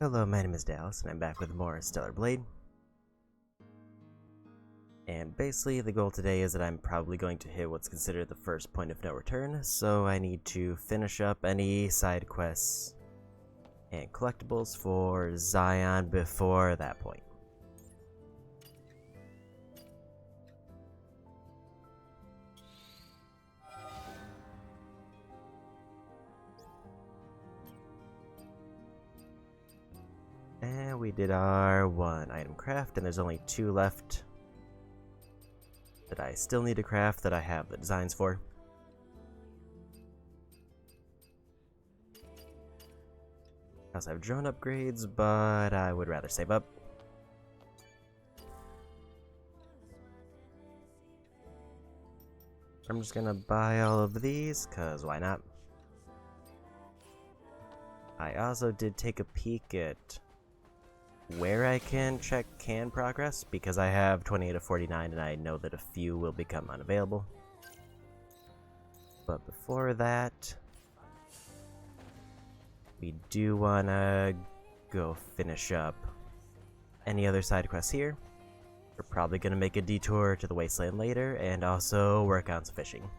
Hello, my name is Dallas, and I'm back with more Stellar Blade. And basically, the goal today is that I'm probably going to hit what's considered the first point of no return, so I need to finish up any side quests and collectibles for Zion before that point. And we did our one item craft, and there's only 2 left that I still need to craft that I have the designs for. I also have drone upgrades, but I would rather save up. I'm just gonna buy all of these, cause why not? I also did take a peek at where I can check can progress, because I have 28 of 49 and I know that a few will become unavailable. But before that, we do want to go finish up any other side quests here. We're probably going to make a detour to the wasteland later and also work on some fishing.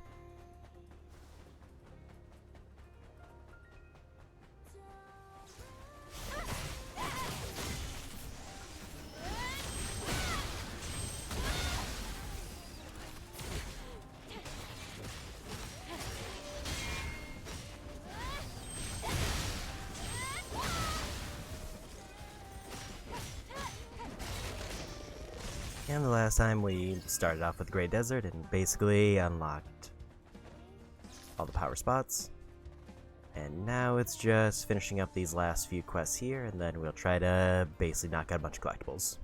And the last time we started off with Great Desert and basically unlocked all the power spots. And now it's just finishing up these last few quests here, and then we'll try to basically knock out a bunch of collectibles.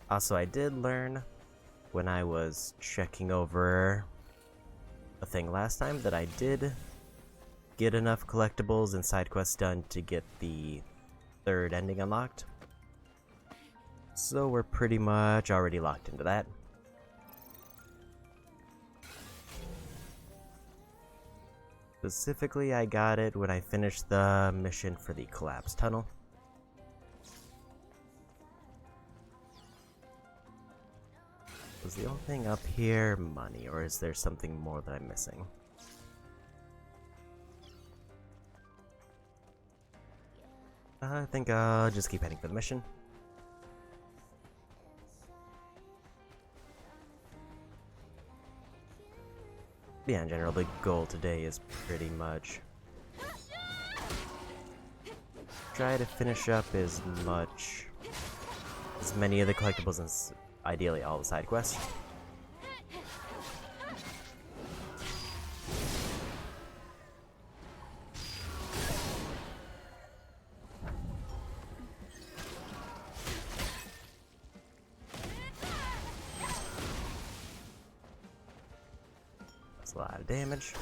Also, I did learn when I was checking over a thing last time that I did get enough collectibles and side quests done to get the 3rd ending unlocked. So we're pretty much already locked into that. Specifically, I got it when I finished the mission for the collapsed tunnel. Was the only thing up here money, or is there something more that I'm missing? I think I'll just keep heading for the mission. Yeah, in general, the goal today is pretty much try to finish up as many of the collectibles as ideally all the side quests. A lot of damage.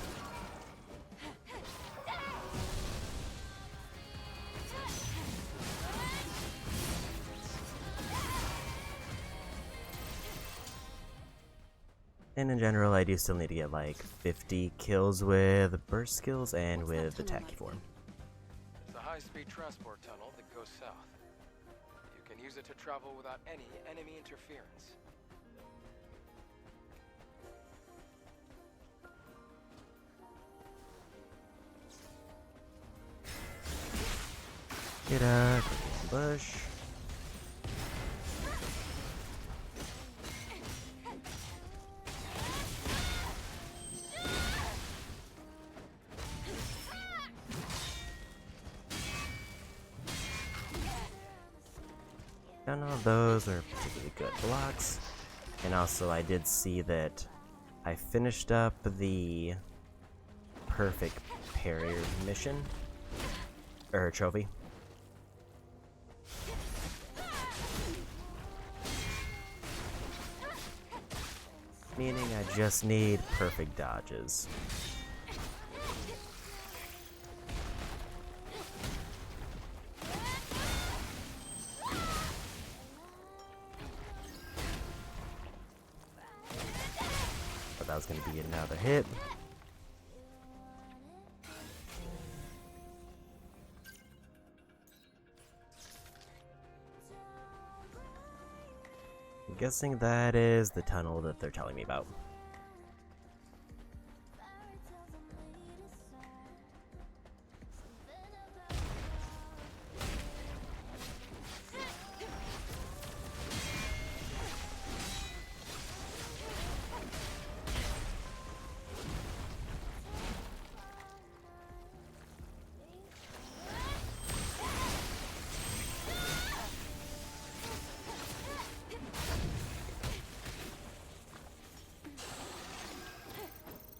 And in general, I do still need to get like 50 kills with burst skills and with the tacky form. It's a high-speed transport tunnel that goes south. You can use it to travel without any enemy interference. Get up, ambush. None of those are particularly good blocks. And also, I did see that I finished up the perfect parry mission, or trophy. Meaning I just need perfect dodges. But that was going to be another hit. guessing that is the tunnel that they're telling me about.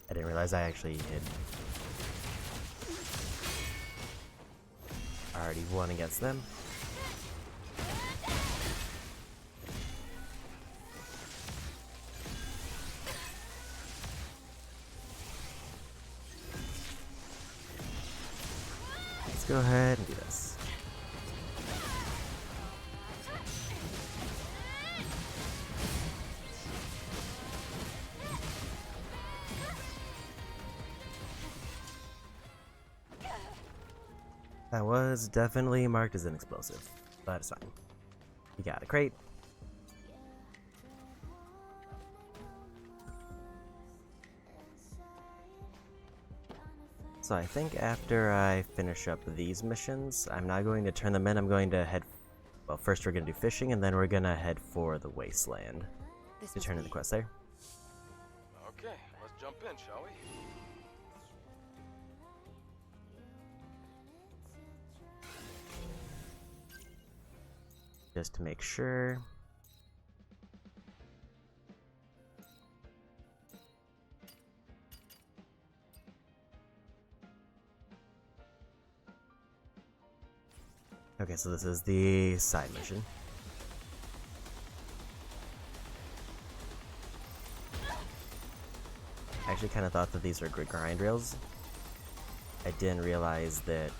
I didn't realize I actually had already won against them. Let's go ahead and do this. That was definitely marked as an explosive, but it's fine. You got a crate. So I think after I finish up these missions, I'm not going to turn them in. I'm going to head... Well, first we're going to do fishing, and then we're going to head for the wasteland to turn in the quest there. Okay, let's jump in, shall we? Just to make sure. Okay, so this is the side mission. I actually kind of thought that these were grind rails. I didn't realize that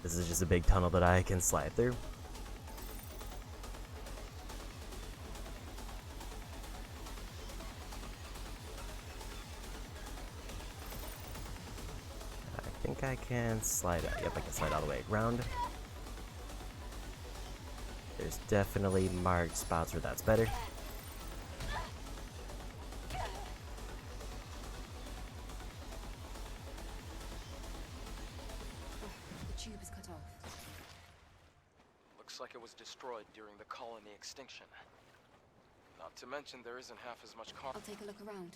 this is just a big tunnel that I can slide through. I think I can slide out. Yep, I can slide all the way around. There's definitely marked spots where that's better. The tube is cut off. Looks like it was destroyed during the colony extinction. Not to mention there isn't half as much I'll take a look around.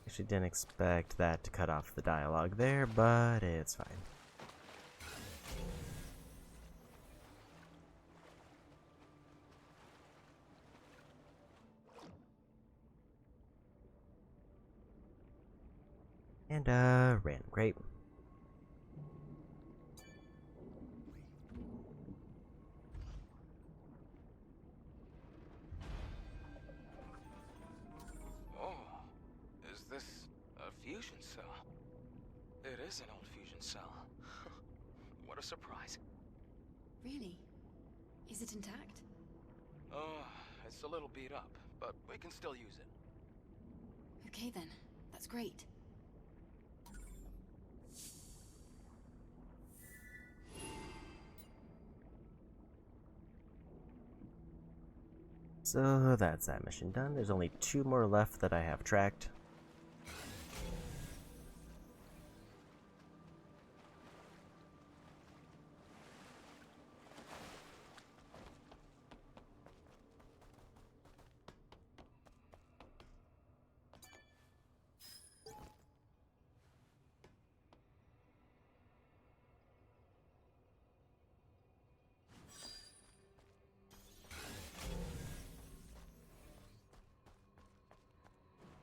Actually didn't expect that to cut off the dialogue there, but it's fine. And random crate. Oh, is this a fusion cell? It is an old fusion cell. What a surprise. Really? Is it intact? It's a little beat up, but we can still use it. Okay then. That's great. So that's that mission done. There's only 2 more left that I have tracked.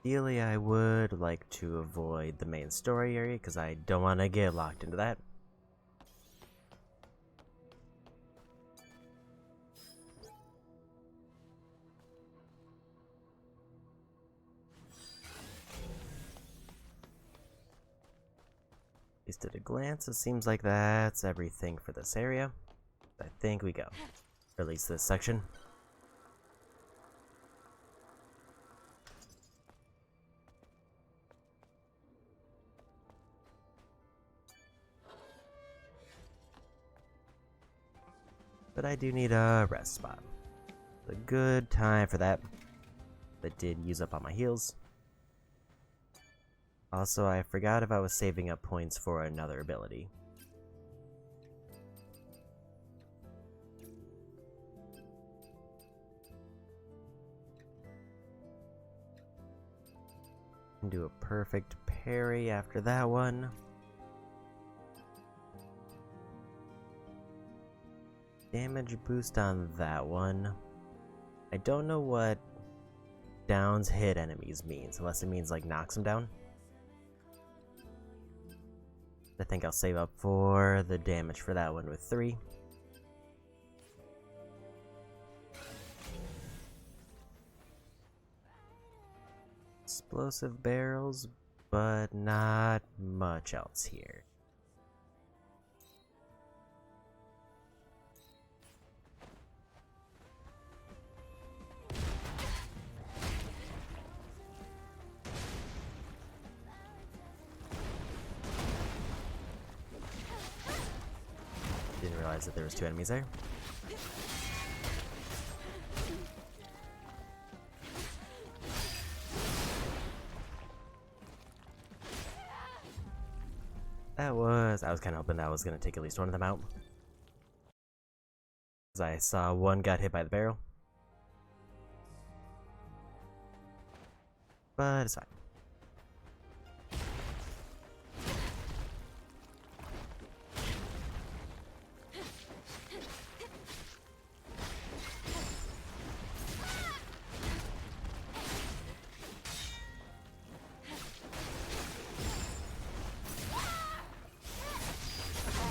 Ideally, I would like to avoid the main story area because I don't want to get locked into that. At least at a glance, it seems like that's everything for this area. I think we go. Or at least this section. But I do need a rest spot. A good time for that. That did use up all my heals. Also, I forgot if I was saving up points for another ability. And do a perfect parry after that one. Damage boost on that one. I don't know what downs hit enemies means, unless it means like knocks them down. I think I'll save up for the damage for that one with 3. Explosive barrels, but not much else here. Didn't realize that there was 2 enemies there. I was kind of hoping that was going to take at least one of them out. As I saw one got hit by the barrel. But it's fine.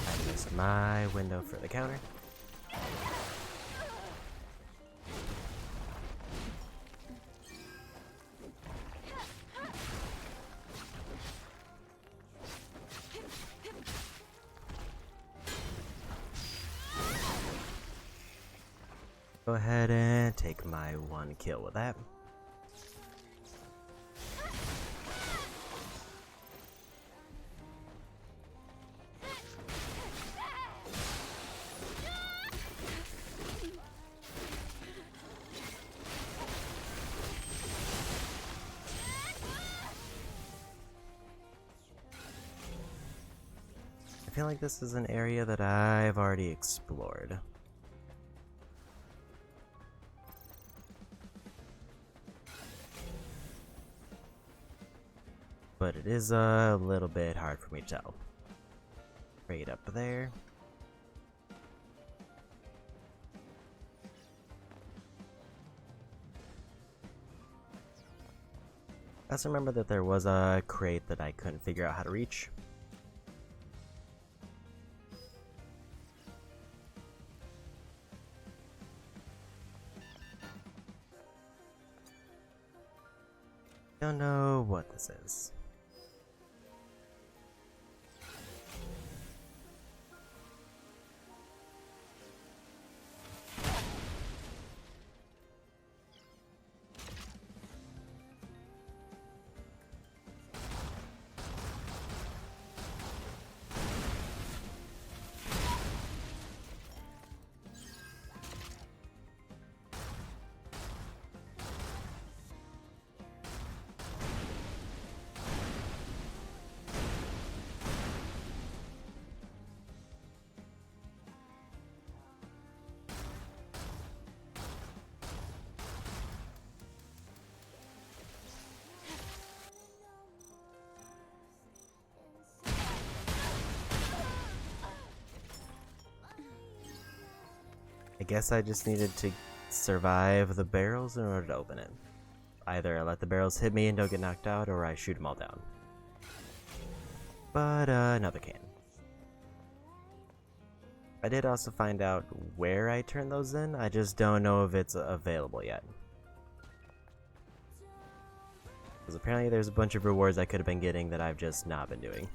I missed my window for the counter. Go ahead and take my 1 kill with that. I feel like this is an area that I've already explored. But it is a little bit hard for me to tell. Right up there. I also remember that there was a crate that I couldn't figure out how to reach. Don't know what this is. I guess I just needed to survive the barrels in order to open it. Either I let the barrels hit me and don't get knocked out, or I shoot them all down. But, another can. I did also find out where I turned those in, I just don't know if it's available yet. Because apparently there's a bunch of rewards I could have been getting that I've just not been doing.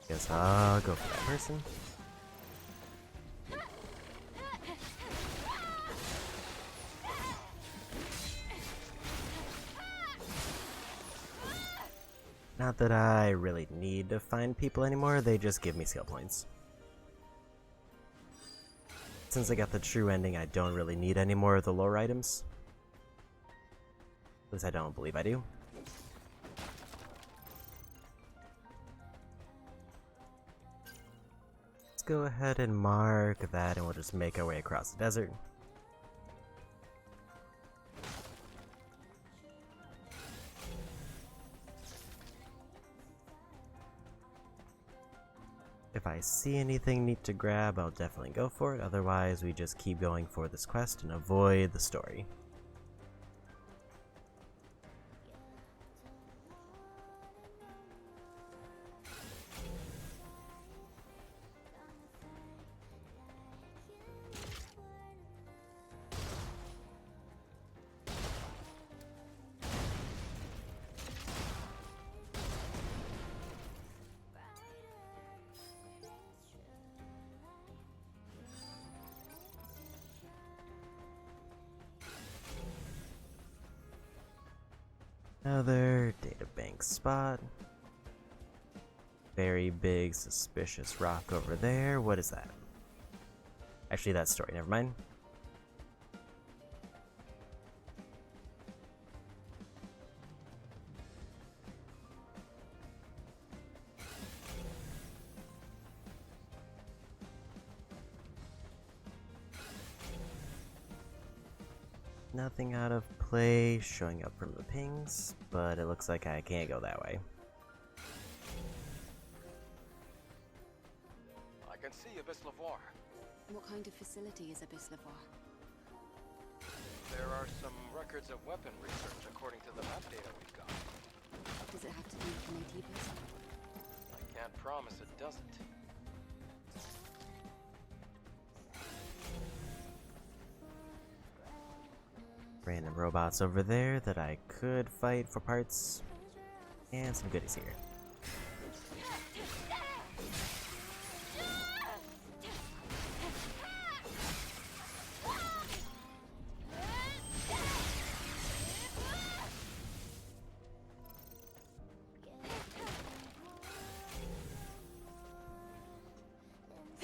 Guess I'll go for that person. Not that I really need to find people anymore, they just give me skill points. Since I got the true ending, I don't really need any more of the lore items. At least I don't believe I do. Let's go ahead and mark that, and we'll just make our way across the desert. If I see anything neat to grab, I'll definitely go for it. Otherwise, we just keep going for this quest and avoid the story. Another databank spot. Very big suspicious rock over there. What is that? Actually, that's story. Never mind. Nothing out of place showing up from the pings, but it looks like I can't go that way. I can see Abyss Lavoir. What kind of facility is Abyss Lavoir? There are some records of weapon research according to the map data we've got. Does it have to do with the Nativas? I can't promise it doesn't. Random robots over there that I could fight for parts. And some goodies here.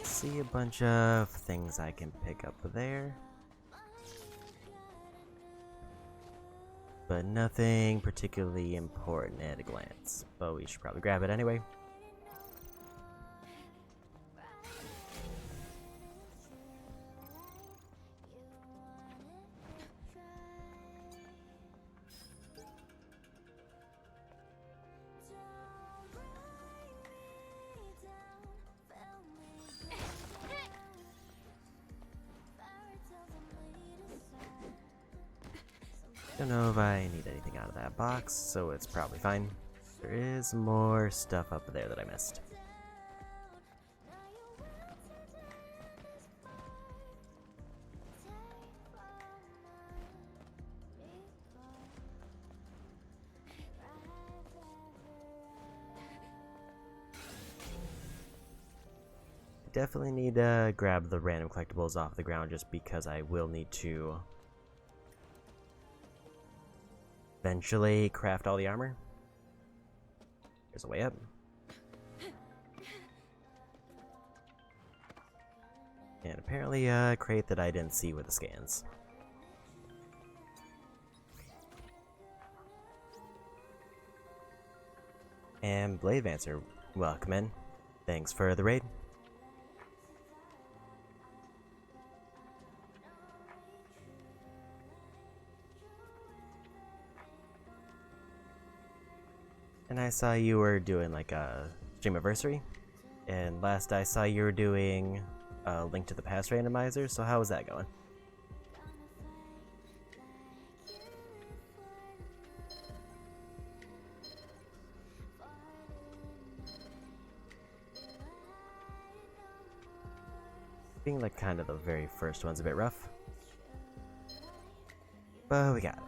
See a bunch of things I can pick up there. But nothing particularly important at a glance. But we should probably grab it anyway. Don't know if I need anything out of that box, so it's probably fine. There is more stuff up there that I missed. Definitely need to grab the random collectibles off the ground just because I will need to eventually craft all the armor. There's a way up. And apparently a crate that I didn't see with the scans. And Blade Vancer, welcome in. Thanks for the raid. And I saw you were doing like a stream anniversary, and last I saw you were doing a Link to the Past randomizer, so how was that going? Being like kind of the very first one's a bit rough, but we got it.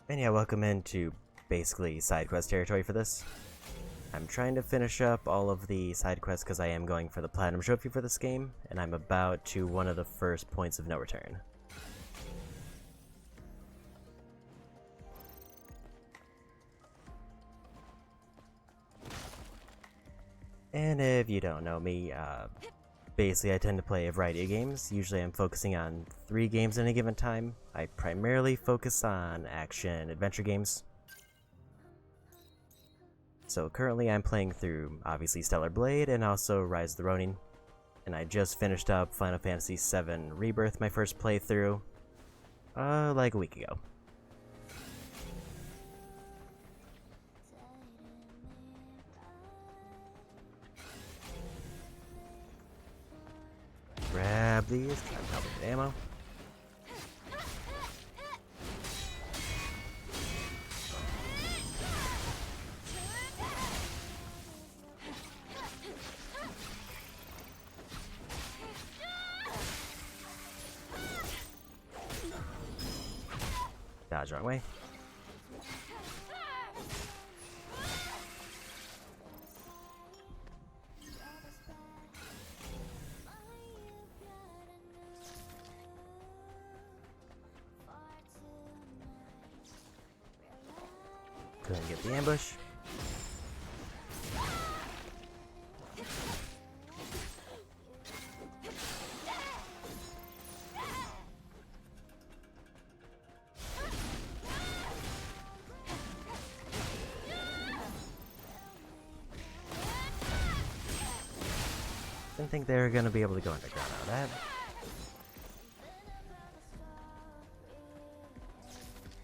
And yeah, welcome into basically side quest territory for this. I'm trying to finish up all of the side quests because I am going for the Platinum Trophy for this game, and I'm about to one of the first points of no return. And if you don't know me, basically I tend to play a variety of games. Usually I'm focusing on 3 games in a given time. I primarily focus on action adventure games. So currently I'm playing through, obviously, Stellar Blade and also Rise of the Ronin. And I just finished up Final Fantasy VII Rebirth, my first playthrough, like a week ago. Grab these, try to help with ammo. Dodge wrong way. Couldn't get the ambush. Didn't think they were gonna be able to go underground out of that.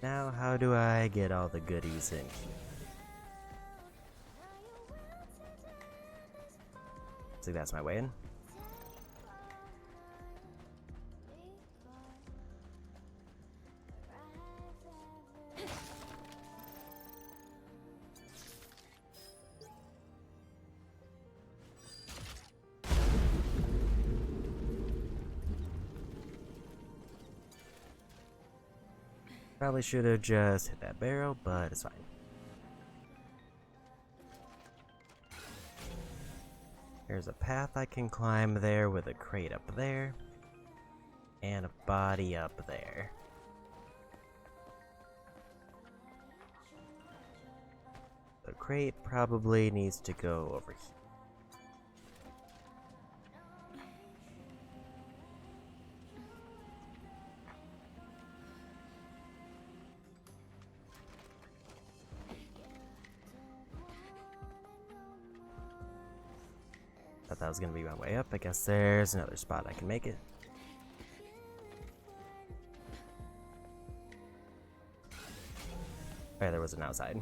Now, how do I get all the goodies in here? I think that's my way in. Probably should have just hit that barrel, but it's fine. There's a path I can climb there with a crate up there, and a body up there. The crate probably needs to go over here. Thought that was gonna be my way up. I guess there's another spot I can make it. Oh, there was an outside.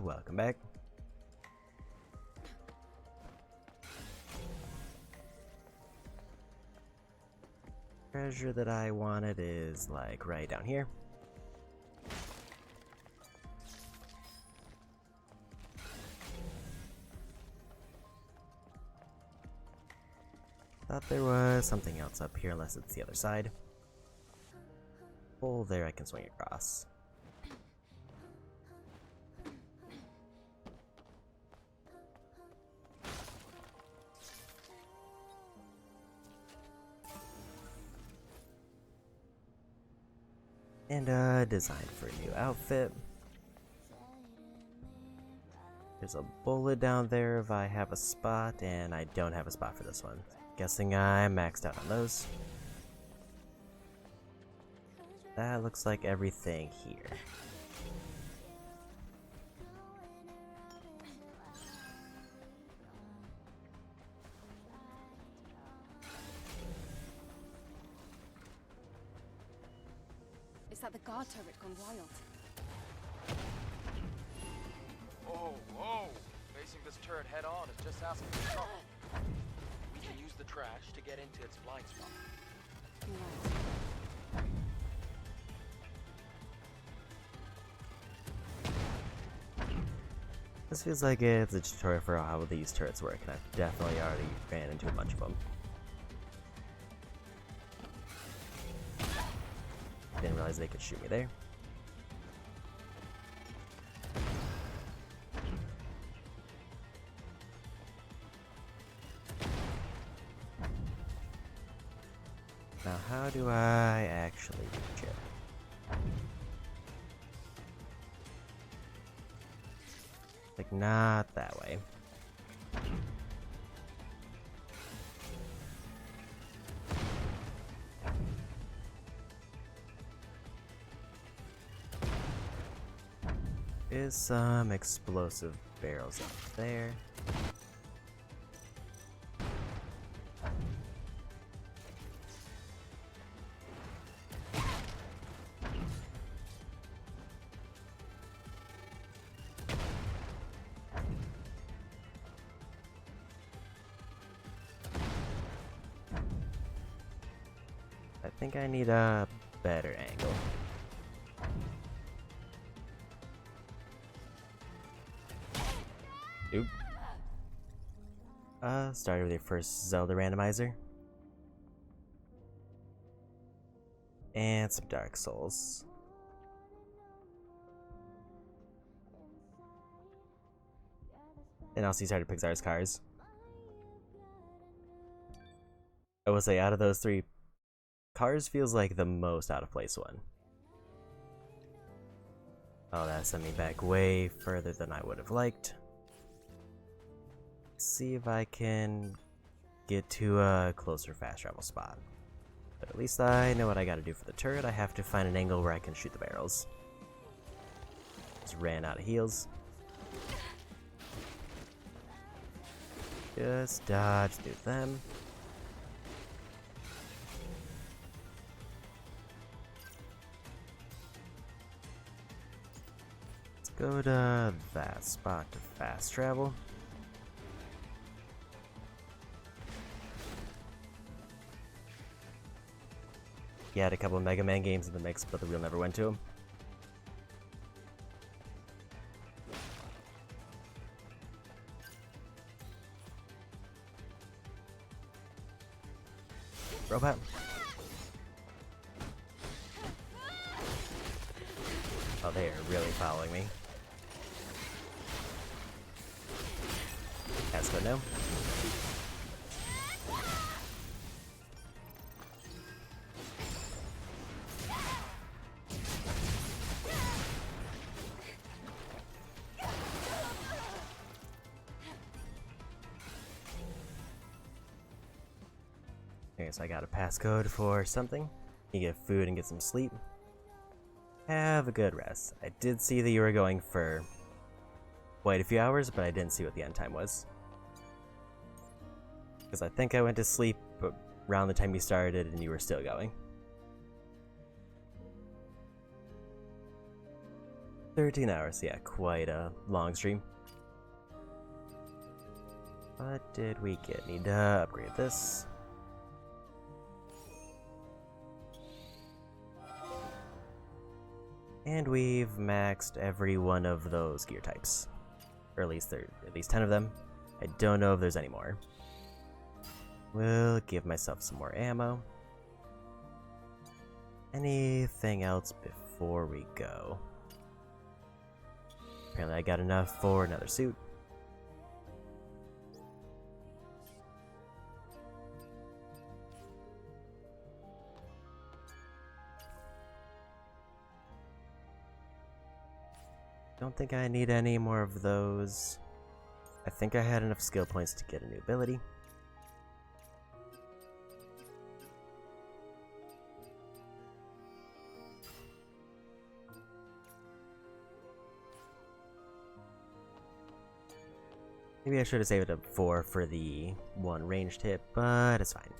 Welcome back. Treasure that I wanted is like right down here. Thought there was something else up here, unless it's the other side. Oh, there I can swing across. And designed for a new outfit. There's a bullet down there if I have a spot, and I don't have a spot for this one. Guessing I'm maxed out on those. That looks like everything here. Is that the guard turret gone wild? Oh, whoa! Facing this turret head on is just asking for trouble. We can use the trash to get into its blind spot. Right. This feels like it's a tutorial for how these turrets work, and I've definitely already ran into a bunch of them. Didn't realize they could shoot me there. Now, how do I actually reach it? Like, not that way. Is some explosive barrels up there. I think I need a better angle. Oop. Started with your first Zelda randomizer. And some Dark Souls. And also you started Pixar's Cars. I will say, out of those three, Cars feels like the most out of place one. Oh, that sent me back way further than I would have liked. Let's see if I can get to a closer fast travel spot. But at least I know what I gotta do for the turret. I have to find an angle where I can shoot the barrels. Just ran out of heals. Just dodge through them. Let's go to that spot to fast travel. He had a couple of Mega Man games in the mix, but the wheel never went to him. Robot. Oh, they are really following me. That's good, no. Okay, so I got a passcode for something. You get food and get some sleep. Have a good rest. I did see that you were going for quite a few hours, but I didn't see what the end time was. Because I think I went to sleep around the time you started and you were still going. 13 hours, yeah, quite a long stream. What did we get? Need to upgrade this. And we've maxed every one of those gear types. Or at least 10 of them. I don't know if there's any more. We'll give myself some more ammo. Anything else before we go? Apparently I got enough for another suit. Don't think I need any more of those. I think I had enough skill points to get a new ability. Maybe I should have saved up 4 for the one ranged hit, but it's fine.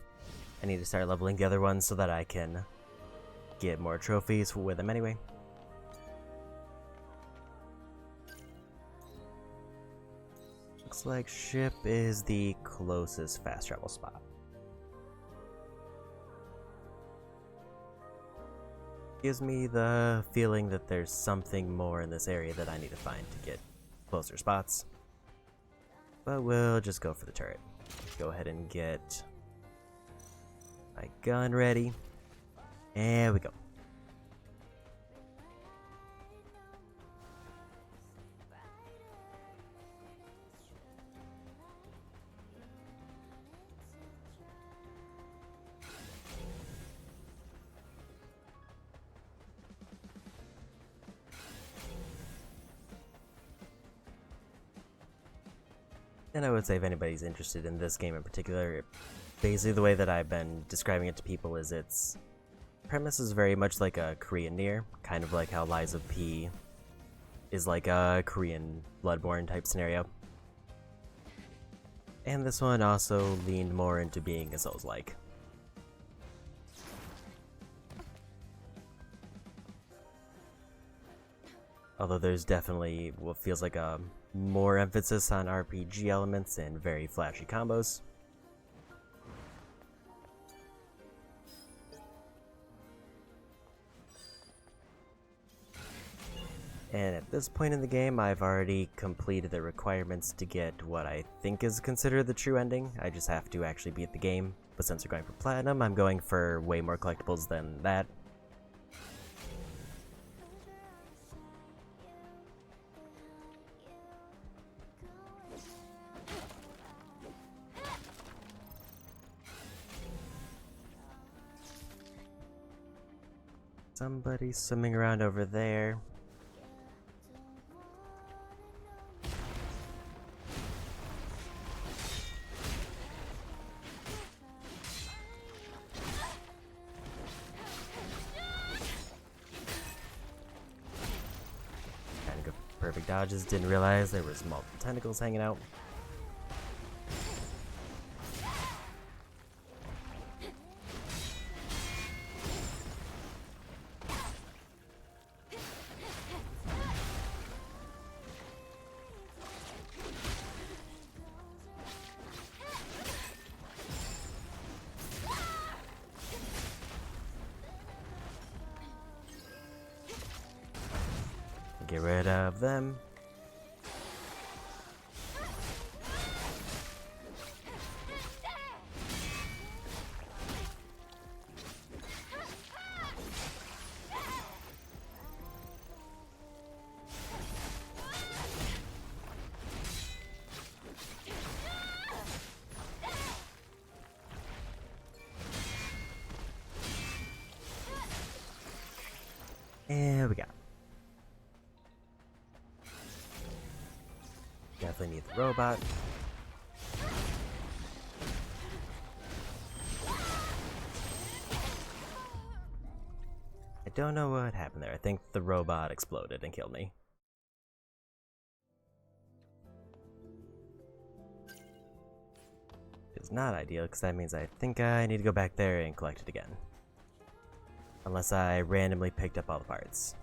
I need to start leveling the other ones so that I can get more trophies with them anyway. Looks like ship is the closest fast travel spot. Gives me the feeling that there's something more in this area that I need to find to get closer spots. But we'll just go for the turret. Go ahead and get my gun ready. There we go. And I would say if anybody's interested in this game in particular, basically the way that I've been describing it to people is its premise is very much like a Korean Nier, kind of like how Lies of P is like a Korean Bloodborne type scenario. And this one also leaned more into being a Souls-like. Although there's definitely what feels like a more emphasis on RPG elements and very flashy combos. And at this point in the game, I've already completed the requirements to get what I think is considered the true ending. I just have to actually beat the game. But since we're going for Platinum, I'm going for way more collectibles than that. Somebody's swimming around over there. Kind of good perfect dodges, didn't realize there was multiple tentacles hanging out. Get rid of them. And we got. Definitely need the robot. I don't know what happened there. I think the robot exploded and killed me. It's not ideal because that means I think I need to go back there and collect it again. Unless I randomly picked up all the parts.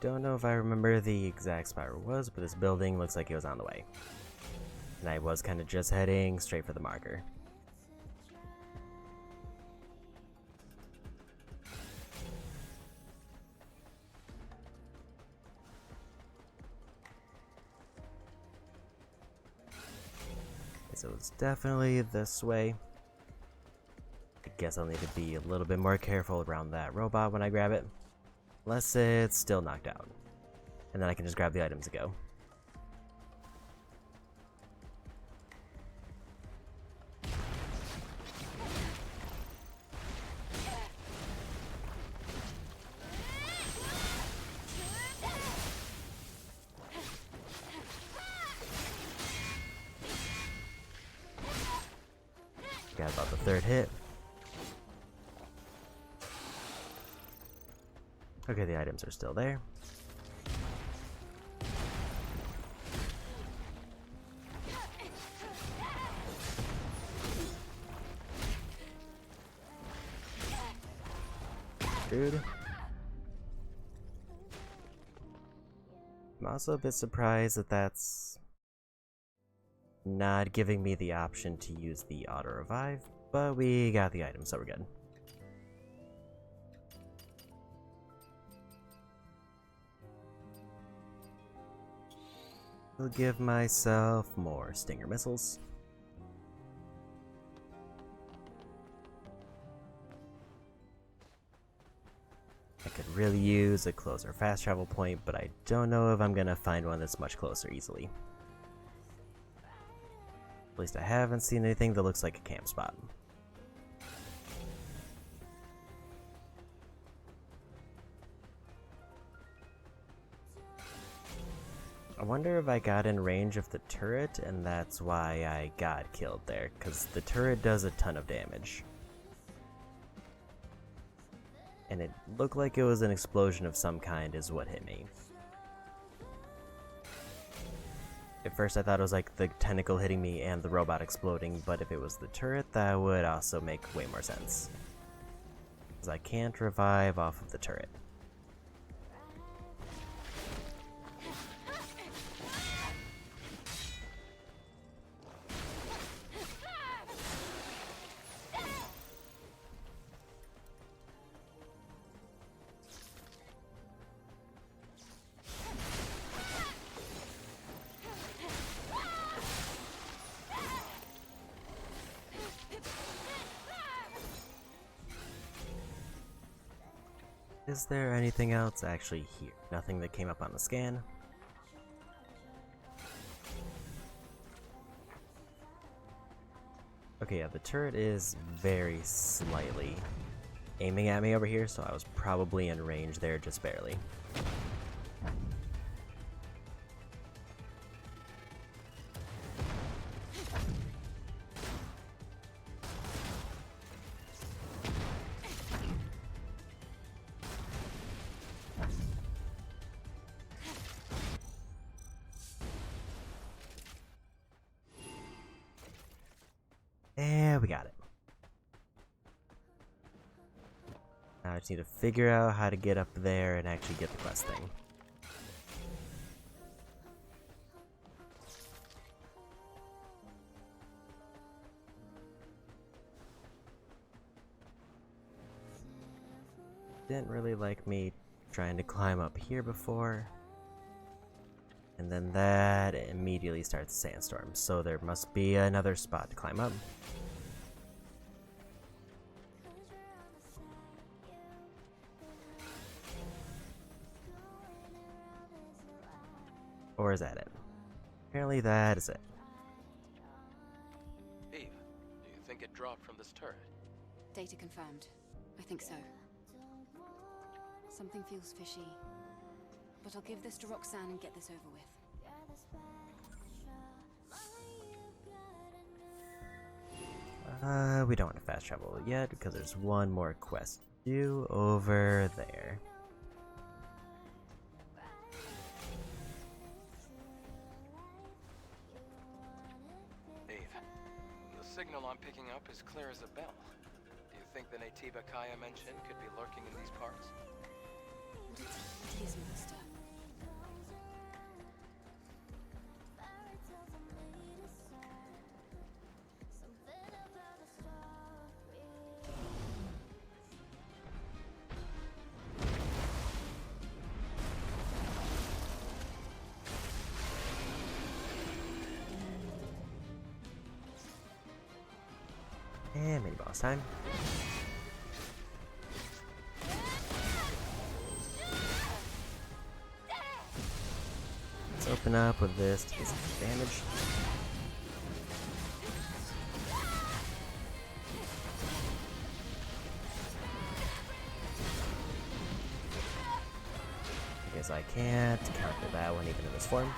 Don't know if I remember the exact spot where it was, but this building looks like it was on the way. And I was kind of just heading straight for the marker. So it's definitely this way. I guess I'll need to be a little bit more careful around that robot when I grab it. Unless it's still knocked out. And then I can just grab the items and go. Got about the third hit. Okay, the items are still there. Dude. also a bit surprised that that's not giving me the option to use the auto revive, but we got the item, so we're good. I'll give myself more stinger missiles. I could really use a closer fast travel point, but I don't know if I'm gonna find one that's much closer easily. At least I haven't seen anything that looks like a camp spot. I wonder if I got in range of the turret and that's why I got killed there, because the turret does a ton of damage. And it looked like it was an explosion of some kind is what hit me. At first I thought it was like the tentacle hitting me and the robot exploding, but if it was the turret, that would also make way more sense. Because I can't revive off of the turret. Is there anything else actually here? Nothing that came up on the scan. Okay, yeah, the turret is very slightly aiming at me over here, so I was probably in range there just barely. And we got it. Now I just need to figure out how to get up there and actually get the quest thing. Didn't really like me trying to climb up here before. And then that immediately starts a sandstorm, so there must be another spot to climb up. Or is that it? Apparently that is it. Eve, do you think it dropped from this turret? Data confirmed. I think so. Something feels fishy. But I'll give this to Roxanne and get this over with. We don't want to fast travel yet because there's one more quest to do over there. Eve, the signal I'm picking up is clear as a bell. Do you think the Natiba Kaya mentioned could be lurking in these parts? What a tedious monster. And mini boss time. Let's open up with this to get some damage. I guess I can't counter that one even in this form.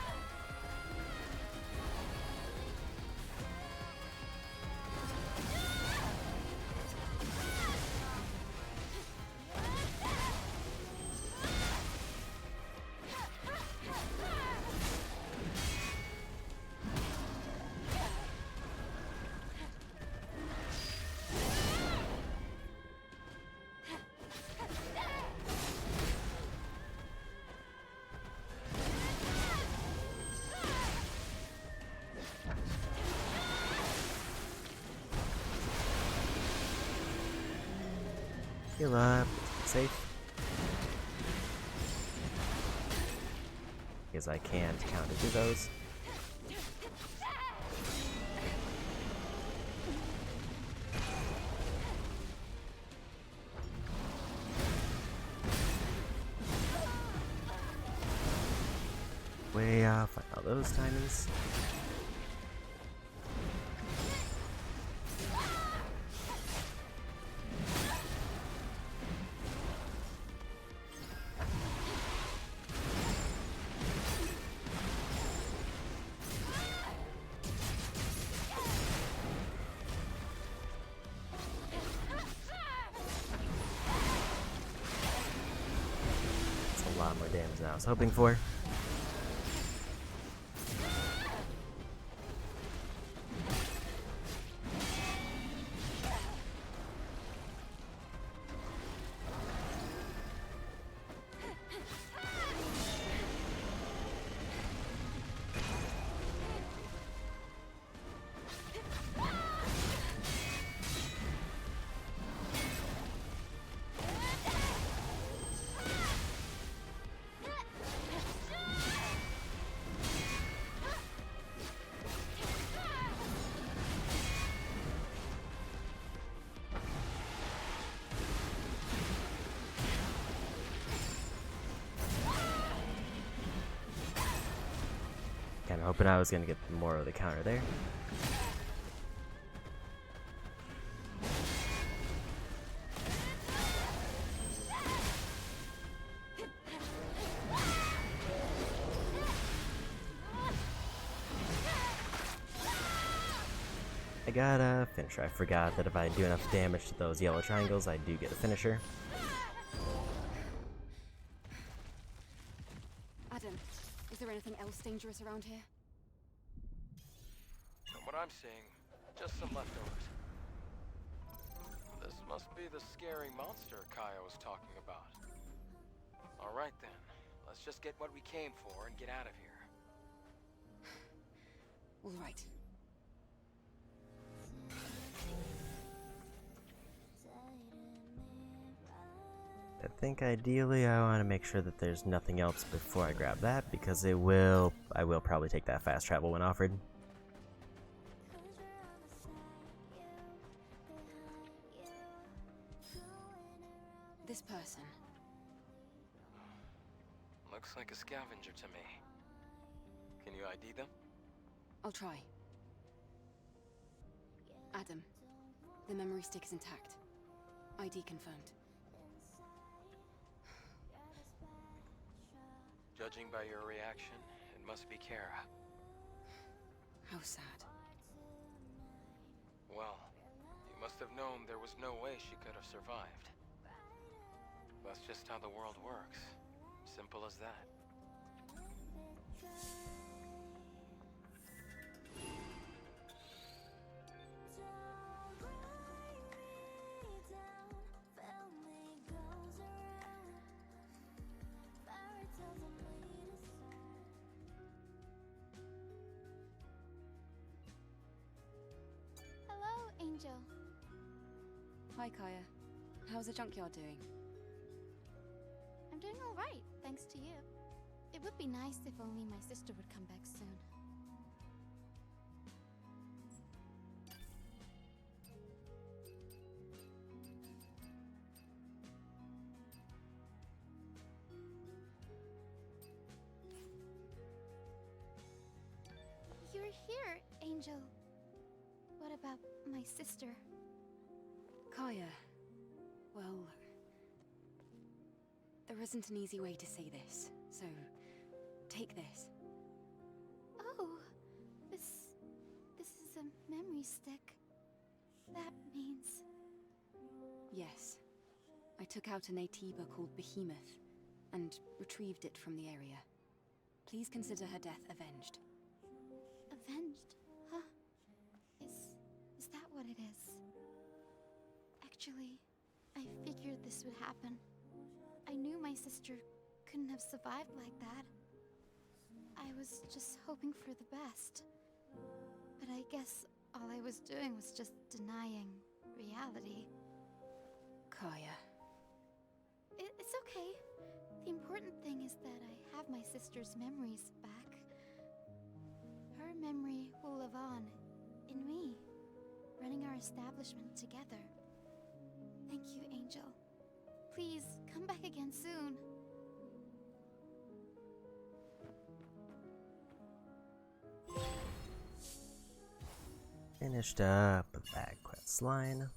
Heal up. Safe. Because I can't counter do those. Way off on all those timings. That's a lot more damage than I was hoping for. Kinda hoping I was gonna get more of the counter there. I got a finisher. I forgot that if I do enough damage to those yellow triangles, I do get a finisher. Adam, is there anything else dangerous around here? From what I'm seeing, just some leftovers. This must be the scary monster Kaya was talking about. Alright then, let's just get what we came for and get out of here. All right. I think ideally I want to make sure that there's nothing else before I grab that, because I will probably take that fast travel when offered. This person. Looks like a scavenger to me. Can you ID them? I'll try. Adam, the memory stick is intact. ID confirmed. Judging by your reaction, it must be Kara. How sad. Well, you must have known there was no way she could have survived. That's just how the world works. Simple as that. Hello, Angel. Hi, Kaya. How's the junkyard doing? I'm doing all right, thanks to you. It would be nice if only my sister would come back soon. You're here, Angel. What about my sister? Kaya. Well, there isn't an easy way to say this, so take this. Oh, this is a memory stick. That means... Yes. I took out an Atiba called Behemoth and retrieved it from the area. Please consider her death avenged. Avenged? Huh? Is that what it is? Actually, I figured this would happen. I knew my sister couldn't have survived like that. I was just hoping for the best. But I guess all I was doing was just denying reality. Kaya, important thing is that I have my sister's memories back. Her memory will live on in me, running our establishment together. Thank you, Angel. Please, come back again soon. Finished up that quest line.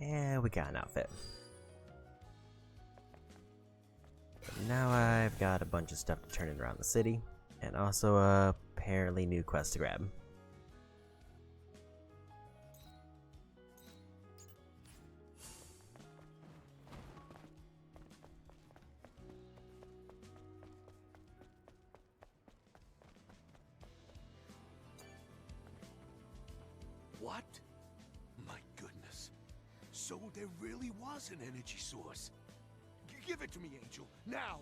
And we got an outfit. Now I've got a bunch of stuff to turn in around the city, and also a apparently new quest to grab. What? My goodness. So there really was an energy source. Give it to me, Angel. Now!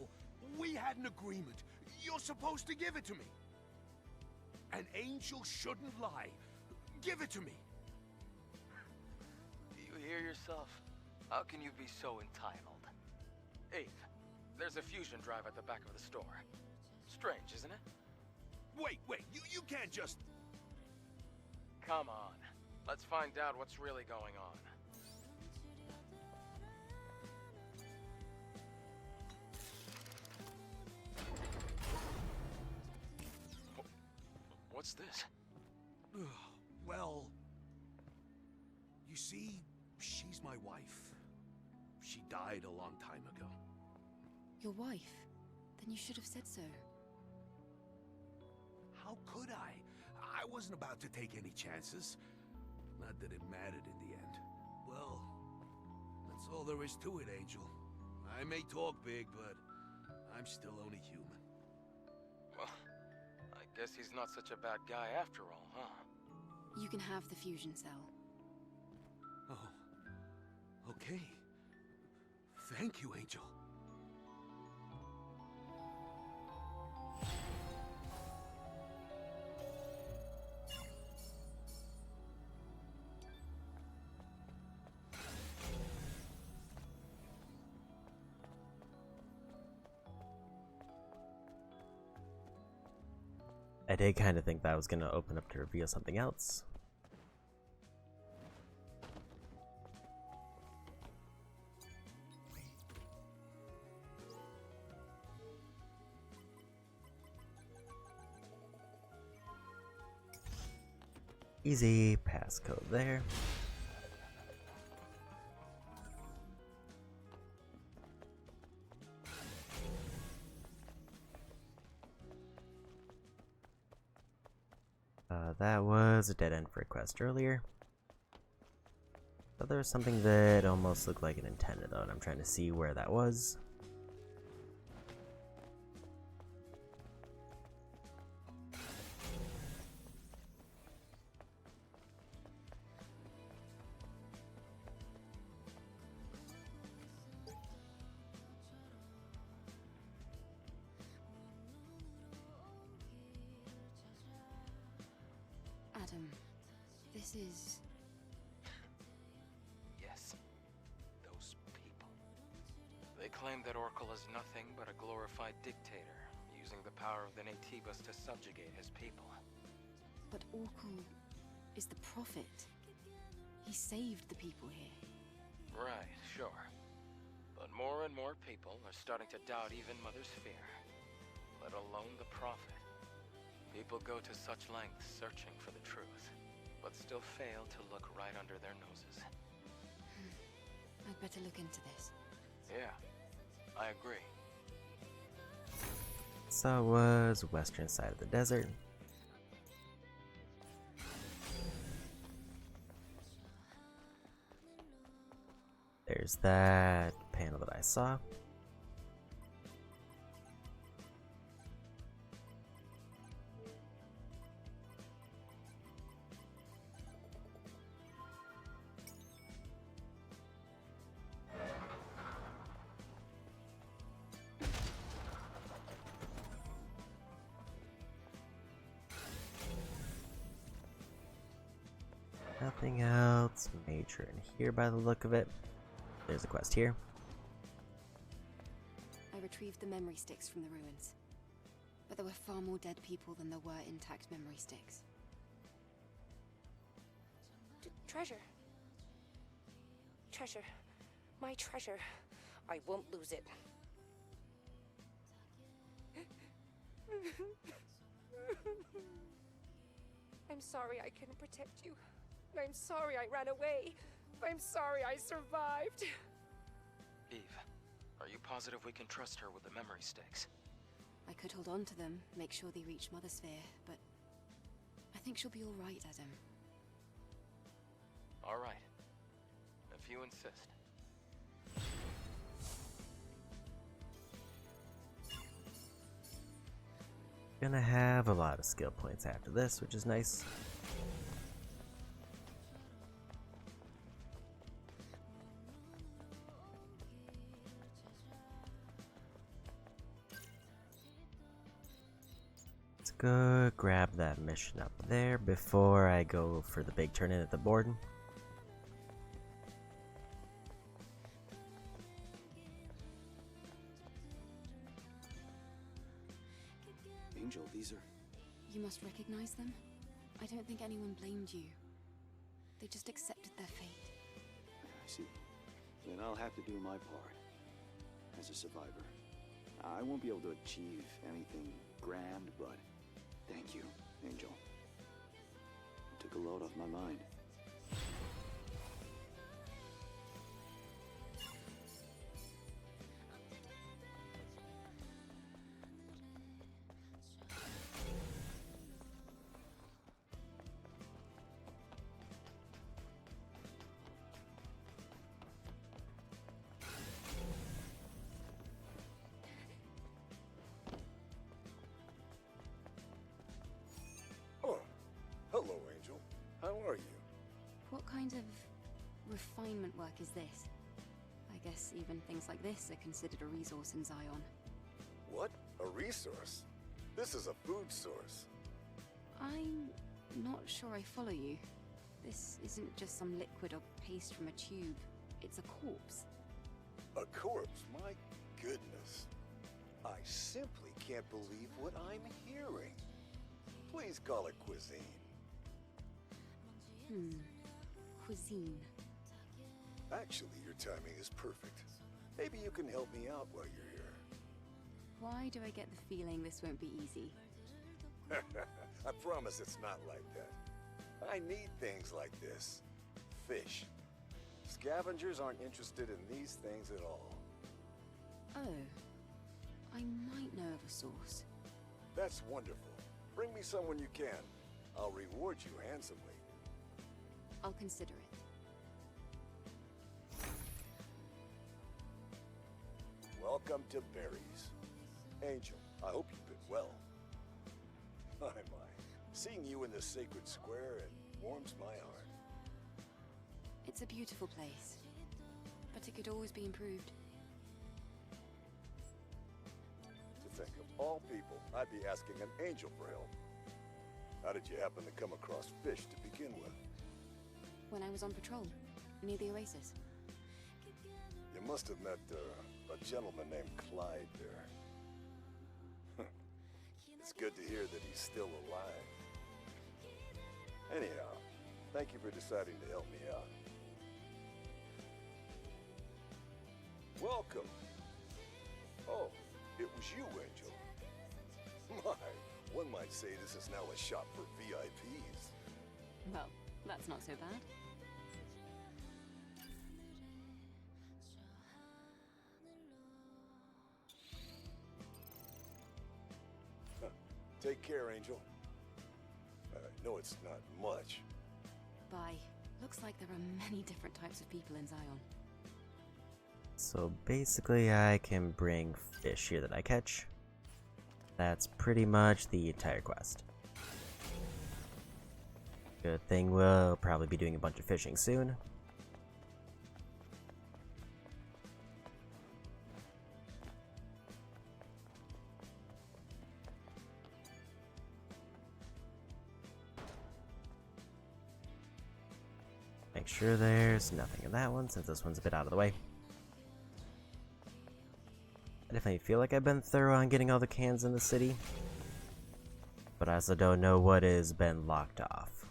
We had an agreement. You're supposed to give it to me. An angel shouldn't lie. Give it to me. Do you hear yourself? How can you be so entitled? Eighth, there's a fusion drive at the back of the store. Strange, isn't it? Wait, you can't just... Come on. Let's find out what's really going on. What's this? Well... You see, she's my wife. She died a long time ago. Your wife? Then you should have said so. How could I? I wasn't about to take any chances. Not that it mattered in the end. Well, that's all there is to it, Angel. I may talk big, but I'm still only human. Well, I guess he's not such a bad guy after all, huh? You can have the fusion cell. Oh, okay. Thank you, Angel. I did kind of think that was going to open up to reveal something else. Easy passcode there. That was a dead end for a quest earlier. But there was something that almost looked like an antenna though, and I'm trying to see where that was. Adam, this is... Yes. Those people. They claim that Oracle is nothing but a glorified dictator, using the power of the Naytibas to subjugate his people. But Oracle is the prophet. He saved the people here. Right, sure. But more and more people are starting to doubt even Mother's fear, let alone the prophet. People go to such lengths searching for the truth, but still fail to look right under their noses. I'd better look into this. Yeah, I agree. So it was western side of the desert. There's that panel that I saw. Nothing else major in here by the look of it. there's a quest here. I retrieved the memory sticks from the ruins. But there were far more dead people than there were intact memory sticks. Treasure. Treasure. My treasure. I won't lose it. I'm sorry I couldn't protect you. I'm sorry I ran away. I'm sorry I survived. Eve, are you positive we can trust her with the memory sticks? I could hold on to them, make sure they reach Mother Sphere, but I think she'll be all right, Adam. All right. If you insist. Gonna have a lot of skill points after this, which is nice. Let's go grab that mission up there before I go for the big turn in at the board. Angel, these are... You must recognize them? I don't think anyone blamed you. They just accepted their fate. I see. Then I'll have to do my part. As a survivor. I won't be able to achieve anything grand, but thank you, Angel. You took a load off my mind. Hello, Angel. How are you? What kind of refinement work is this? I guess even things like this are considered a resource in Zion. What? A resource? This is a food source. I'm not sure I follow you. This isn't just some liquid or paste from a tube. It's a corpse. A corpse? My goodness. I simply can't believe what I'm hearing. Please call it cuisine. Cuisine. Actually, your timing is perfect. Maybe you can help me out while you're here. Why do I get the feeling this won't be easy? I promise it's not like that. I need things like this. Fish. Scavengers aren't interested in these things at all. Oh. I might know of a source. That's wonderful. Bring me someone you can. I'll reward you handsomely. I'll consider it. Welcome to Berries. Angel, I hope you've been well. My. Seeing you in the sacred square, it warms my heart. It's a beautiful place, but it could always be improved. To think of all people, I'd be asking an angel for help. How did you happen to come across fish to begin with? When I was on patrol, near the oasis. You must have met a gentleman named Clyde there. It's good to hear that he's still alive. Anyhow, thank you for deciding to help me out. Welcome. Oh, it was you, Angel. My, one might say this is now a shop for VIPs. Well, that's not so bad. Take care, Angel. I know it's not much. Bye. Looks like there are many different types of people in Zion. So basically I can bring fish here that I catch. That's pretty much the entire quest. Good thing we'll probably be doing a bunch of fishing soon. Make sure there's nothing in that one, since this one's a bit out of the way. I definitely feel like I've been thorough on getting all the cans in the city, but I also don't know what has been locked off.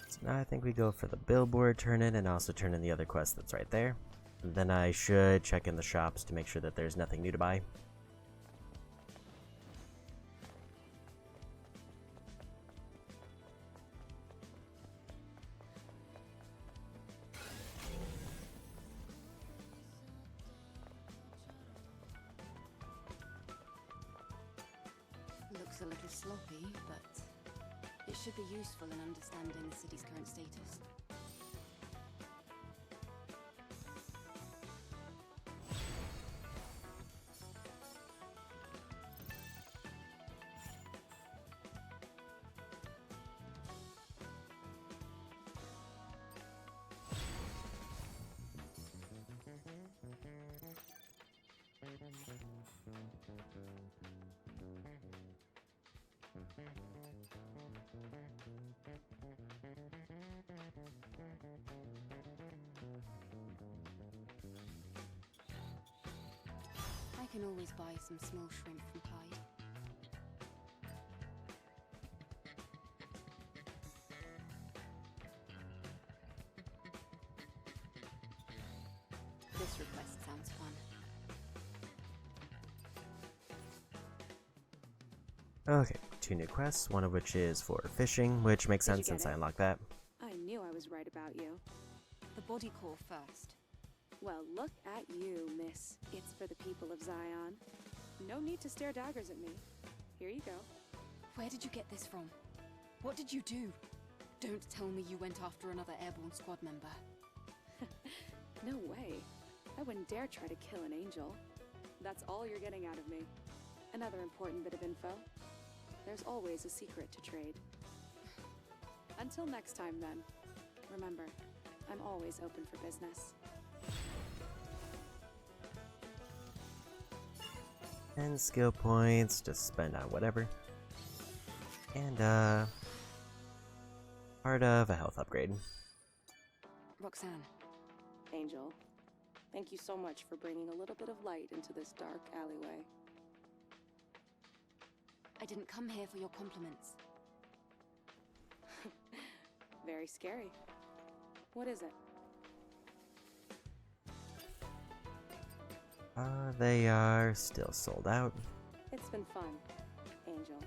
So now I think we go for the billboard turn in and also turn in the other quest that's right there. And then I should check in the shops to make sure that there's nothing new to buy. Looks a little sloppy, but it should be useful in understanding the city's current status. I can always buy some small shrimp from Clyde. This request sounds fun. Okay, 2 new quests, one of which is for fishing, which makes Did you sense get since it? I unlocked that. I knew I was right about you. The body core first. Well, look at you, miss. It's for the people of Zion. No need to stare daggers at me. Here you go. Where did you get this from? What did you do? Don't tell me you went after another airborne squad member. No way. I wouldn't dare try to kill an angel. That's all you're getting out of me. Another important bit of info. There's always a secret to trade. Until next time, then. Remember, I'm always open for business. And skill points, just spend on whatever. And, part of a health upgrade. Roxanne. Angel, thank you so much for bringing a little bit of light into this dark alleyway. I didn't come here for your compliments. Very scary. What is it? They are still sold out. It's been fun, Angel.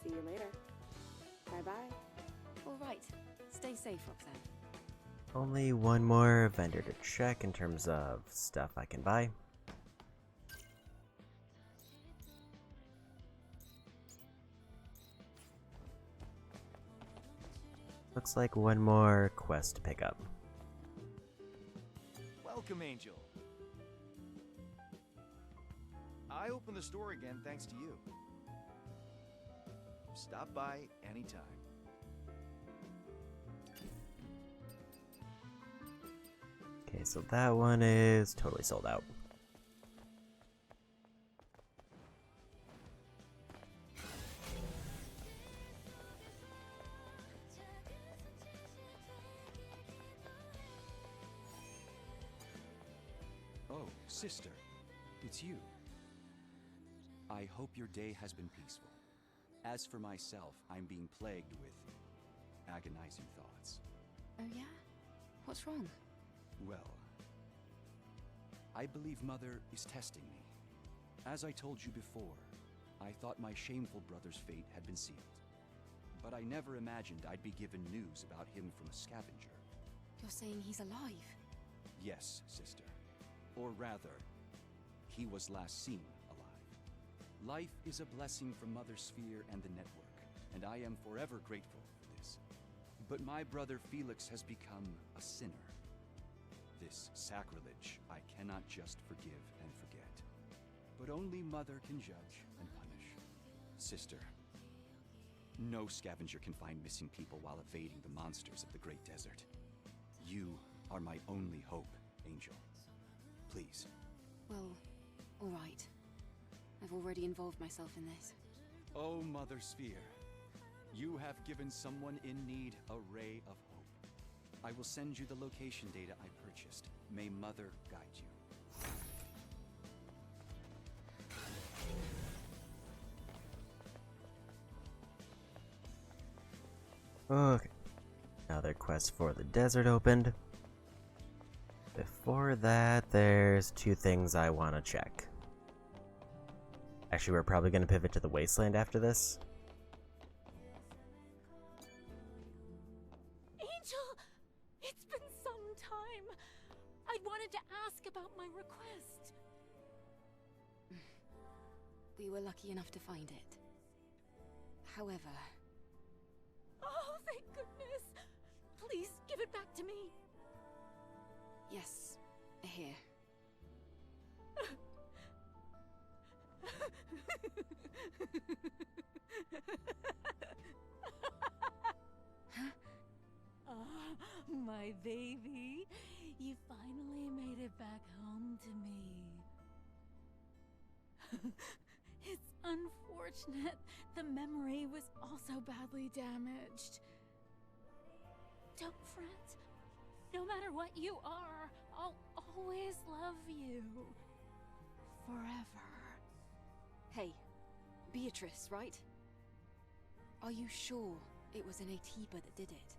See you later. Bye-bye. All right. Stay safe, Roxanne. Only one more vendor to check in terms of stuff I can buy. Looks like one more quest to pick up. Welcome, Angel. I opened the store again thanks to you. Stop by anytime. Okay, so that one is totally sold out. Oh, sister, it's you. I hope your day has been peaceful. As for myself, I'm being plagued with agonizing thoughts. Oh yeah? What's wrong? Well, I believe Mother is testing me. As I told you before, I thought my shameful brother's fate had been sealed. But I never imagined I'd be given news about him from a scavenger. You're saying he's alive? Yes, sister. Or rather, he was last seen alive. Life is a blessing from Mother Sphere and the network, and I am forever grateful for this. But my brother Felix has become a sinner. This sacrilege I cannot just forgive and forget. But only Mother can judge and punish. Sister, no scavenger can find missing people while evading the monsters of the Great Desert. You are my only hope, Angel. Please. Well, all right. I've already involved myself in this. Oh, Mother Sphere, you have given someone in need a ray of hope. I will send you the location data I purchased. May Mother guide you. Okay. Another quest for the desert opened. Before that, there's two things I want to check. Actually, we're probably going to pivot to the wasteland after this. Angel! It's been some time. I wanted to ask about my request. We were lucky enough to find it. However... Oh, thank goodness! Please give it back to me. Yes, here. Huh? Oh, my baby. You finally made it back home to me. It's unfortunate the memory was also badly damaged. Don't fret. No matter what you are, I'll always love you. Forever. Hey, Beatrice, right? Are you sure it was an Atiba that did it?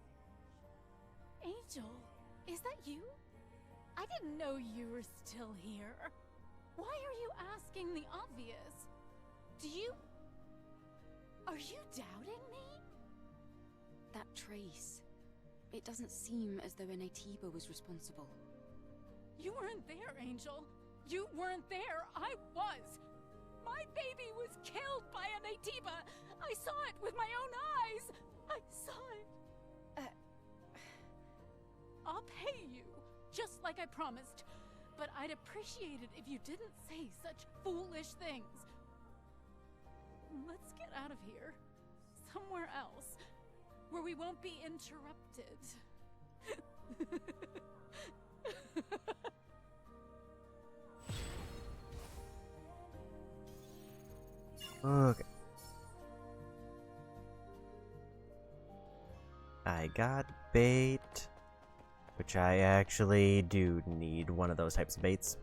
Angel, is that you? I didn't know you were still here. Why are you asking the obvious? Are you doubting me? That trace. It doesn't seem as though an Atiba was responsible. You weren't there, Angel. You weren't there. I was. My baby was killed by an Atiba. I saw it with my own eyes. I saw it. I'll pay you, just like I promised. But I'd appreciate it if you didn't say such foolish things. Let's get out of here. Somewhere else. Where we won't be interrupted. Okay. I got bait, which I actually do need one of those types of baits.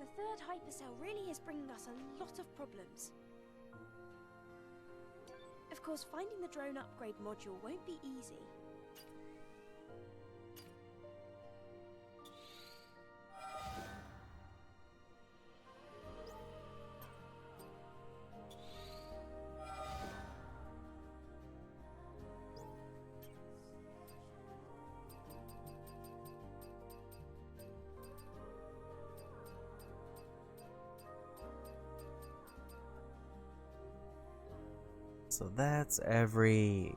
The third hypercell really is bringing us a lot of problems. Of course, finding the drone upgrade module won't be easy. So that's every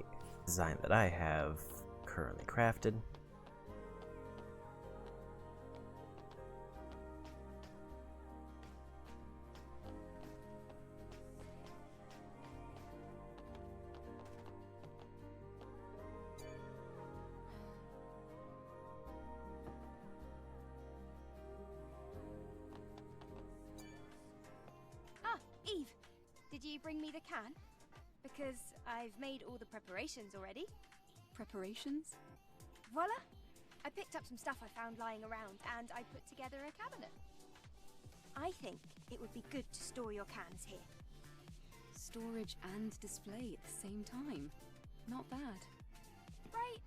design that I have currently crafted. Ah, Eve, did you bring me the can? Because I've made all the preparations already. Preparations? Voila! I picked up some stuff I found lying around, and I put together a cabinet. I think it would be good to store your cans here. Storage and display at the same time. Not bad. Right?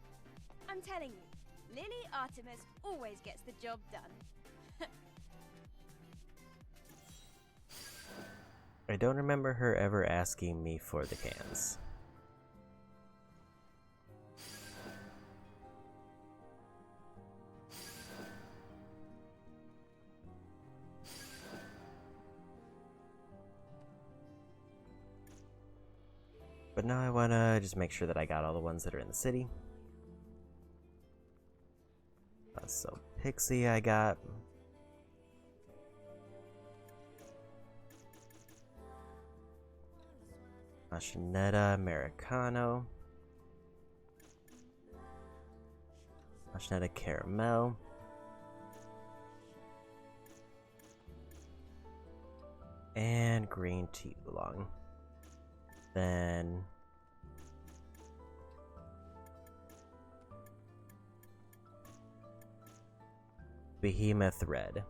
I'm telling you, Lily Artemis always gets the job done. I don't remember her ever asking me for the cans. But now I wanna just make sure that I got all the ones that are in the city. So Pixie I got. Machinetta Americano. Marshmallow caramel. And green tea oolong. Then Behemoth red.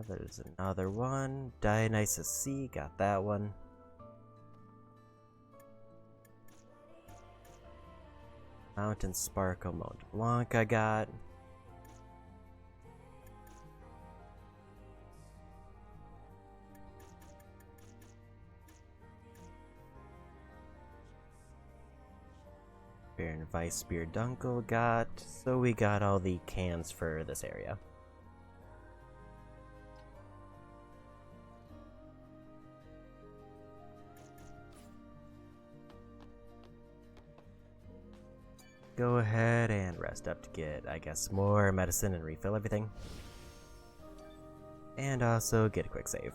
There's another one. Dionysus C, got that one. Mountain Sparkle Mont Blanc I got. Baron Vice Beer Dunkel got. So we got all the cans for this area. Go ahead and rest up to get, I guess, more medicine and refill everything. And also get a quick save.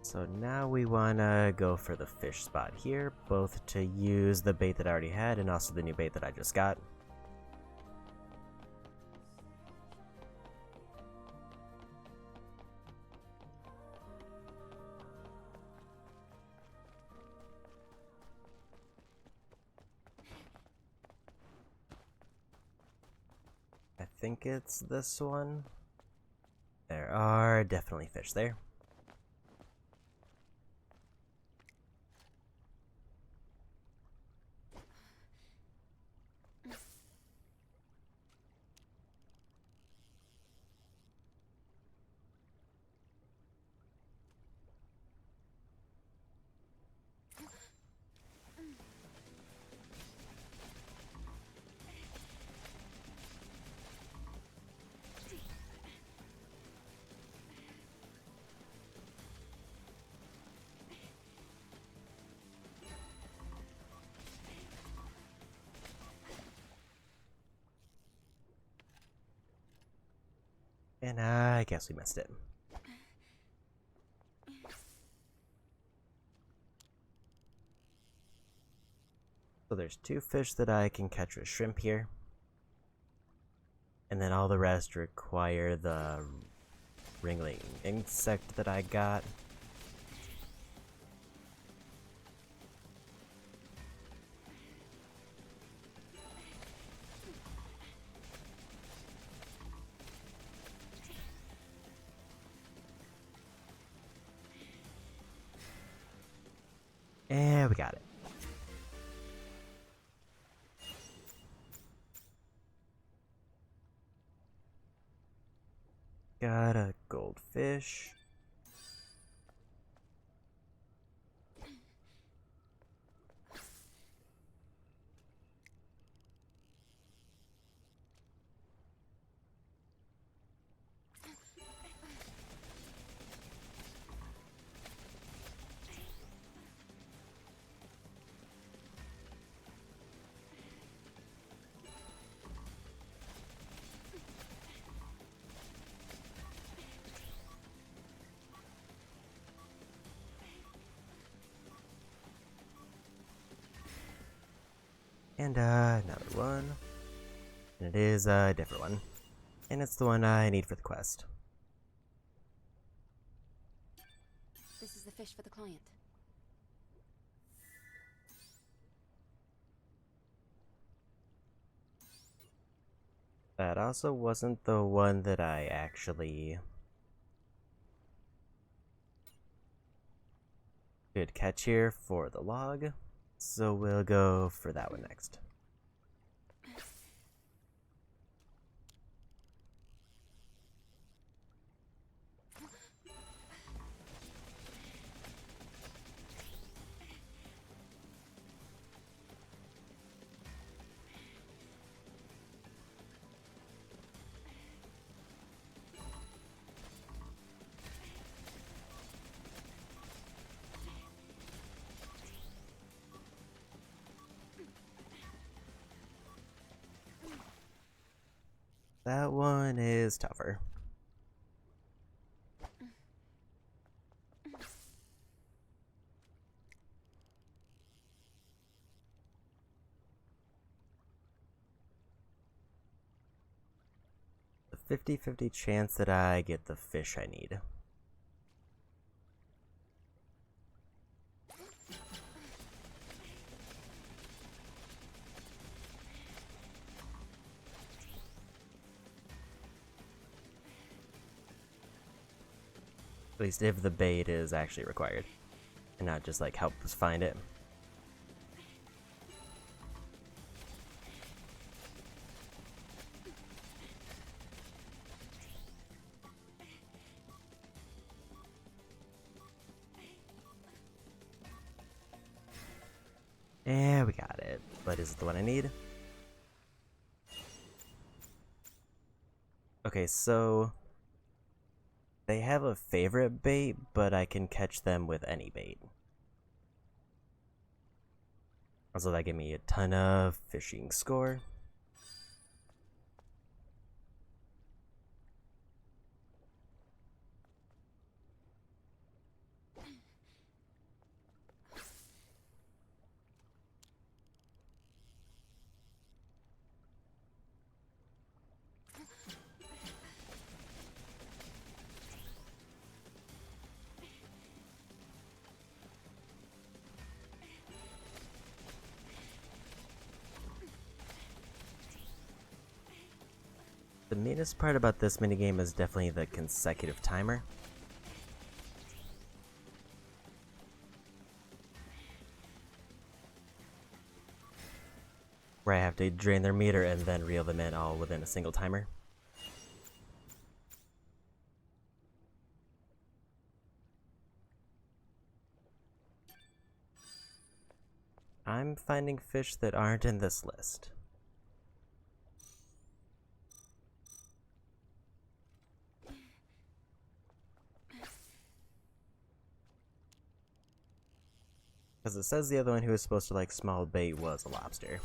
So now we want to go for the fish spot here, both to use the bait that I already had and also the new bait that I just got. I think it's this one. There are definitely fish there. And I guess we missed it. So there's 2 fish that I can catch with shrimp here. And then all the rest require the ringling insect that I got. And we got it. Got a goldfish. And another one. And it is a different one. And it's the one I need for the quest. This is the fish for the client. That also wasn't the one that I actually could catch here for the log. So we'll go for that one next. That one is tougher. 50-50 chance that I get the fish I need. At least if the bait is actually required, and not just like help us find it. Yeah, we got it. But is it the one I need? Okay, so they have a favorite bait, but I can catch them with any bait. Also, that gave me a ton of fishing score. The meanest part about this minigame is definitely the consecutive timer. Where I have to drain their meter and then reel them in all within a single timer. I'm finding fish that aren't in this list. Because it says the other one who was supposed to like small bait was a lobster.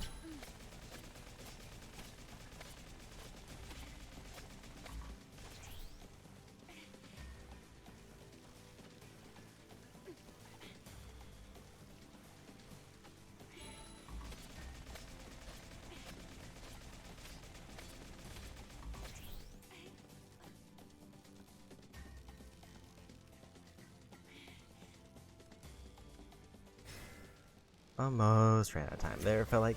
Almost ran out of time there, felt like.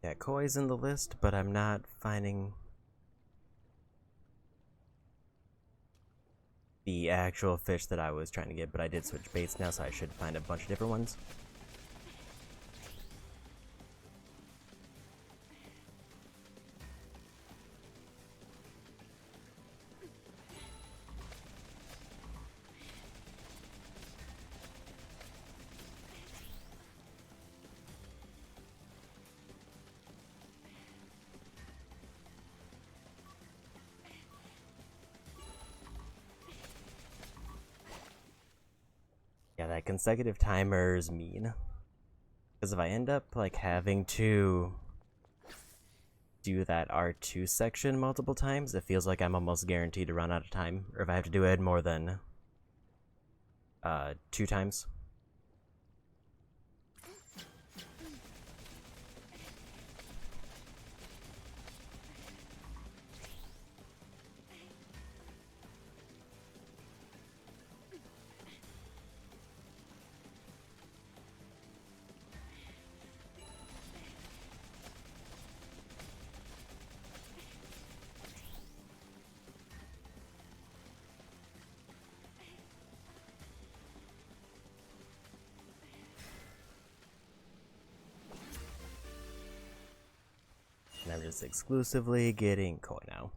Yeah, koi's in the list, but I'm not finding the actual fish that I was trying to get, but I did switch baits now, so I should find a bunch of different ones. Yeah, that consecutive timer's mean. Because if I end up like having to do that R2 section multiple times, it feels like I'm almost guaranteed to run out of time. Or if I have to do it more than 2 times. And I'm just exclusively getting koi now.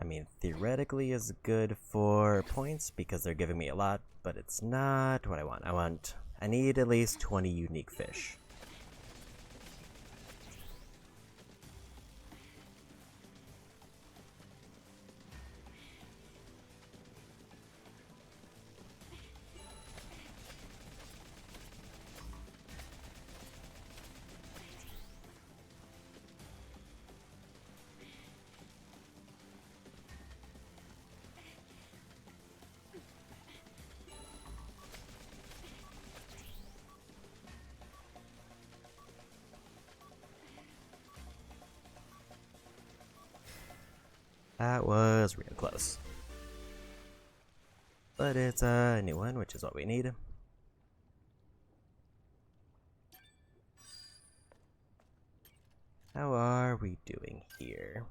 I mean, theoretically is good for points because they're giving me a lot, but it's not what I want. I need at least 20 unique fish. That was real close. But it's a new one, which is what we need. How are we doing here?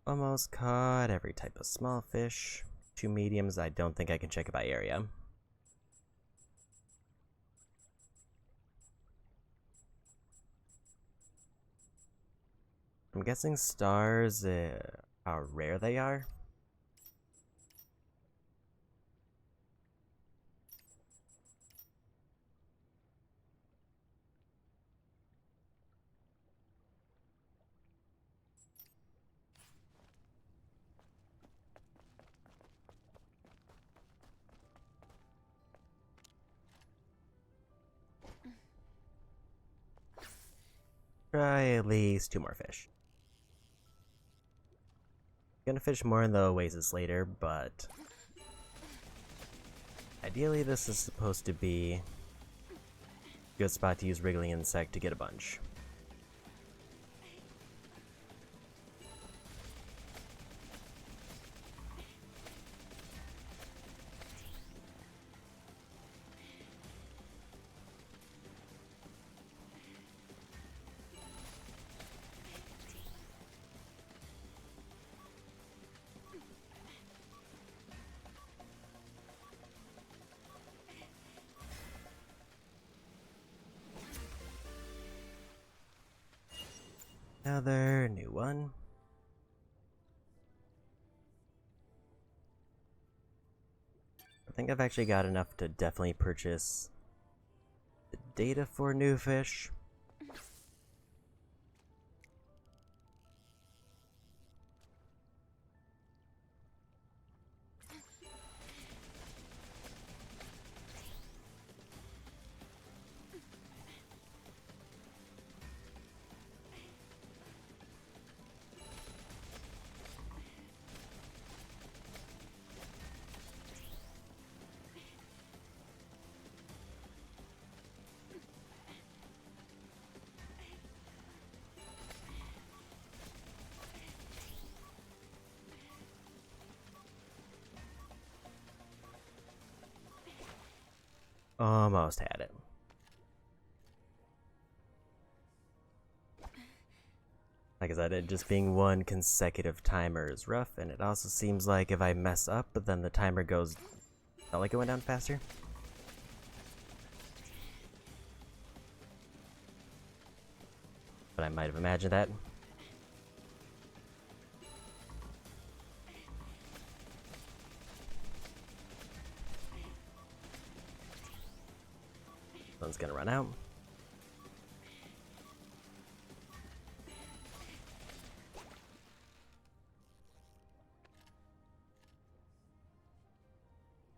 Almost caught every type of small fish. 2 mediums, I don't think I can check it by area. I'm guessing stars, how rare they are. Try at least 2 more fish. Gonna fish more in the oasis later, but ideally this is supposed to be a good spot to use Wriggling Insect to get a bunch. Another new one. I think I've actually got enough to definitely purchase the data for new fish. Almost had it. Like I said, it just being one consecutive timer is rough, and it also seems like if I mess up, then the timer goes... Felt like it went down faster. But I might have imagined that. One's gonna run out.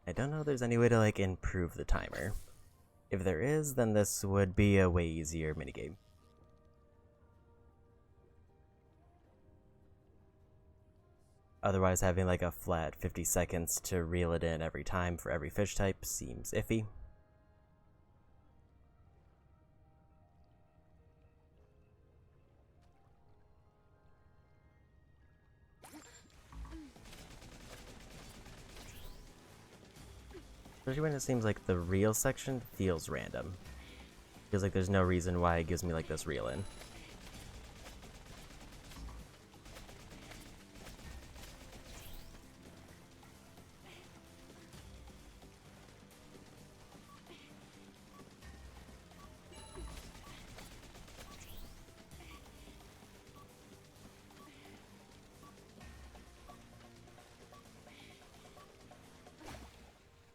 I don't know if there's any way to, like, improve the timer. If there is, then this would be a way easier minigame. Otherwise, having, like, a flat 50 seconds to reel it in every time for every fish type seems iffy. Especially when it seems like the reel section feels random. Feels like there's no reason why it gives me like this reel in.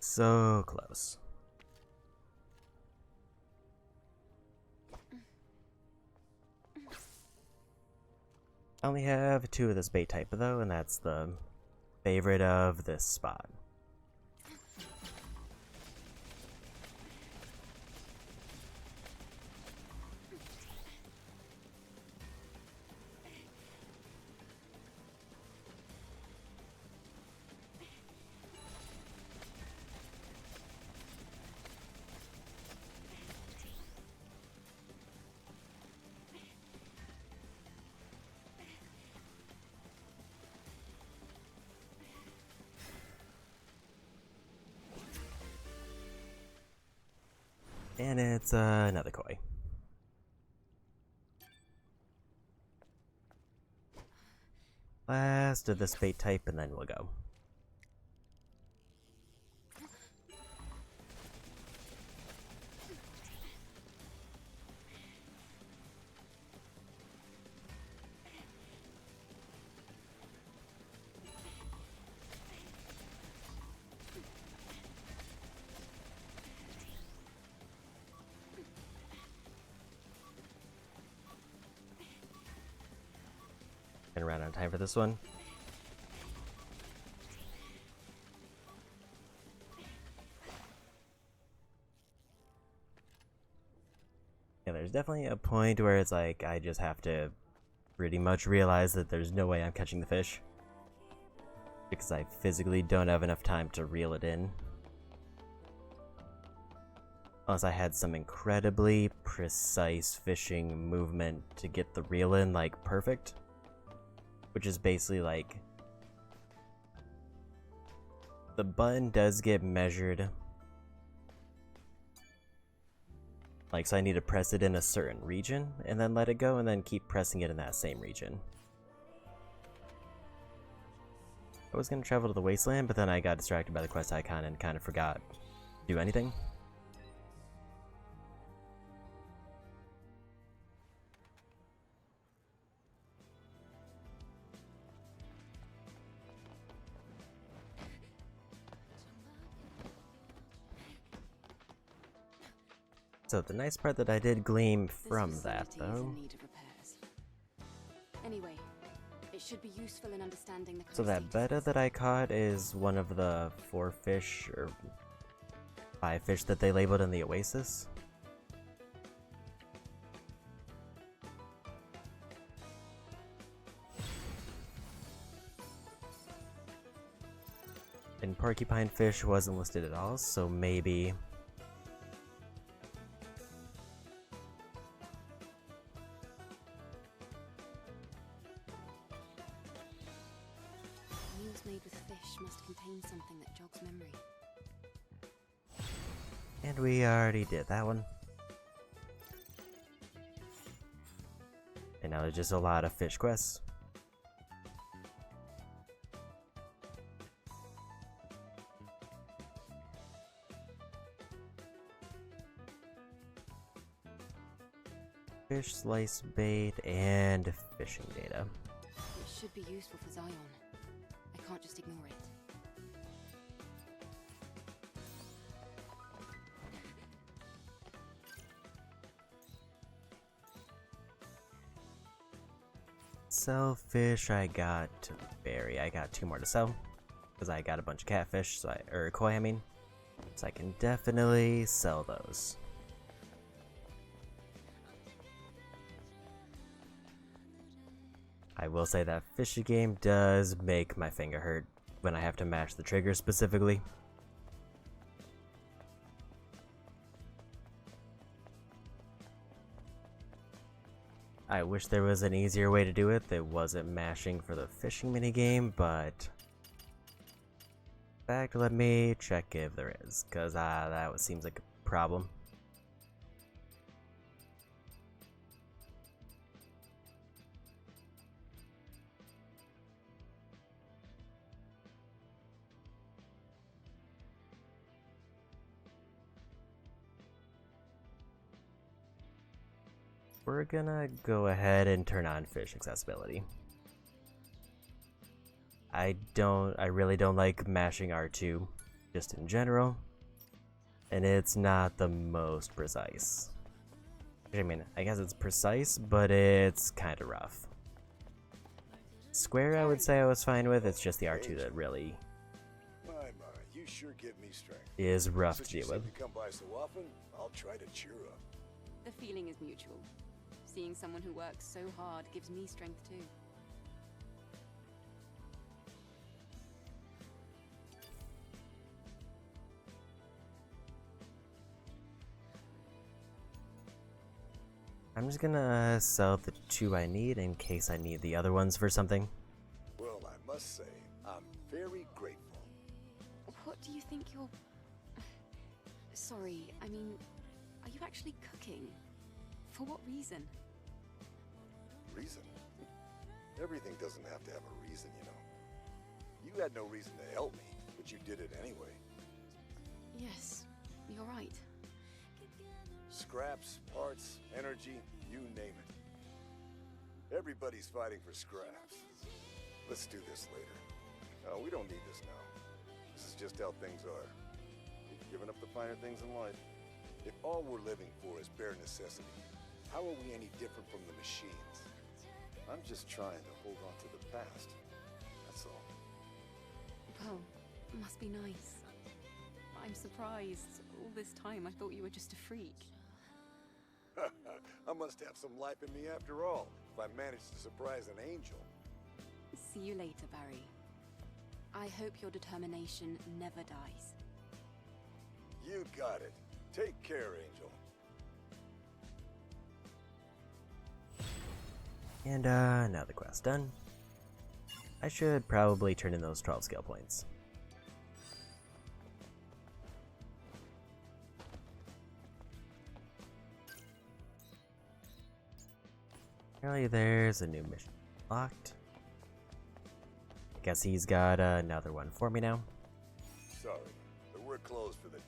So close. I only have 2 of this bait type though, and that's the favorite of this spot. And it's another koi. Last of this bait type, and then we'll go. Gonna run out of time for this one. Yeah, there's definitely a point where it's like I just have to pretty much realize that there's no way I'm catching the fish, because I physically don't have enough time to reel it in. Unless I had some incredibly precise fishing movement to get the reel in, like, perfect. Which is basically like... the button does get measured. Like, so I need to press it in a certain region, and then let it go, and then keep pressing it in that same region. I was gonna travel to the wasteland, but then I got distracted by the quest icon and kind of forgot to do anything. So the nice part that I did glean from that, though... Anyway, it should be useful in understanding the So that betta that I caught is one of the 4 fish, or 5 fish that they labeled in the Oasis. And porcupine fish wasn't listed at all, so maybe... meals made with fish must contain something that jogs memory. And we already did that one. And now there's just a lot of fish quests. Fish slice bait and fishing data. It should be useful for Zion. I can't just ignore it. Sell fish, I got berry. I got 2 more to sell because I got a bunch of catfish, so or koi, I mean. So I can definitely sell those. I will say that fishing game does make my finger hurt when I have to mash the trigger specifically. I wish there was an easier way to do it that wasn't mashing for the fishing minigame, but... in fact, let me check if there is, because that seems like a problem. We're gonna go ahead and turn on fish accessibility. I really don't like mashing R2, just in general, and it's not the most precise. I mean, I guess it's precise, but it's kind of rough. Square, I would say I was fine with, it's just the R2 that really You sure give me strength. is rough to Since you deal seem with. to come by so often, I'll try to cheer up. The feeling is mutual. Seeing someone who works so hard gives me strength too. I'm just gonna sell the 2 I need in case I need the other ones for something. Well, I must say, I'm very grateful. What do you think you're... Sorry, I mean, Are you actually cooking? For what reason? Reason? Everything doesn't have to have a reason, you know. You had no reason to help me, but you did it anyway. Yes, you're right. Scraps, parts, energy, you name it. Everybody's fighting for scraps. Let's do this later. No, we don't need this now. This is just how things are. We've given up the finer things in life. If all we're living for is bare necessity, how are we any different from the machines? I'm just trying to hold on to the past. That's all. Well, must be nice. I'm surprised. All this time I thought you were just a freak. I must have some life in me after all, if I managed to surprise an angel. See you later, Barry. I hope your determination never dies. You got it. Take care, Angel. And now the quest done. I should probably turn in those 12 skill points. Apparently there's a new mission locked. I guess he's got another one for me now. Sorry, but we're closed for the day.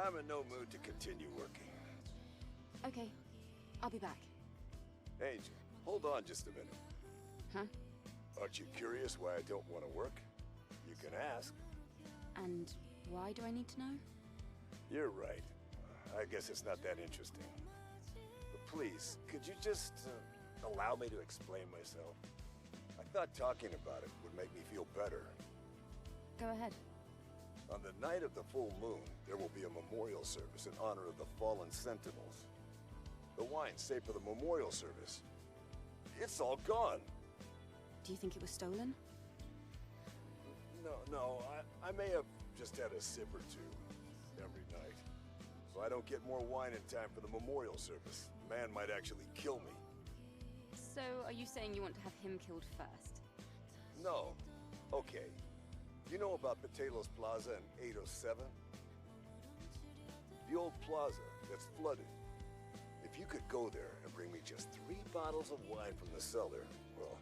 I'm in no mood to continue working. Okay, I'll be back. Angel, hold on just a minute. Huh? Aren't you curious why I don't want to work? You can ask. And why do I need to know? You're right. I guess it's not that interesting. But please, could you just allow me to explain myself? I thought talking about it would make me feel better. Go ahead. On the night of the full moon, there will be a memorial service in honor of the fallen Sentinels. The wine saved for the memorial service, it's all gone. Do you think it was stolen? No, I may have just had a sip or two every night. If I don't get more wine in time for the memorial service, man might actually kill me. So, are you saying you want to have him killed first? No. Okay. You know about Patelos Plaza in 807? The old plaza that's flooded. If you could go there and bring me just 3 bottles of wine from the cellar, well,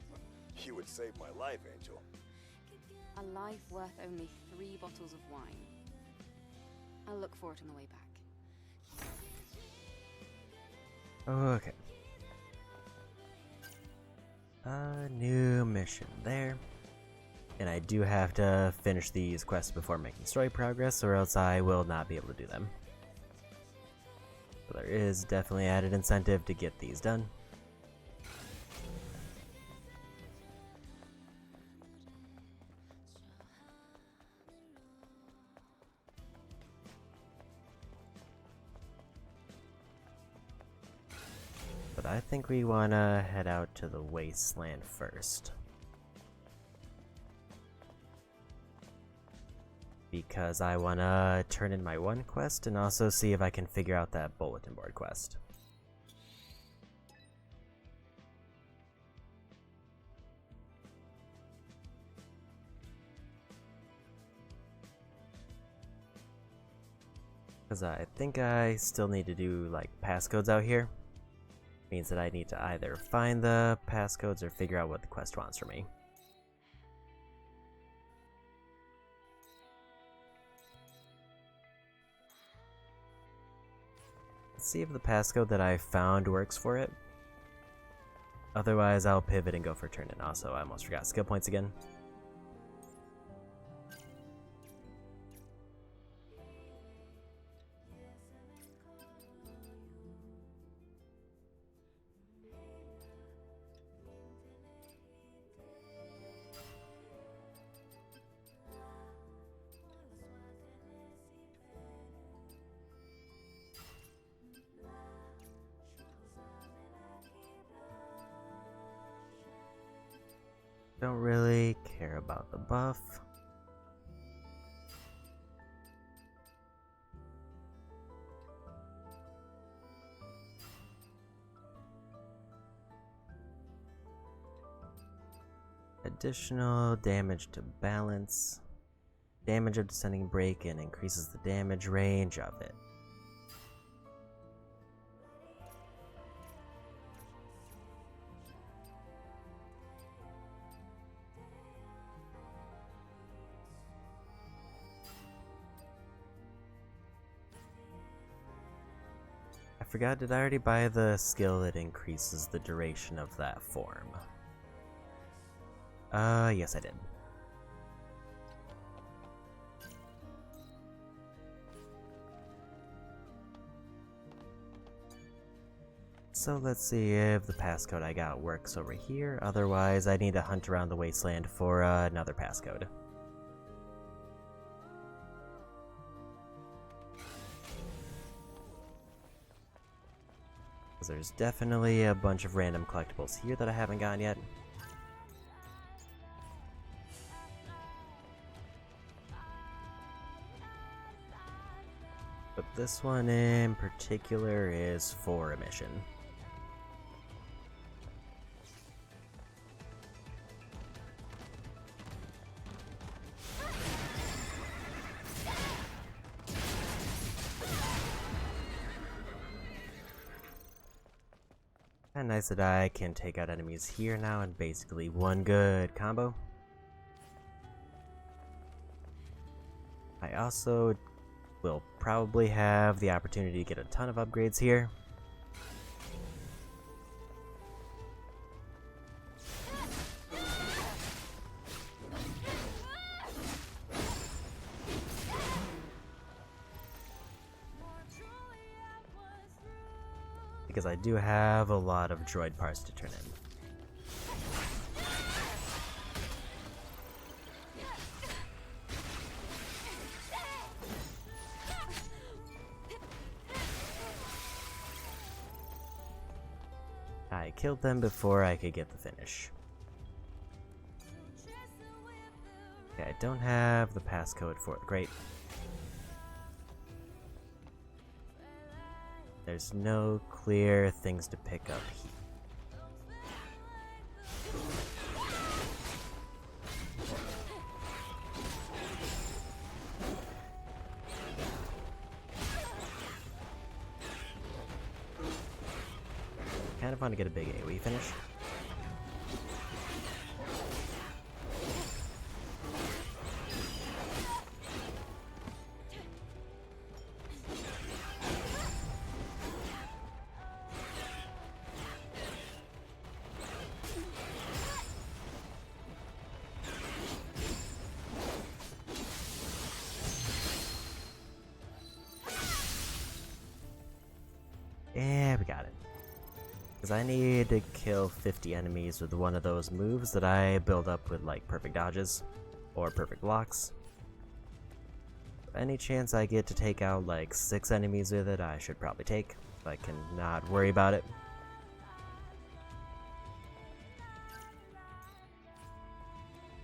you would save my life, Angel. A life worth only 3 bottles of wine. I'll look for it on the way back. Okay. A new mission there. And I do have to finish these quests before making story progress, or else I will not be able to do them. But there is definitely added incentive to get these done. But I think we want to head out to the wasteland first. Because I want to turn in my one quest and also see if I can figure out that bulletin board quest. Because I think I still need to do like passcodes out here. Means that I need to either find the passcodes or figure out what the quest wants from me. Let's see if the passcode that I found works for it. Otherwise, I'll pivot and go for turn in. Also, I almost forgot skill points again. Don't really care about the buff. Additional damage to balance. Damage of descending break and increases the damage range of it. forgot, did I already buy the skill that increases the duration of that form? Yes I did. So let's see if the passcode I got works over here, otherwise I need to hunt around the wasteland for another passcode. There's definitely a bunch of random collectibles here that I haven't gotten yet. But this one in particular is for a mission. And nice that I can take out enemies here now in basically one good combo. I also will probably have the opportunity to get a ton of upgrades here. Because I do have a lot of droid parts to turn in. I killed them before I could get the finish. Okay, I don't have the passcode for it. Great. There's no clear things to pick up here. Kind of want to get a big AoE finish. Yeah, we got it. Because I need to kill 50 enemies with one of those moves that I build up with like perfect dodges or perfect blocks. Any chance I get to take out like 6 enemies with it, I should probably take. I can not worry about it.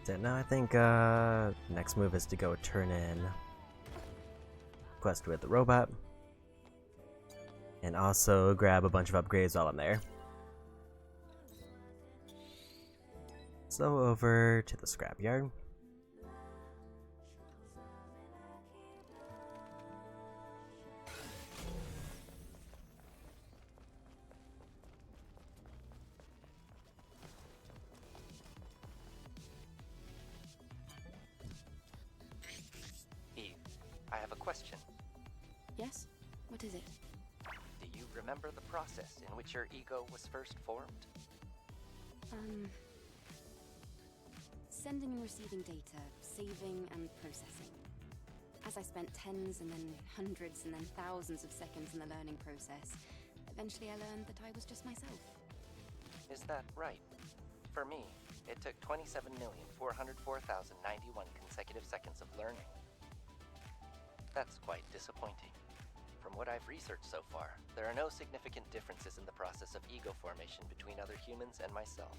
So now I think next move is to go turn in quest with the robot. And also grab a bunch of upgrades while I'm there. So over to the scrapyard. Eve, I have a question. Yes? What is it? Do you remember the process in which your ego was first formed? Sending and receiving data, saving and processing. As I spent tens and then hundreds and then thousands of seconds in the learning process, eventually I learned that I was just myself. Is that right? For me, it took 27,404,091 consecutive seconds of learning. That's quite disappointing. From what I've researched so far, there are no significant differences in the process of ego formation between other humans and myself.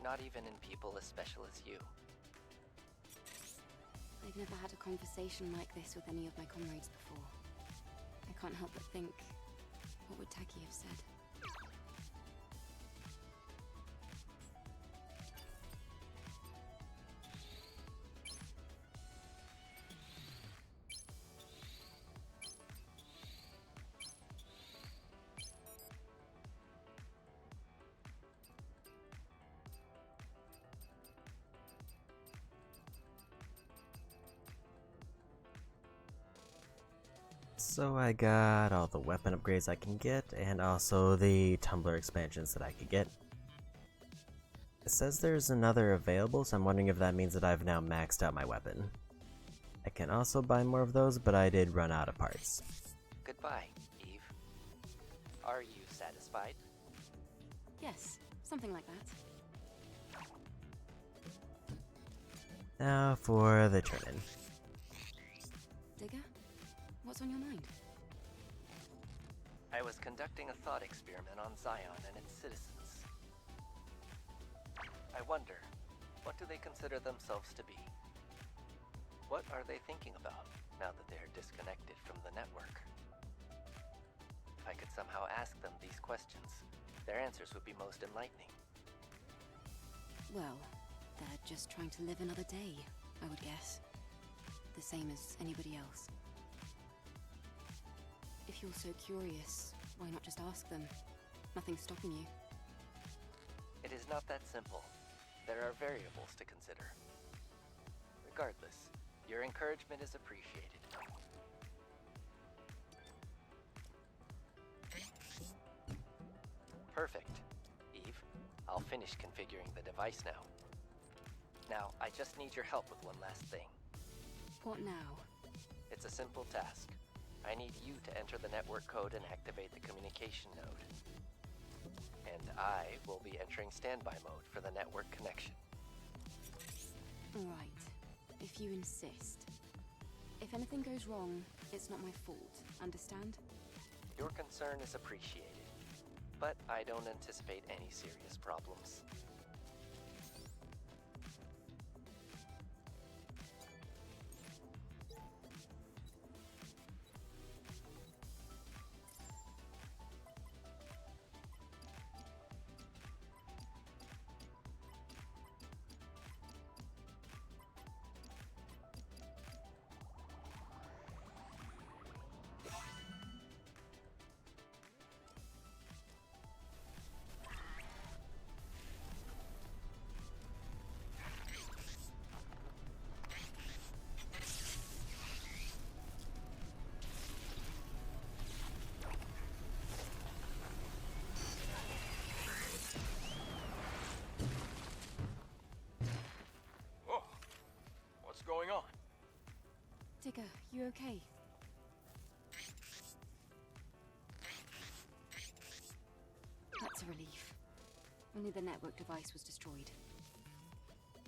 Not even in people as special as you. I've never had a conversation like this with any of my comrades before. I can't help but think, what would Taki have said? So I got all the weapon upgrades I can get, and also the tumbler expansions that I could get. It says there's another available, so I'm wondering if that means that I've now maxed out my weapon. I can also buy more of those, but I did run out of parts. Goodbye, Eve. Are you satisfied? Yes, something like that. Now for the turn-in. Digger, what's on your mind? I was conducting a thought experiment on Zion and its citizens. I wonder, what do they consider themselves to be? What are they thinking about now that they are disconnected from the network? If I could somehow ask them these questions, their answers would be most enlightening. Well, they're just trying to live another day, I would guess. The same as anybody else. If you're so curious, why not just ask them? Nothing's stopping you. It is not that simple. There are variables to consider. Regardless, your encouragement is appreciated. Perfect. Eve, I'll finish configuring the device now. Now, I just need your help with one last thing. What now? It's a simple task. I need you to enter the network code and activate the communication node. And I will be entering standby mode for the network connection. Right. If you insist. If anything goes wrong, it's not my fault. Understand? Your concern is appreciated, but I don't anticipate any serious problems. What's going on? Digger, you okay? That's a relief. Only the network device was destroyed.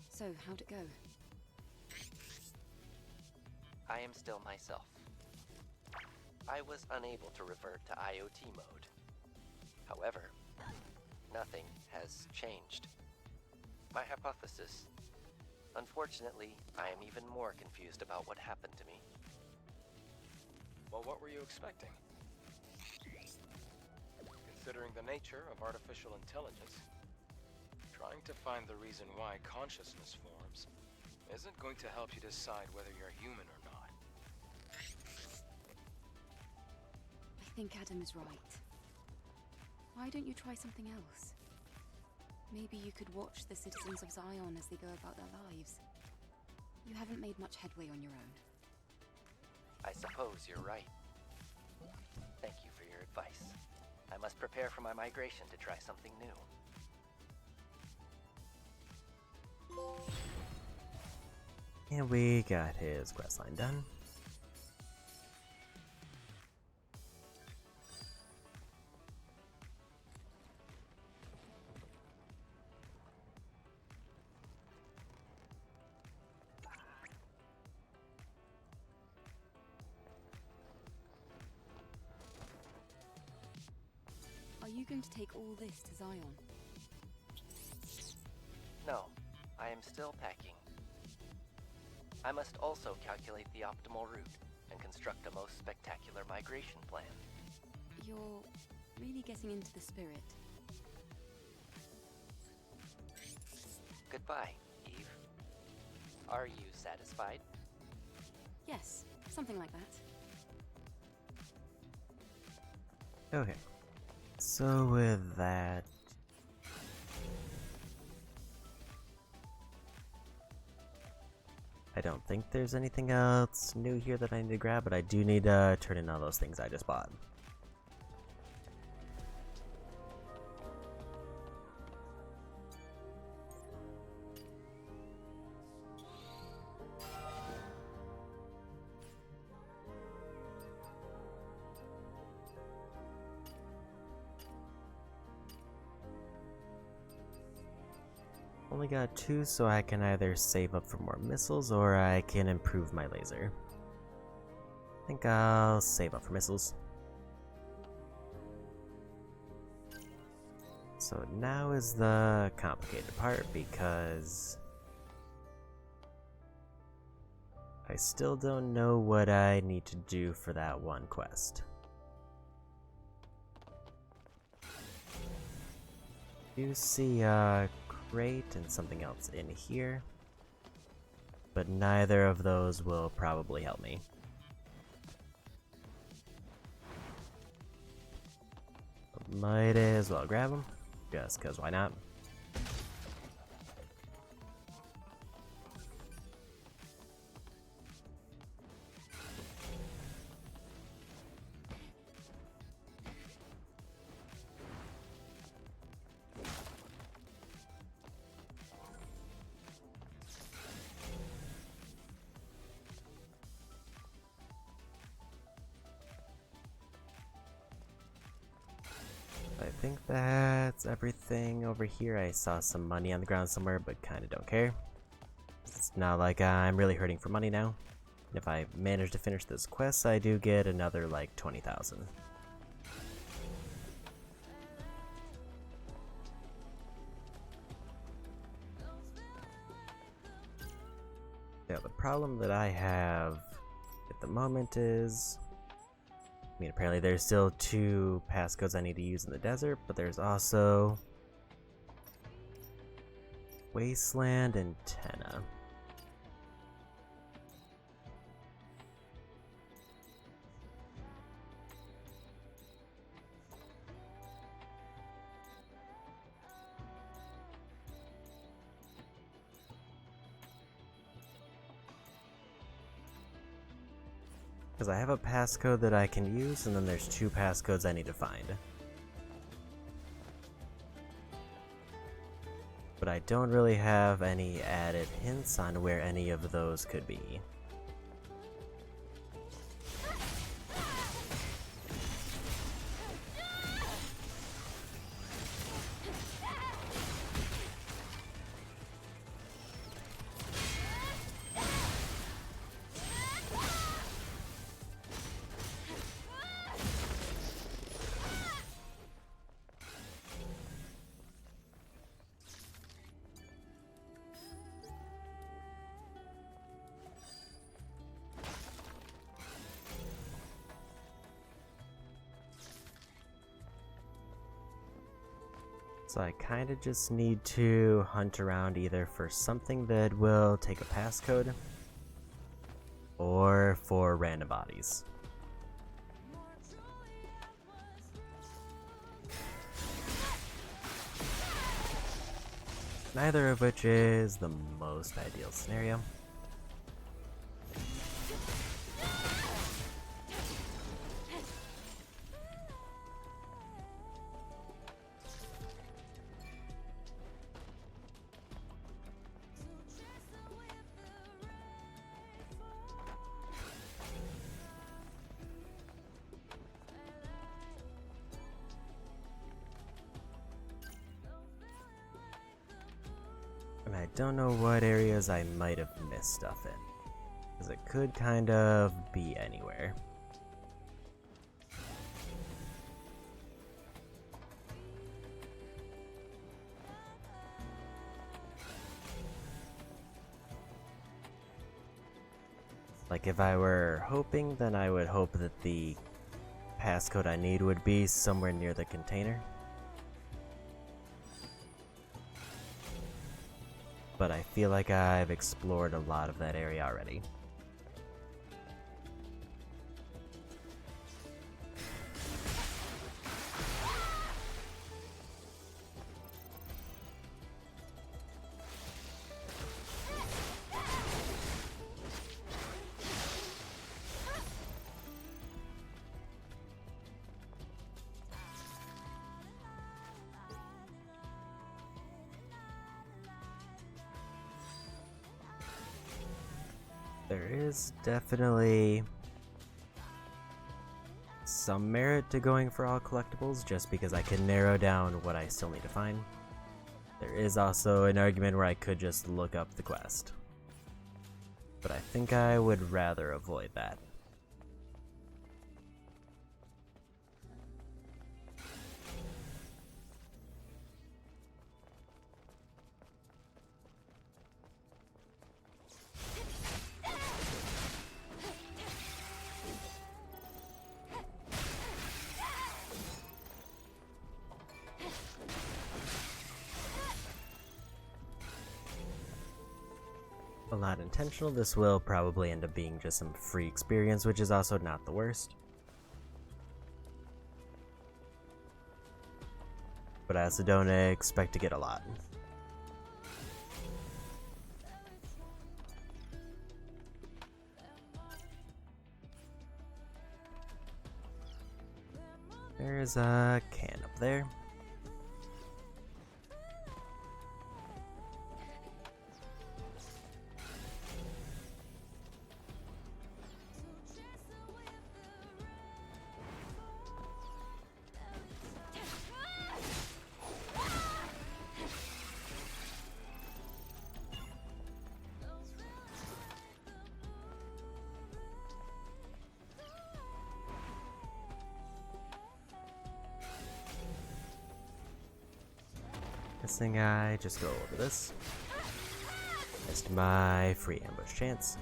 So, how'd it go? I am still myself. I was unable to revert to IoT mode. However, nothing has changed. My hypothesis. Unfortunately, I am even more confused about what happened to me. Well, what were you expecting? Considering the nature of artificial intelligence, trying to find the reason why consciousness forms isn't going to help you decide whether you're human or not. I think Adam is right. Why don't you try something else? Maybe you could watch the citizens of Zion as they go about their lives. You haven't made much headway on your own. I suppose you're right. Thank you for your advice. I must prepare for my migration to try something new. And we got his questline done. Are you going to take all this to Zion? No, I am still packing. I must also calculate the optimal route and construct a most spectacular migration plan. You're really getting into the spirit. Goodbye, Eve. Are you satisfied? Yes, something like that. Okay. So with that... I'd don't think there's anything else new here that I need to grab, but I do need to turn in all those things I just bought. Only got 2, so I can either save up for more missiles or I can improve my laser. I think I'll save up for missiles. So now is the complicated part because I still don't know what I need to do for that one quest. You see crate and something else in here, but neither of those will probably help me. Might as well grab them, just cause why not? I think that's everything over here. I saw some money on the ground somewhere, but kinda don't care. It's not like I'm really hurting for money now. If I manage to finish this quest, I do get another like 20,000. Yeah, the problem that I have at the moment is, I mean, apparently there's still 2 passcodes I need to use in the desert, but there's also Wasteland and Tenna. Because I have a passcode that I can use, and then there's 2 passcodes I need to find. But I don't really have any added hints on where any of those could be. So I kind of just need to hunt around either for something that will take a passcode or for random bodies. Neither of which is the most ideal scenario. And I don't know what areas I might have missed stuff in, because it could kind of be anywhere. Like if I were hoping, then I would hope that the passcode I need would be somewhere near the container. But I feel like I've explored a lot of that area already. there is definitely some merit to going for all collectibles, just because I can narrow down what I still need to find. There is also an argument where I could just look up the quest, but I think I would rather avoid that. While not intentional, this will probably end up being just some free experience, which is also not the worst. But I also don't expect to get a lot. There's a can up there. Guessing I just go over this. Missed my free ambush chance.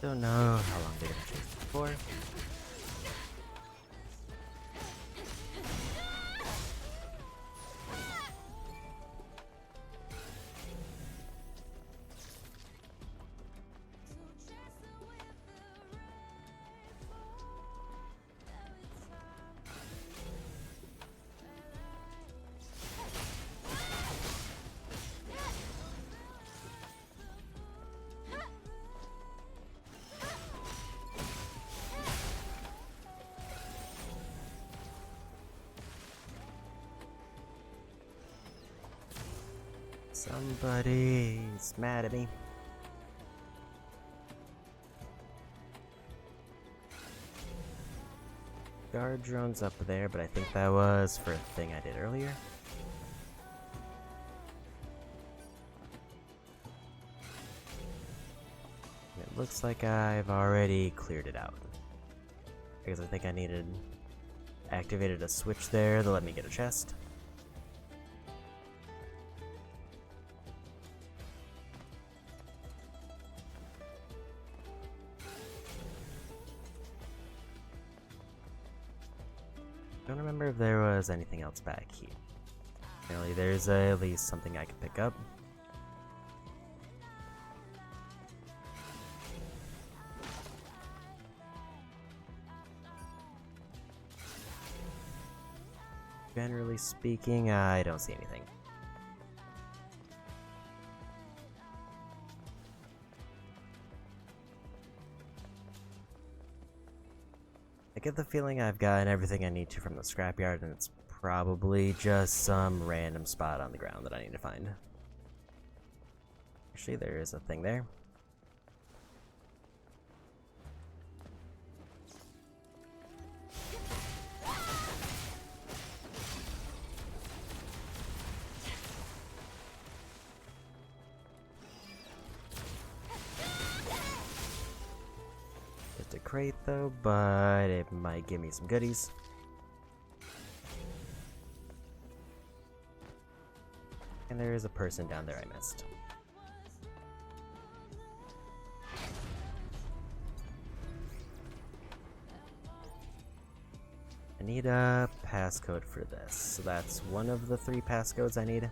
Don't know how long they're gonna chase me for. Somebody's mad at me. Guard drone's up there, but I think that was for a thing I did earlier. It looks like I've already cleared it out. Because I think I activated a switch there to let me get a chest. Don't remember if there was anything else back here. Apparently there's at least something I can pick up. Generally speaking, I don't see anything. I get the feeling I've gotten everything I need to from the scrapyard, and it's probably just some random spot on the ground that I need to find. Actually, there is a thing there. crate though, but it might give me some goodies. And there is a person down there I missed. I need a passcode for this, so that's one of the 3 passcodes I need.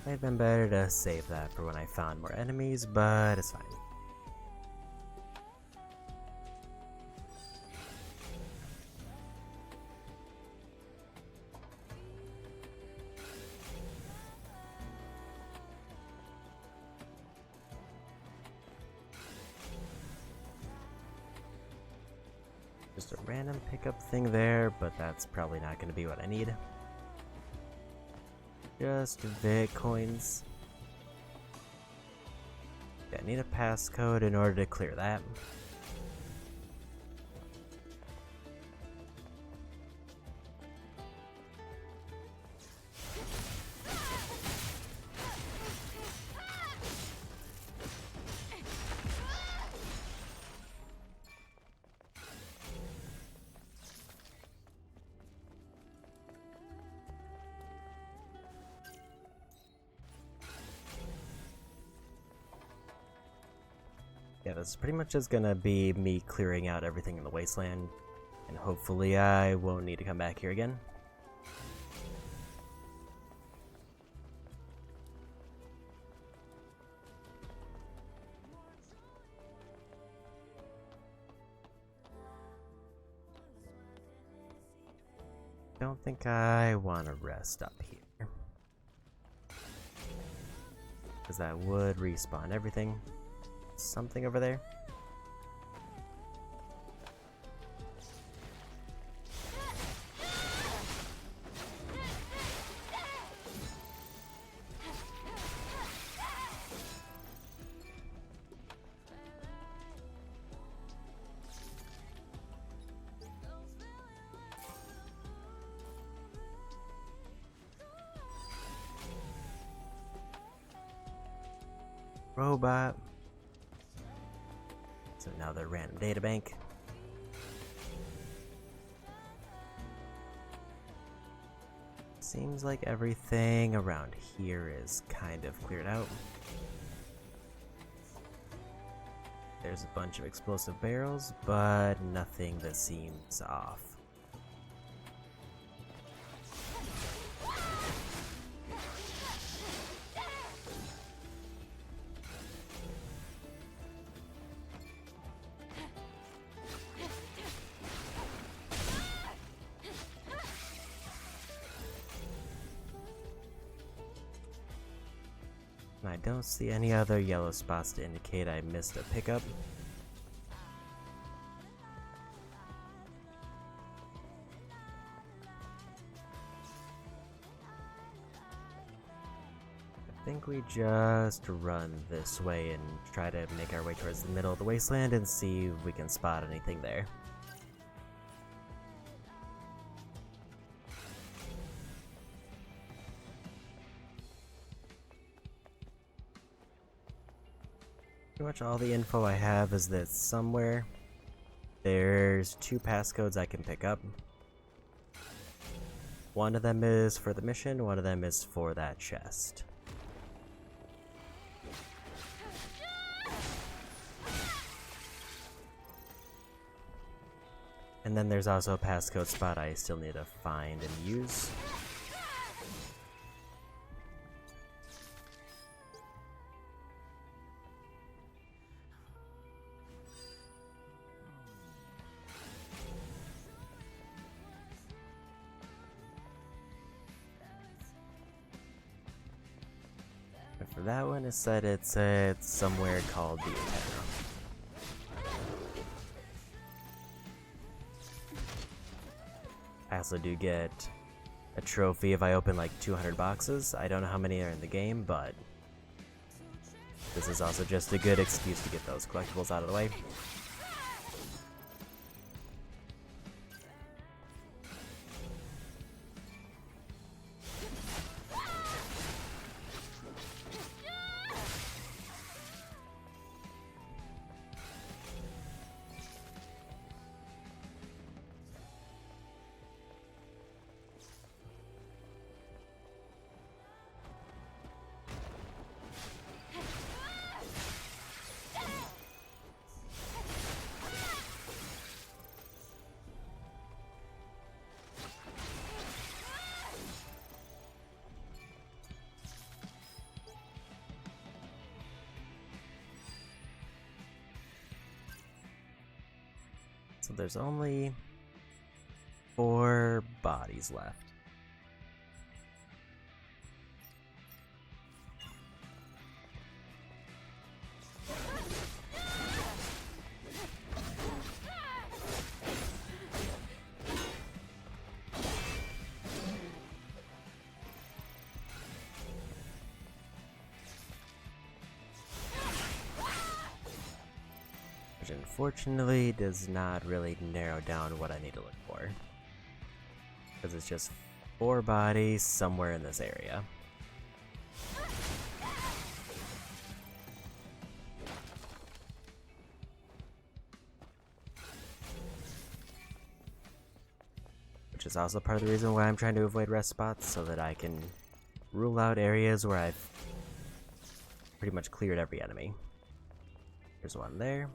Might have been better to save that for when I found more enemies, but it's fine. Just a random pickup thing there, but that's probably not going to be what I need. Just Bitcoins. Yeah, I need a passcode in order to clear that. Yeah, this is pretty much just gonna be me clearing out everything in the wasteland, and hopefully I won't need to come back here again. Don't think I want to rest up here, because that would respawn everything. Something over there. Robot. So now the random data bank. Seems like everything around here is kind of cleared out. There's a bunch of explosive barrels, but nothing that seems off. I don't see any other yellow spots to indicate I missed a pickup. I think we just run this way and try to make our way towards the middle of the wasteland and see if we can spot anything there. Pretty much all the info I have is that somewhere there's 2 passcodes I can pick up. One of them is for the mission, one of them is for that chest. And then there's also a passcode spot I still need to find and use. And for that one, it said it's somewhere called the Intent Room. I also do get a trophy if I open like 200 boxes. I don't know how many are in the game, but this is also just a good excuse to get those collectibles out of the way. So there's only 4 bodies left. Which unfortunately does not really narrow down what I need to look for. Because it's just 4 bodies somewhere in this area. Which is also part of the reason why I'm trying to avoid rest spots, so that I can rule out areas where I've pretty much cleared every enemy. There's one there.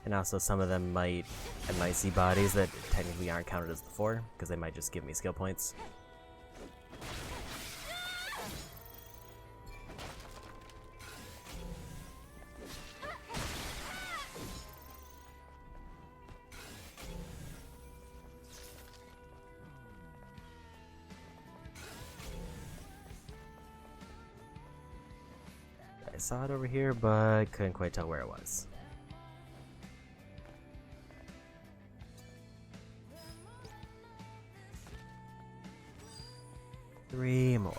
And also some of them I might see bodies that technically aren't counted as the 4, because they might just give me skill points. I saw it over here, but couldn't quite tell where it was. Three more.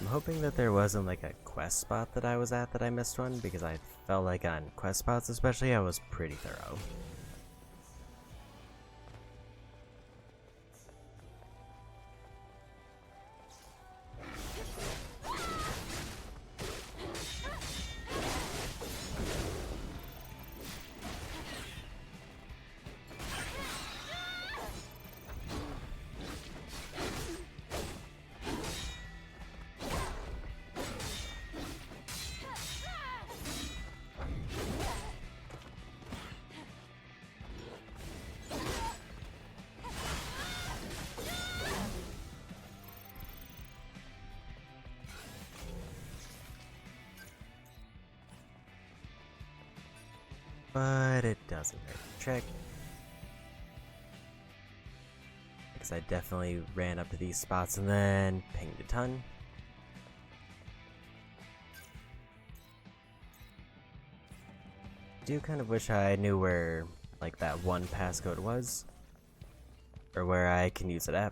I'm hoping that there wasn't like a quest spot that I was at that I missed one, because I felt like on quest spots especially I was pretty thorough. But it doesn't hurt to check. Because I definitely ran up to these spots and then pinged a ton. I do kind of wish I knew where like that one passcode was, or where I can use it at.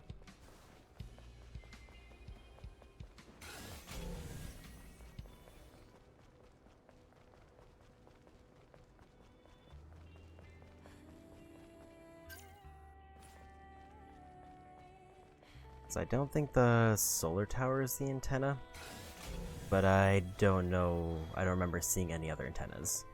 I don't think the solar tower is the antenna, but I don't know, I don't remember seeing any other antennas.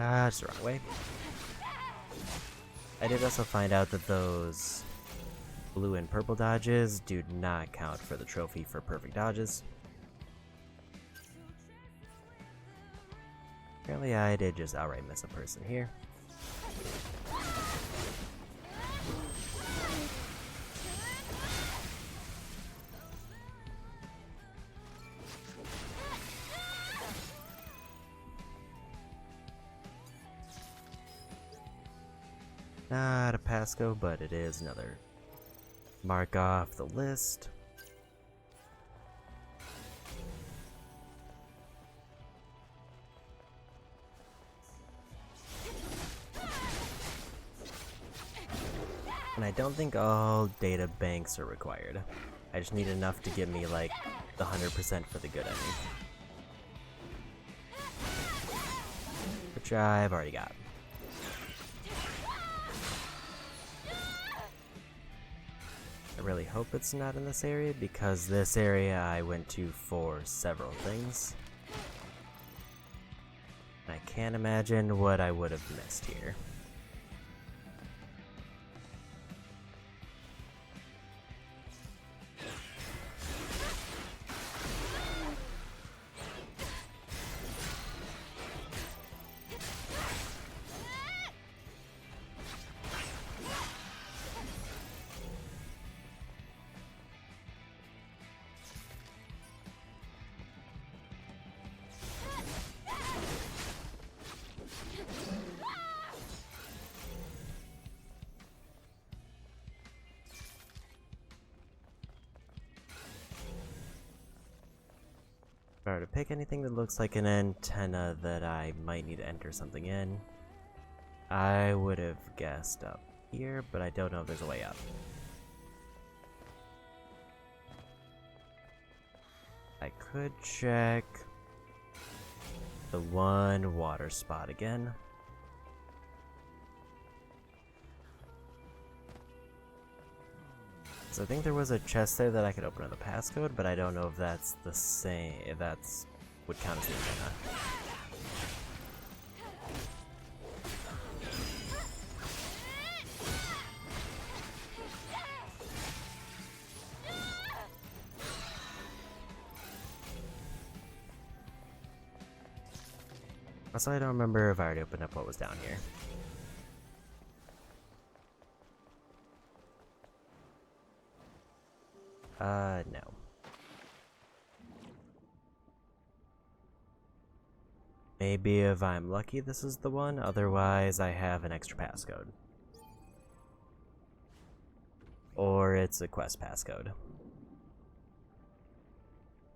Ah, it's the wrong way. I did also find out that those blue and purple dodges do not count for the trophy for perfect dodges. Apparently I did just outright miss a person here. Not a Pasco, but it is another mark off the list. And I don't think all data banks are required. I just need enough to get me like the 100% for the good ending. Which I've already got. I really hope it's not in this area, because this area I went to for several things. And I can't imagine what I would have missed here. If I were to pick anything that looks like an antenna that I might need to enter something in, I would have guessed up here, but I don't know if there's a way up. I could check the one water spot again. So I think there was a chest there that I could open with a passcode, but I don't know if that's the same, if that's would count as the antenna. Also, I don't remember if I already opened up what was down here. No. Maybe if I'm lucky this is the one, otherwise I have an extra passcode. Or it's a quest passcode.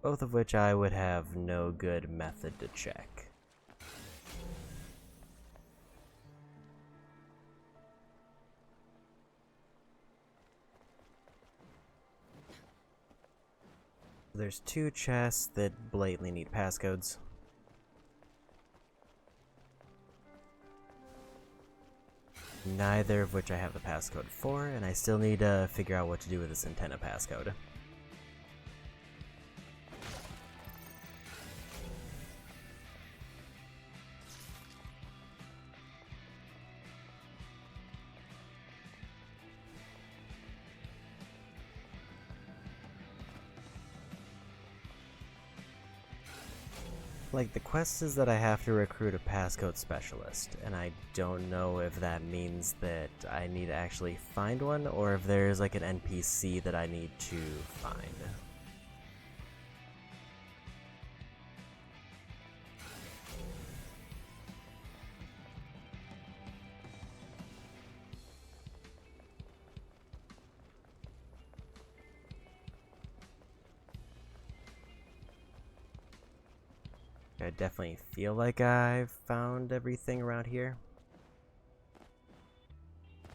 Both of which I would have no good method to check. There's two chests that blatantly need passcodes. Neither of which I have the passcode for, and I still need to figure out what to do with this antenna passcode. Like, the quest is that I have to recruit a passcode specialist, and I don't know if that means that I need to actually find one, or if there's like an NPC that I need to find. I definitely feel like I've found everything around here.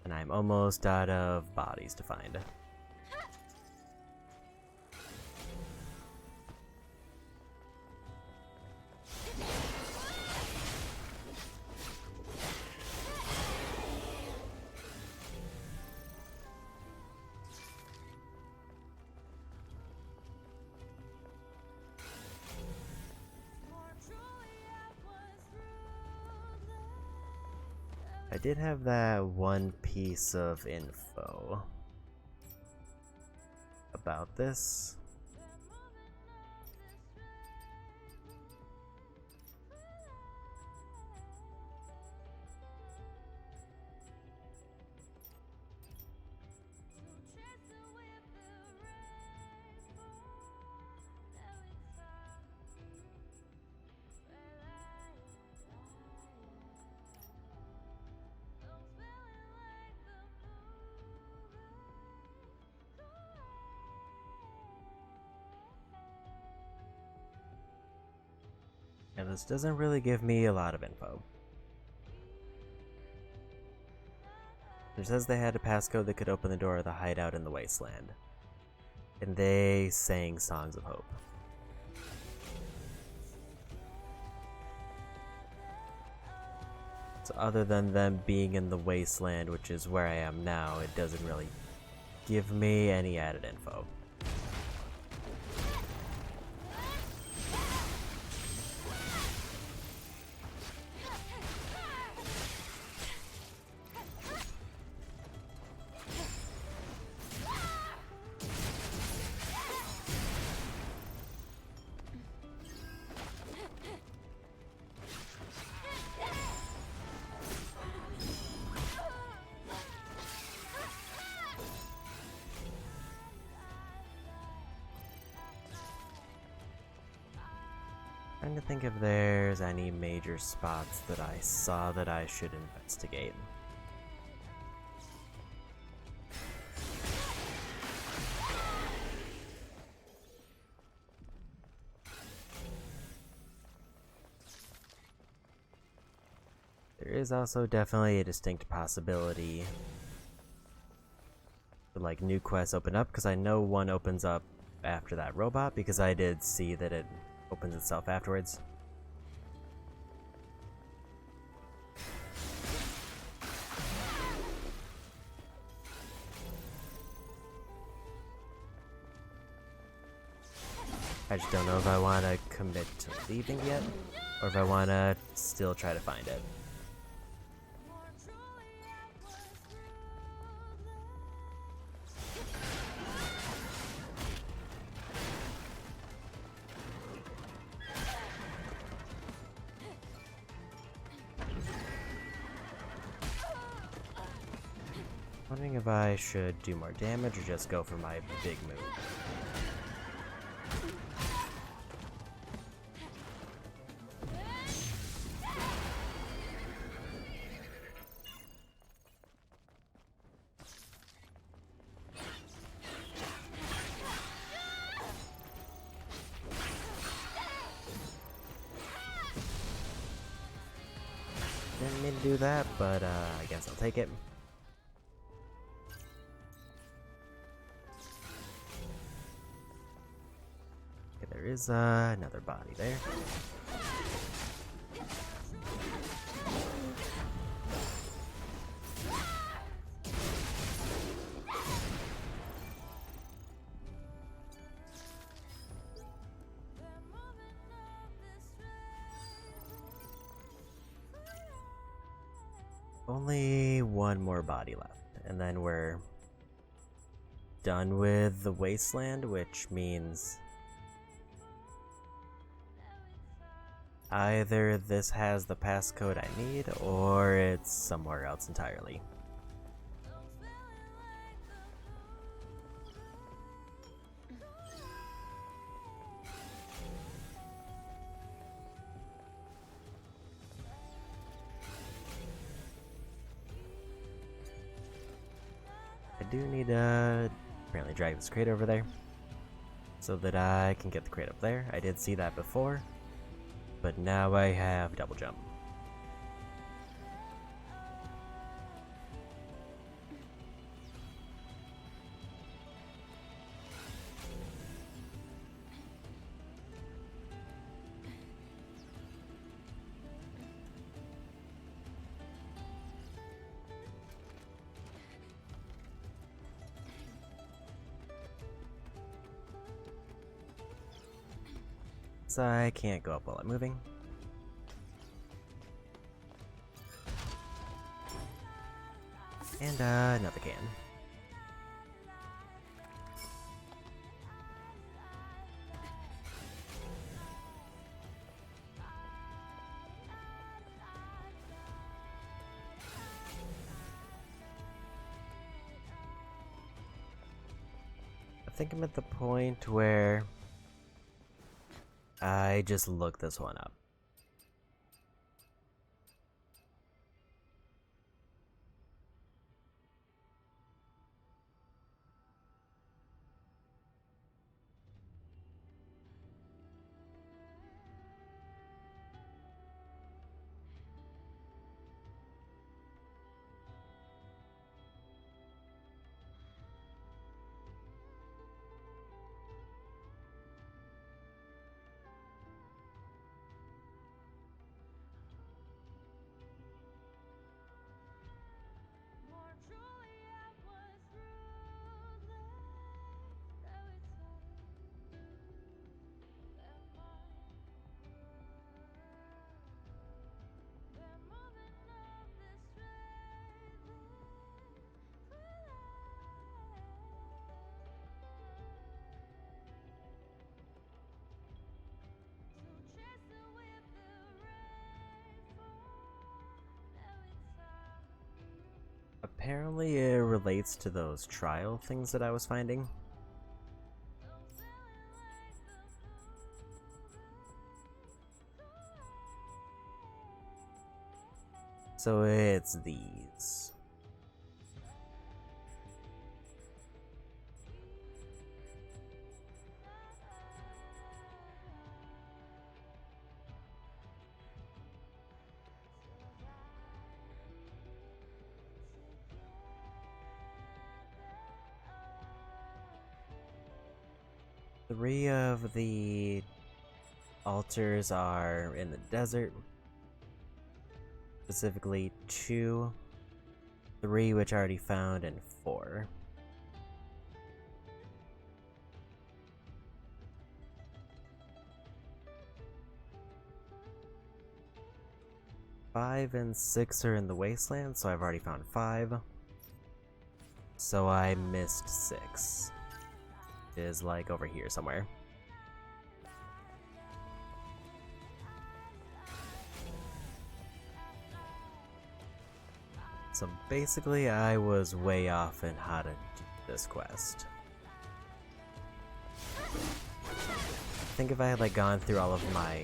And I'm almost out of bodies to find. I did have that one piece of info about this. And this doesn't really give me a lot of info. It says they had a passcode that could open the door of the hideout in the wasteland. And they sang songs of hope. So other than them being in the wasteland, which is where I am now, it doesn't really give me any added info. Trying to think if there's any major spots that I saw that I should investigate. There is also definitely a distinct possibility that, like, new quests open up, because I know one opens up after that robot, because I did see that it opens itself afterwards. I just don't know if I want to commit to leaving yet, or if I want to still try to find it. Wondering if I should do more damage or just go for my big move. Didn't mean to do that, but I guess I'll take it. Okay, there is another body there. Only one more body left, and then we're done with the wasteland, which means either this has the passcode I need, or it's somewhere else entirely. I do need to apparently drag this crate over there so that I can get the crate up there. I did see that before, but now I have double jump. So I can't go up while I'm moving. And another can. I think I'm at the point where I just look this one up. Apparently it relates to those trial things that I was finding. So it's these. Three of the altars are in the desert. Specifically 2, 3 which I already found, and 4. Five and 6 are in the wasteland, so I've already found 5. So I missed 6. It is like over here somewhere. So basically I was way off in how to do this quest. I think if I had like gone through all of my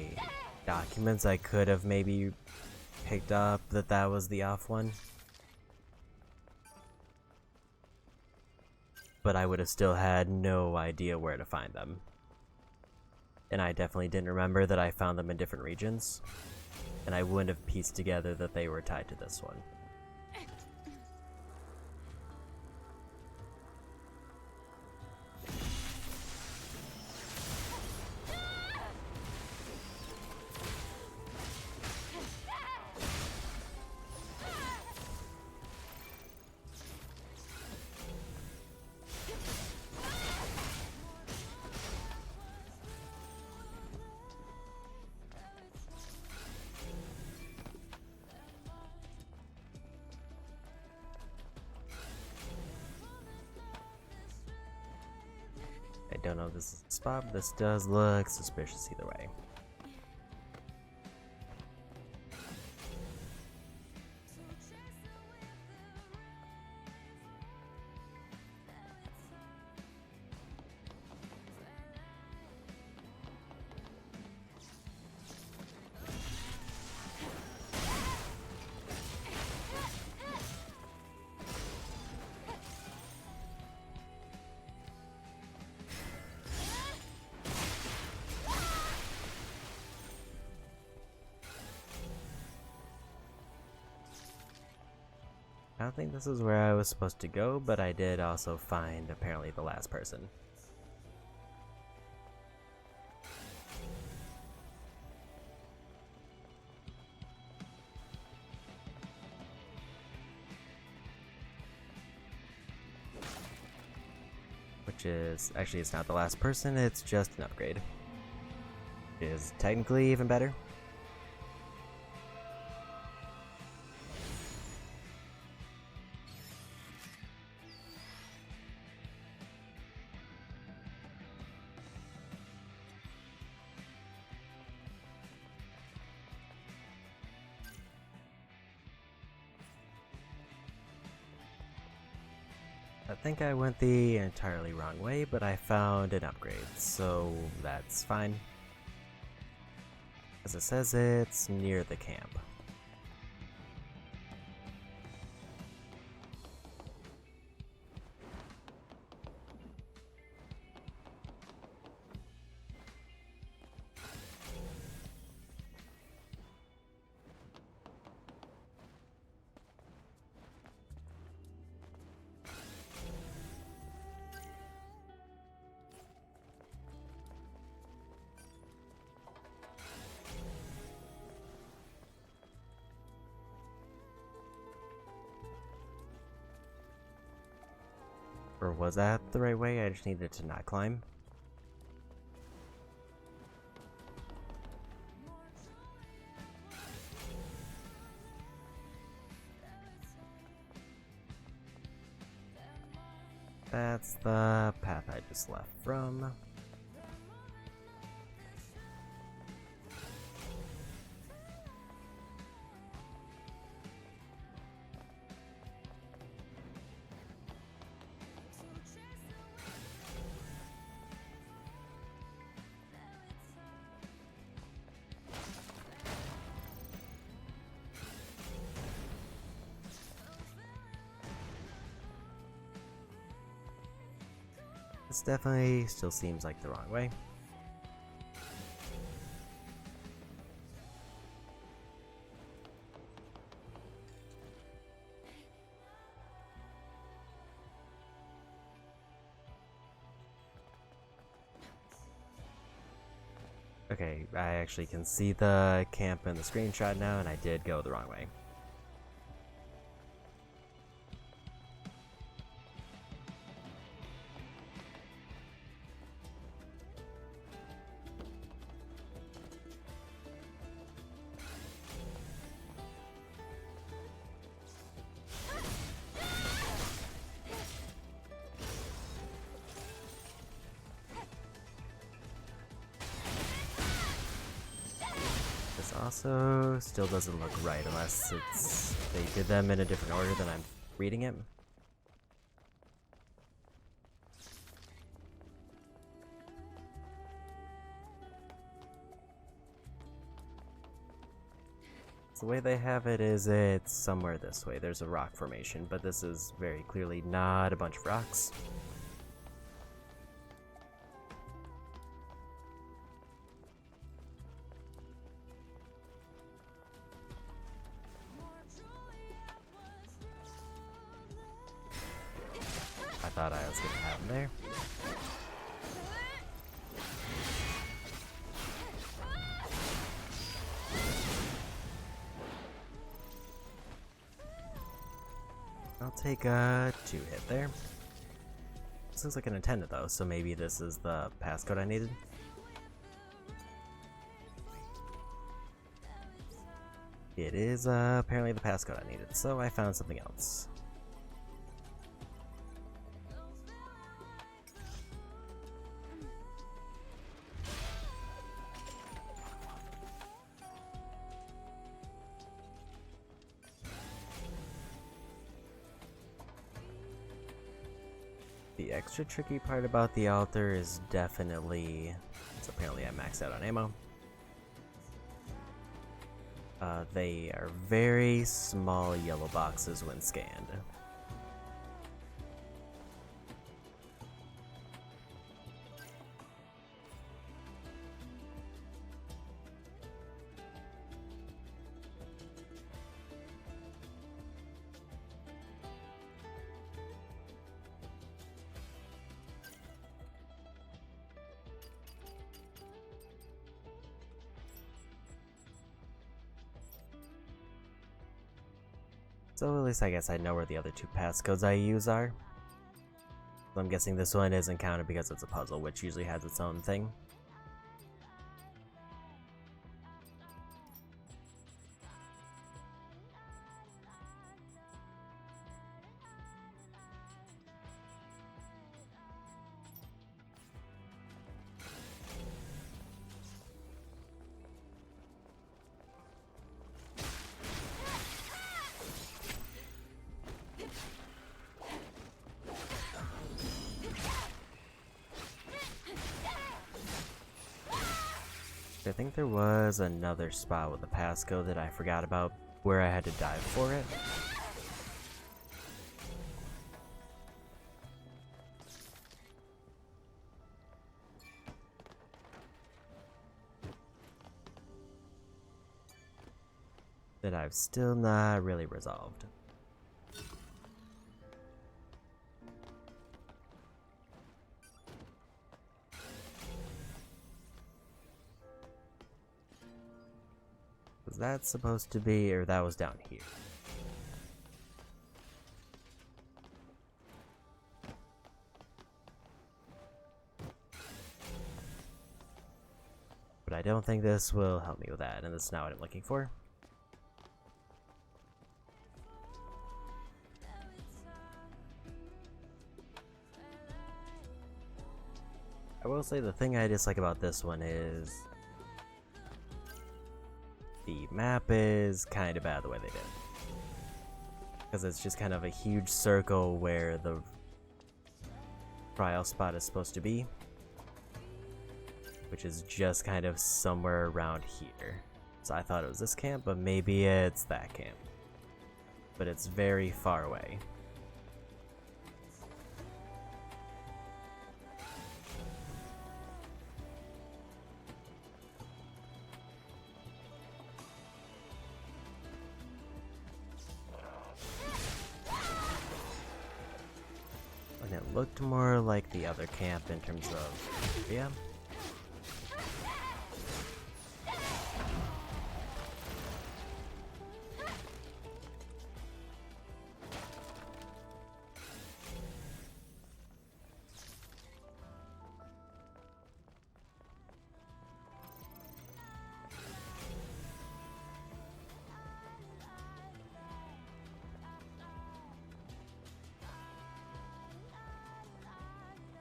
documents, I could have maybe picked up that that was the off one. But I would have still had no idea where to find them. And I definitely didn't remember that I found them in different regions. And I wouldn't have pieced together that they were tied to this one. I don't know if this is a spot, but this does look suspicious either way. I don't think this is where I was supposed to go, but I did also find apparently the last person. Which is, actually it's not the last person, it's just an upgrade. Which is technically even better. I think I went the entirely wrong way, but I found an upgrade, so that's fine. As it says, it's near the camp. Or was that the right way? I just needed to not climb. That's the path I just left from. This definitely still seems like the wrong way. Okay, I actually can see the camp in the screenshot now, and I did go the wrong way. This also still doesn't look right unless it's they did them in a different order than I'm reading it. So the way they have it is it's somewhere this way. There's a rock formation, but this is very clearly not a bunch of rocks. I thought I was gonna have him there. I'll take a 2-hit there. This looks like an intended though, so maybe this is the passcode I needed. It is apparently the passcode I needed, so I found something else. The extra tricky part about the altar is definitely, so apparently I maxed out on ammo. They are very small yellow boxes when scanned. So at least I guess I know where the other two passcodes I use are. So I'm guessing this one isn't counted because it's a puzzle, which usually has its own thing. I think there was another spot with a passcode that I forgot about where I had to dive for it. That I've still not really resolved. Was that supposed to be, or that was down here? But I don't think this will help me with that, and that's not what I'm looking for. I will say the thing I dislike about this one is the map is kind of bad the way they did it. Because it's just kind of a huge circle where the trial spot is supposed to be, which is just kind of somewhere around here. So I thought it was this camp, but maybe it's that camp. But it's very far away. And it looked more like the other camp in terms of area.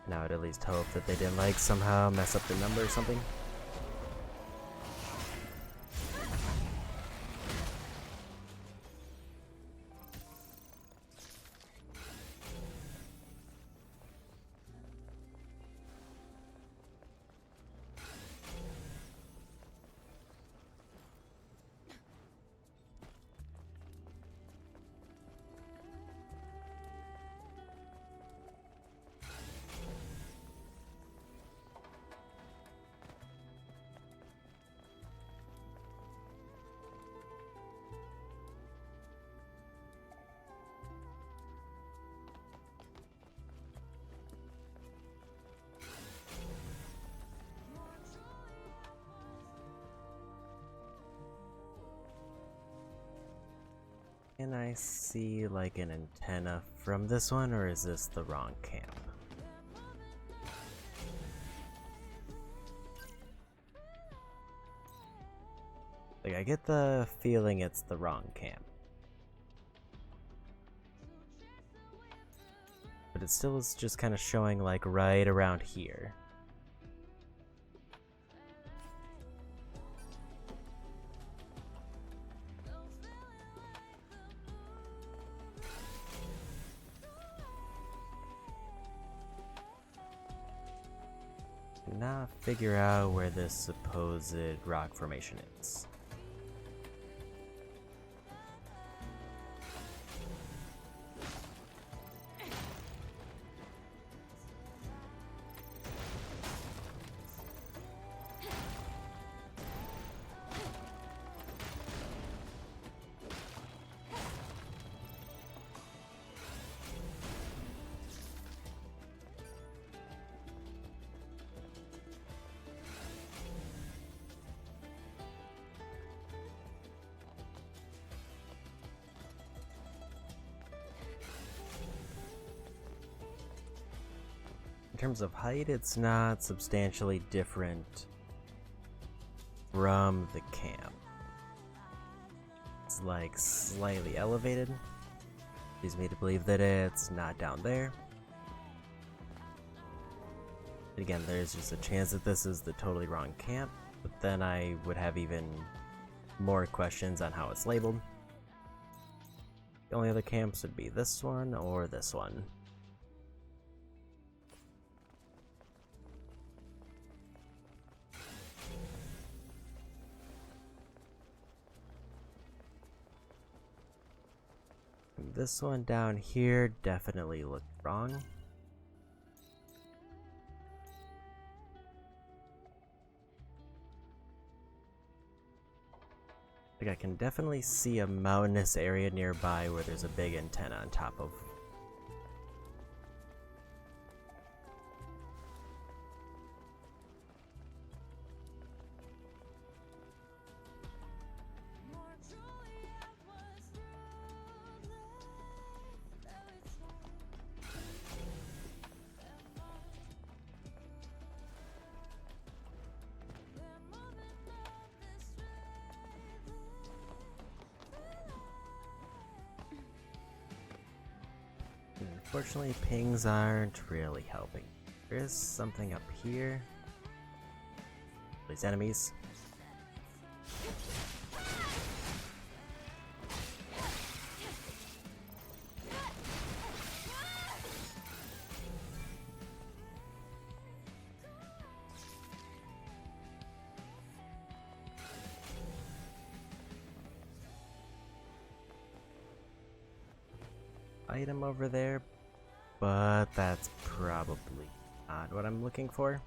Now I'd at least hope that they didn't like somehow mess up the number or something. Can I see like an antenna from this one, or is this the wrong camp? Like, I get the feeling it's the wrong camp. But it still is just kind of showing like right around here. Cannot figure out where this supposed rock formation is. In terms of height, it's not substantially different from the camp. It's like slightly elevated. Leads me to believe that it's not down there. Again, there's just a chance that this is the totally wrong camp, but then I would have even more questions on how it's labeled. The only other camps would be this one or this one. this one down here definitely looked wrong. Like I can definitely see a mountainous area nearby where there's a big antenna on top of. Unfortunately, pings aren't really helping. There is something up here. These enemies. Item over there, but that's probably not what I'm looking for.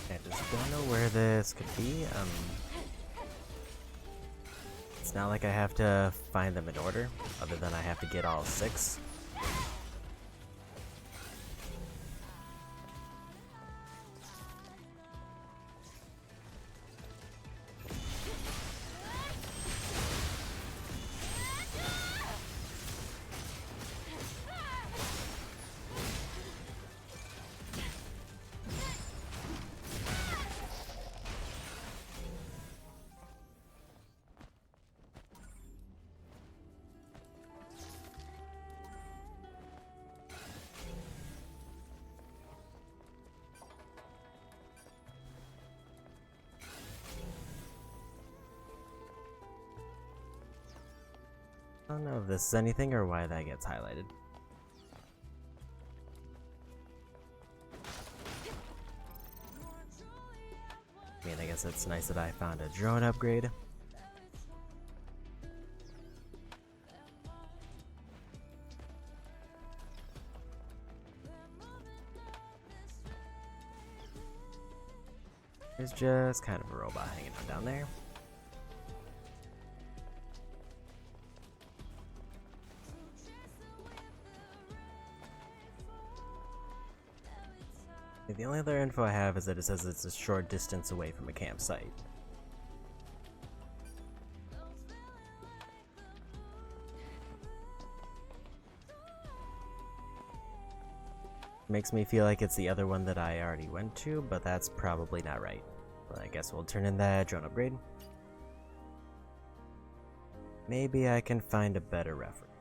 I just don't know where this could be. It's not like I have to find them in order, other than I have to get all 6. I don't know if this is anything or why that gets highlighted. I mean, I guess it's nice that I found a drone upgrade. There's just kind of a robot hanging out down there. The only other info I have is that it says it's a short distance away from a campsite. Makes me feel like it's the other one that I already went to, but that's probably not right. But I guess we'll turn in that drone upgrade. Maybe I can find a better reference.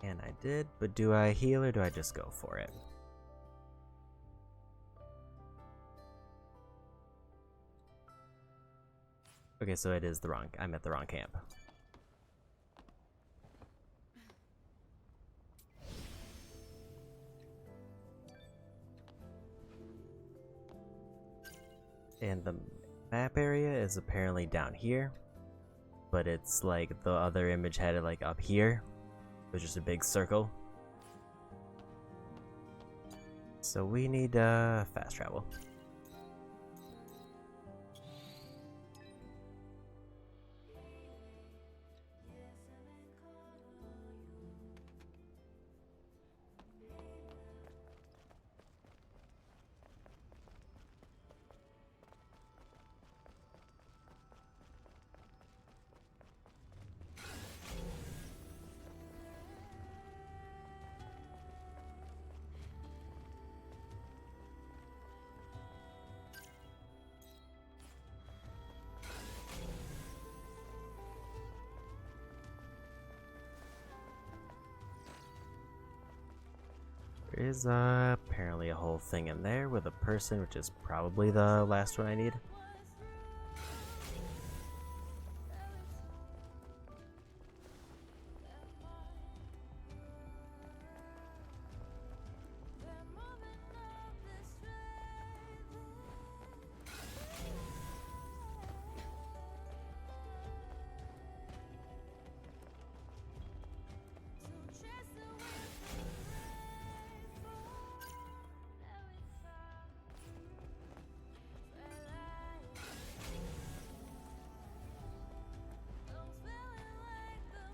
And I did, but do I heal or do I just go for it? Okay, so it is the wrong, I'm at the wrong camp. And the map area is apparently down here, but it's like the other image had it like up here. It was just a big circle. So we need fast travel. There's apparently a whole thing in there with a person, which is probably the last one I need.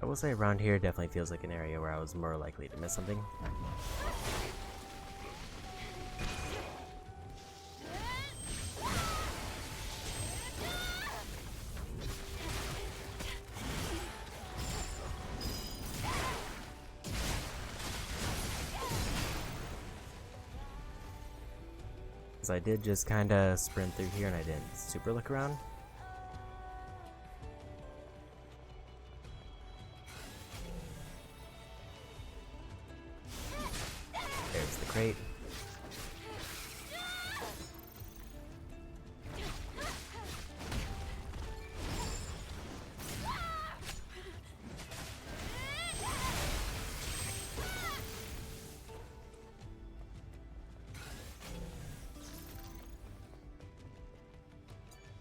I will say around here definitely feels like an area where I was more likely to miss something. Because I did just kind of sprint through here and I didn't super look around. There's the crate.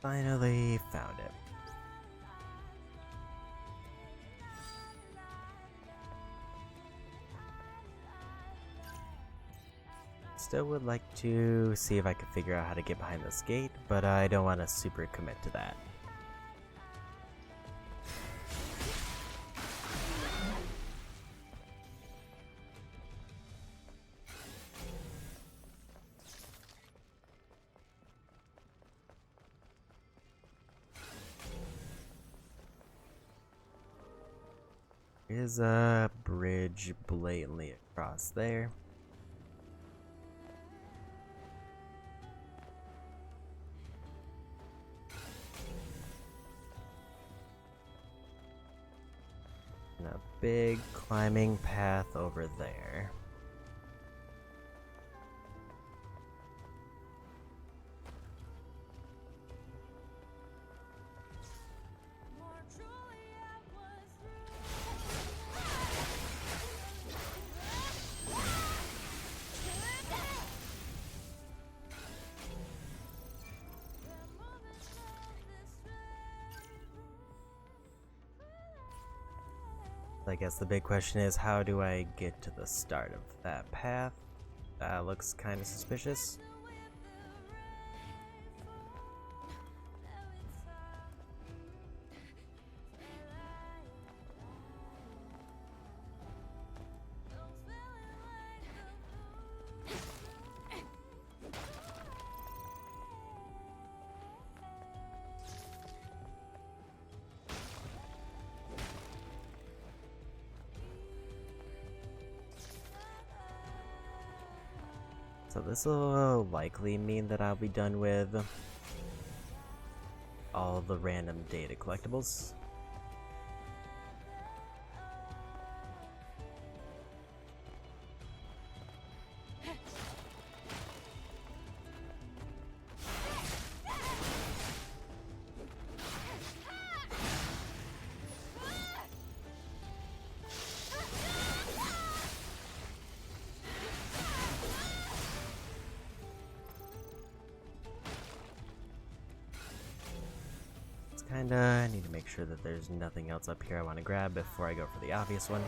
Finally found it. Still would like to see if I can figure out how to get behind this gate, but I don't want to super commit to that. There's a bridge blatantly across there. And a big climbing path over there. I guess the big question is, how do I get to the start of that path? That looks kind of suspicious. So this will likely mean that I'll be done with all the random data collectibles. I need to make sure that there's nothing else up here I want to grab before I go for the obvious one.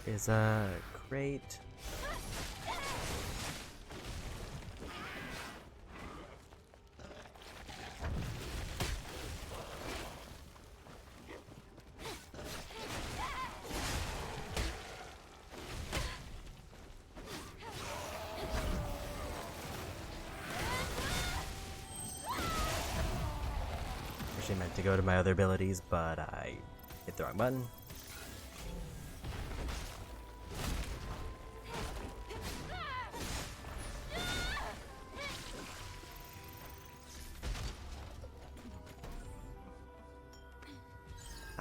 Is a crate. Actually meant to go to my other abilities, but I hit the wrong button.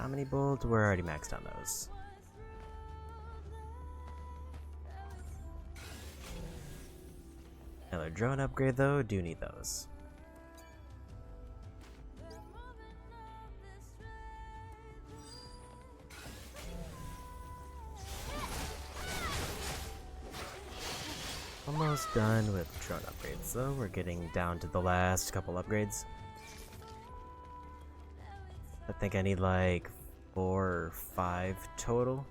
Omni Bolt, we're already maxed on those. Another drone upgrade though, do need those. Almost done with drone upgrades though, we're getting down to the last couple upgrades. I think I need like 4 or 5 total.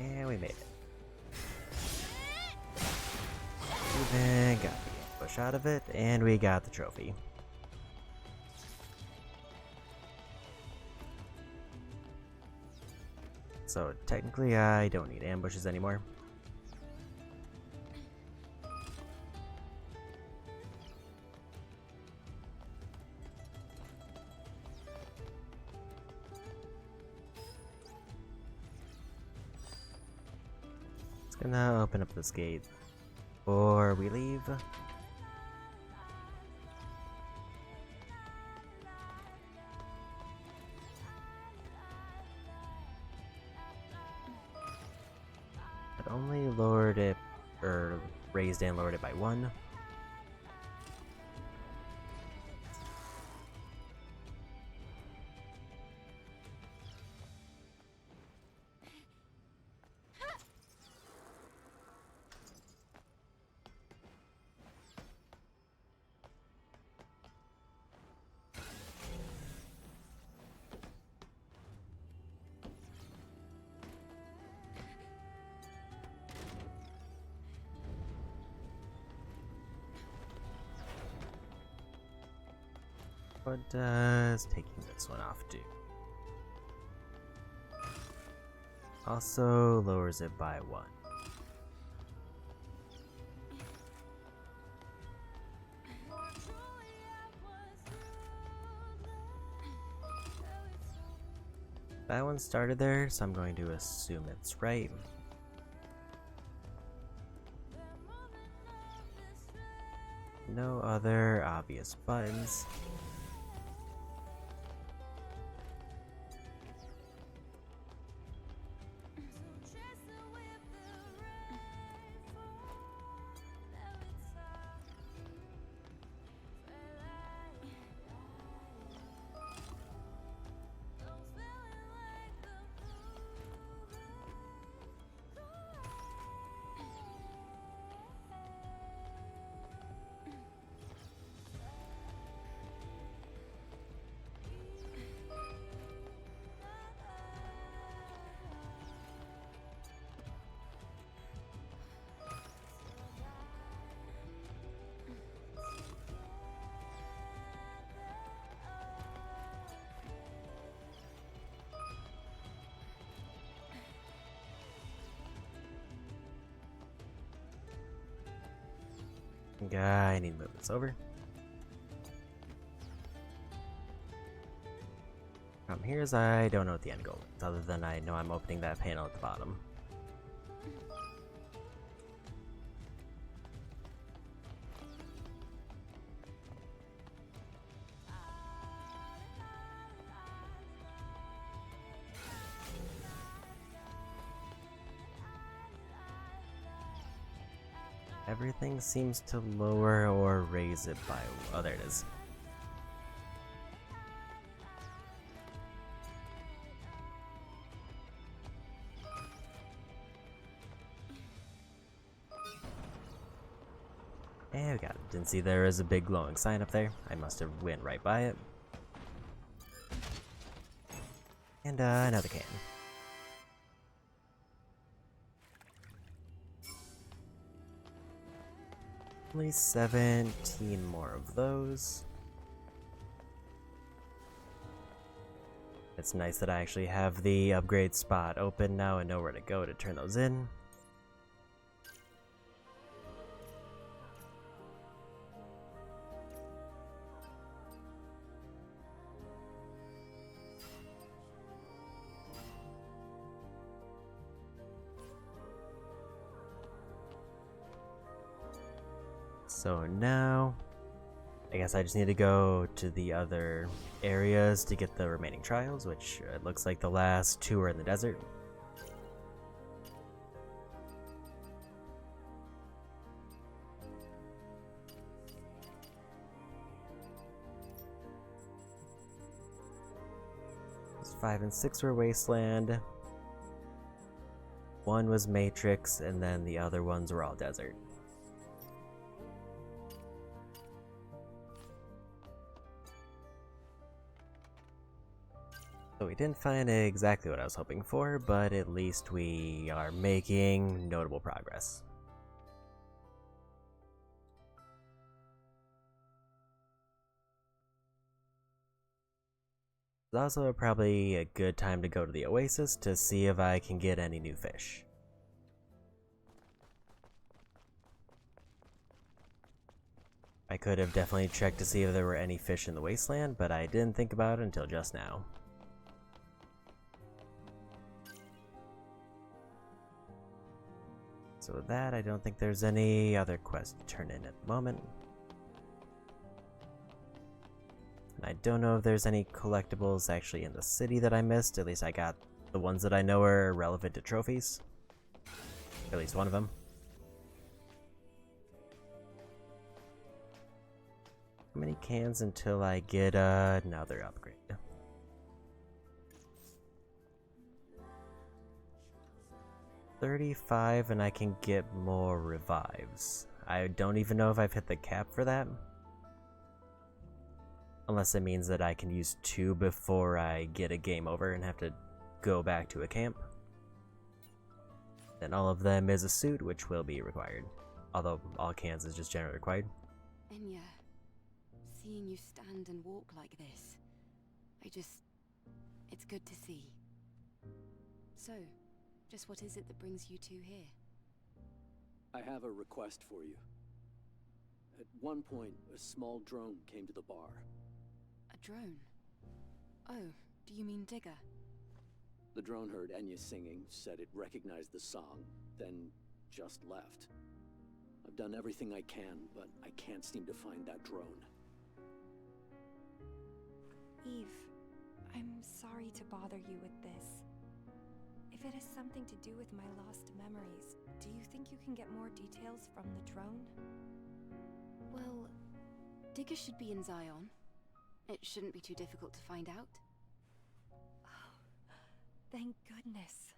And we made it. Even got the ambush out of it, and we got the trophy. So technically I don't need ambushes anymore. Gonna open up this gate before we leave. It only lowered it, or raised and lowered it by 1. What does taking this one off do? Also lowers it by 1. That one started there, so I'm going to assume it's right. No other obvious buttons. I need to move this over. Here's I don't know what the end goal is, other than I know I'm opening that panel at the bottom. Everything seems to lower or raise it by... oh, there it is. And we got it. Didn't see there is a big glowing sign up there. I must have went right by it. And another can. Only 17 more of those. It's nice that I actually have the upgrade spot open now and know where to go to turn those in. So now, I guess I just need to go to the other areas to get the remaining trials, which it looks like the last 2 are in the desert. These 5 and 6 were Wasteland. 1 was Matrix, and then the other ones were all desert. So we didn't find exactly what I was hoping for, but at least we are making notable progress. It's also probably a good time to go to the Oasis to see if I can get any new fish. I could have definitely checked to see if there were any fish in the wasteland, but I didn't think about it until just now. So with that, I don't think there's any other quests to turn in at the moment. And I don't know if there's any collectibles actually in the city that I missed. At least I got the ones that I know are relevant to trophies. At least one of them. How many cans until I get another upgrade? $35 and I can get more revives. I don't even know if I've hit the cap for that. Unless it means that I can use 2 before I get a game over and have to go back to a camp. Then all of them is a suit, which will be required. Although all cans is just generally required. Enya, seeing you stand and walk like this, it's good to see. So, just what is it that brings you two here? I have a request for you. At one point, a small drone came to the bar. A drone? Oh, do you mean Digger? The drone heard Enya singing, said it recognized the song, then just left. I've done everything I can, but I can't seem to find that drone. Eve, I'm sorry to bother you with this. If it has something to do with my lost memories, do you think you can get more details from the drone? Well, Digger should be in Zion. It shouldn't be too difficult to find out. Oh, thank goodness.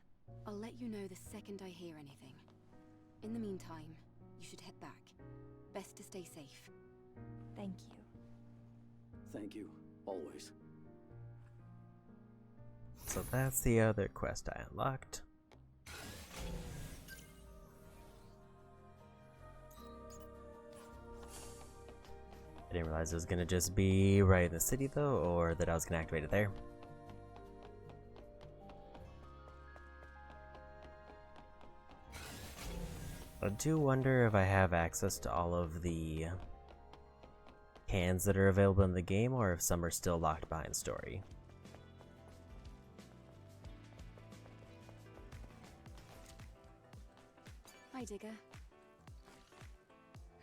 I'll let you know the second I hear anything. In the meantime, you should head back. Best to stay safe. Thank you. Thank you, always. So that's the other quest I unlocked. I didn't realize it was gonna just be right in the city though, or that I was gonna activate it there. I do wonder if I have access to all of the cans that are available in the game, or if some are still locked behind story. Hi, Digger.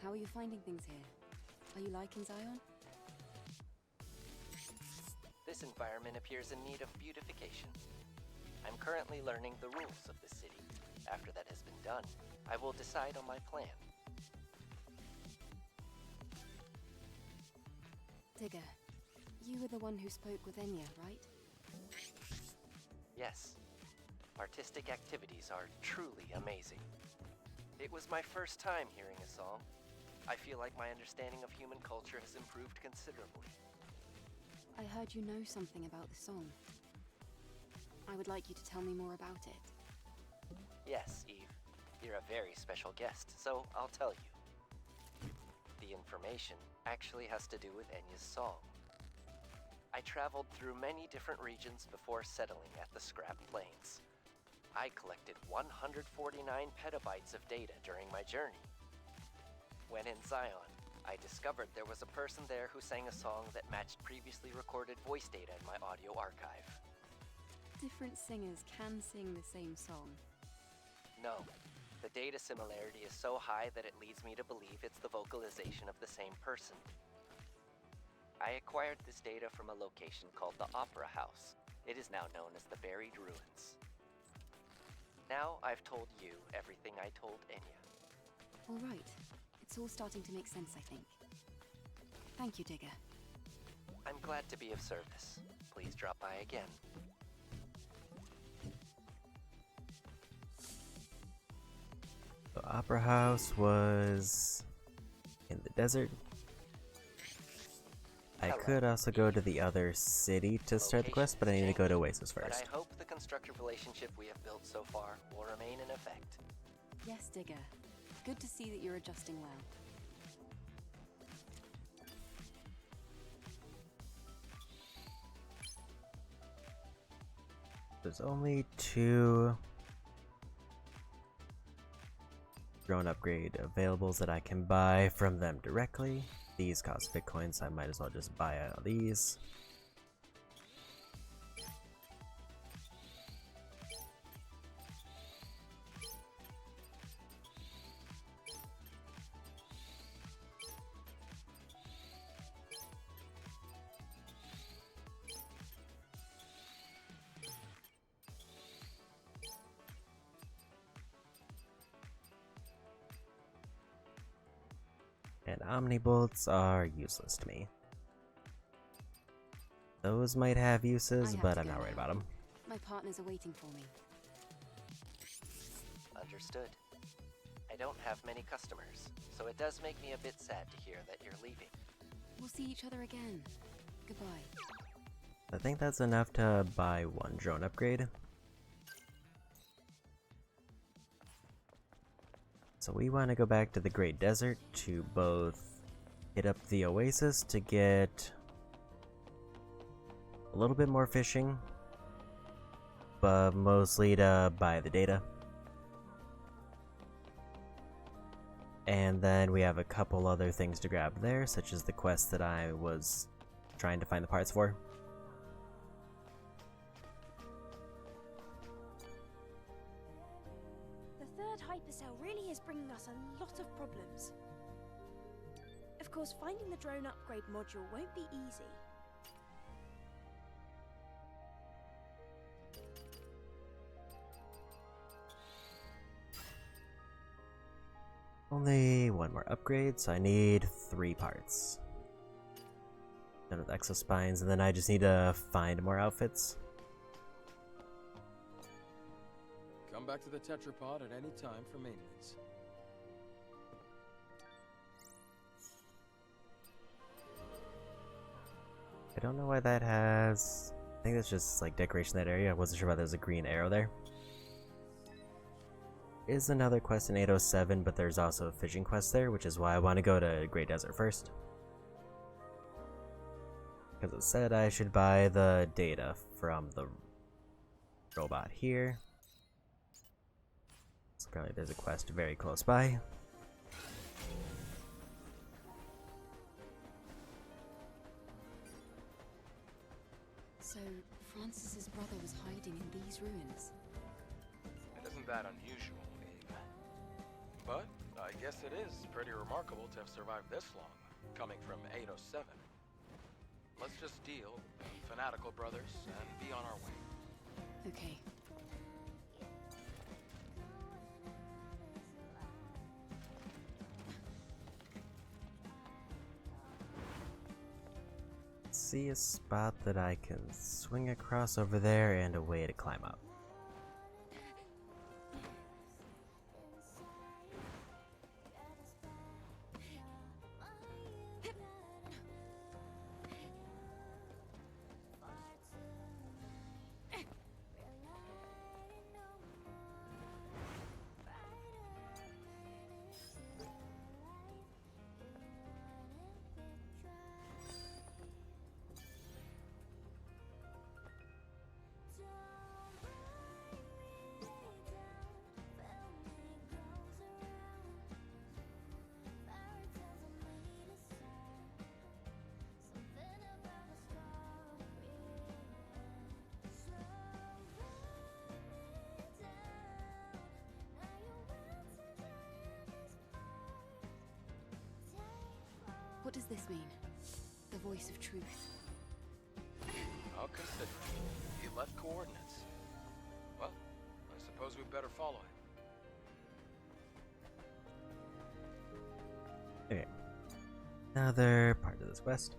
How are you finding things here? Are you liking Zion? This environment appears in need of beautification. I'm currently learning the rules of the city. After that has been done, I will decide on my plan. Digger, you were the one who spoke with Enya, right? Yes. Artistic activities are truly amazing. It was my first time hearing a song. I feel like my understanding of human culture has improved considerably. I heard you know something about the song. I would like you to tell me more about it. Yes, Eve. You're a very special guest, so I'll tell you. The information actually has to do with Enya's song. I traveled through many different regions before settling at the Scrap Plains. I collected 149 petabytes of data during my journey. When in Zion, I discovered there was a person there who sang a song that matched previously recorded voice data in my audio archive. Different singers can sing the same song. No. The data similarity is so high that it leads me to believe it's the vocalization of the same person. I acquired this data from a location called the Opera House. It is now known as the Buried Ruins. Now I've told you everything I told Enya. All right. It's all starting to make sense, I think. Thank you, Digger. I'm glad to be of service. Please drop by again. The Opera House was in the desert. I could also go to the other city to start the quest, but I need to go to Oasis But first. I hope the constructive relationship we have built so far will remain in effect. Yes, Digger. Good to see that you're adjusting well. There's only 2 drone upgrade availables that I can buy from them directly. These cost Bitcoin, so I might as well just buy out these. And Omnibolts are useless to me. Those might have uses, but I'm not worried about them. My partners are waiting for me. Understood. I don't have many customers, so it does make me a bit sad to hear that you're leaving. We'll see each other again. Goodbye. I think that's enough to buy 1 drone upgrade. So we want to go back to the Great Desert to both hit up the Oasis to get a little bit more fishing, but mostly to buy the data. And then we have a couple other things to grab there, such as the quest that I was trying to find the parts for. The third hypercell really is bringing us a lot of problems. Of course, finding the drone upgrade module won't be easy. Only 1 more upgrade, so I need 3 parts. Done with exospines, and then I just need to find more outfits. Come back to the tetrapod at any time for maintenance. I don't know why that has... I think that's just like decoration in that area. I wasn't sure why there's a green arrow there. Is another quest in 807, but there's also a fishing quest there, which is why I want to go to Great Desert first. Because it said I should buy the data from the robot here. So apparently there's a quest very close by. So, Francis's brother was hiding in these ruins. It isn't that unusual, Eve. But I guess it is pretty remarkable to have survived this long, coming from 807. Let's just deal with fanatical brothers and be on our way. Okay. See a spot that I can swing across over there and a way to climb up. What does this mean? The voice of truth. I'll consider it. He left coordinates. Well, I suppose we better follow him. Okay. Another part of this quest.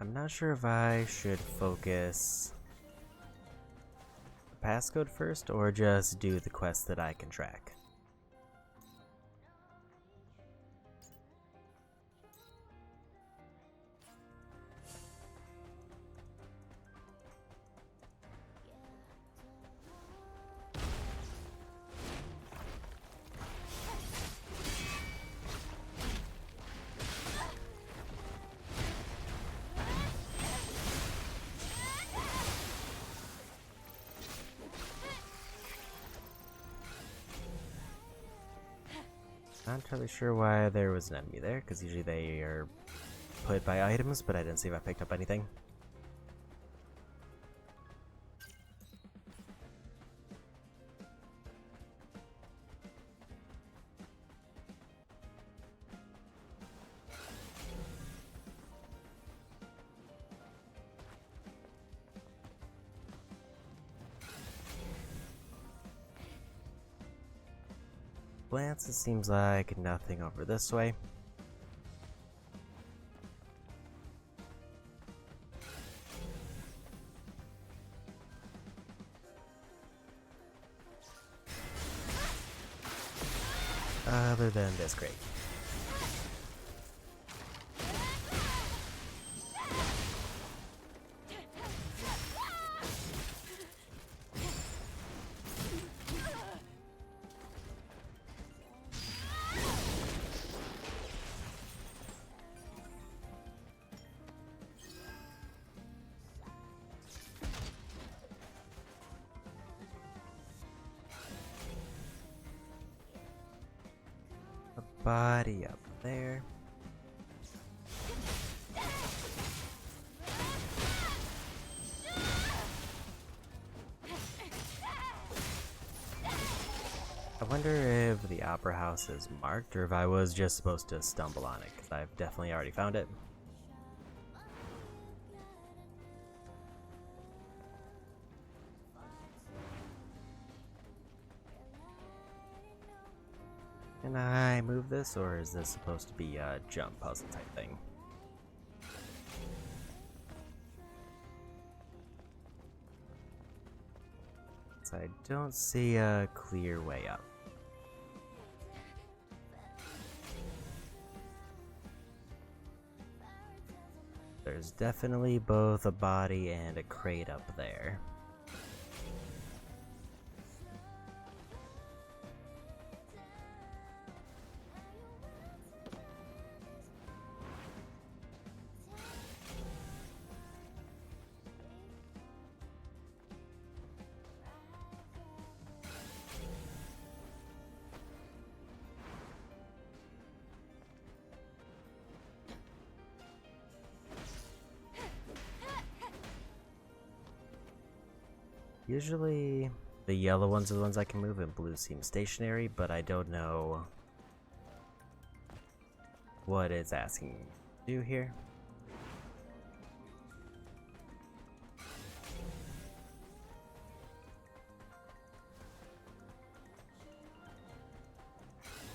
I'm not sure if I should focus the passcode first or just do the quest that I can track. Not entirely sure why there was an enemy there, because usually they are put by items, but I didn't see if I picked up anything. Glance, it seems like nothing over this way. Other than this crate. Body up there. I wonder if the opera house is marked or if I was just supposed to stumble on it, because I've definitely already found it. Can I move this, or is this supposed to be a jump puzzle type thing? So I don't see a clear way up. There's definitely both a body and a crate up there. Usually the yellow ones are the ones I can move and blue seem stationary, but I don't know what it's asking me to do here.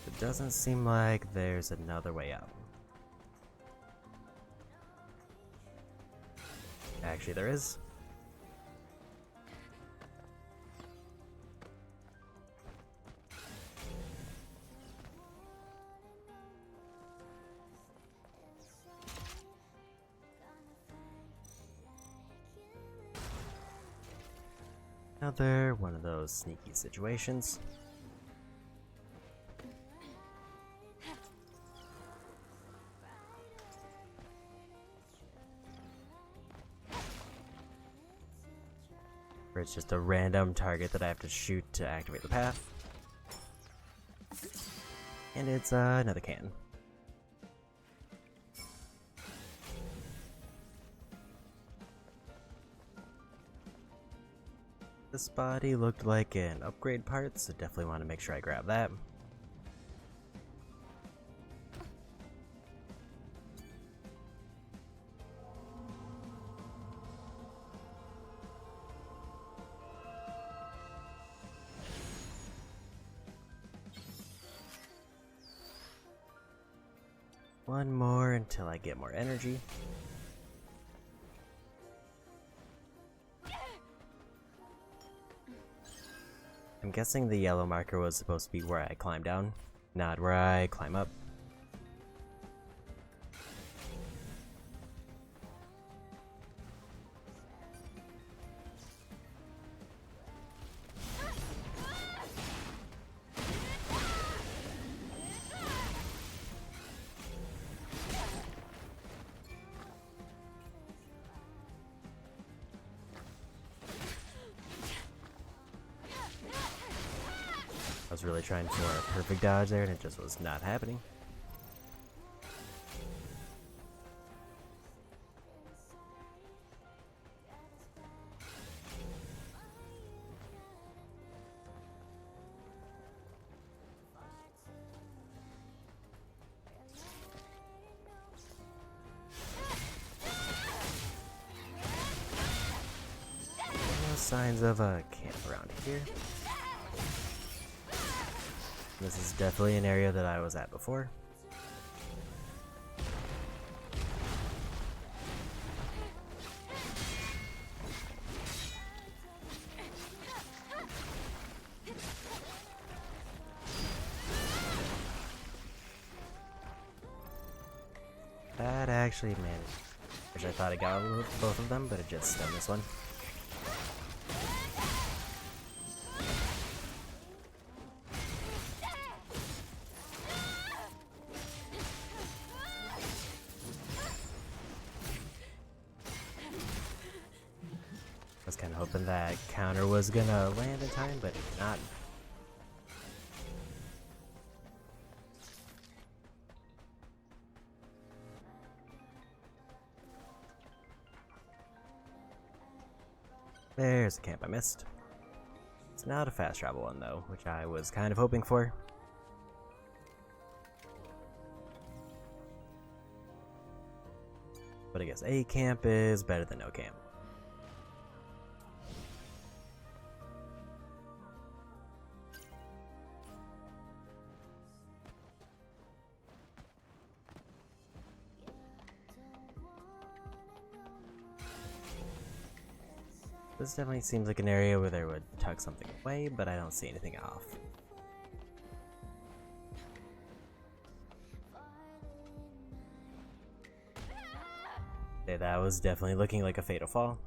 It doesn't seem like there's another way up. Actually, there is. Another one of those sneaky situations. Where it's just a random target that I have to shoot to activate the path. And it's another can. This body looked like an upgrade part, so definitely want to make sure I grab that. One more until I get more energy. I'm guessing the yellow marker was supposed to be where I climb down, not where I climb up. I was really trying for a perfect dodge there, and it just was not happening. No signs of a camp around here. This is definitely an area that I was at before. That actually managed. Which I thought I got both of them, but it just stunned this one. I was kind of hoping that counter was gonna land in time, but it did not. There's a camp I missed. It's not a fast travel one though, which I was kind of hoping for. But I guess a camp is better than no camp. This definitely seems like an area where they would tuck something away, but I don't see anything off. Okay, that was definitely looking like a fatal fall.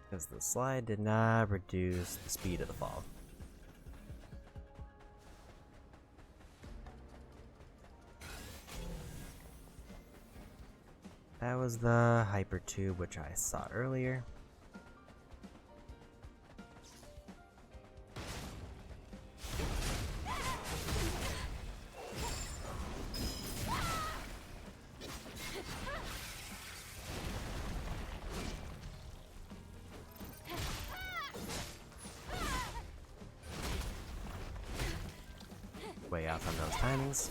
Because the slide did not reduce the speed of the fall. That was the hyper tube which I saw earlier. Way off on those timings.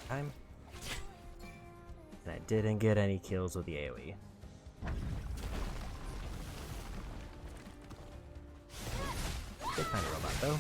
Time. And I didn't get any kills with the AoE. Did find a robot though.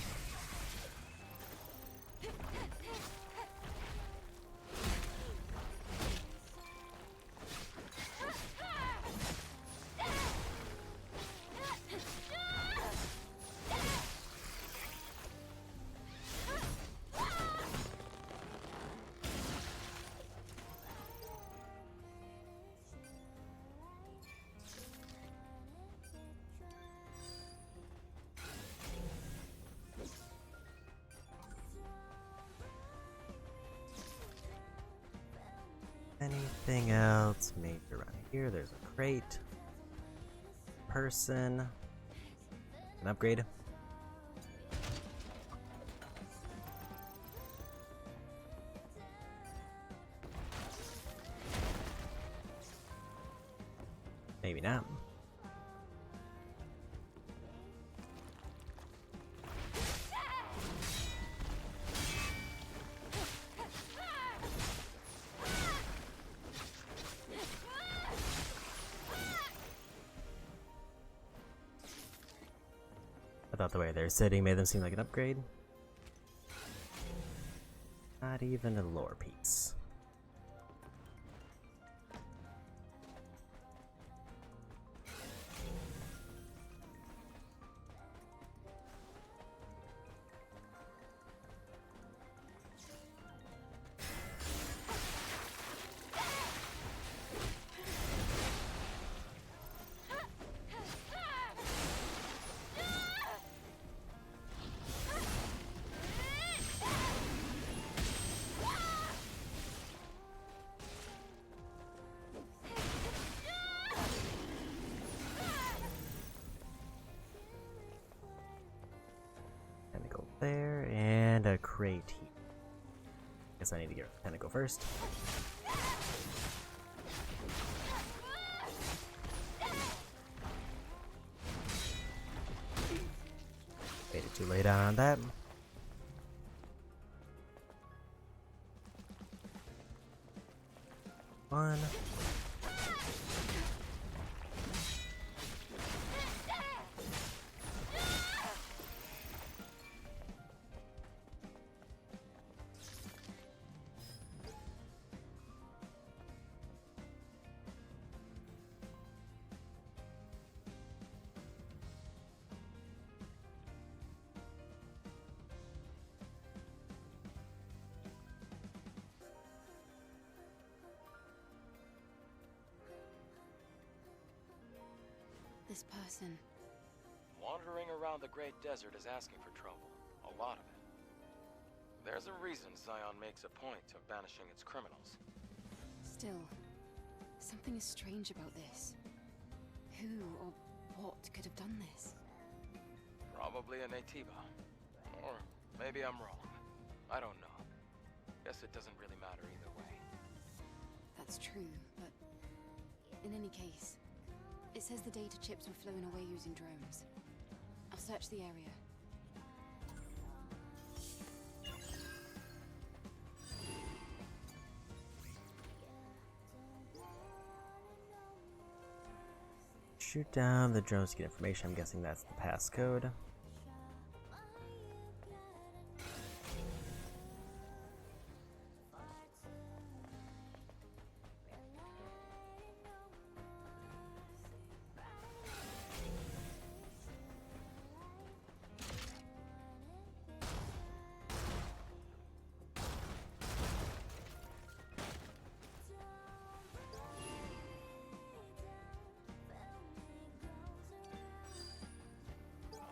Anything else? Maybe around here. There's a crate. Person. An upgrade. Maybe not. I thought the way they're sitting made them seem like an upgrade. Not even a lore piece. Tentacle there, and a crate here. Guess I need to get a tentacle first. Waited too late on that. One. This person. Wandering around the Great Desert is asking for trouble. A lot of it. There's a reason Zion makes a point of banishing its criminals. Still, something is strange about this. Who or what could have done this? Probably a Natiba. Or maybe I'm wrong. I don't know. Guess it doesn't really matter either way. That's true, but in any case, it says the data chips were flown away using drones. I'll search the area. Shoot down the drones to get information. I'm guessing that's the passcode.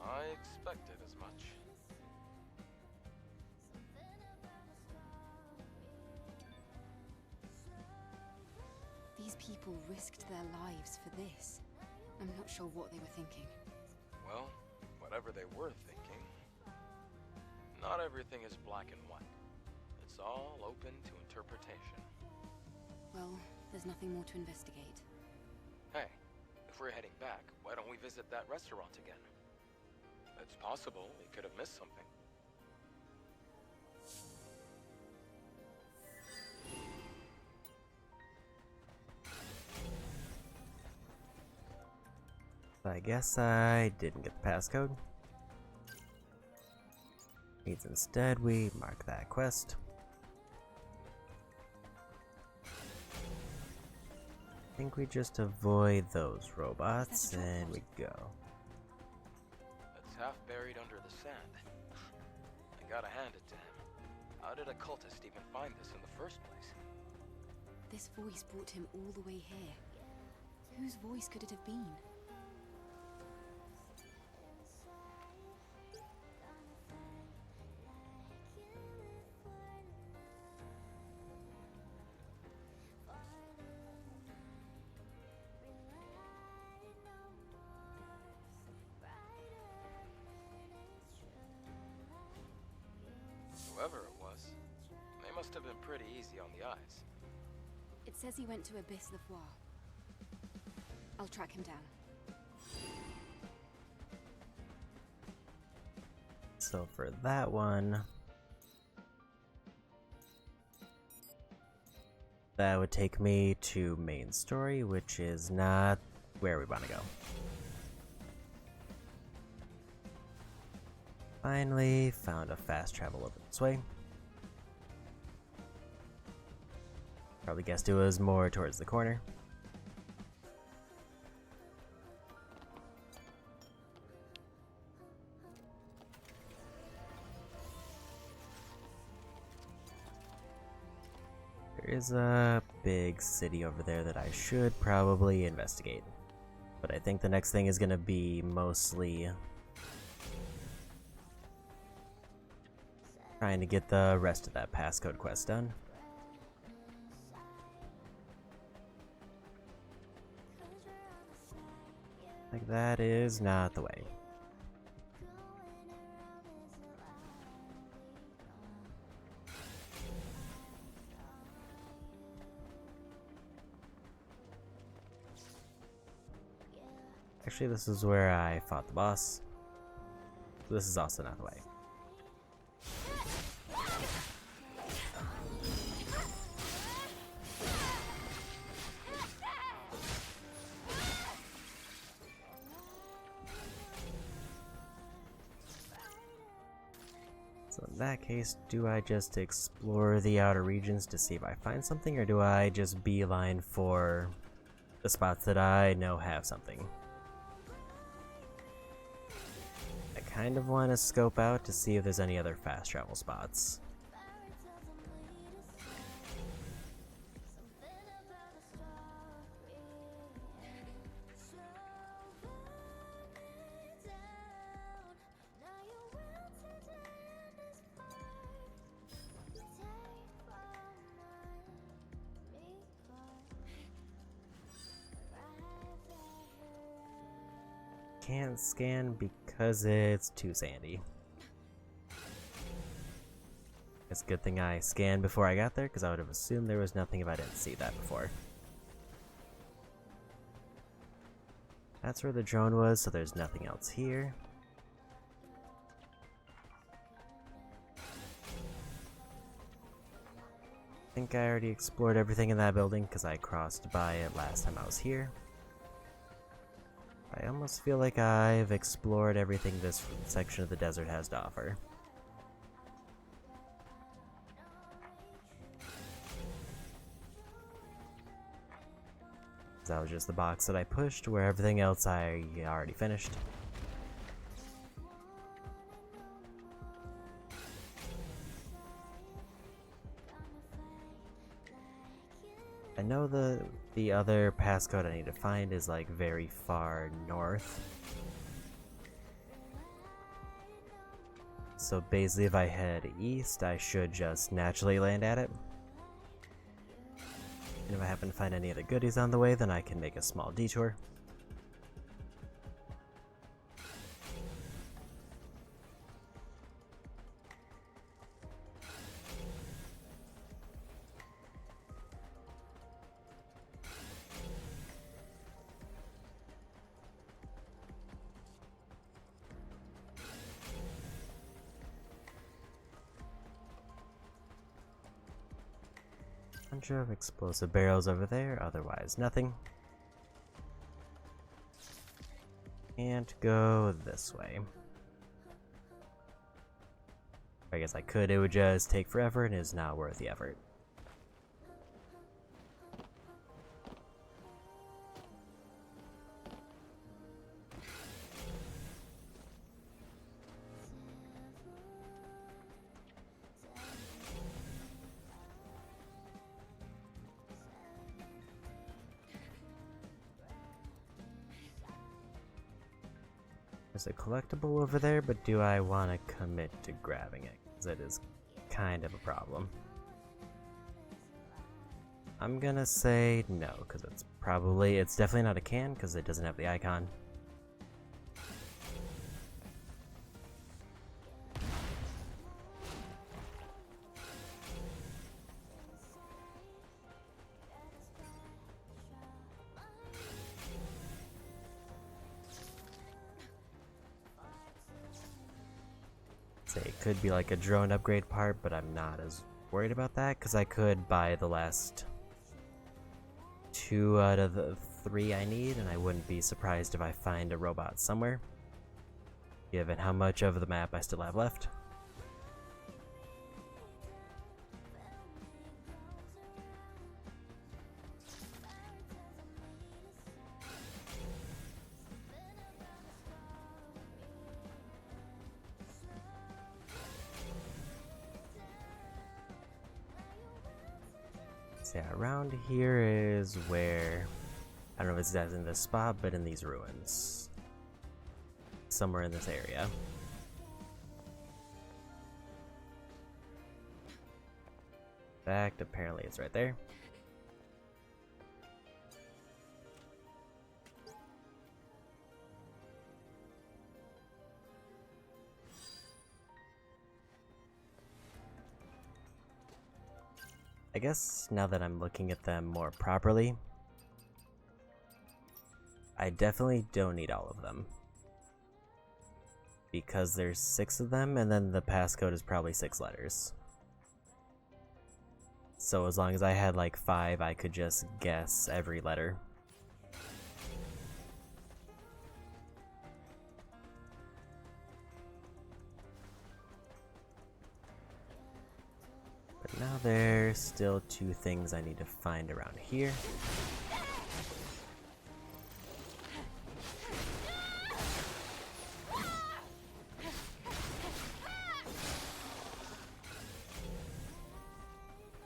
I expected as much. These people risked their lives for this. I'm not sure what they were thinking. Well, whatever they were thinking, not everything is black and white. It's all open to interpretation. Well, there's nothing more to investigate. Hey, if we're heading back, why don't we visit that restaurant again? It's possible we could have missed something. I guess I didn't get the passcode. Means instead we mark that quest. I think we just avoid those robots and we go. It's half buried under the sand. I gotta hand it to him. How did a cultist even find this in the first place? This voice brought him all the way here. Whose voice could it have been? must have been pretty easy on the eyes. It says he went to Abyss Lavoir. I'll track him down. So for that one, that would take me to main story, which is not where we want to go. Finally found a fast travel over this way. Probably guessed it was more towards the corner. There is a big city over there that I should probably investigate. But I think the next thing is going to be mostly trying to get the rest of that passcode quest done. Like, that is not the way. Actually, this is where I fought the boss. So this is also not the way. So in that case, do I just explore the outer regions to see if I find something, or do I just beeline for the spots that I know have something? I kind of want to scope out to see if there's any other fast travel spots. Can't scan because it's too sandy. It's a good thing I scanned before I got there, because I would have assumed there was nothing if I didn't see that before. That's where the drone was, so there's nothing else here. I think I already explored everything in that building because I crossed by it last time I was here. I almost feel like I've explored everything this section of the desert has to offer. That was just the box that I pushed, where everything else I already finished. I know the other passcode I need to find is like very far north. So basically if I head east, I should just naturally land at it. And if I happen to find any other goodies on the way, then I can make a small detour. Bunch of explosive barrels over there, otherwise nothing. Can't go this way. I guess I could, it would just take forever and is not worth the effort. There's a collectible over there, but do I want to commit to grabbing it? Because it is kind of a problem. I'm gonna say no, because it's definitely not a can, because it doesn't have the icon. Say it could be like a drone upgrade part, but I'm not as worried about that because I could buy the last 2 out of the 3 I need, and I wouldn't be surprised if I find a robot somewhere, given how much of the map I still have left. So yeah, around here is where, I don't know if it's in this spot, but in these ruins. Somewhere in this area. In fact, apparently it's right there. I guess now that I'm looking at them more properly, I definitely don't need all of them. Because there's 6 of them, and then the passcode is probably 6 letters. So as long as I had like 5, I could just guess every letter. But now there's still 2 things I need to find around here.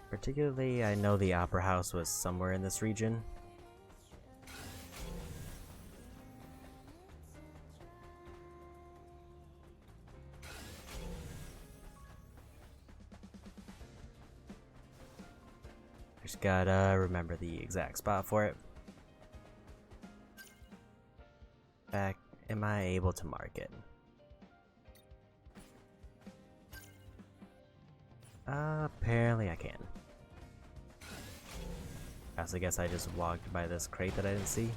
Particularly, I know the Opera House was somewhere in this region. Just gotta remember the exact spot for it. In fact, am I able to mark it? Apparently I can. I guess I just walked by this crate that I didn't see.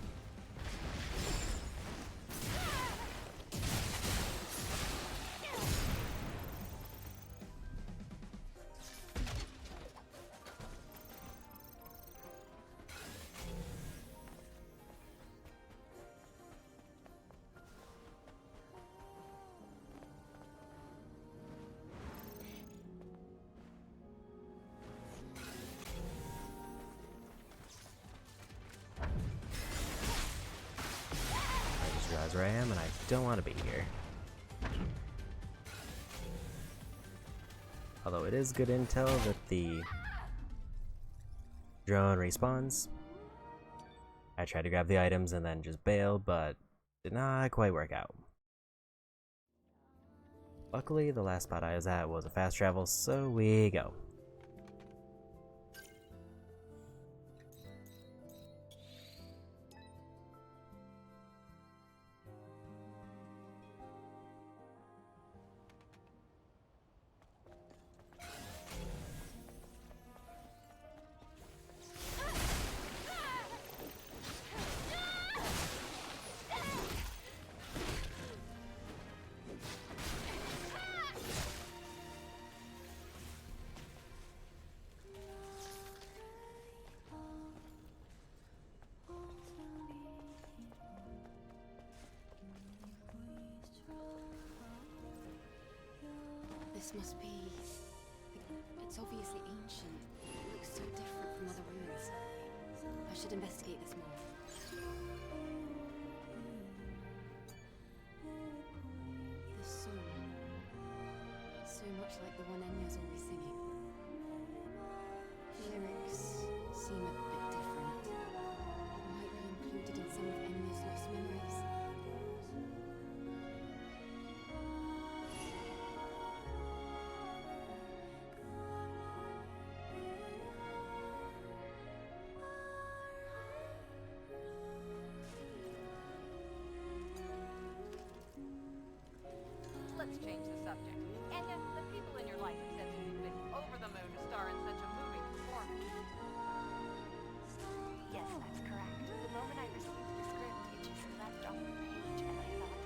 Where I am, and I don't want to be here. Although it is good intel that the drone respawns. I tried to grab the items and then just bail, but did not quite work out. Luckily, the last spot I was at was a fast travel, so we go. This must be... It's obviously ancient. It looks so different from other ruins. I should investigate this more. The song. So much like the one Enya's always singing. The lyrics seem a bit different. It might be included in some of Enya's lost memories. Let's change the subject. Enya, the people in your life have said that you've been over the moon to star in such a moving performance. Yes, that's correct. The moment I received the script, it just leapt off the page, and I thought,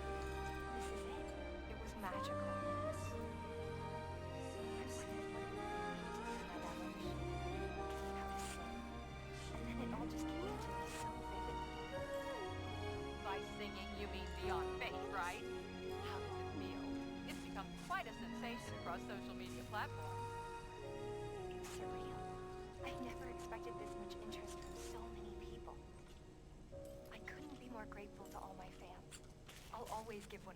this is it. It was magical. quite a sensation across social media platforms. It's surreal. I never expected this much interest from so many people. I couldn't be more grateful to all my fans. I'll always give 100%.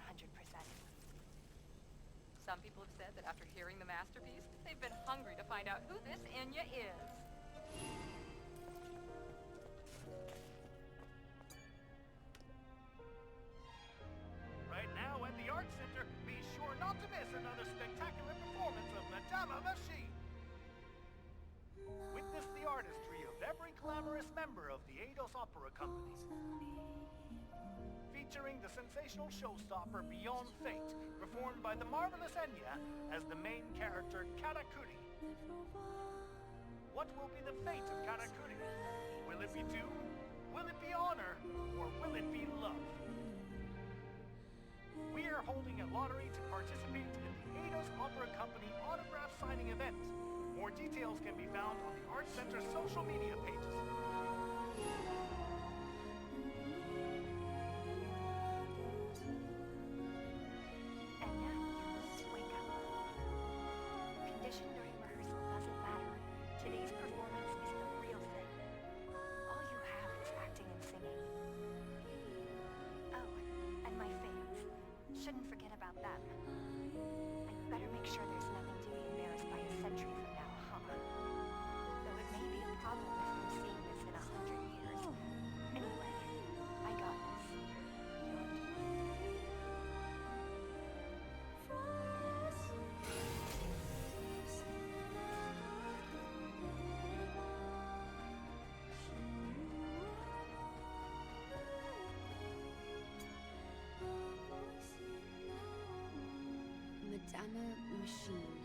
Some people have said that after hearing the masterpiece, they've been hungry to find out who this Enya is. Right now at the Art Center, be sure not to miss another spectacular performance of Madama Machine. Witness the artistry of every glamorous member of the Eidos Opera Company. Featuring the sensational showstopper Beyond Fate, performed by the marvelous Enya as the main character Karakuri. What will be the fate of Karakuri? Will it be doom? Will it be honor? Or will it be love? We are holding a lottery to participate in the Eidos Opera Company autograph signing event. More details can be found on the Art Center's social media pages. Enya, you need to wake up. Condition during rehearsal doesn't matter. Today's performance is the real thing. All you have is acting and singing. Oh, and my fans. Shouldn't forget about them. I'd better make sure there's nothing to be embarrassed by a century from now, huh? Though it may be a problem if I'm seeing this in 100 years. Anyway, I got this. Madama Machine,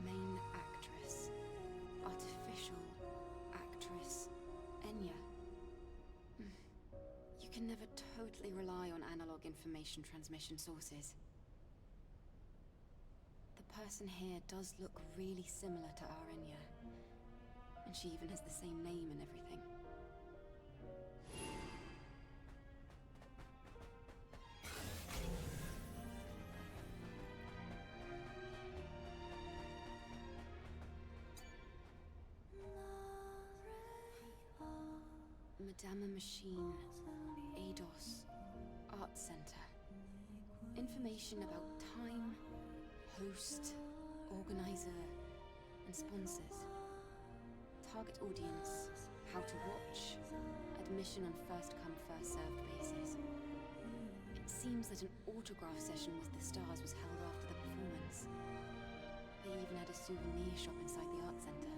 main actress, artificial actress, Enya. You can never totally rely on analog information transmission sources. The person here does look really similar to our Enya, and she even has the same name and everything. Madama Machine, Eidos, Art Center. Information about time, host, organizer, and sponsors. Target audience, how to watch, admission on first-come, first-served basis. It seems that an autograph session with the stars was held after the performance. They even had a souvenir shop inside the art center.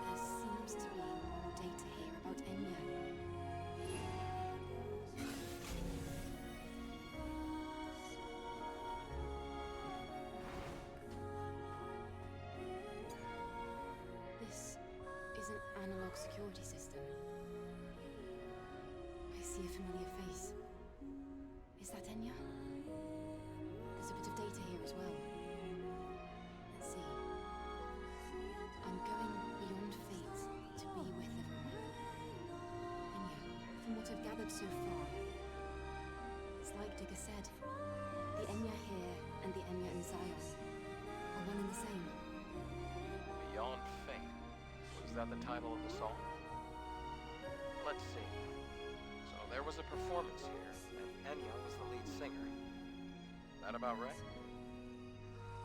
There seems to be more data here about Enya. This is an analog security system. I see a familiar face. Is that Enya? There's a bit of data here as well. Let's see. I'm going beyond fate to be with everyone. Enya, from what I've gathered so far, it's like Digger said. The Enya here and the Enya in Zion are one and the same. Beyond Fate. Was that the title of the song? Let's see. So there was a performance here, and Enya was the lead singer. That about right?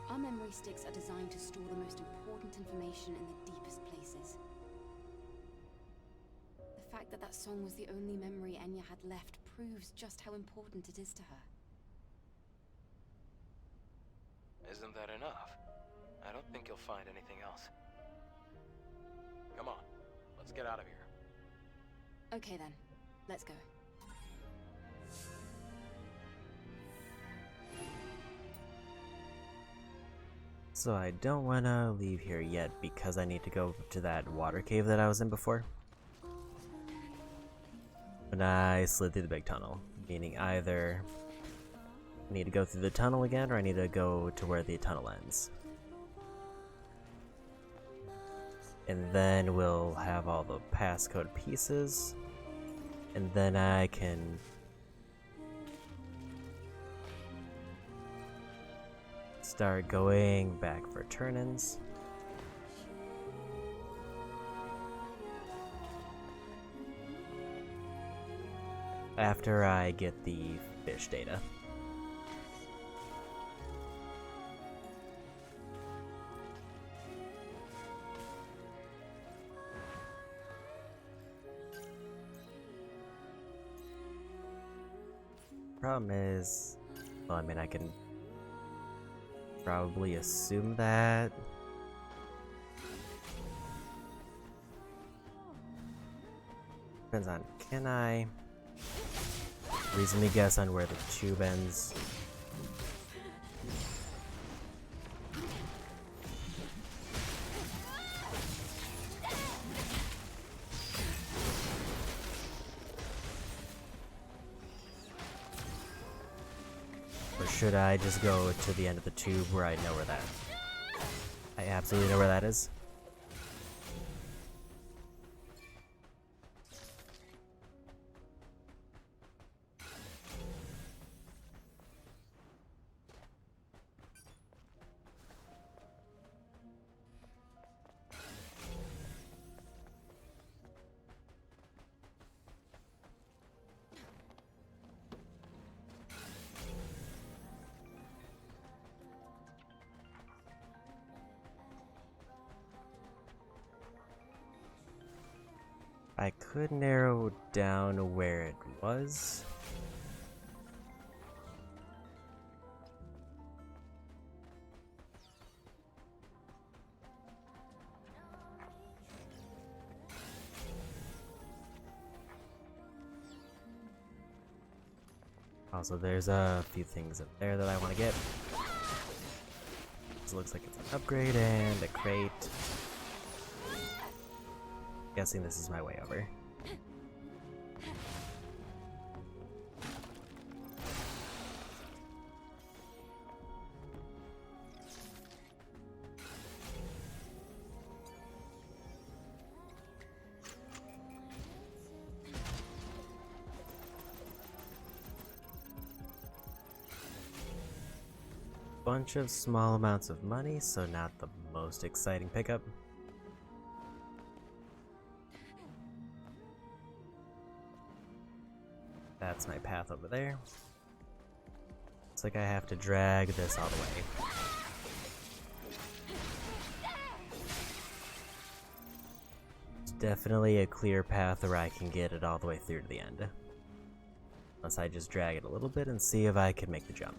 Our memory sticks are designed to store the most important information in the deepest places. The fact that that song was the only memory Enya had left proves just how important it is to her. Isn't that enough? I don't think you'll find anything else. Come on, let's get out of here. Okay then, let's go. So I don't want to leave here yet because I need to go to that water cave that I was in before. But I slid through the big tunnel, meaning either I need to go through the tunnel again or I need to go to where the tunnel ends. And then we'll have all the passcode pieces, and then I can start going back for turn-ins. After I get the fish data. Problem is, well, I mean, I can probably assume that. Depends on, can I reasonably guess on where the tube ends? Or should I just go to the end of the tube where I know where that? I absolutely know where that is. I could narrow down where it was. Also, there's a few things up there that I want to get. This looks like it's an upgrade and a crate. Guessing this is my way over. Bunch of small amounts of money, so not the most exciting pickup. That's my path over there. Looks like I have to drag this all the way. There's definitely a clear path where I can get it all the way through to the end. Unless I just drag it a little bit and see if I can make the jump.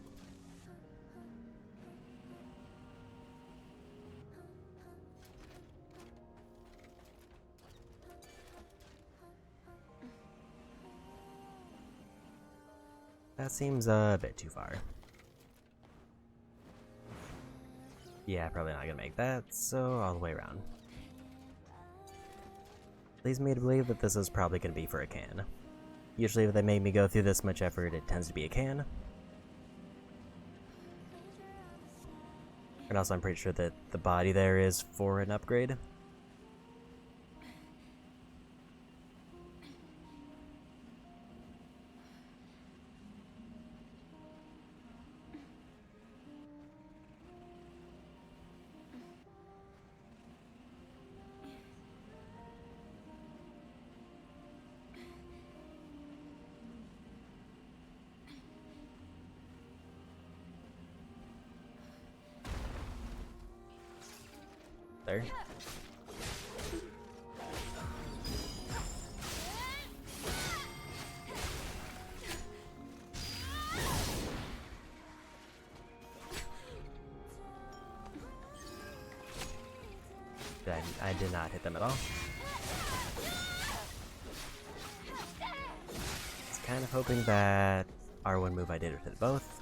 That seems a bit too far. Yeah, probably not gonna make that, so all the way around. Leads me to believe that this is probably gonna be for a can. Usually if they make me go through this much effort, it tends to be a can. And also I'm pretty sure that the body there is for an upgrade. There. I did not hit them at all. It's kind of hoping that R1 move I did would hit both.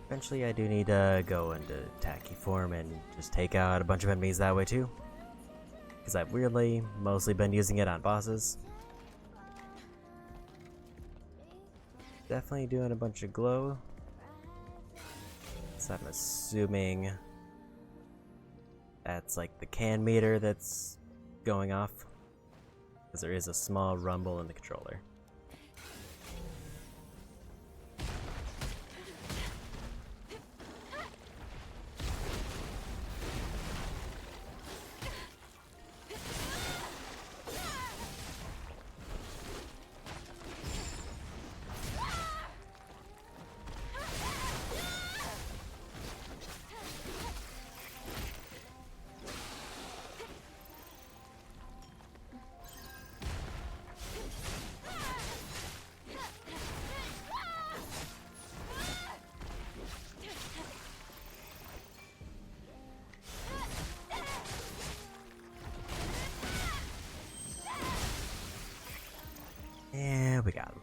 Eventually I do need to go into tacky form and just take out a bunch of enemies that way too. Because I've weirdly mostly been using it on bosses. Definitely doing a bunch of glow. So I'm assuming that's like the can meter that's going off. Because there is a small rumble in the controller. we got him.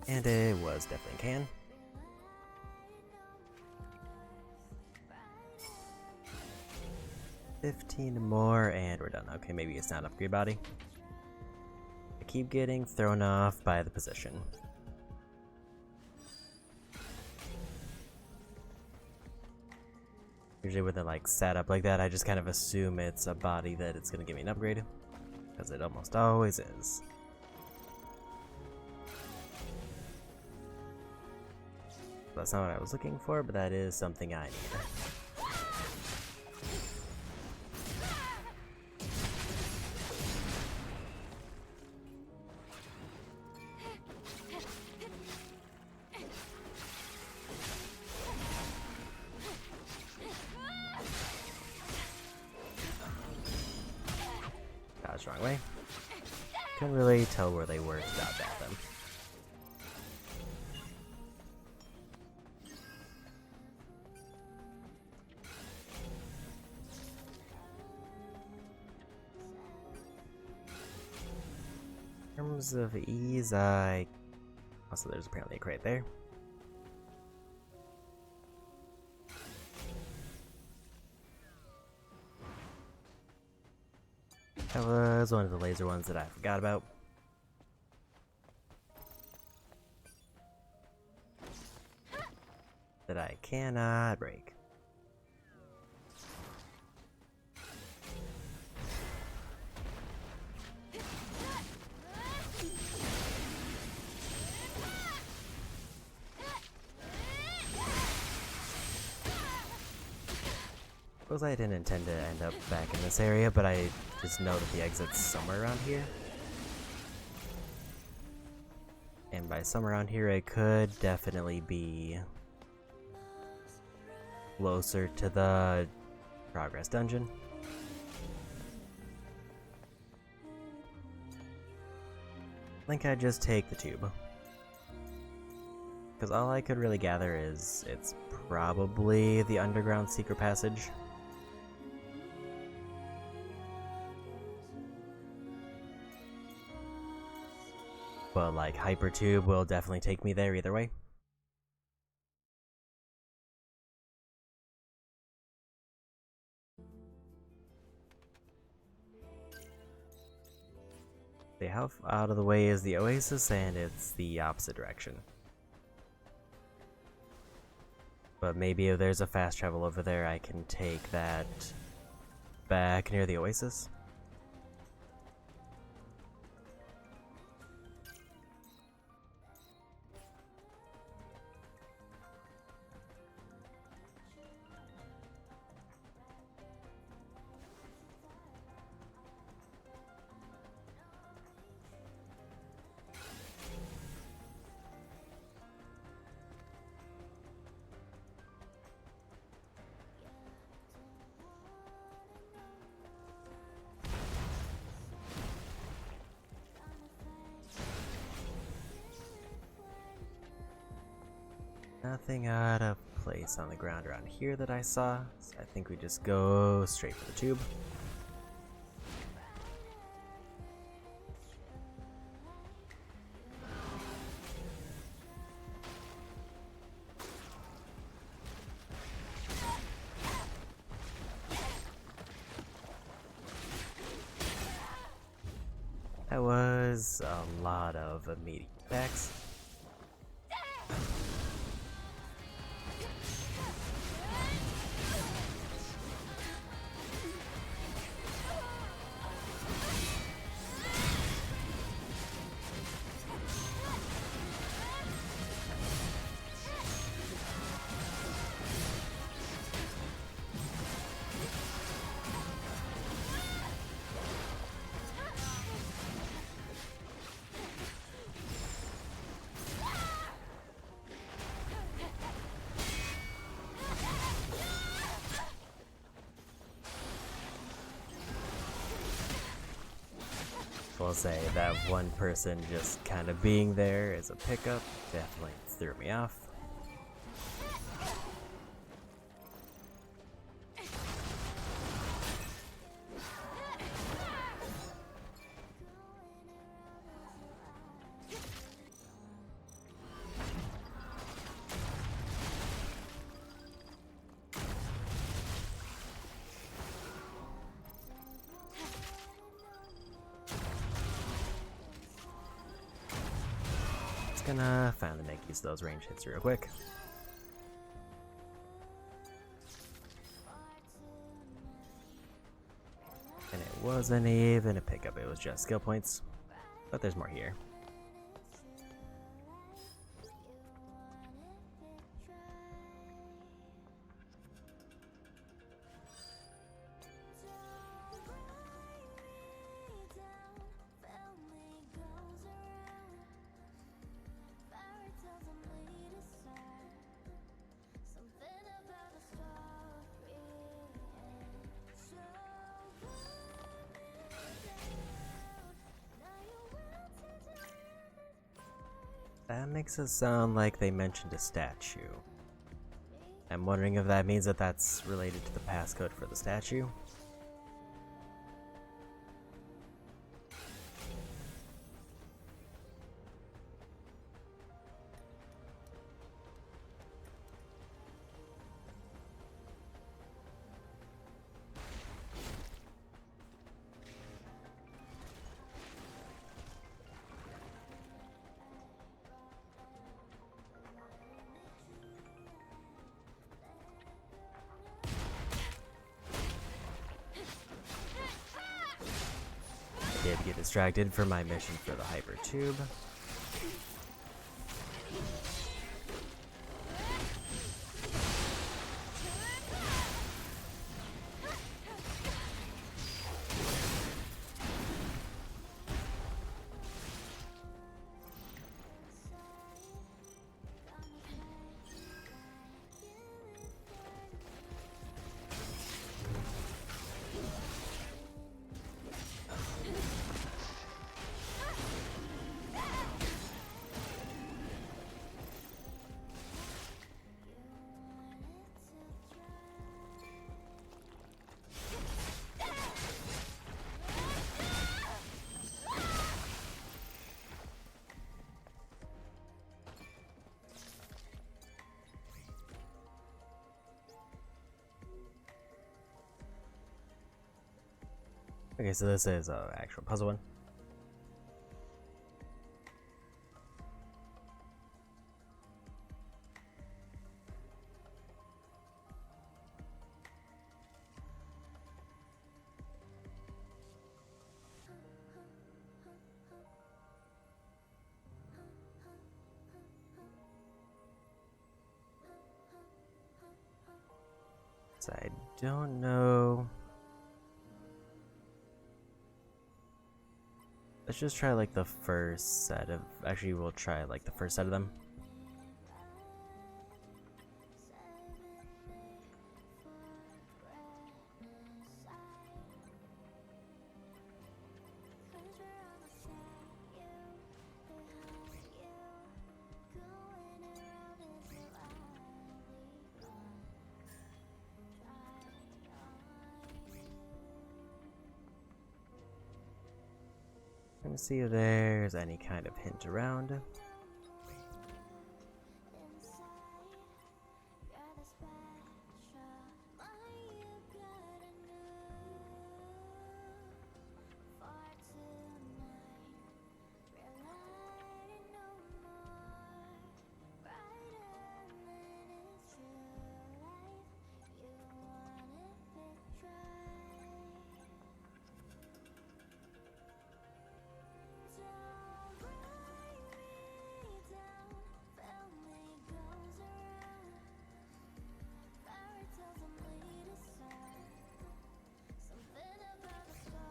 And it was definitely a can. $15 more, and we're done. Okay, maybe it's not upgrade body. I keep getting thrown off by the position. Usually when they're like sat up like that, I just kind of assume it's a body that it's gonna give me an upgrade, because it almost always is. That's not what I was looking for, but that is something I need. Dodge the wrong way. Couldn't really tell where they were to dodge at them. In terms of ease, also there's apparently a crate there. That was one of the laser ones that I forgot about. That I cannot break. Suppose I didn't intend to end up back in this area, but I just know that the exit's somewhere around here. And by somewhere around here, it could definitely be closer to the progress dungeon. I think I'd just take the tube. Because all I could really gather is it's probably the underground secret passage. But like Hypertube will definitely take me there either way. See how out of the way is the oasis, and it's the opposite direction. But maybe if there's a fast travel over there, I can take that back near the oasis. Nothing out of place on the ground around here that I saw, so I think we just go straight for the tube. That was a lot of immediate attacks. I'll say that one person just kind of being there as a pickup definitely threw me off. Gonna finally make use of those range hits real quick. And it wasn't even a pickup, it was just skill points. But there's more here. That makes it sound like they mentioned a statue. I'm wondering if that means that that's related to the passcode for the statue. Did get distracted for my mission for the hyper tube. Okay, so this is an actual puzzle one. So I don't know. Let's just try like the first set of. Actually, we'll try like the first set of them. Let me see if there's any kind of hint around.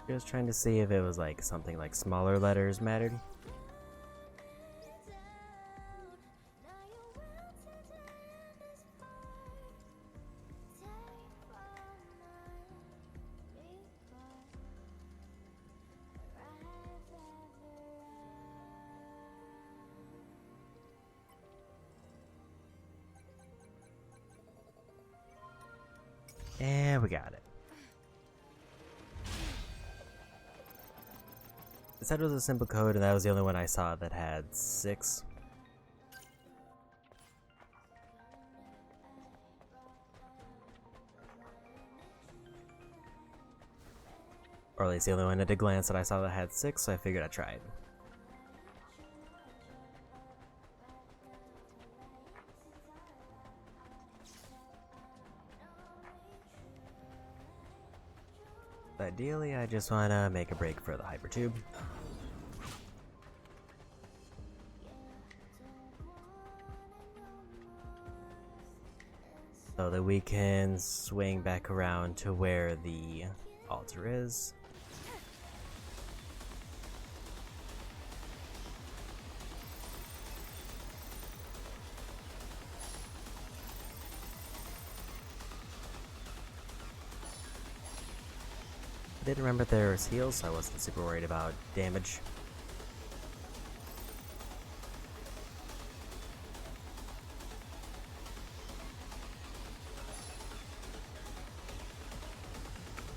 Just trying to see if it was like something like smaller letters mattered. And we got it. It said it was a simple code, and that was the only one I saw that had 6. Or at least the only one at a glance that I saw that had 6, so I figured I'd try it. Ideally, I just want to make a break for the hypertube. So that we can swing back around to where the altar is. I did remember there was heals, so I wasn't super worried about damage.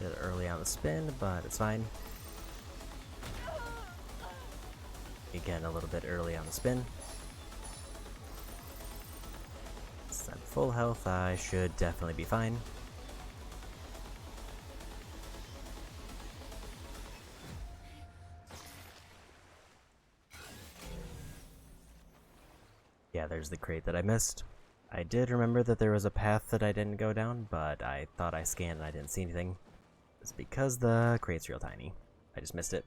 Bit early on the spin, but it's fine. Again, a little bit early on the spin. Since I'm full health, I should definitely be fine. Yeah, there's the crate that I missed. I did remember that there was a path that I didn't go down, but I thought I scanned and I didn't see anything. It's because the crate's real tiny. I just missed it.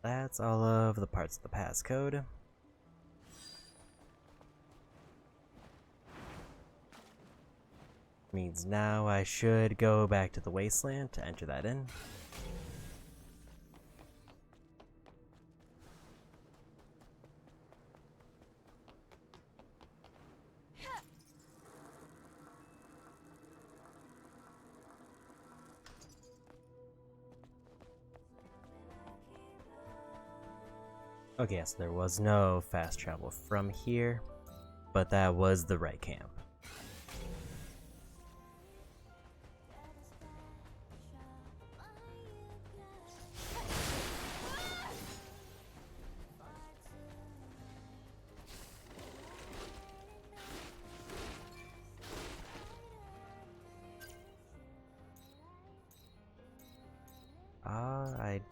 That's all of the parts of the passcode. Means now I should go back to the wasteland to enter that in. Okay, so there was no fast travel from here, but that was the right camp.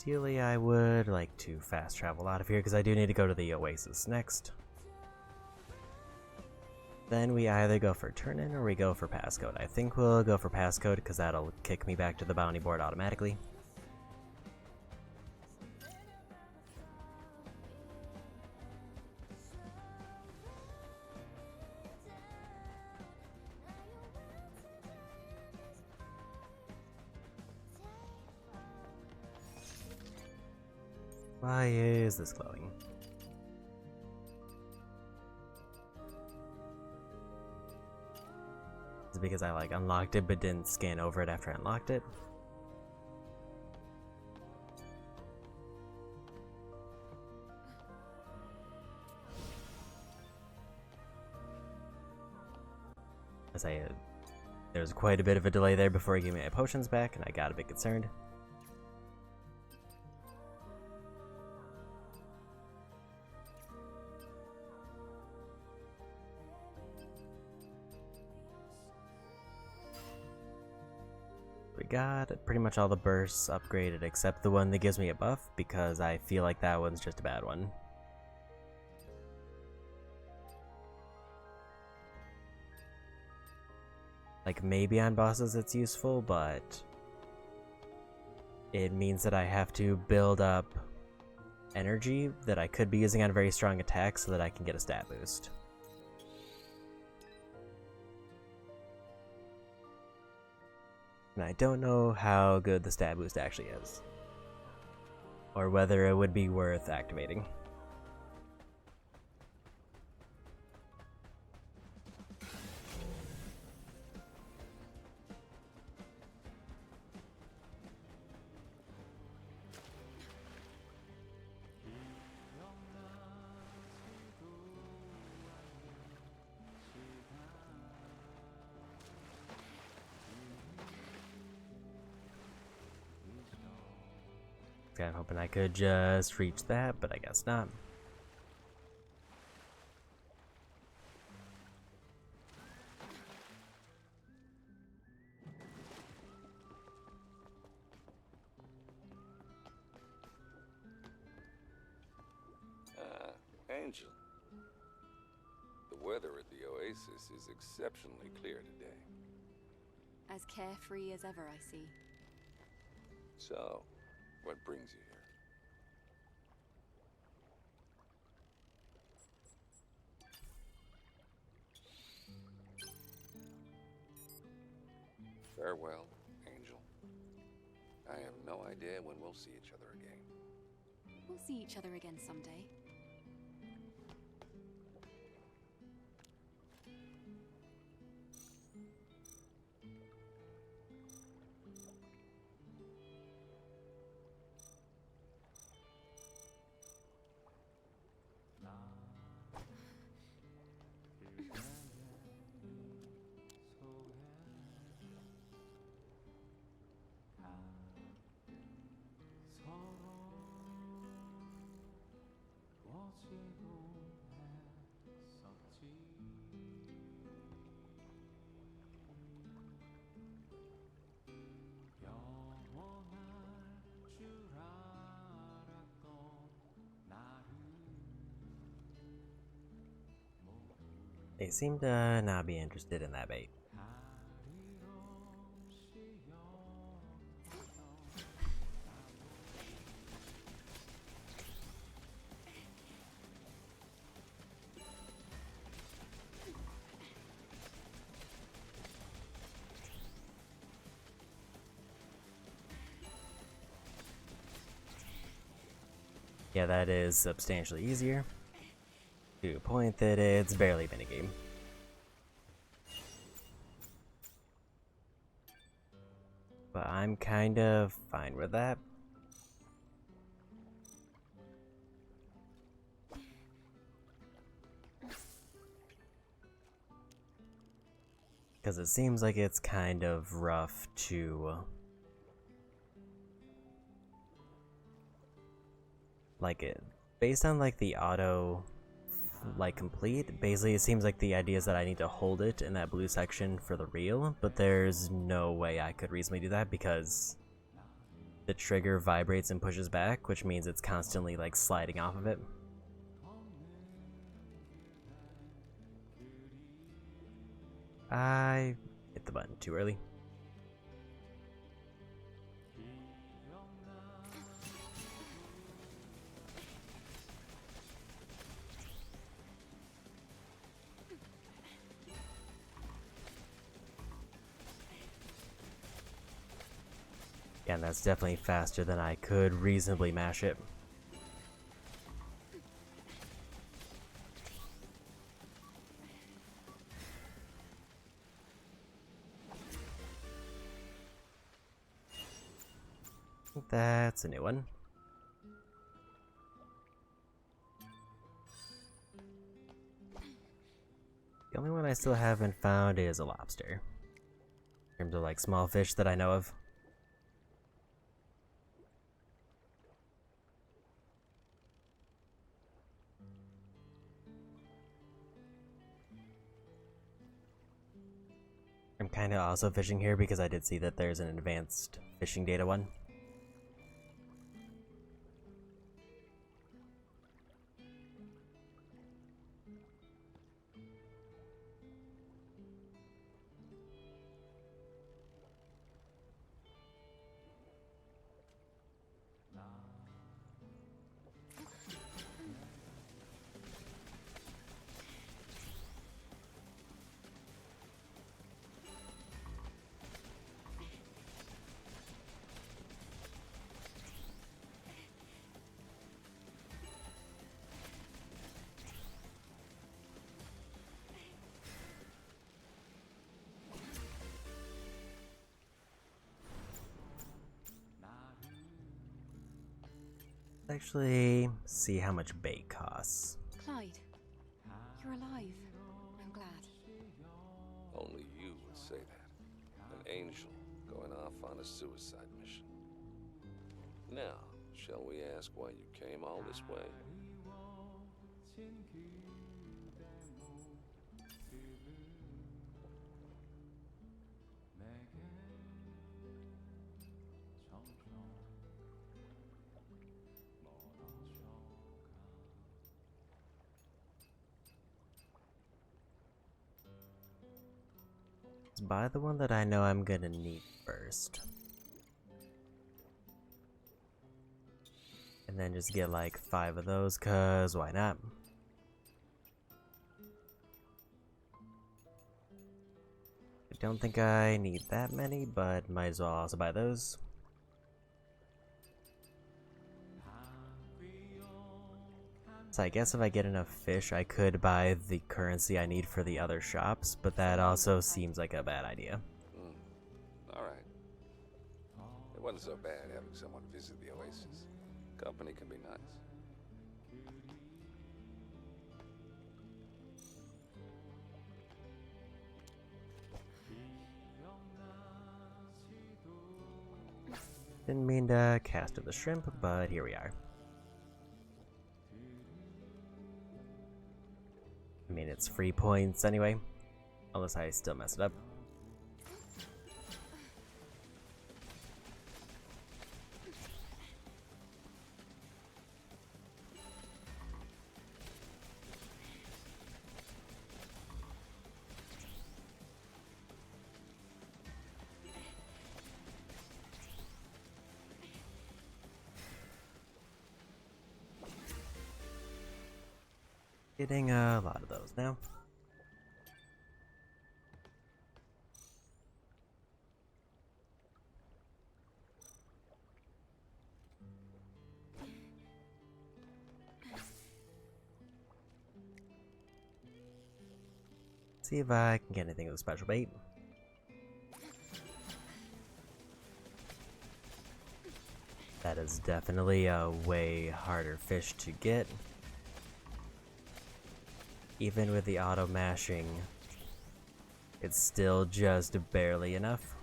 Ideally, I would like to fast travel out of here because I do need to go to the Oasis next. Then we either go for turn-in or we go for passcode. I think we'll go for passcode because that'll kick me back to the bounty board automatically. Why is this glowing? Is it because I like unlocked it but didn't scan over it after I unlocked it? As there was quite a bit of a delay there before he gave me my potions back, and I got a bit concerned. We got pretty much all the bursts upgraded except the one that gives me a buff because I feel like that one's just a bad one. Like maybe on bosses it's useful, but it means that I have to build up energy that I could be using on very strong attacks so that I can get a stat boost. And I don't know how good the stat boost actually is, or whether it would be worth activating. I'm hoping I could just reach that, but I guess not. Angel. The weather at the Oasis is exceptionally clear today. As carefree as ever, I see. So, what brings you here? Farewell, Angel. I have no idea when we'll see each other again. We'll see each other again someday. They seem to not be interested in that bait. Yeah, that is substantially easier. To a point that it's barely been a game. But I'm kind of fine with that. Because it seems like it's kind of rough to... like it. Based on like the auto... like complete, basically it seems like the idea is that I need to hold it in that blue section for the reel, but there's no way I could reasonably do that because the trigger vibrates and pushes back, which means it's constantly like sliding off of it. I hit the button too early. Yeah, and that's definitely faster than I could reasonably mash it. That's a new one. The only one I still haven't found is a lobster. In terms of like small fish that I know of. I'm kind of also fishing here because I did see that there's an advanced fishing data one. Actually, see how much bait costs. Clyde, you're alive. I'm glad. Only you would say that. An angel going off on a suicide mission. Now, shall we ask why you came all this way? Let's buy the one that I know I'm gonna need first. And then just get like 5 of those, cause why not? I don't think I need that many, but might as well also buy those. So I guess if I get enough fish, I could buy the currency I need for the other shops, but that also seems like a bad idea. Alright. It wasn't so bad having someone visit the oasis. Company can be nice. Didn't mean to cast to the shrimp, but here we are. I mean, it's free points anyway, unless I still mess it up. Getting a lot of those now. See if I can get anything with special bait. That is definitely a way harder fish to get. Even with the auto mashing, it's still just barely enough.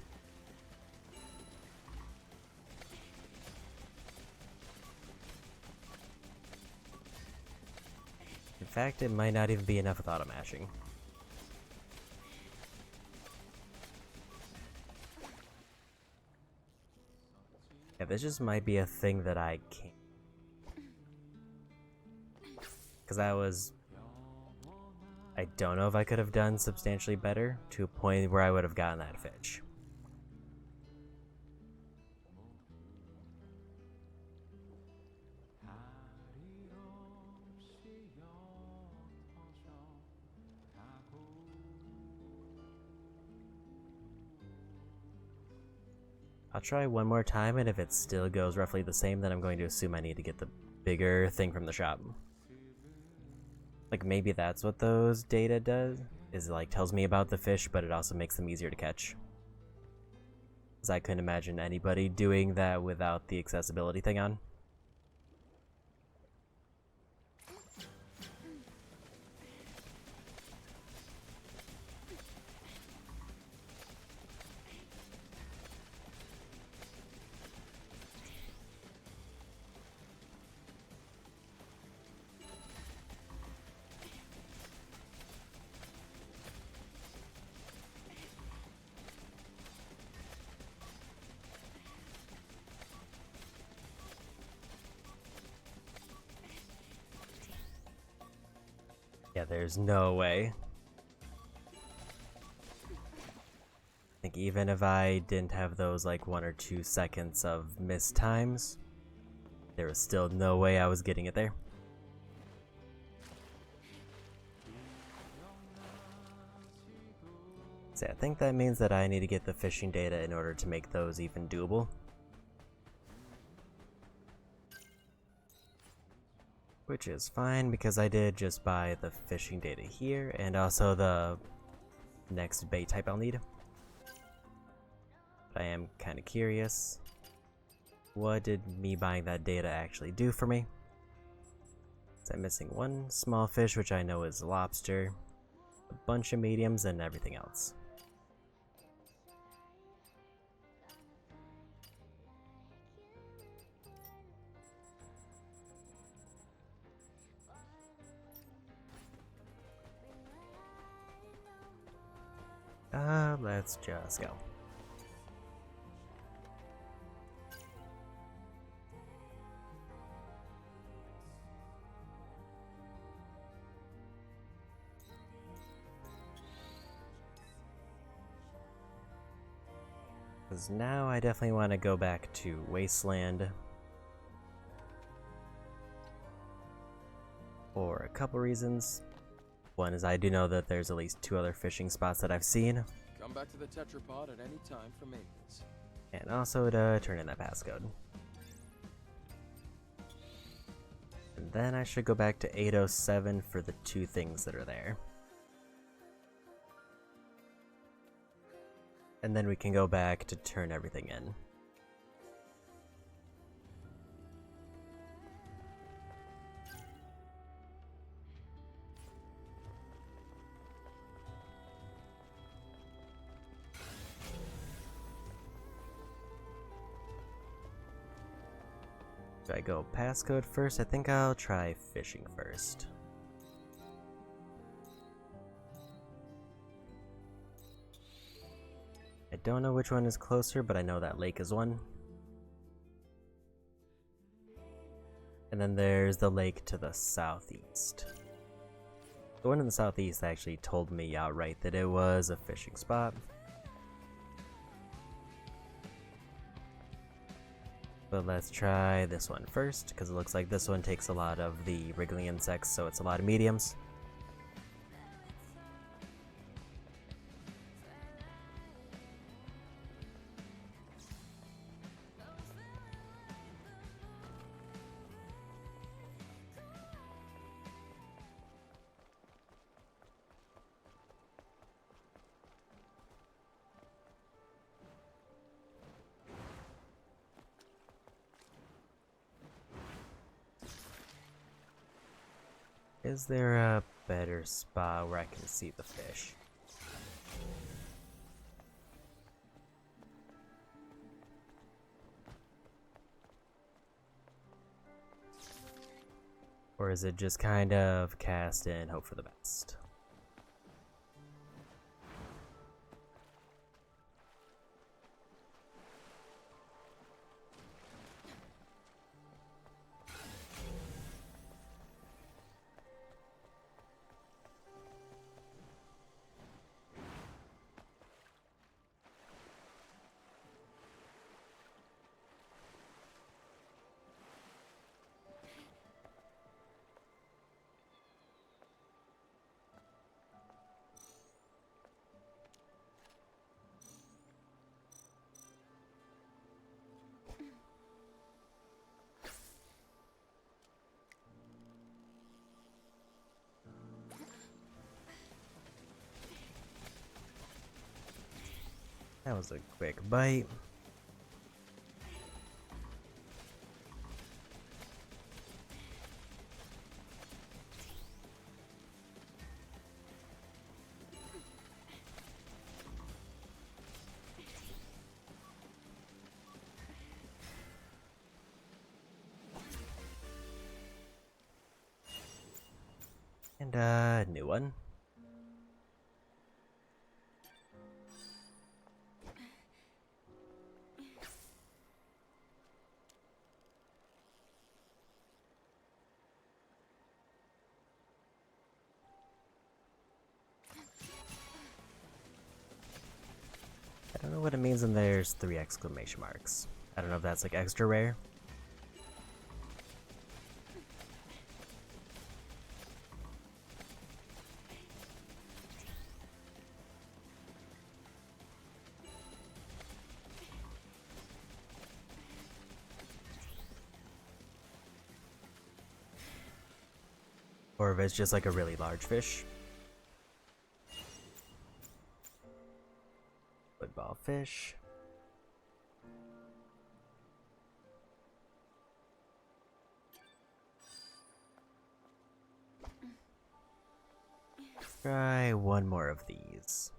In fact, it might not even be enough with auto mashing. Yeah, this just might be a thing that I can't. Because I don't know if I could have done substantially better to a point where I would have gotten that fish. I'll try one more time, and if it still goes roughly the same, then I'm going to assume I need to get the bigger thing from the shop. Like, maybe that's what those data does, is like tells me about the fish, but it also makes them easier to catch. Because I couldn't imagine anybody doing that without the accessibility thing on. Yeah, there's no way. I think even if I didn't have those like 1 or 2 seconds of missed times, there was still no way I was getting it there. So I think that means that I need to get the fishing data in order to make those even doable. Which is fine, because I did just buy the fishing data here, and also the next bait type I'll need. But I am kind of curious. What did me buying that data actually do for me? So I'm missing 1 small fish, which I know is lobster, a bunch of mediums, and everything else. Let's just go. Because now I definitely want to go back to Wasteland. For a couple reasons. One is I do know that there's at least 2 other fishing spots that I've seen. Come back to the tetrapod at any time for maintenance. And also to turn in that passcode. And then I should go back to 807 for the 2 things that are there. And then we can go back to turn everything in. Do I go passcode first? I think I'll try fishing first. I don't know which one is closer, but I know that lake is one. And then there's the lake to the southeast. The one in the southeast actually told me outright that it was a fishing spot. But let's try this one first, because it looks like this one takes a lot of the wriggling insects, so it's a lot of mediums. Is there a better spot where I can see the fish? Or is it just kind of cast and hope for the best? That was a quick bite. And new one. I don't know what it means when there's 3 exclamation marks. I don't know if that's like extra rare. Or if it's just like a really large fish. Football fish. Try one more of these.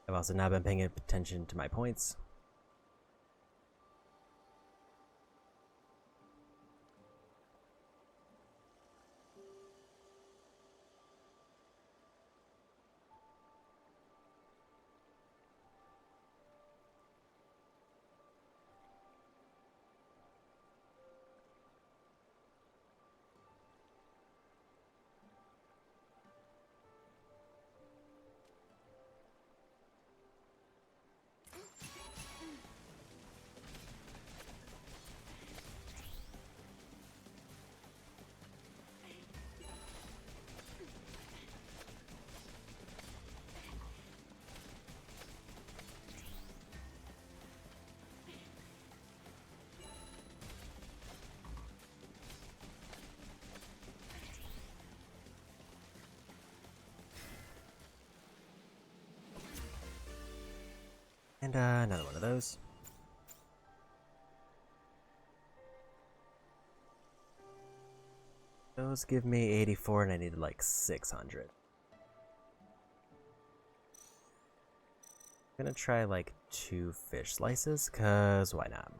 I've also not been paying attention to my points. And another one of those. Those give me 84 and I needed like 600. I'm gonna try like 2 fish slices, cause why not?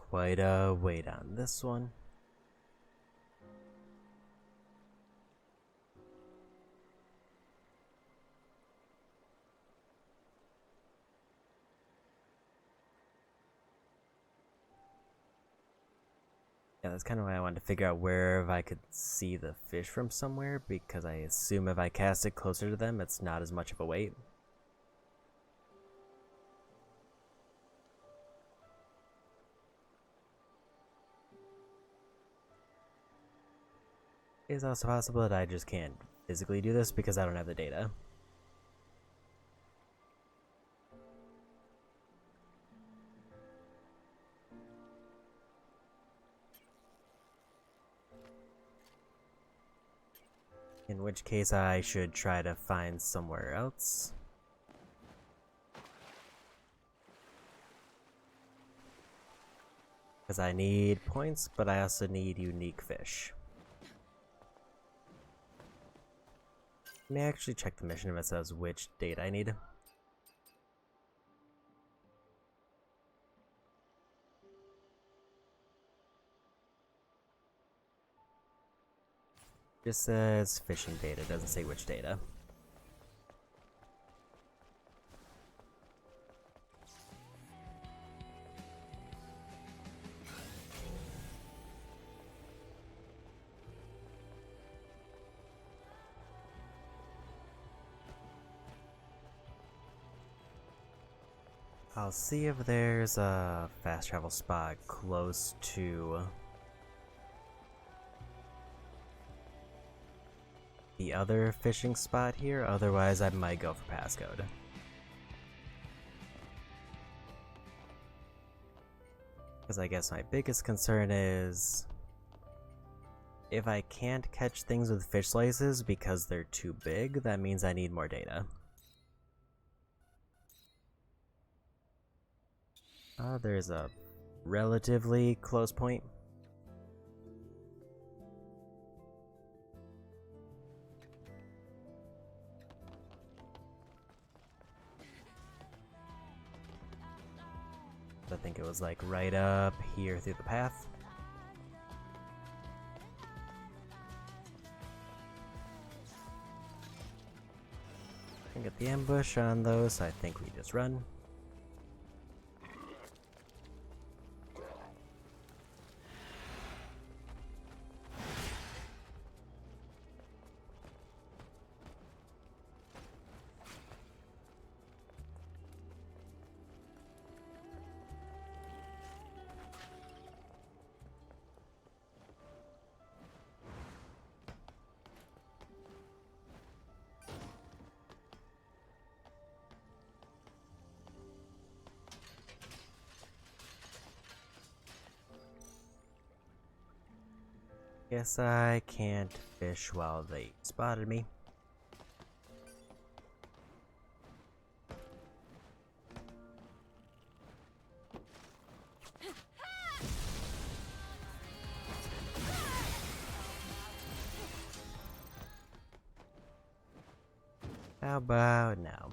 Quite a wait on this one. Yeah, that's kind of why I wanted to figure out where if I could see the fish from somewhere, because I assume if I cast it closer to them, it's not as much of a wait. It's also possible that I just can't physically do this because I don't have the data. In which case I should try to find somewhere else. Because I need points, but I also need unique fish. Let me actually check the mission if it says which date I need. Just says fishing data, doesn't say which data. I'll see if there's a fast travel spot close to the other fishing spot here, otherwise I might go for passcode. Because I guess my biggest concern is if I can't catch things with fish slices because they're too big, that means I need more data. There's a relatively close point. I think it was like right up here through the path. I get the ambush on those, so I think we just run. Guess I can't fish while they spotted me. How about now?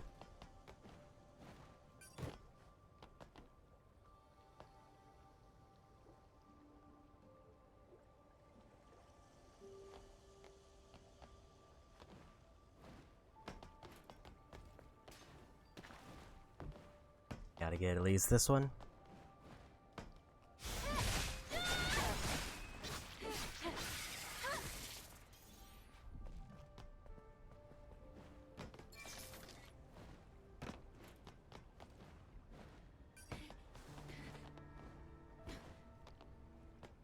Gotta get at least this one.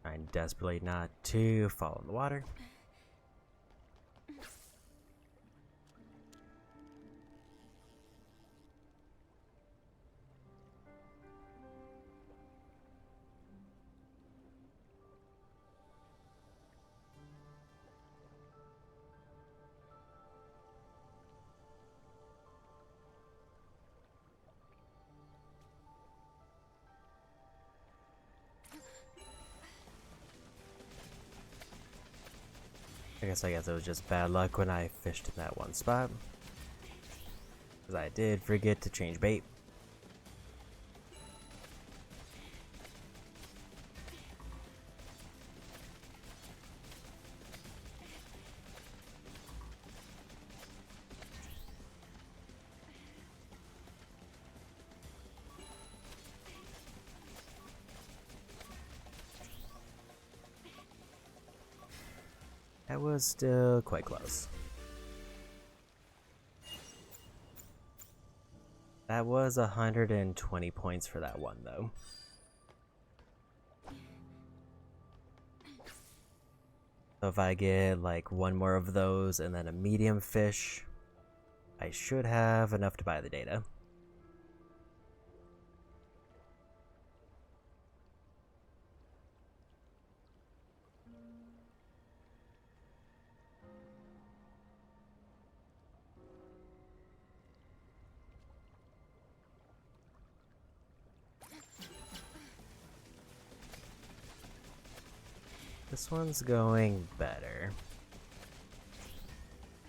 Trying desperately not to fall in the water. I guess it was just bad luck when I fished in that one spot. Because I did forget to change bait. That was still quite close. That was 120 points for that one, though. So if I get like one more of those and then a medium fish, I should have enough to buy the data. This one's going better.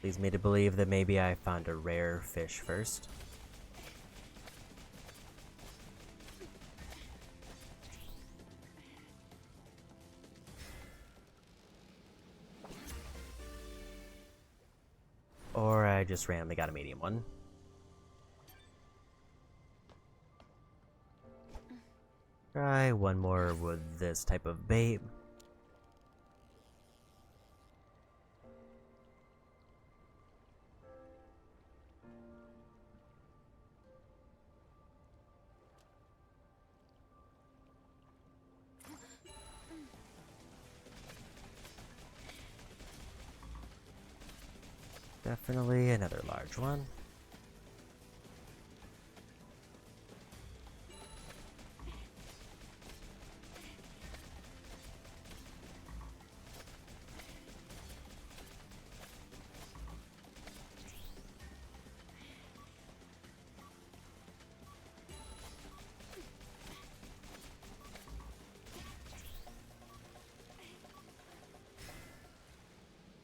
Leads me to believe that maybe I found a rare fish first. Or I just randomly got a medium one. Try one more with this type of bait. Definitely another large one.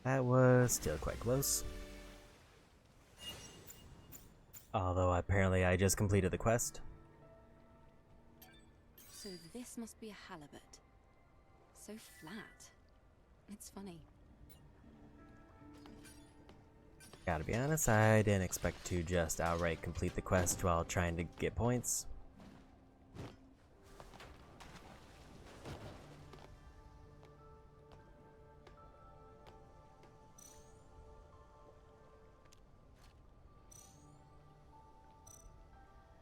That was still quite close. Although apparently I just completed the quest. So this must be a halibut. So flat. It's funny. Gotta be honest, I didn't expect to just outright complete the quest while trying to get points.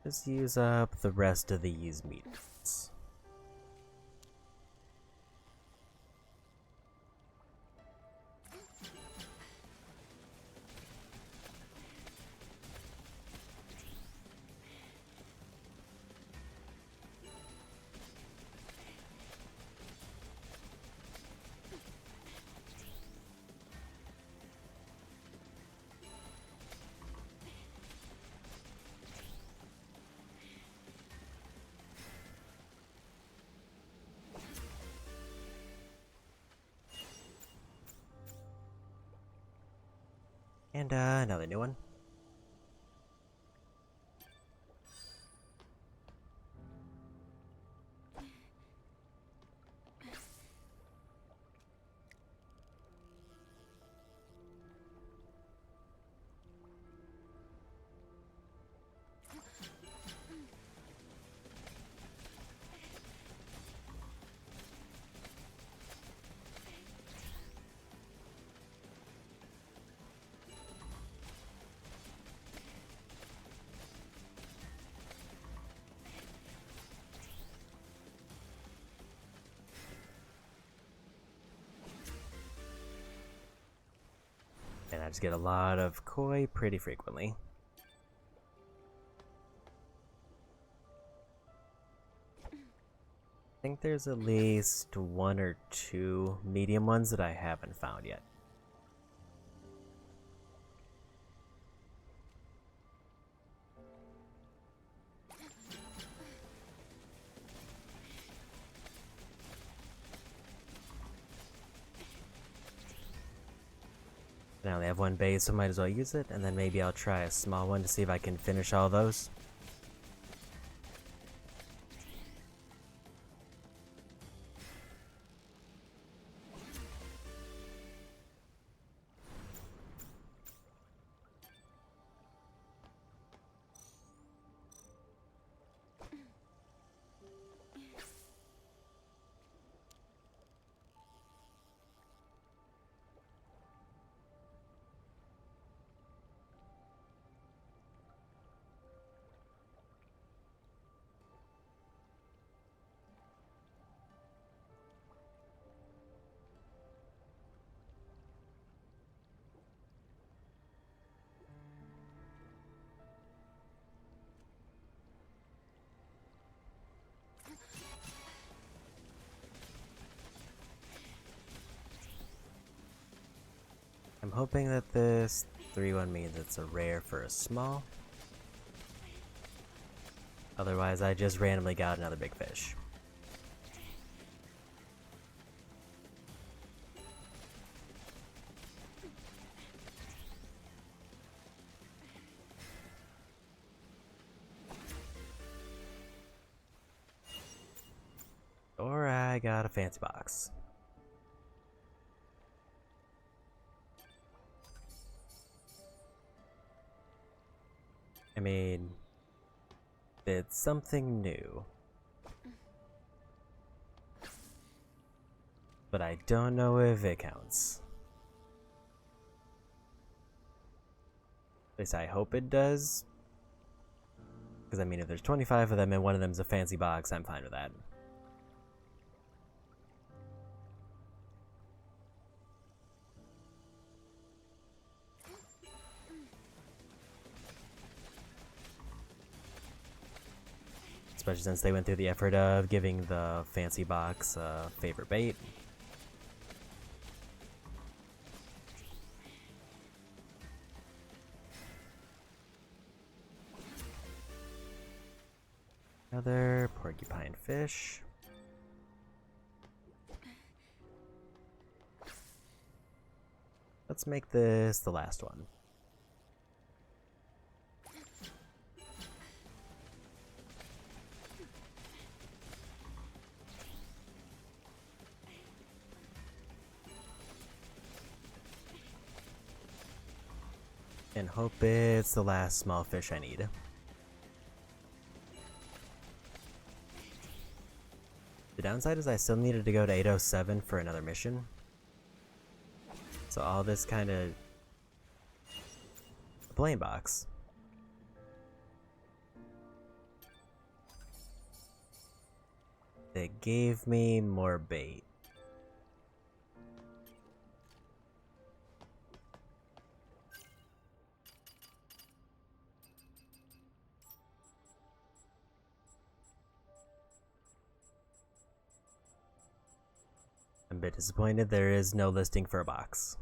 Just use up the rest of these meters. And another new one. I just get a lot of koi pretty frequently. I think there's at least 1 or 2 medium ones that I haven't found yet. I only have 1 base, so might as well use it, and then maybe I'll try a small one to see if I can finish all those. I'm hoping that this 3-1 means it's a rare for a small. Otherwise, I just randomly got another big fish. Or I got a fancy box. I mean, it's something new. But I don't know if it counts. At least I hope it does. Because I mean, if there's 25 of them and one of them's a fancy box, I'm fine with that. Especially since they went through the effort of giving the fancy box a favorite bait. Another porcupine fish. Let's make this the last one. And hope it's the last small fish I need. The downside is I still needed to go to 807 for another mission. So all this kind of... a plain box. They gave me more bait. I'm a bit disappointed there is no listing for a box.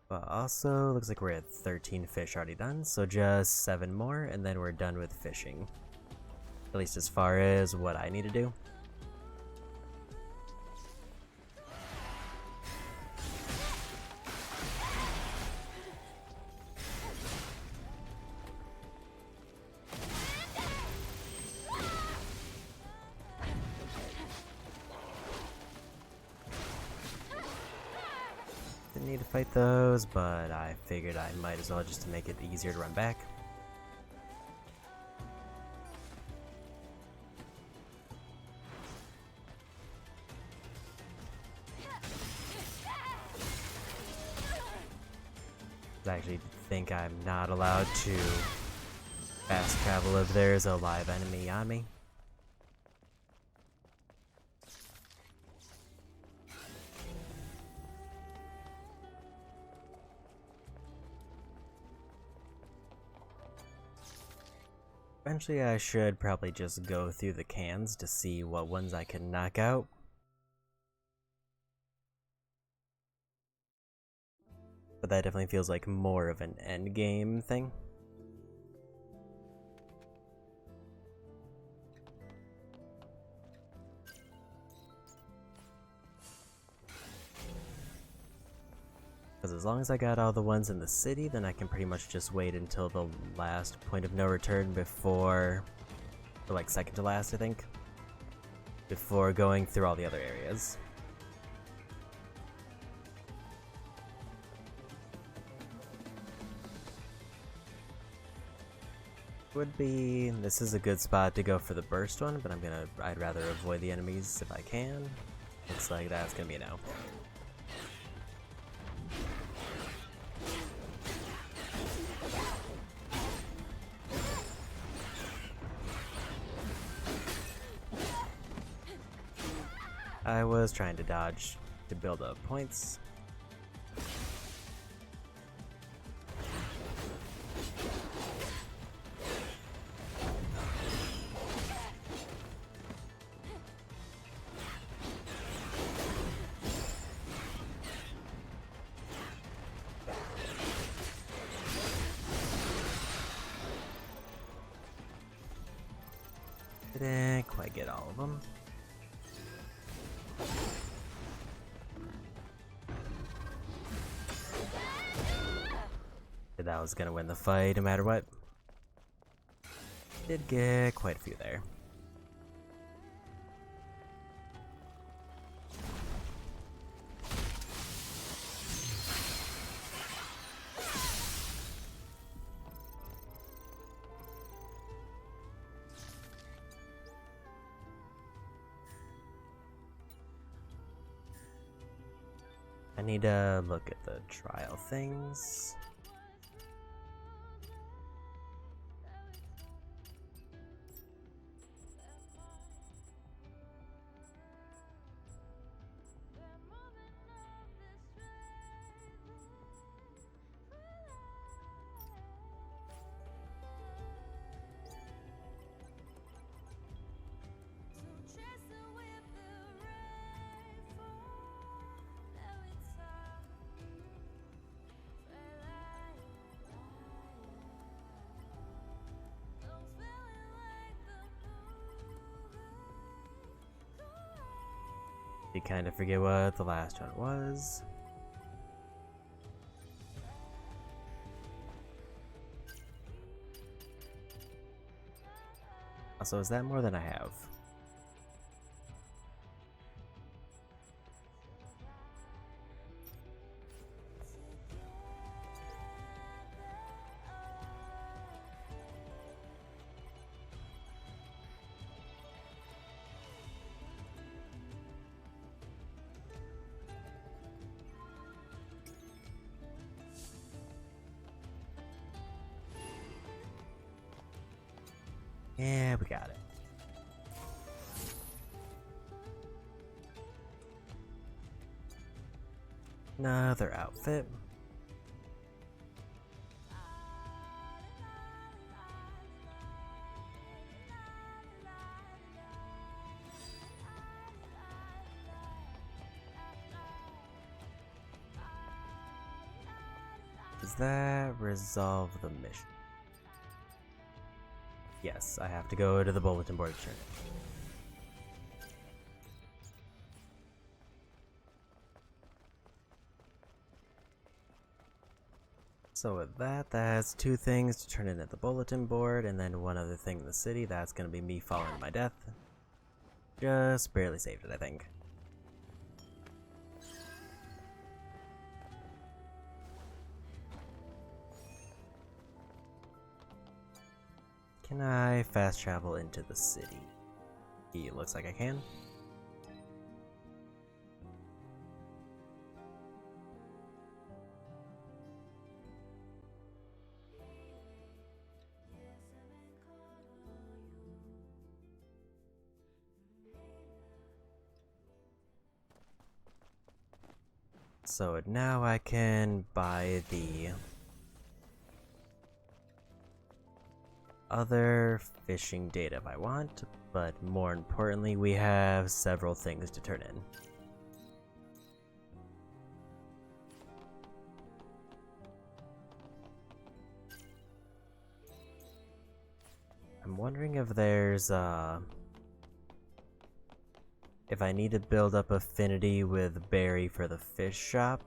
But also, looks like we're at 13 fish already done, so just 7 more, and then we're done with fishing. At least as far as what I need to do. Didn't need to fight those, but I figured I might as well just to make it easier to run back. I actually think I'm not allowed to fast travel if there's a live enemy on me. Eventually I should probably just go through the cans to see what ones I can knock out. But that definitely feels like more of an endgame thing. Because as long as I got all the ones in the city, then I can pretty much just wait until the last point of no return before, or like second to last I think, before going through all the other areas. This is a good spot to go for the burst one, but I'd rather avoid the enemies if I can. Looks like that's gonna be a no. I was trying to dodge to build up points. Didn't quite get all of them. That was gonna win the fight no matter what. Did get quite a few there. I need to look at the trial things. You kind of forget what the last one was. Also, is that more than I have? Yeah, we got it. Another outfit. Does that resolve the mission? Yes, I have to go to the bulletin board to turn it. So with that, that's two things to turn in at the bulletin board, and then one other thing in the city. That's gonna be me falling to my death. Just barely saved it, I think. Can I fast travel into the city? It looks like I can. So now I can buy the other fishing data if I want, but more importantly, we have several things to turn in. I'm wondering if there's, if I need to build up affinity with Barry for the fish shop.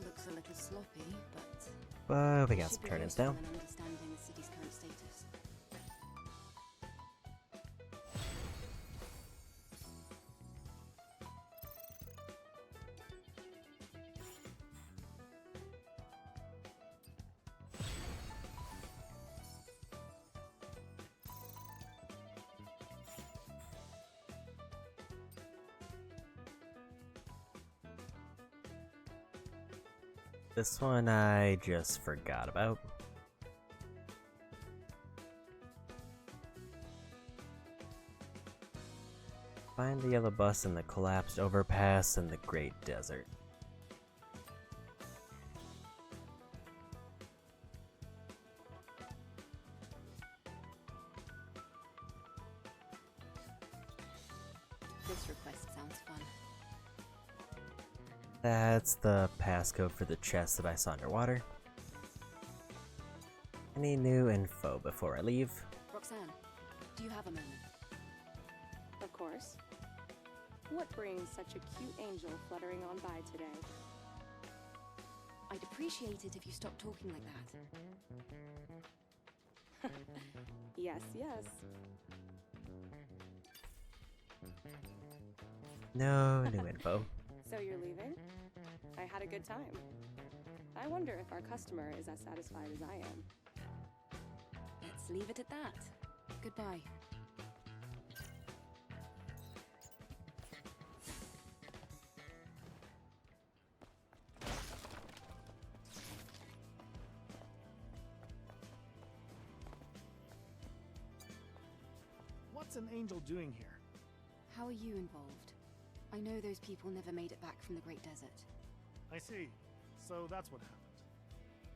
Looks a little sloppy, But we got should some be turn-ins useful now. in understanding the city's current status. This one I just forgot about. Find the yellow bus in the collapsed overpass in the Great Desert. This request sounds fun. That's the passcode for the chest that I saw underwater. Any new info before I leave? Roxanne, do you have a moment? Of course. What brings such a cute angel fluttering on by today? I'd appreciate it if you stopped talking like that. Yes, yes. No new info. So you're leaving? I had a good time. I wonder if our customer is as satisfied as I am. Let's leave it at that. Goodbye. What's an angel doing here? How are you involved? I know those people never made it back from the Great Desert. I see. So that's what happened.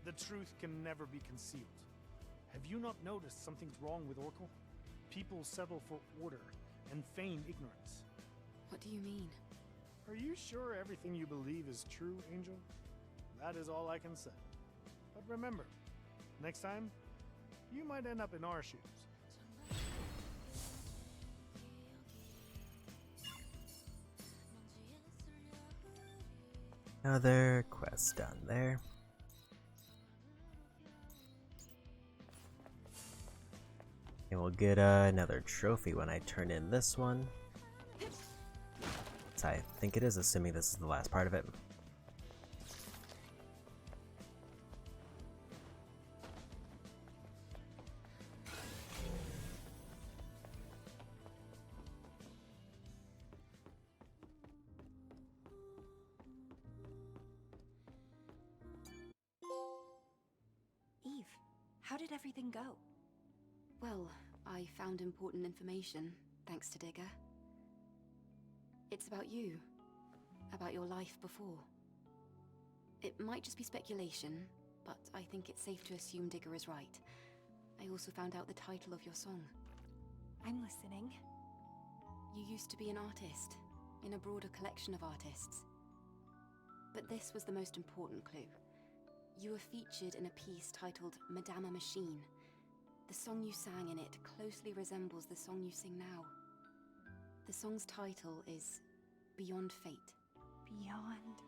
The truth can never be concealed. Have you not noticed something's wrong with Oracle? People settle for order and feign ignorance. What do you mean? Are you sure everything you believe is true, Angel? That is all I can say. But remember, next time, you might end up in our shoes. Another quest done there. And we'll get another trophy when I turn in this one. So I think it is, assuming this is the last part of it. Eve, how did everything go? Well, I found important information, thanks to Digger. It's about you. About your life before. It might just be speculation, but I think it's safe to assume Digger is right. I also found out the title of your song. I'm listening. You used to be an artist, in a broader collection of artists. But this was the most important clue. You were featured in a piece titled Madame a Machine. The song you sang in it closely resembles the song you sing now. The song's title is Beyond Fate. Beyond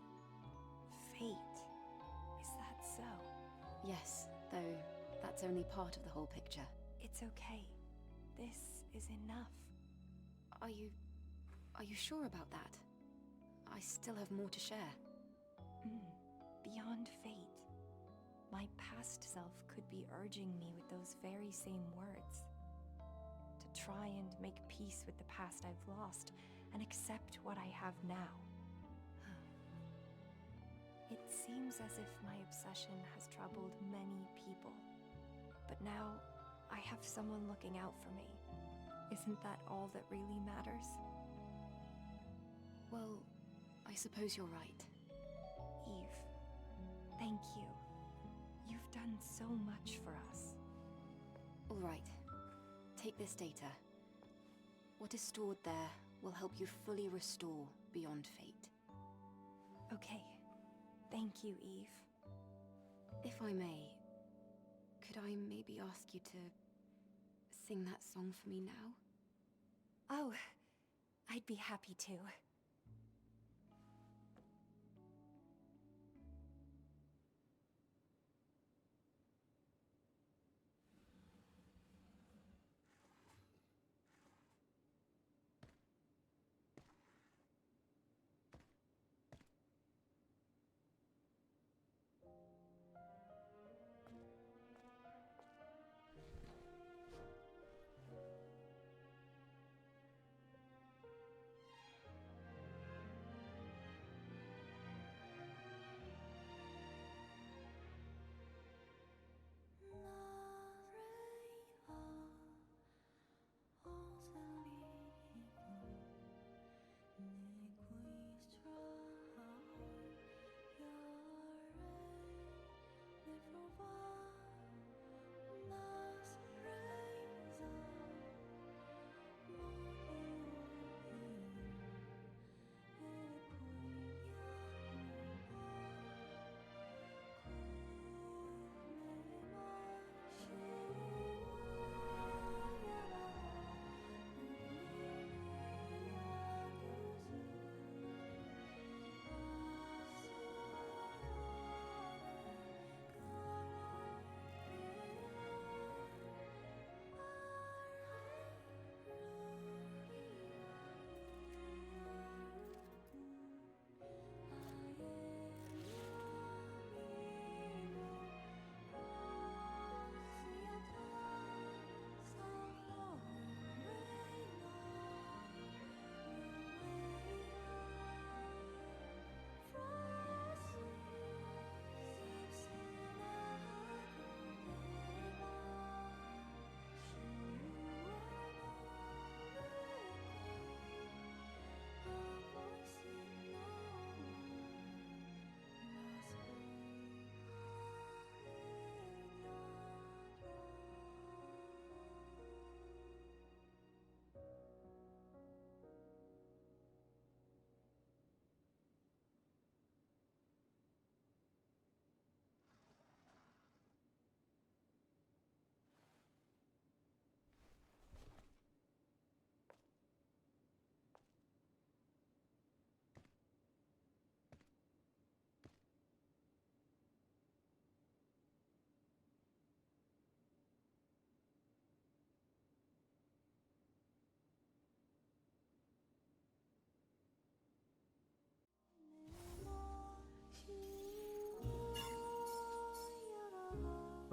Fate. Is that so? Yes, though that's only part of the whole picture. It's okay. This is enough. Are you sure about that? I still have more to share. Beyond fate. My past self could be urging me with those very same words. To try and make peace with the past I've lost and accept what I have now. It seems as if my obsession has troubled many people. But now, I have someone looking out for me. Isn't that all that really matters? Well, I suppose you're right. Eve, thank you. You've done so much for us. All right. Take this data. What is stored there will help you fully restore Beyond Fate. Okay. Thank you, Eve. If I may, could I maybe ask you to sing that song for me now? Oh, I'd be happy to.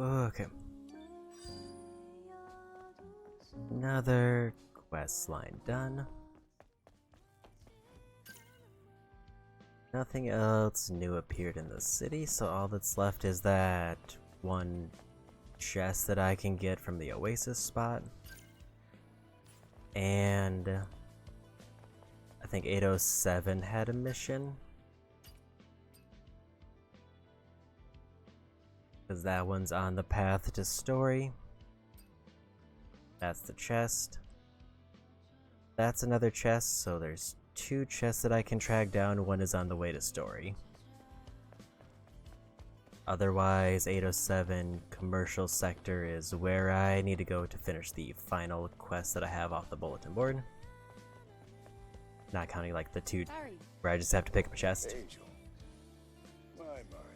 Okay. Another quest line done. Nothing else new appeared in the city, so all that's left is that one chest that I can get from the Oasis spot. And I think 807 had a mission. Because that one's on the path to story. That's the chest. That's another chest, so there's two chests that I can track down. One is on the way to story. Otherwise, 807 commercial sector is where I need to go to finish the final quest that I have off the bulletin board. Not counting like the two where I just have to pick up a chest. Angel. My,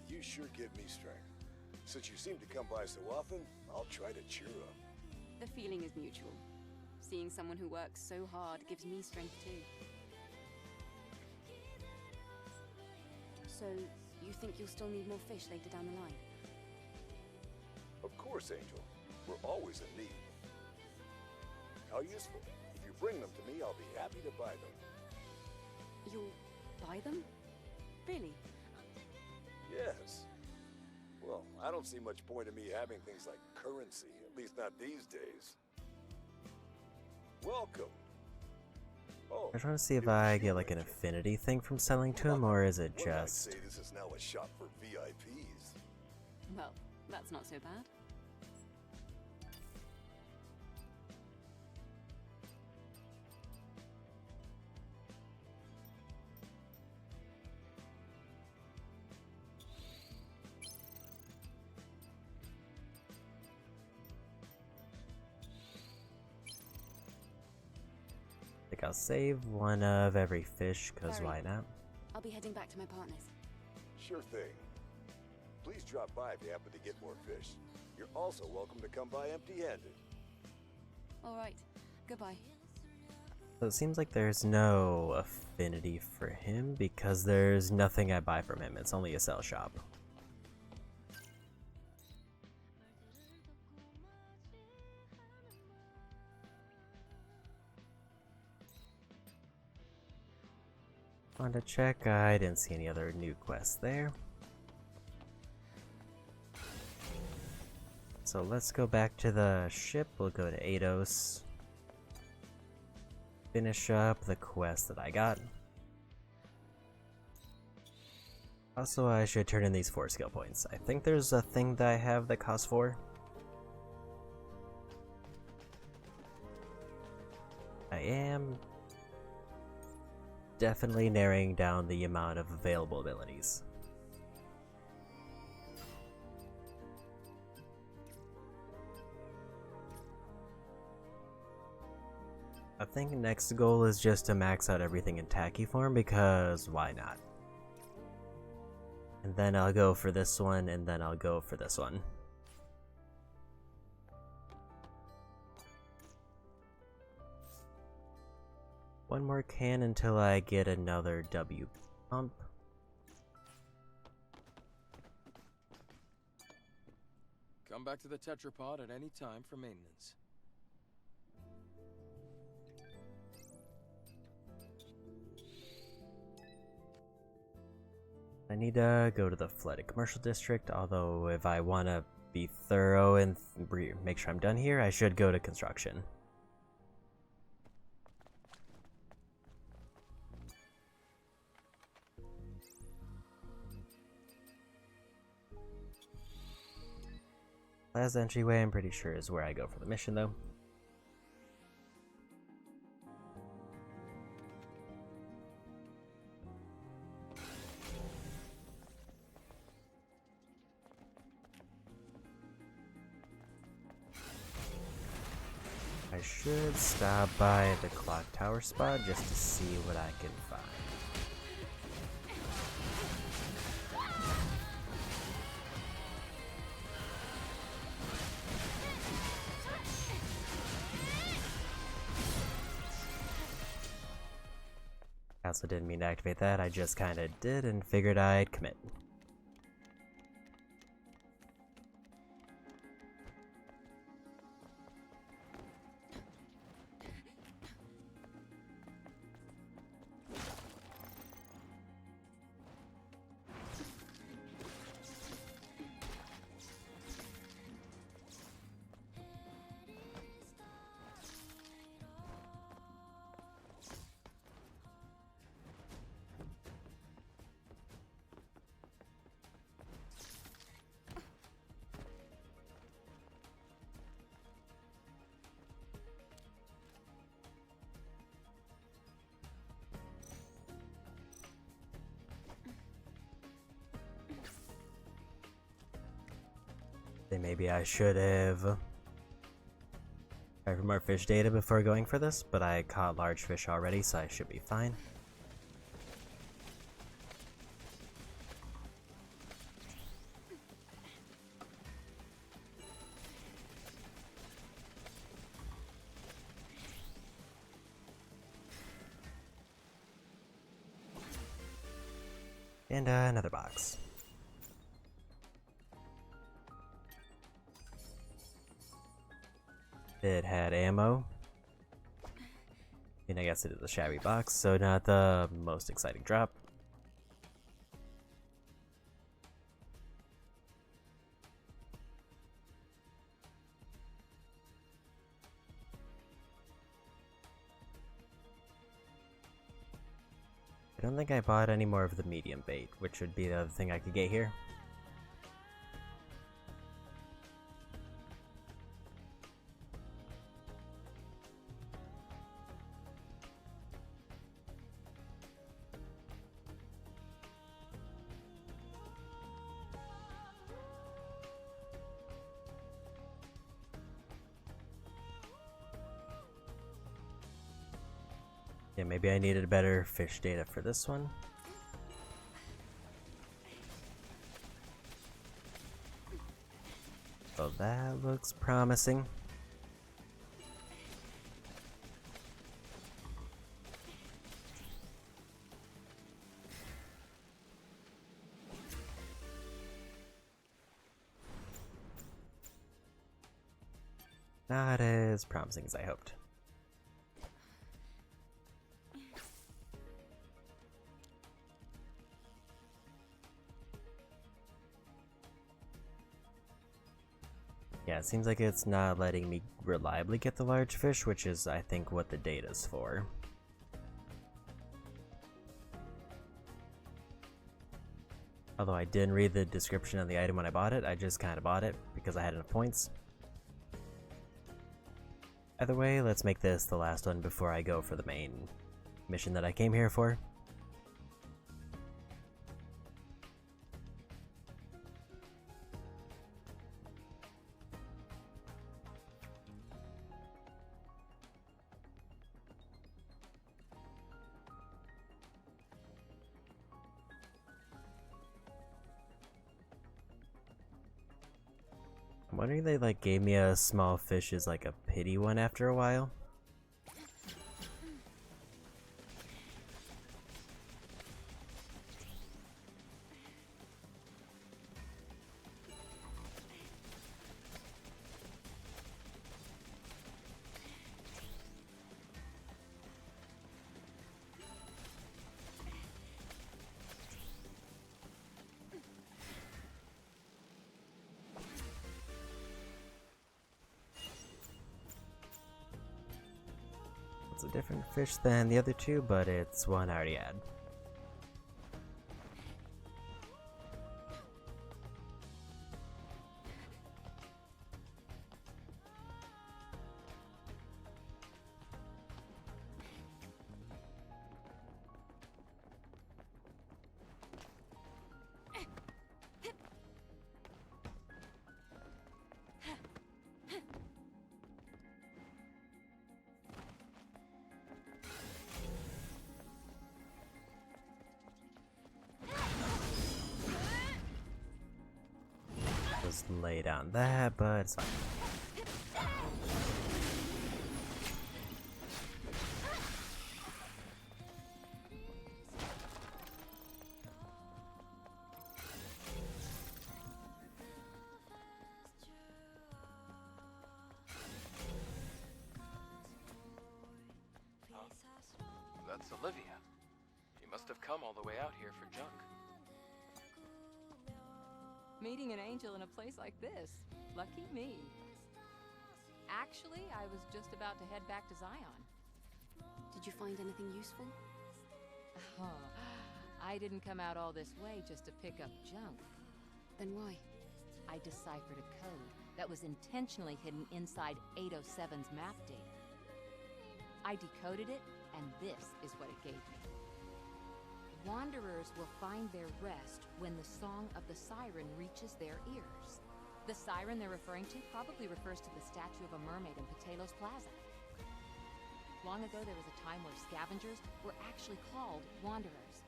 you sure give me strength. Since you seem to come by so often, I'll try to cheer up. The feeling is mutual. Seeing someone who works so hard gives me strength too. So, you think you'll still need more fish later down the line? Of course, Angel. We're always in need. How useful. If you bring them to me, I'll be happy to buy them. You'll buy them? Really? Yes. Well, I don't see much point in me having things like currency, at least not these days. Welcome. Oh, I just want to see if I get like an affinity thing from selling to him, or is it one might just... say this is now a shop for VIPs. Well, that's not so bad. I think I'll save one of every fish, because Sorry. why not? I'll be heading back to my partner's. Sure thing. Please drop by if you happen to get more fish. You're also welcome to come by empty-handed. All right. Goodbye. So it seems like there's no affinity for him, because there's nothing I buy from him. It's only a sell shop. Wanted to check, I didn't see any other new quests there. So let's go back to the ship, we'll go to Eidos. Finish up the quest that I got. Also, I should turn in these 4 skill points. I think there's a thing that I have that costs 4. I am definitely narrowing down the amount of available abilities. I think next goal is just to max out everything in tacky form, because why not? And then I'll go for this one, and then I'll go for this one. One more can until I get another W pump. Come back to the tetrapod at any time for maintenance. I need to go to the flooded commercial district, although if I want to be thorough and make sure I'm done here, I should go to construction. Last entryway, I'm pretty sure, is where I go for the mission, though. I should stop by the clock tower spot just to see what I can find. I also didn't mean to activate that, I just kinda did and figured I'd commit. Maybe I should have tried for more fish data before going for this, but I caught large fish already, so I should be fine. And another box. It had ammo. And I guess it is a shabby box, so not the most exciting drop. I don't think I bought any more of the medium bait, which would be the other thing I could get here. Yeah, maybe I needed better fish data for this one. So that looks promising. Not as promising as I hoped. Yeah, it seems like it's not letting me reliably get the large fish, which is, I think, what the data's for. Although I didn't read the description of the item when I bought it, I just kind of bought it because I had enough points. Either way, let's make this the last one before I go for the main mission that I came here for. I'm wondering they like gave me a small fish as like a pity one after a while. It's a different fish than the other two, but it's one I already had. Just lay down that, but it's fine. That's Olivia. She must have come all the way out here for junk. Meeting an angel in a place like this. Lucky me. Actually, I was just about to head back to Zion. Did you find anything useful? Oh, I didn't come out all this way just to pick up junk. Then why? I deciphered a code that was intentionally hidden inside 807's map data. I decoded it, and this is what it gave me. Wanderers will find their rest when the song of the siren reaches their ears. The siren they're referring to probably refers to the statue of a mermaid in Patelos Plaza. Long ago, there was a time where scavengers were actually called wanderers.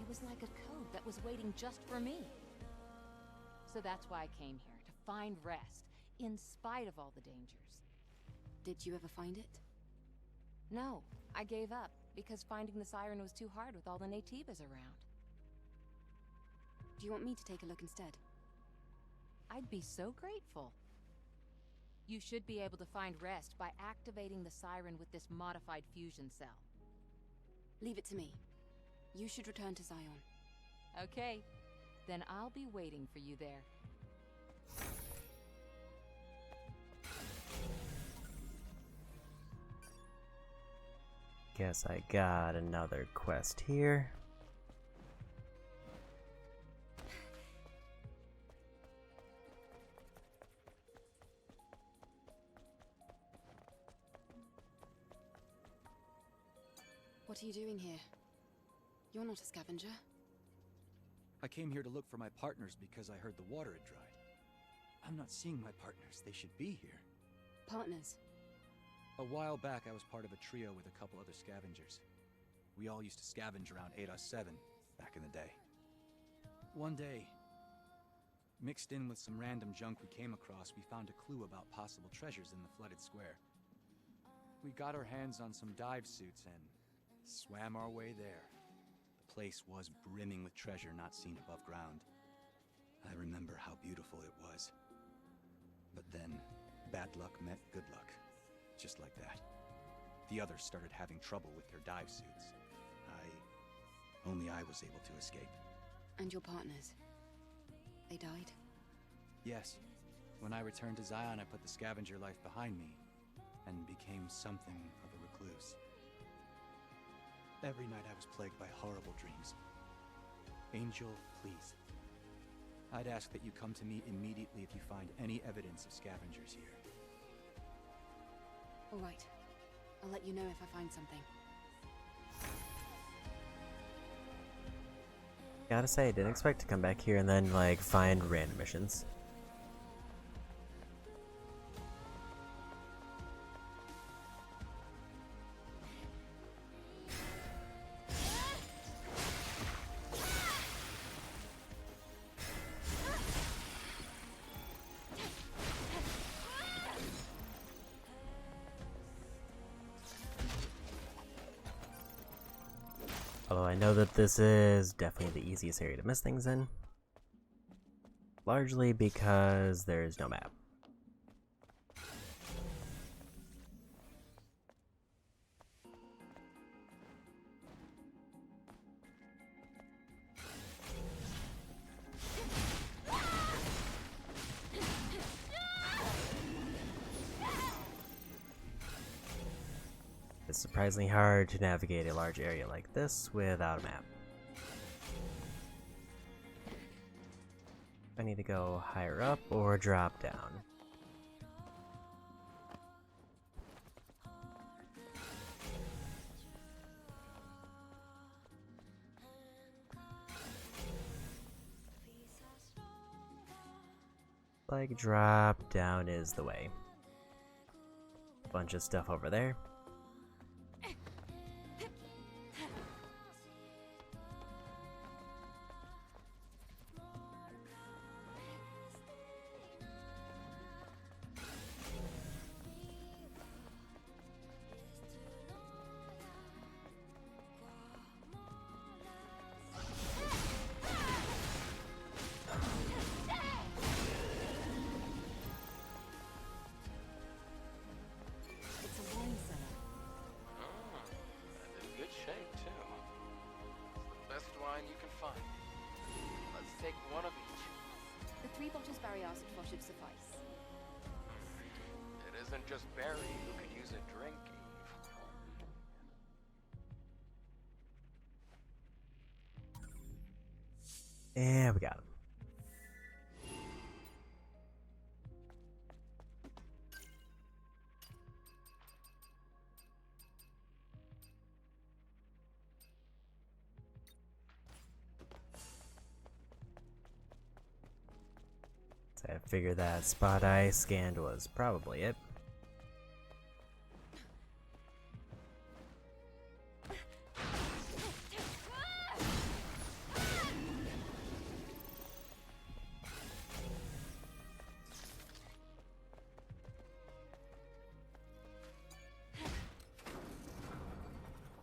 It was like a code that was waiting just for me. So that's why I came here, to find rest, in spite of all the dangers. Did you ever find it? No, I gave up, because finding the siren was too hard with all the Naytibas around. Do you want me to take a look instead? I'd be so grateful. You should be able to find rest by activating the siren with this modified fusion cell. Leave it to me. You should return to Zion. Okay, then I'll be waiting for you there. Guess I got another quest here. What are you doing here? You're not a scavenger. I came here to look for my partners because I heard the water had dried. I'm not seeing my partners. They should be here. Partners? A while back, I was part of a trio with a couple other scavengers. We all used to scavenge around Eidos 7 back in the day. One day, mixed in with some random junk we came across, we found a clue about possible treasures in the flooded square. We got our hands on some dive suits and swam our way there. The place was brimming with treasure not seen above ground. I remember how beautiful it was. But then, bad luck met good luck. Just like that. The others started having trouble with their dive suits. Only I was able to escape. And your partners? They died? Yes. When I returned to Zion, I put the scavenger life behind me and became something of a recluse. Every night I was plagued by horrible dreams. Angel, please. I'd ask that you come to me immediately if you find any evidence of scavengers here. All right. I'll let you know if I find something. Gotta say, I didn't expect to come back here and then, like, find random missions. Although I know that this is definitely the easiest area to miss things in. Largely because there's no map. It's surprisingly hard to navigate a large area like this without a map. I need to go higher up or drop down. Like, drop down is the way. Bunch of stuff over there. Should suffice. It isn't just Barry who could use a drink, Eve. Yeah, we got him. I figured that spot I scanned was probably it.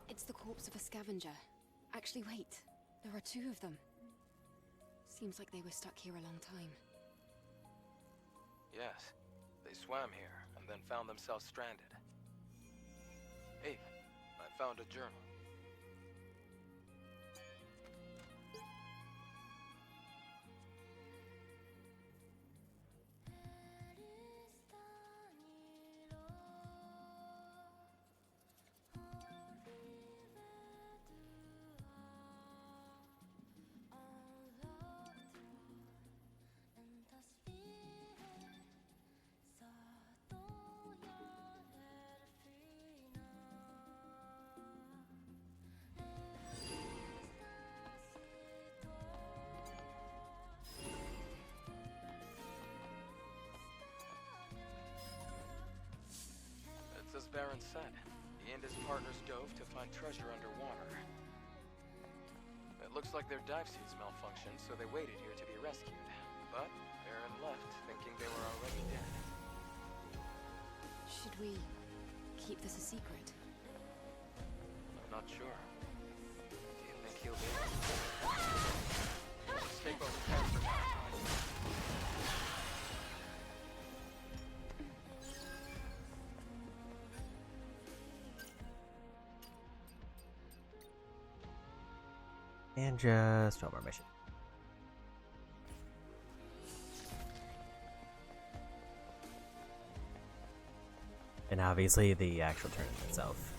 It's the corpse of a scavenger. Actually, wait. There are two of them. Seems like they were stuck here a long time. Yes, they swam here and then found themselves stranded. Eve, I found a journal. siren said. He and his partners dove to find treasure underwater. It looks like their dive suits malfunctioned, so they waited here to be rescued. But Aaron left, thinking they were already dead. Should we keep this a secret? I'm not sure. Do you think he'll be able to? Let's take both hands for now. And just 12 more mission. And obviously the actual tournament itself.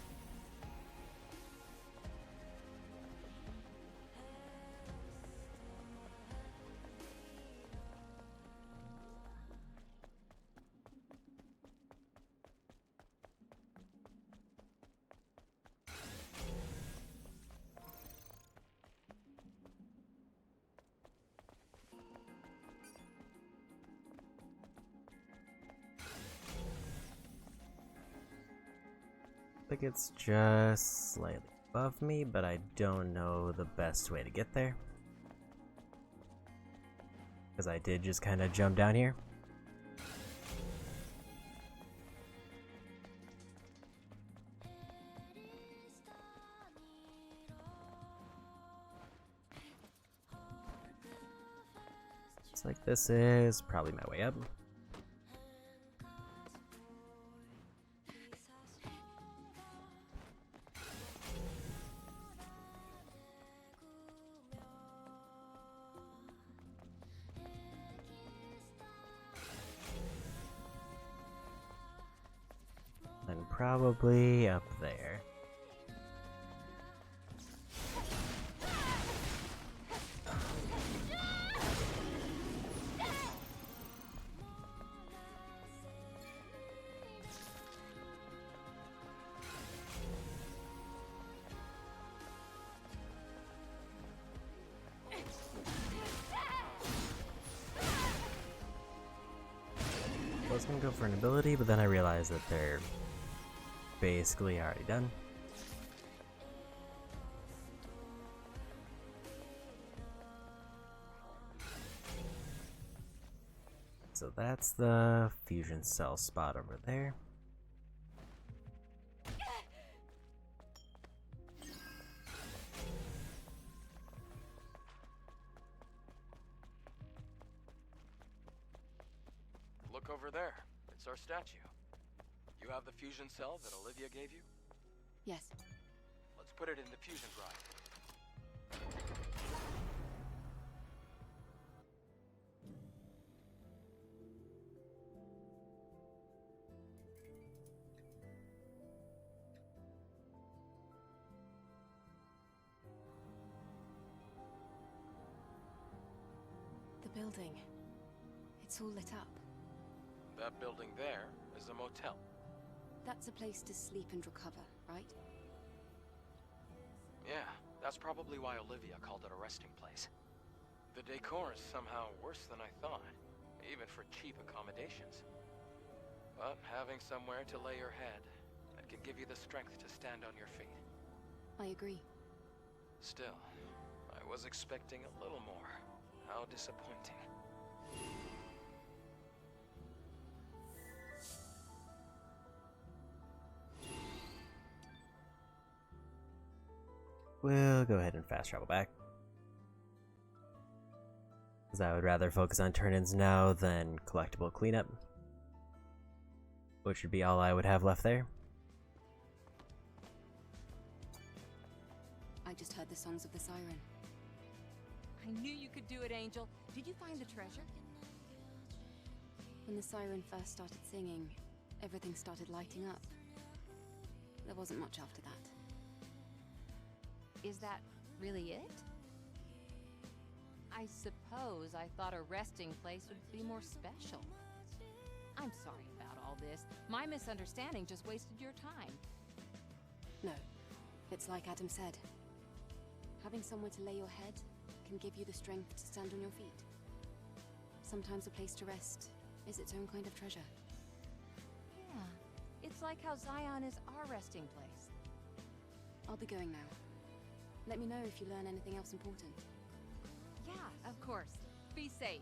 I think it's just slightly above me, but I don't know the best way to get there. Because I did just kind of jump down here. Looks like this is probably my way up. And probably up there. I was gonna go for an ability, but then I realized that they're basically already done. So that's the fusion cell spot over there. Look over there. It's our statue. You have the fusion cell that Olivia gave you? Yes. Let's put it in the fusion drive. The building. It's all lit up. That building there is a motel. That's a place to sleep and recover, right? Yeah, that's probably why Olivia called it a resting place. The decor is somehow worse than I thought, even for cheap accommodations. But having somewhere to lay your head that can give you the strength to stand on your feet. I agree. Still, I was expecting a little more. How disappointing. We'll go ahead and fast travel back. Because I would rather focus on turn-ins now than collectible cleanup. Which would be all I would have left there. I just heard the songs of the siren. I knew you could do it, Angel. Did you find the treasure? When the siren first started singing, everything started lighting up. There wasn't much after that. Is that really it? I suppose I thought a resting place would be more special. I'm sorry about all this. My misunderstanding just wasted your time. No, it's like Adam said. Having somewhere to lay your head can give you the strength to stand on your feet. Sometimes a place to rest is its own kind of treasure. Yeah, it's Looks like how Zion is our resting place. I'll be going now. Let me know if you learn anything else important. Yeah, of course. Be safe.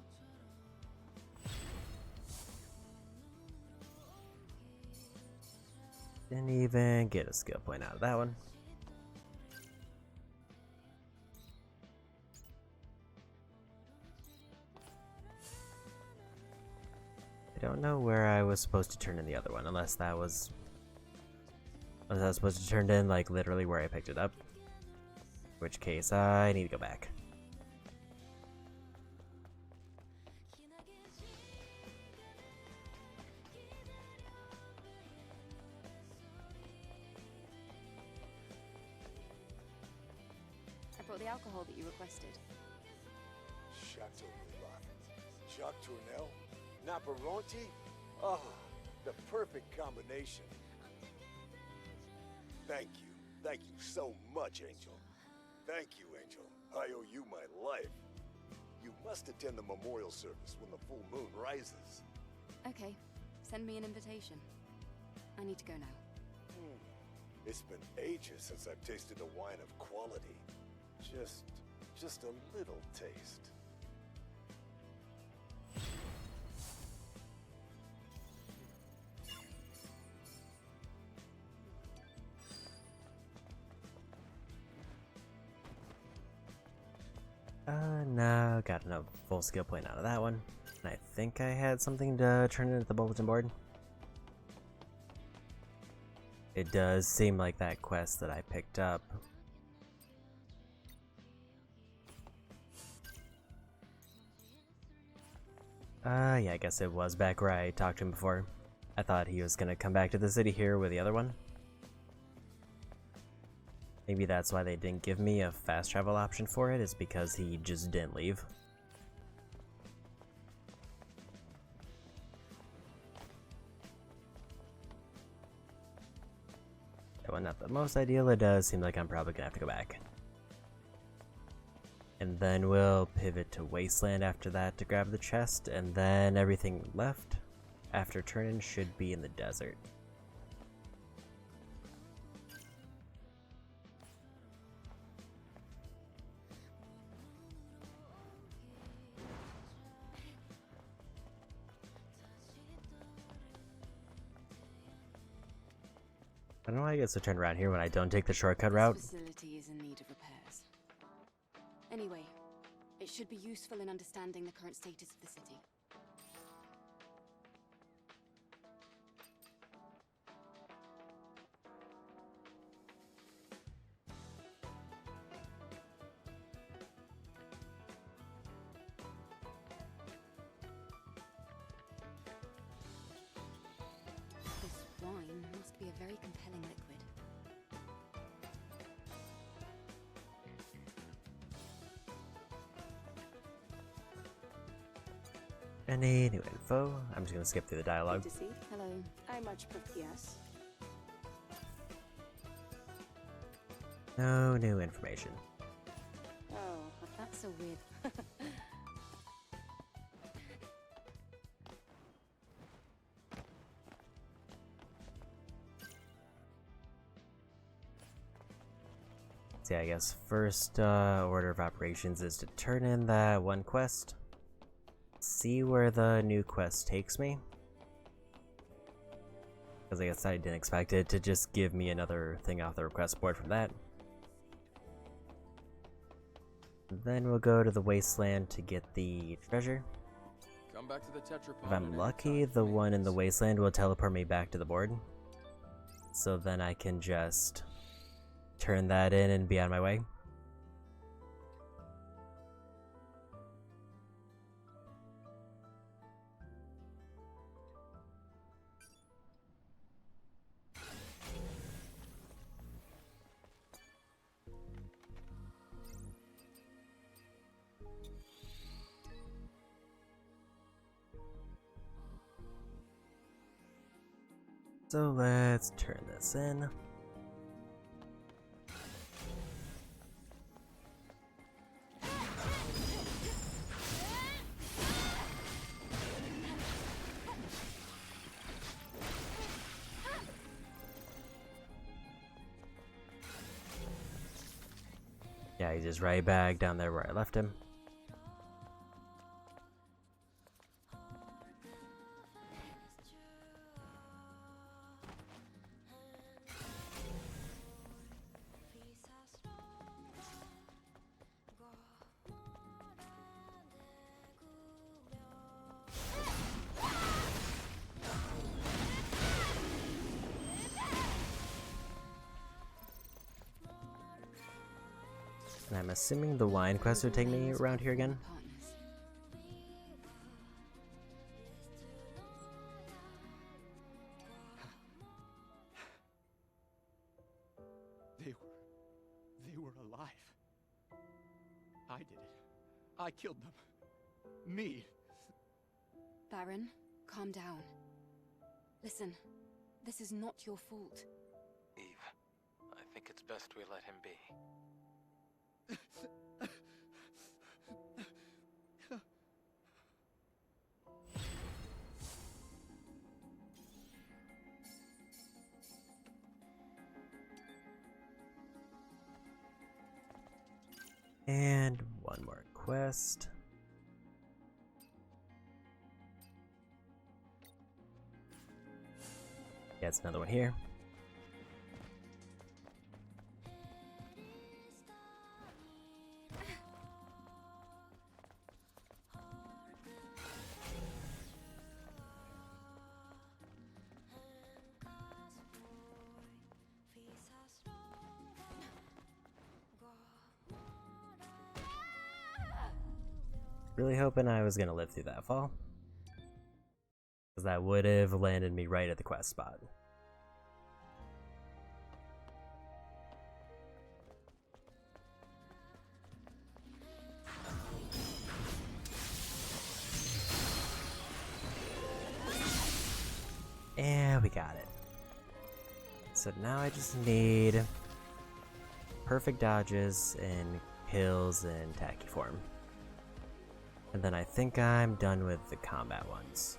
Didn't even get a skill point out of that one. I don't know where I was supposed to turn in the other one, unless that was... Unless I was supposed to turn it in, like, literally where I picked it up. In which case, I need to go back. I brought the alcohol that you requested. Chateau Jacques Tournelle? Naparonti? Oh, the perfect combination. Thank you. Thank you so much, Angel. Thank you, Angel. I owe you my life. You must attend the memorial service when the full moon rises. Okay, send me an invitation. I need to go now. It's been ages since I've tasted a wine of quality. Just a little taste. No, got no full skill point out of that one. And I think I had something to turn into the bulletin board. It does seem like that quest that I picked up. Yeah, I guess it was back where I talked to him before. I thought he was gonna come back to the city here with the other one. Maybe that's why they didn't give me a fast travel option for it, is because he just didn't leave. That one not the most ideal, it does seem like I'm probably gonna have to go back. And then we'll pivot to Wasteland after that to grab the chest, and then everything left after turn-in should be in the desert. I don't know why I get to turn around here when I don't take the shortcut route. This facility is in need of repairs. Anyway, it should be useful in understanding the current status of the city. This wine must be a very compelling liquid. Any new info? I'm just gonna skip through the dialogue. Good to see. Hello. I much prefer. Yes. No new information. Oh, that's so weird. So yeah, I guess first order of operations is to turn in that one quest. See where the new quest takes me. Because I guess I didn't expect it to just give me another thing off the request board from that. Then we'll go to the Wasteland to get the treasure. Come back to the Tetrapod. If I'm lucky, the one in the Wasteland will teleport me back to the board. So then I can just turn that in and be on my way. So let's turn this in. Yeah, he's just right back down there where I left him. And I'm assuming the wine quest would take me around here again. They were alive. I did it. I killed them. Me. Baron, calm down. Listen, this is not your fault. Eve, I think it's best we let him be. And one more quest. Yeah, it's another one here. Really hoping I was gonna live through that fall, because that would have landed me right at the quest spot. And we got it. So now I just need perfect dodges and kills in tacky form. And then I think I'm done with the combat ones.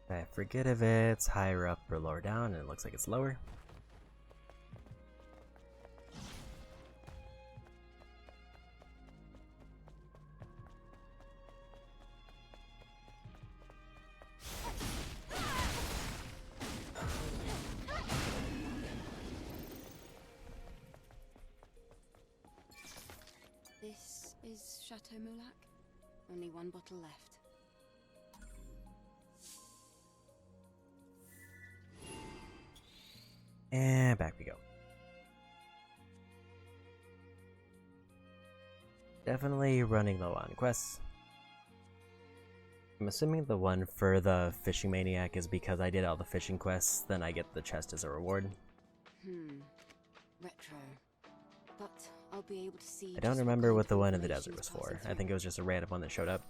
I forget if it's higher up or lower down, and it looks like it's lower. This is Chateau Molac. Only one bottle left. And back we go. Definitely running low on quests. I'm assuming the one for the fishing maniac is because I did all the fishing quests, then I get the chest as a reward. Retro. But I'll be able to see. I don't remember what the one in the desert was for. I think it was just a random one that showed up.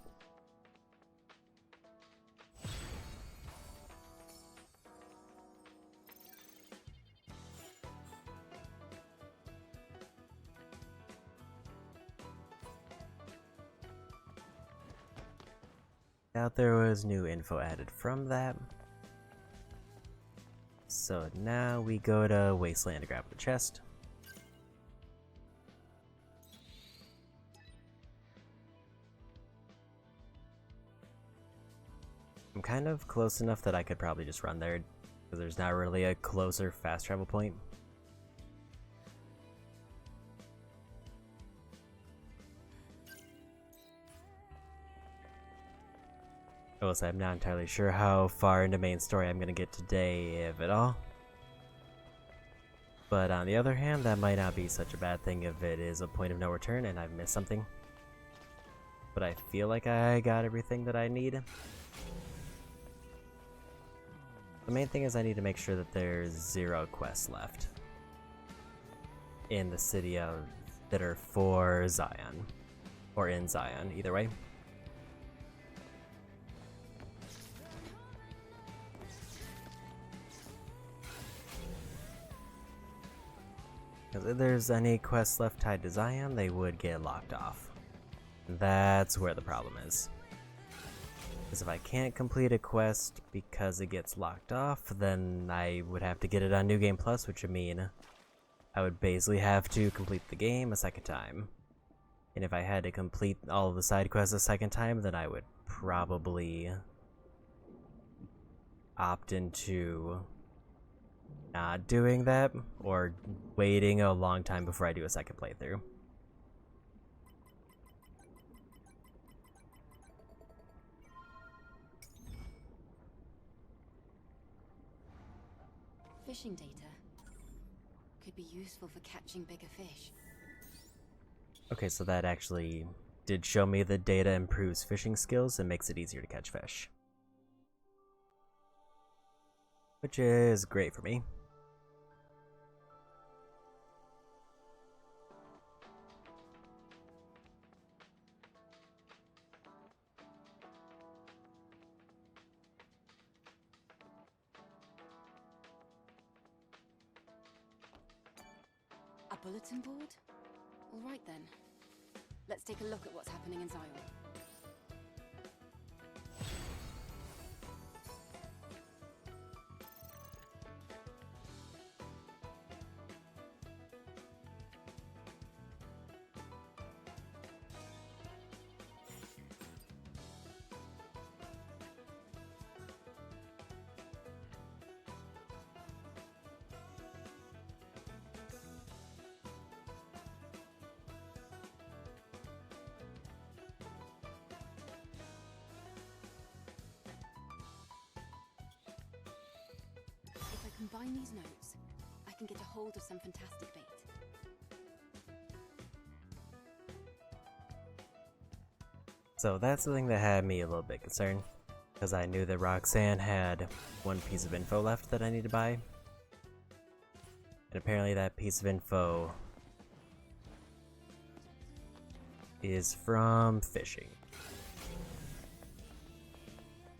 Doubt there was new info added from that. So now we go to Wasteland to grab the chest. I'm kind of close enough that I could probably just run there, because there's not really a closer fast travel point. Also, I'm not entirely sure how far into main story I'm going to get today, if at all. But on the other hand, that might not be such a bad thing if it is a point of no return and I've missed something. But I feel like I got everything that I need. The main thing is I need to make sure that there's 0 quests left in the city of that are for Zion. Or in Zion, either way. Because if there's any quests left tied to Zion, they would get locked off. That's where the problem is. Because if I can't complete a quest because it gets locked off, then I would have to get it on New Game Plus, which would mean I would basically have to complete the game a second time. And if I had to complete all of the side quests a second time, then I would probably opt into not doing that, or waiting a long time before I do a second playthrough. Fishing data could be useful for catching bigger fish. Okay, so that actually did show me the data improves fishing skills and makes it easier to catch fish. Which is great for me. A bulletin board? All right then. Let's take a look at what's happening in Zion. If I combine these notes, I can get a hold of some fantastic bait. So that's the thing that had me a little bit concerned, because I knew that Roxanne had one piece of info left that I need to buy. And apparently that piece of info is from fishing.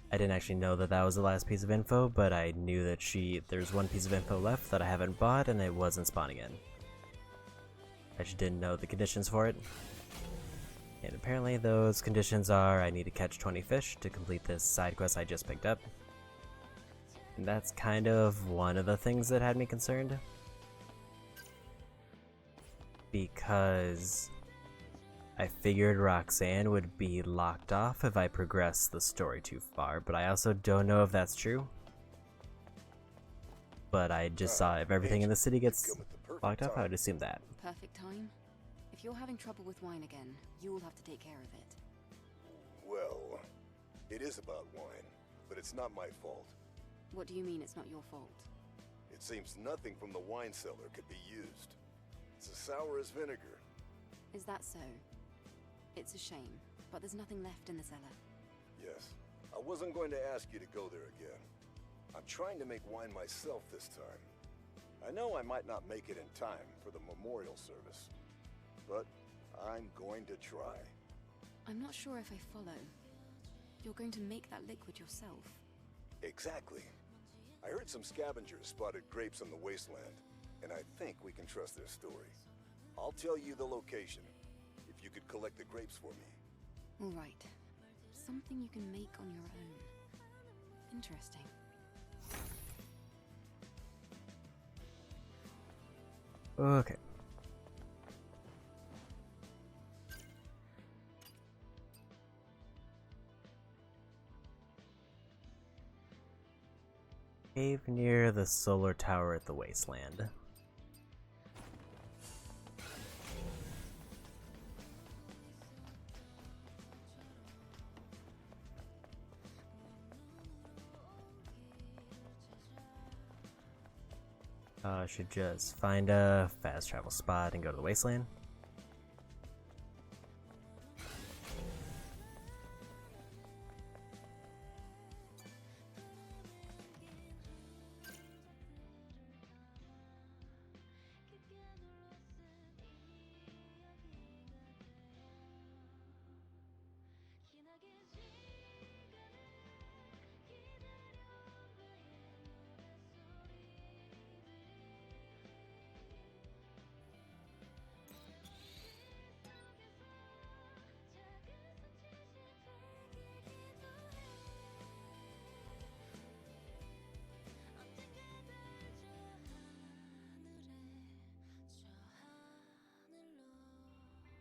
I didn't actually know that that was the last piece of info, but I knew that there's one piece of info left that I haven't bought and it wasn't spawning in. I just didn't know the conditions for it. And apparently those conditions are I need to catch 20 fish to complete this side quest I just picked up. And that's kind of one of the things that had me concerned. Because I figured Roxanne would be locked off if I progressed the story too far, but I also don't know if that's true. But I just saw if everything in the city gets locked off, I would assume that. Perfect time. If you're having trouble with wine again, you'll have to take care of it. Well, it is about wine, but it's not my fault. What do you mean it's not your fault? It seems nothing from the wine cellar could be used. It's as sour as vinegar. Is that so? It's a shame, but there's nothing left in the cellar. Yes. I wasn't going to ask you to go there again. I'm trying to make wine myself this time. I know I might not make it in time for the memorial service, but I'm going to try. I'm not sure if I follow. You're going to make that liquid yourself. Exactly. I heard some scavengers spotted grapes on the wasteland, and I think we can trust their story. I'll tell you the location, if you could collect the grapes for me. All right. Something you can make on your own. Interesting. Okay. Cave near the solar tower at the wasteland. I should just find a fast travel spot and go to the wasteland.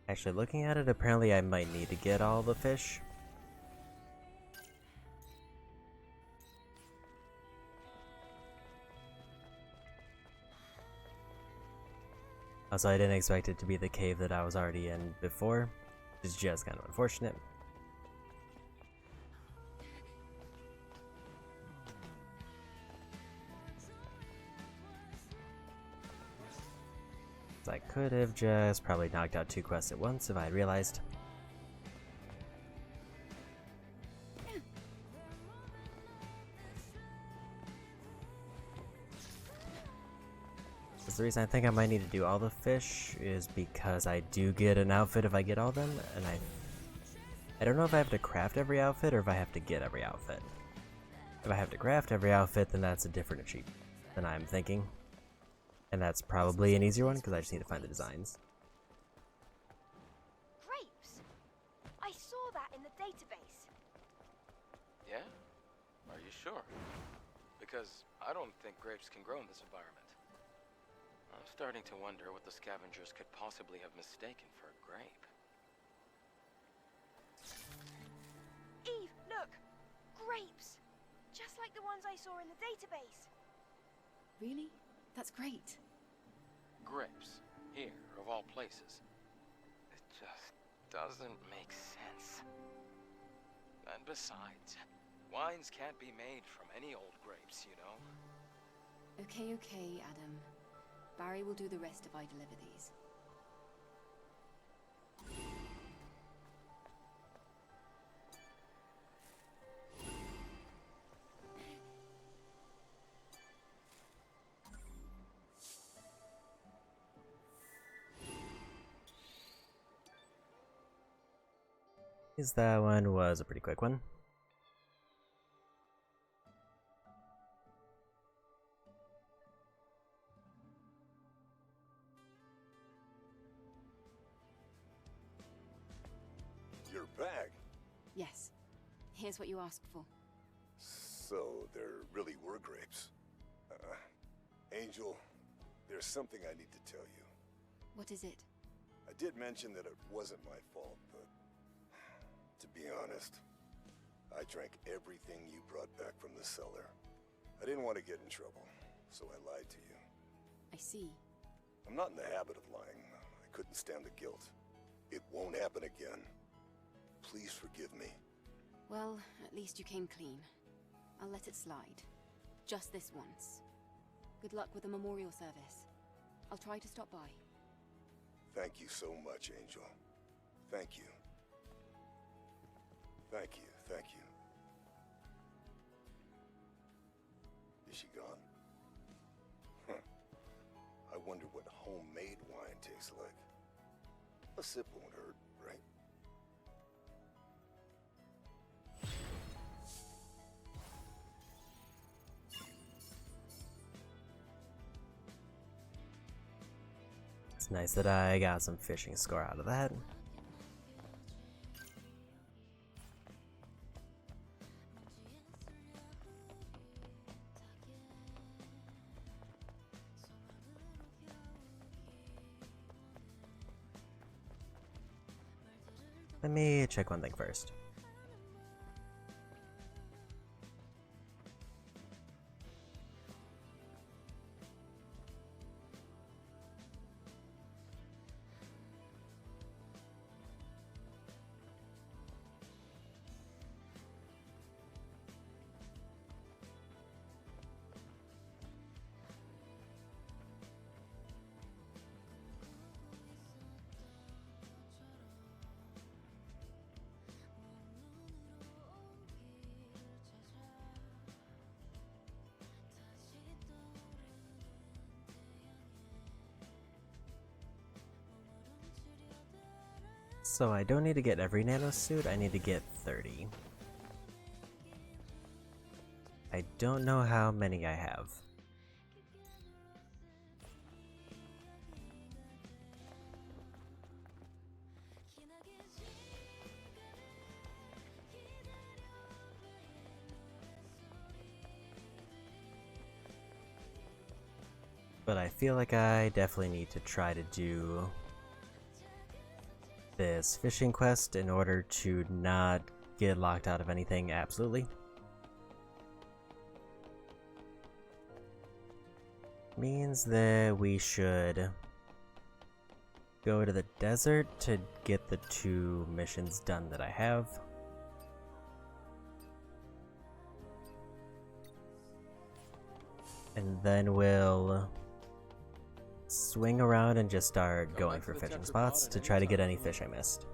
Actually, looking at it, apparently I might need to get all the fish. Also, I didn't expect it to be the cave that I was already in before. It's just kind of unfortunate. I could have just probably knocked out 2 quests at once if I had realized. The reason I think I might need to do all the fish is because I do get an outfit if I get all of them, and I don't know if I have to craft every outfit or if I have to get every outfit. If I have to craft every outfit, then that's a different achievement than I'm thinking. And that's probably an easier one because I just need to find the designs. Grapes? I saw that in the database. Yeah? Are you sure? Because I don't think grapes can grow in this environment. I'm starting to wonder what the scavengers could possibly have mistaken for a grape. Eve, look! Grapes! Just like the ones I saw in the database. Really? That's great. Grapes. Here, of all places. It just doesn't make sense. And besides, wines can't be made from any old grapes, you know? Okay, Adam. Barry will do the rest if I deliver these. That one was a pretty quick one. You're back. Yes. Here's what you asked for. So there really were grapes. Angel, there's something I need to tell you. What is it? I did mention that it wasn't my fault, but to be honest, I drank everything you brought back from the cellar. I didn't want to get in trouble, so I lied to you. I see. I'm not in the habit of lying. I couldn't stand the guilt. It won't happen again. Please forgive me. Well, at least you came clean. I'll let it slide. Just this once. Good luck with the memorial service. I'll try to stop by. Thank you so much, Angel. Thank you. Thank you, thank you. Is she gone? Huh. I wonder what homemade wine tastes like. A sip won't hurt, right? It's nice that I got some fishing score out of that. Let me check one thing first. So I don't need to get every nano suit, I need to get 30. I don't know how many I have. But I feel like I definitely need to try to do this fishing quest in order to not get locked out of anything absolutely. Means that we should go to the desert to get the 2 missions done that I have. And then we'll swing around and just start going for fishing spots to try to get any fish I missed.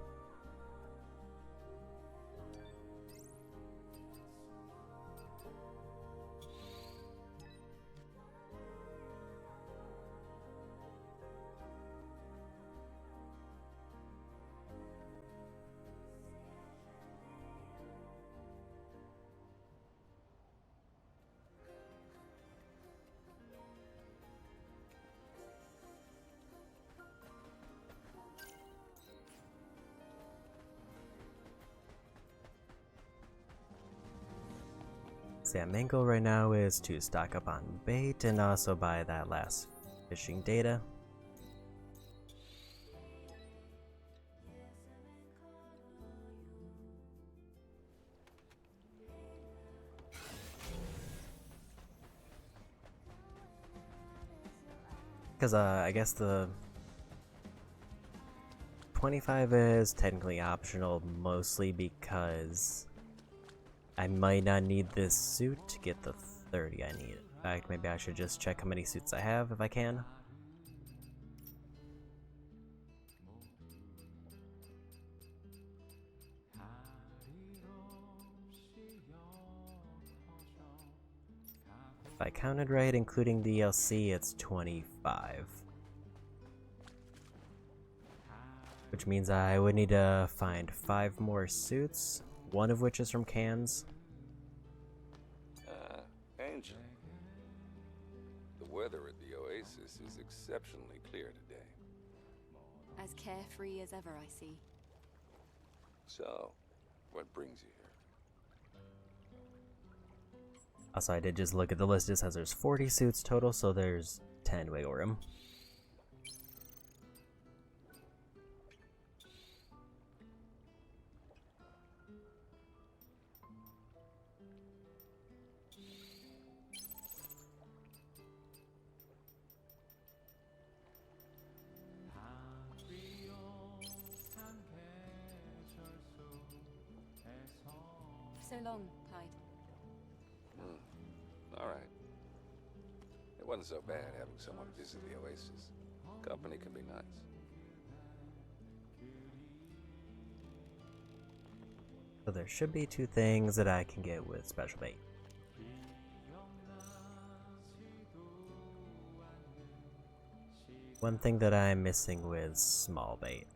So yeah, main goal right now is to stock up on bait and also buy that last fishing data. Because I guess the 25 is technically optional, mostly because I might not need this suit to get the 30 I need. In fact, maybe I should just check how many suits I have if I can. If I counted right, including DLC, it's 25. Which means I would need to find 5 more suits, one of which is from cans. Angel. The weather at the Oasis is exceptionally clear today. As carefree as ever, I see. So, what brings you here? Also, I did just look at the list. It says there's 40 suits total, so there's 10 wiggle room. So long, Clyde. Alright. It wasn't so bad having someone visit the Oasis. Company can be nice. So there should be 2 things that I can get with special bait. One thing that I'm missing with small bait.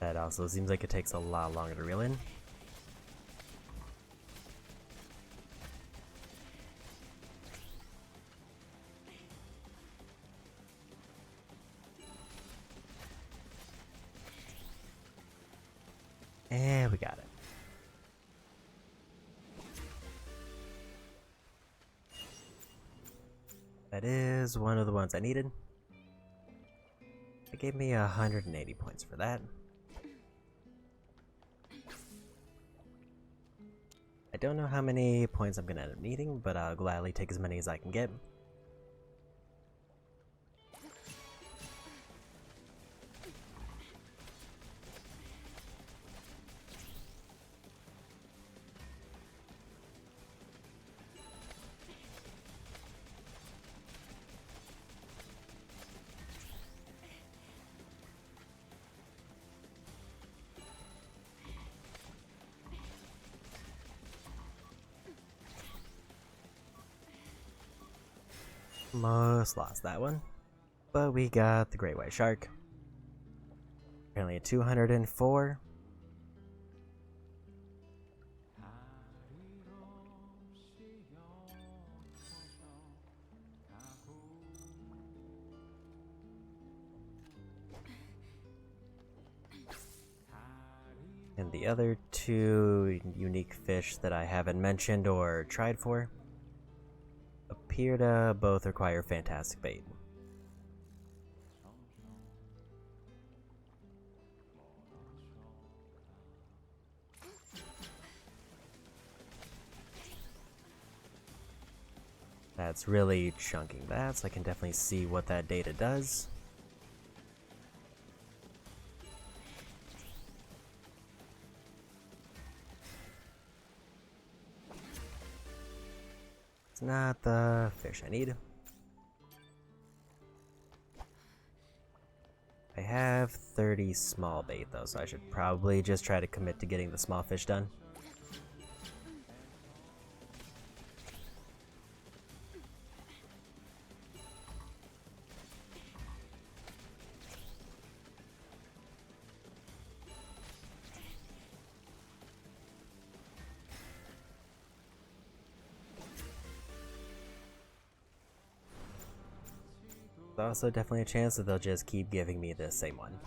That also seems like it takes a lot longer to reel in. And we got it. That is one of the ones I needed. It gave me 180 points for that. I don't know how many points I'm gonna end up needing, but I'll gladly take as many as I can get. Almost lost that one, but we got the great white shark. Apparently a 204. And the other two unique fish that I haven't mentioned or tried for appear to both require fantastic bait. That's really chunking that, so I can definitely see what that data does. It's not the fish I need. I have 30 small bait though, so I should probably just try to commit to getting the small fish done. There's also definitely a chance that they'll just keep giving me the same one.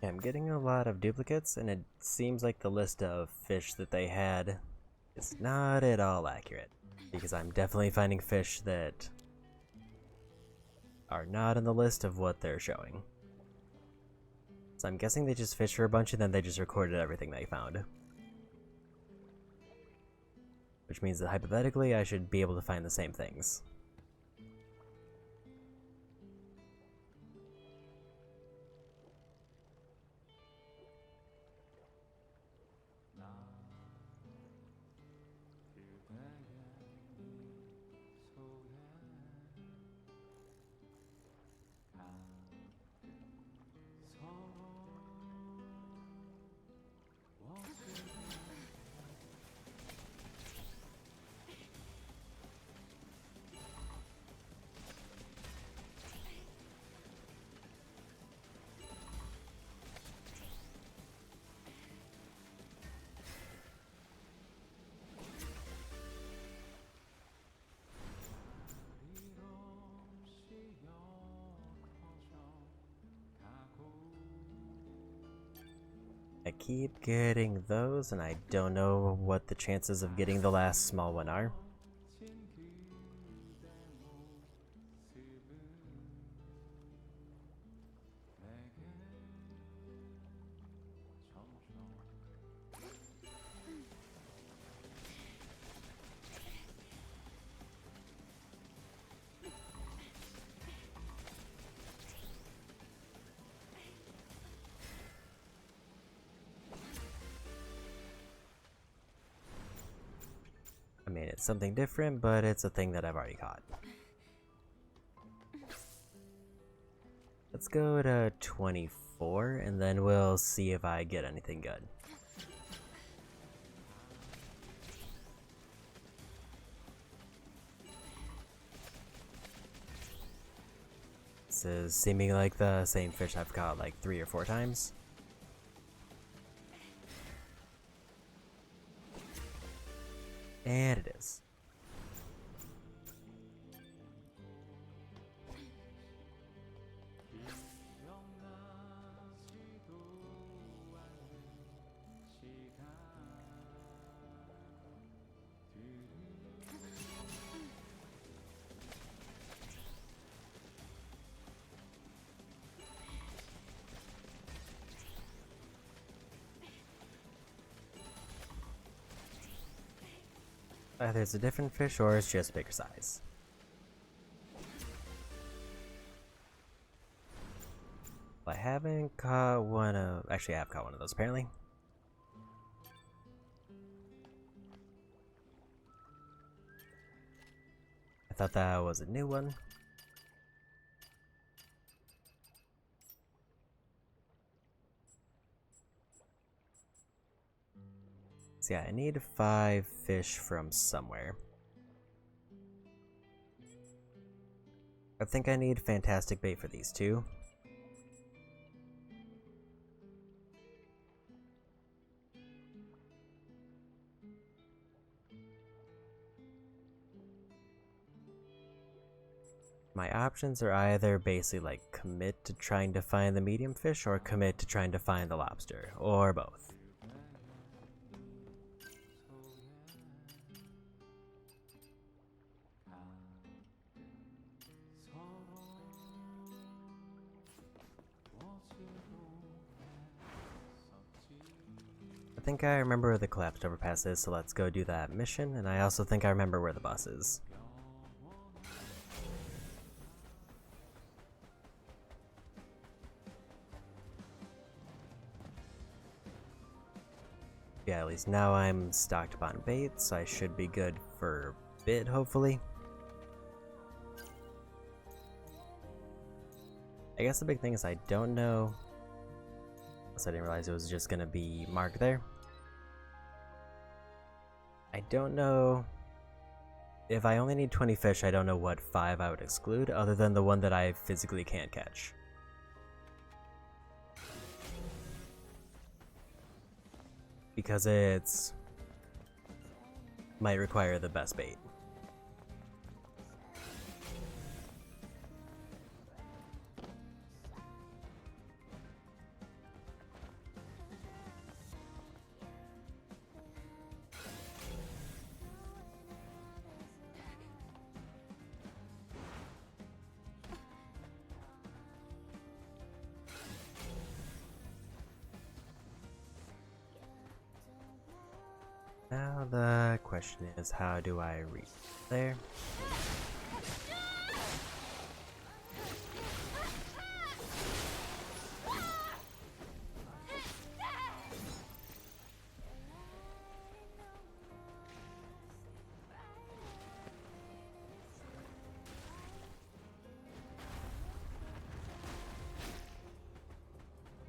I'm getting a lot of duplicates, and it seems like the list of fish that they had is not at all accurate, because I'm definitely finding fish that are not on the list of what they're showing. So I'm guessing they just fished for a bunch and then they just recorded everything they found. Which means that hypothetically I should be able to find the same things. I keep getting those, and I don't know what the chances of getting the last small one are. I mean, it's something different, but it's a thing that I've already caught. Let's go to 24, and then we'll see if I get anything good. This is seeming like the same fish I've caught like 3 or 4 times. And it is. Either it's a different fish or it's just bigger size. I haven't caught one of... Actually, I have caught one of those, apparently. I thought that was a new one. So yeah, I need 5 fish from somewhere. I think I need fantastic bait for these two. My options are either basically like commit to trying to find the medium fish or commit to trying to find the lobster, or both. I think I remember where the collapsed overpass is, so let's go do that mission, and I also think I remember where the bus is. Yeah, at least now I'm stocked up on bait, so I should be good for a bit, hopefully. I guess the big thing is I don't know. I didn't realize it was just gonna be marked there. I don't know. If I only need 20 fish, I don't know what 5 I would exclude, other than the one that I physically can't catch. Because it's might require the best bait. Now the question is, how do I reach there?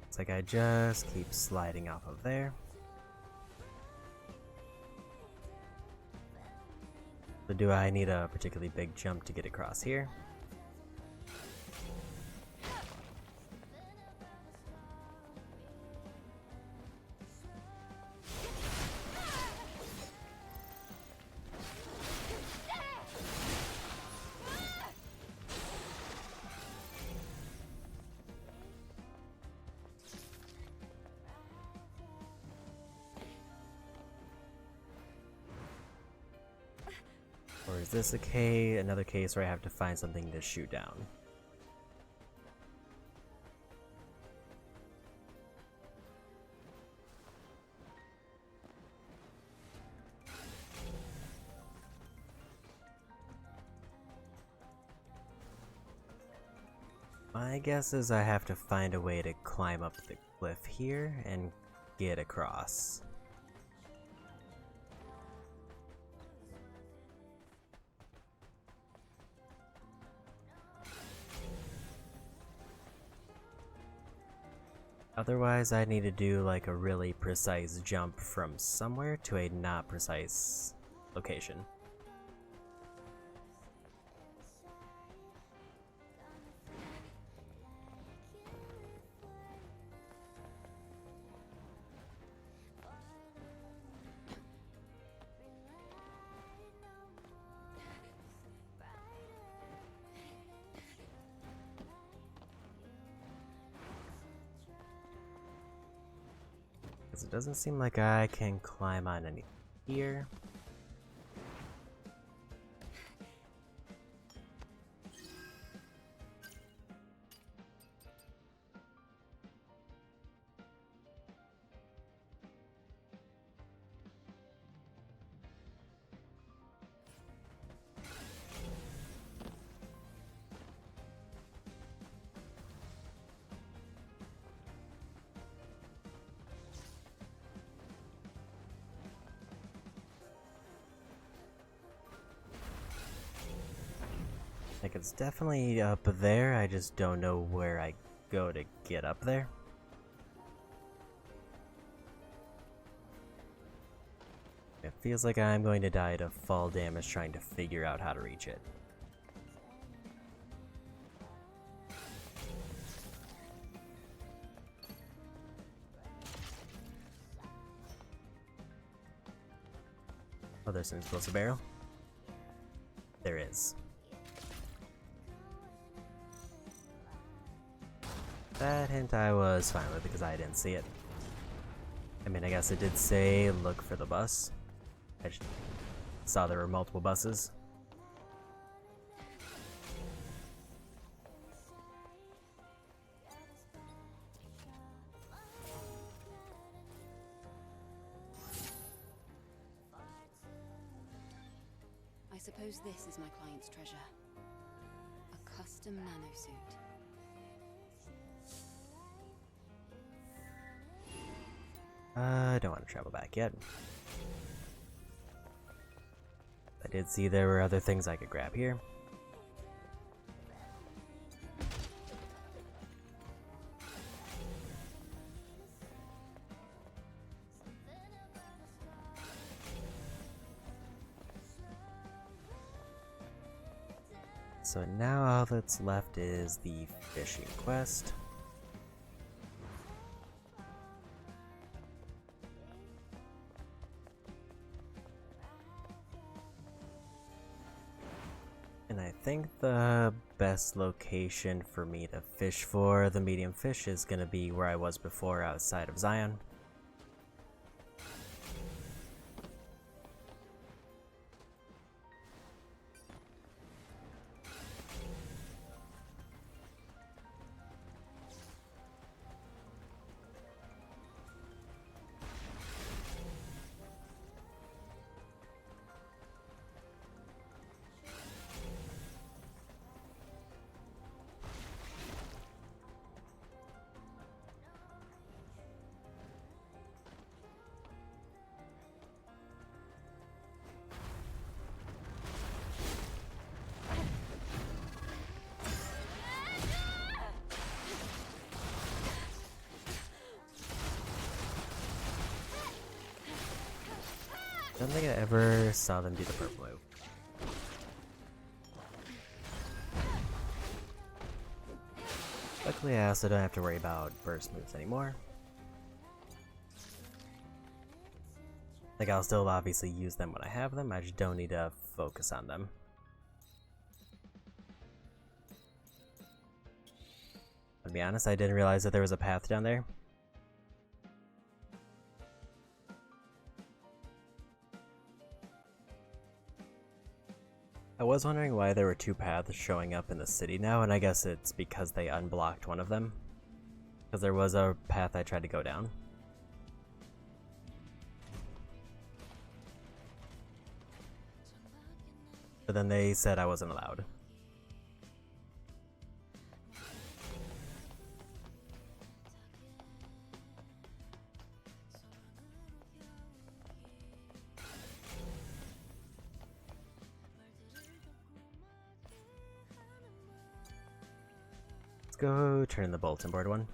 It's like I just keep sliding off of there. So do I need a particularly big jump to get across here? Or is this another case where I have to find something to shoot down? My guess is I have to find a way to climb up the cliff here and get across. Otherwise, I need to do like a really precise jump from somewhere to a not precise location. It doesn't seem like I can climb on anything here. Like, it's definitely up there, I just don't know where I go to get up there. It feels like I'm going to die to fall damage trying to figure out how to reach it. Oh, there's an explosive barrel. There is. That hint I was fine with because I didn't see it. I mean, I guess it did say look for the bus. I just saw there were multiple buses. I suppose this is my client's treasure. A custom nanosuit. I don't want to travel back yet. I did see there were other things I could grab here. So now all that's left is the fishing quest. And I think the best location for me to fish for the medium fish is going to be where I was before, outside of Zion. I don't think I ever saw them do the purple move. Luckily, I also don't have to worry about burst moves anymore. Like, I'll still obviously use them when I have them, I just don't need to focus on them. To be honest, I didn't realize that there was a path down there. I was wondering why there were two paths showing up in the city now, and I guess it's because they unblocked one of them. Because there was a path I tried to go down. But then they said I wasn't allowed. Let's go turn the bulletin board one.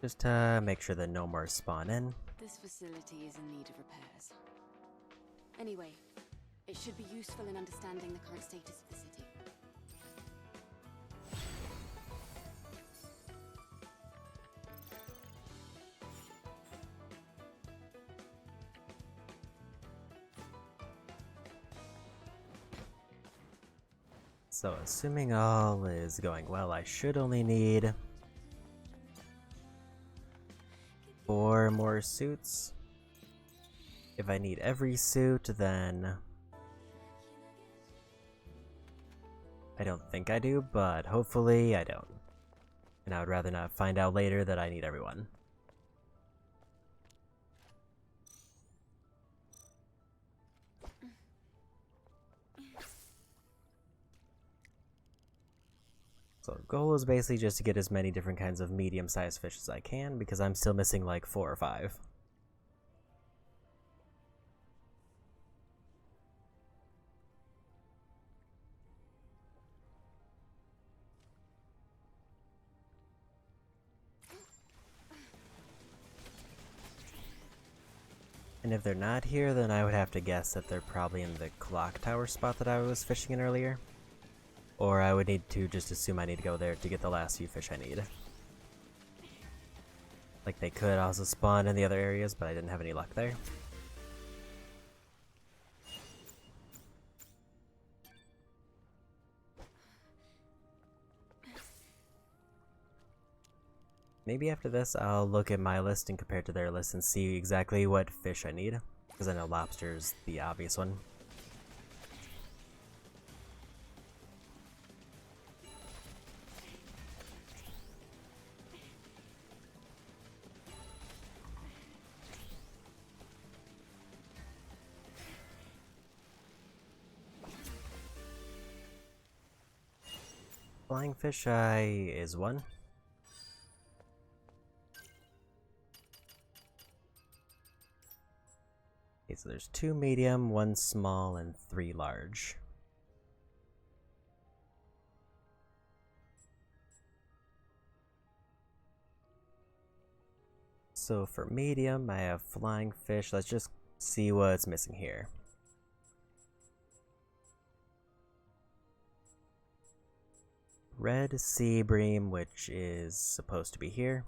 Just to make sure that no more spawn in. This facility is in need of repairs. Anyway, it should be useful in understanding the current status of the city. So, assuming all is going well, I should only need 4 more suits. If I need every suit, then I don't think I do, but hopefully I don't. And I would rather not find out later that I need everyone. So the goal is basically just to get as many different kinds of medium-sized fish as I can, because I'm still missing like 4 or 5. And if they're not here, then I would have to guess that they're probably in the clock tower spot that I was fishing in earlier. Or I would need to just assume I need to go there to get the last few fish I need. Like, they could also spawn in the other areas, but I didn't have any luck there. Maybe after this, I'll look at my list and compare to their list and see exactly what fish I need. Because I know lobster's the obvious one. Flying fish is one. Okay, so there's 2 medium, 1 small, and 3 large. So for medium, I have flying fish. Let's just see what's missing here. Red sea bream, which is supposed to be here.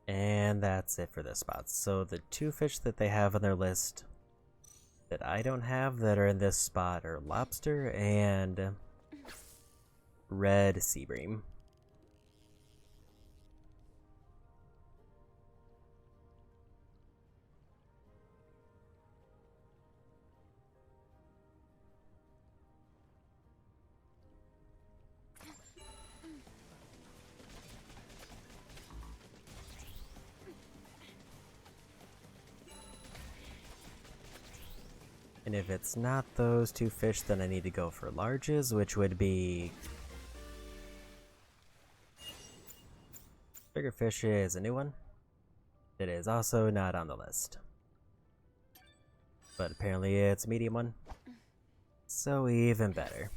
And that's it for this spot. So the 2 fish that they have on their list that I don't have that are in this spot are lobster and red sea bream. And if it's not those 2 fish, then I need to go for larges, which would be... Bigger fish is a new one. It is also not on the list. But apparently it's a medium one. So even better.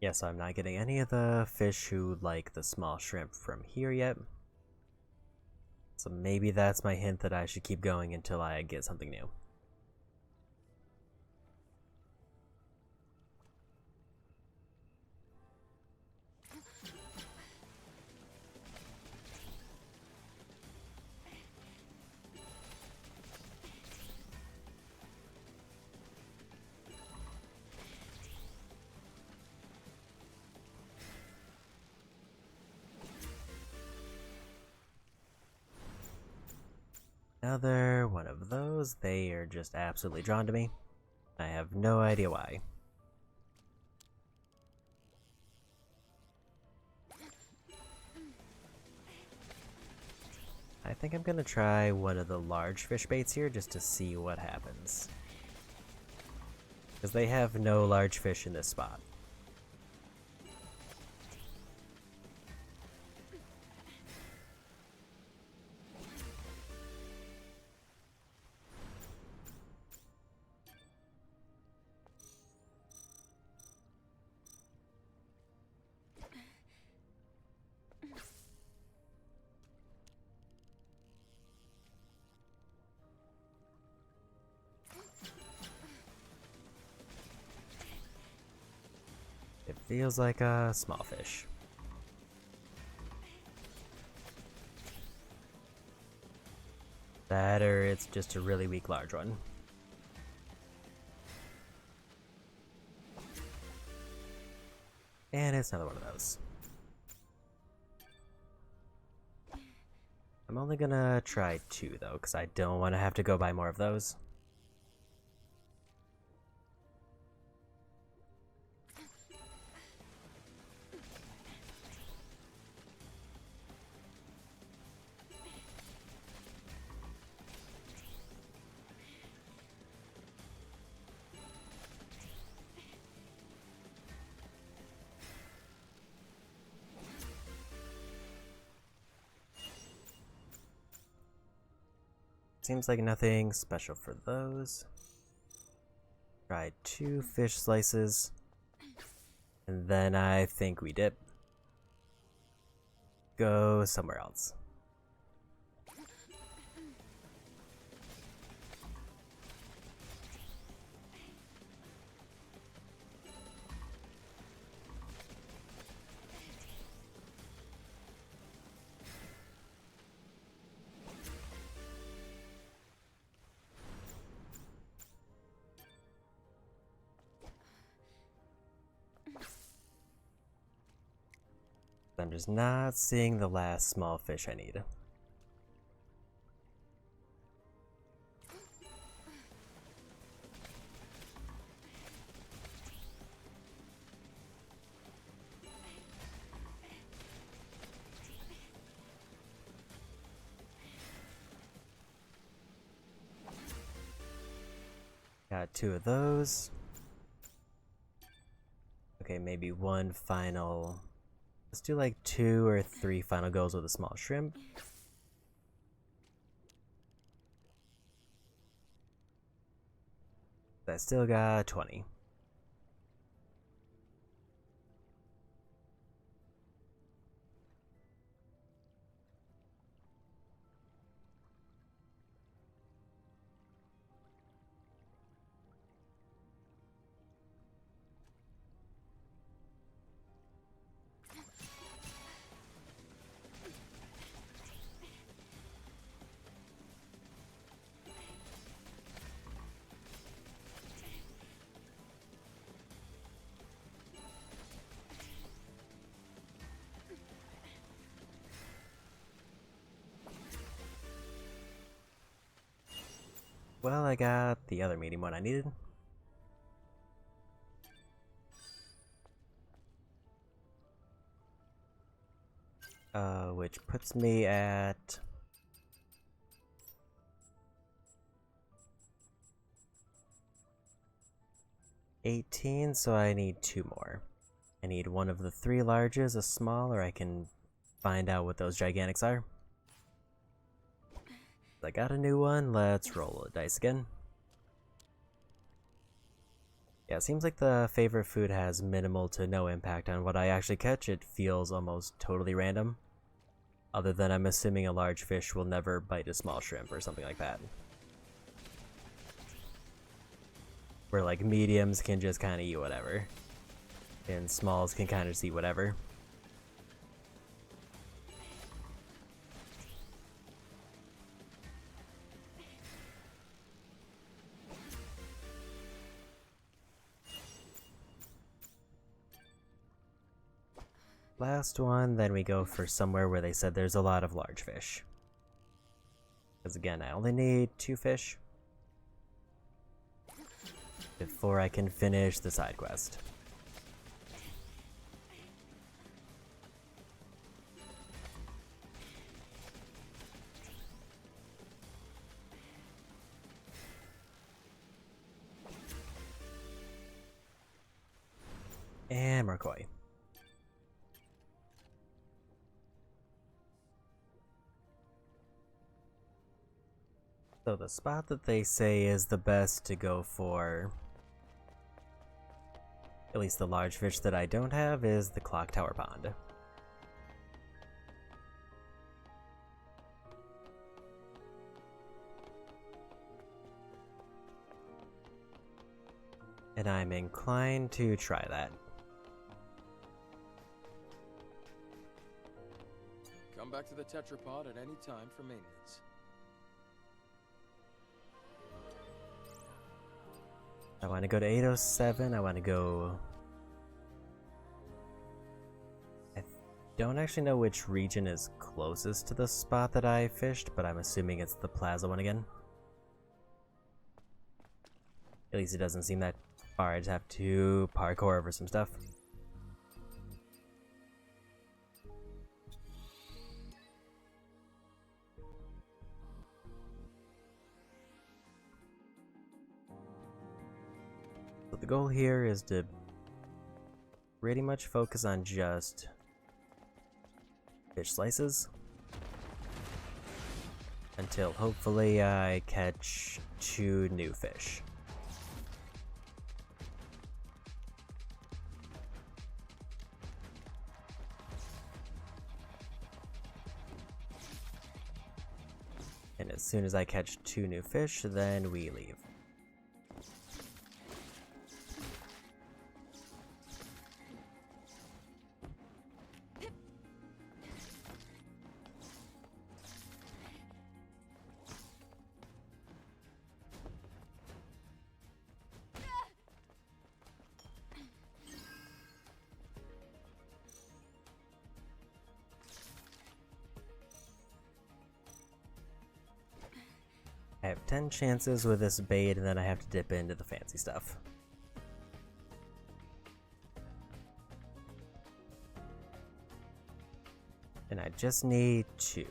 Yeah, so I'm not getting any of the fish who like the small shrimp from here yet. So maybe that's my hint that I should keep going until I get something new. Another one of those. They are just absolutely drawn to me. I have no idea why. I think I'm gonna try one of the large fish baits here just to see what happens. Because they have no large fish in this spot. It feels like a small fish. That or it's just a really weak large one. And it's another one of those. I'm only gonna try 2 though, because I don't want to have to go buy more of those. Seems like nothing special for those. Try 2 fish slices. And then I think we dip. Go somewhere else. I'm just not seeing the last small fish I need. Got 2 of those. Okay, maybe 1 final. Let's do like 2 or 3 final goes with a small shrimp. I still got 20. Well, I got the other medium one I needed. Which puts me at 18, so I need 2 more. I need 1 of the 3 larges, a small, or I can find out what those gigantics are. I got a new one, let's roll the dice again. Yeah, it seems like the favorite food has minimal to no impact on what I actually catch. It feels almost totally random. Other than I'm assuming a large fish will never bite a small shrimp or something like that. Where like mediums can just kind of eat whatever. And smalls can kind of just eat whatever. Last one, then we go for somewhere where they said there's a lot of large fish. Because again, I only need 2 fish before I can finish the side quest. And Mercoy. So the spot that they say is the best to go for, at least the large fish that I don't have, is the Clock Tower Pond. And I'm inclined to try that. Come back to the tetrapod at any time for maintenance. I want to go to 807. I want to go... I don't actually know which region is closest to the spot that I fished, but I'm assuming it's the plaza one again. At least it doesn't seem that far. I just have to parkour over some stuff. So the goal here is to pretty much focus on just fish slices until hopefully I catch 2 new fish. And as soon as I catch 2 new fish, then we leave. I have 10 chances with this bait, and then I have to dip into the fancy stuff. And I just need 2.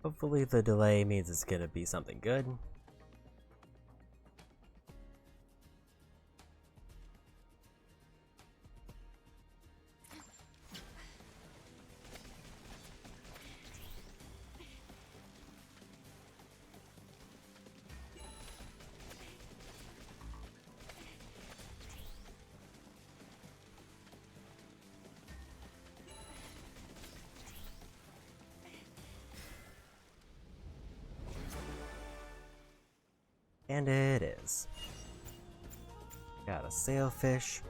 Hopefully the delay means it's gonna be something good. And it is. Got a sailfish.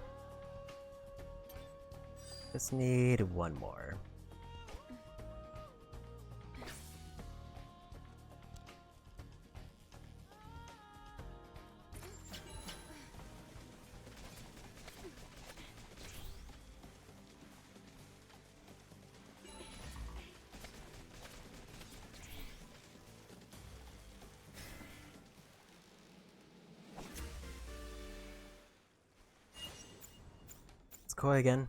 Just need 1 more. It's koi again.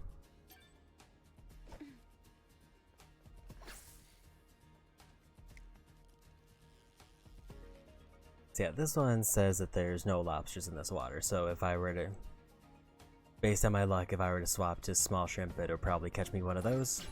So yeah, this one says that there's no lobsters in this water, so if I were to, based on my luck, if I were to swap to small shrimp, it would probably catch me one of those.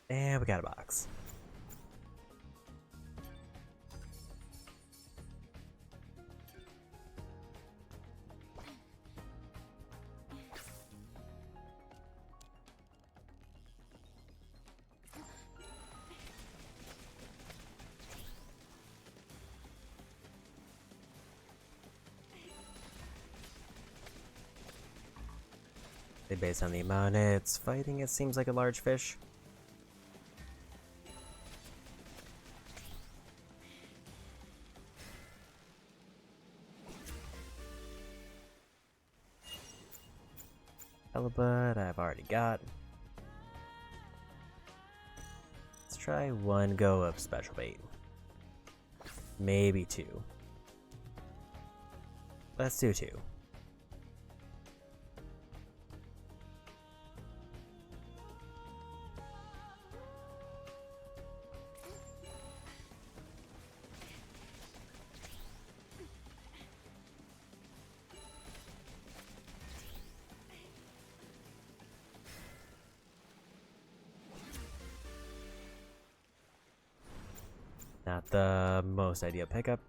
And we got a box. Based on the amount it's fighting, it seems like a large fish. Halibut I've already got. Let's try 1 go of special bait. Maybe 2. Let's do 2. Not the most ideal pickup.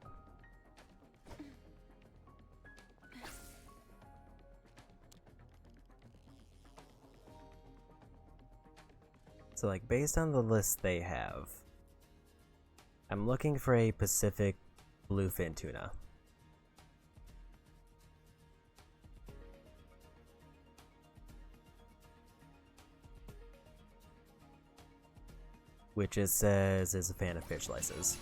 So like based on the list they have, I'm looking for a Pacific bluefin tuna. Which it says is a fan of fish slices.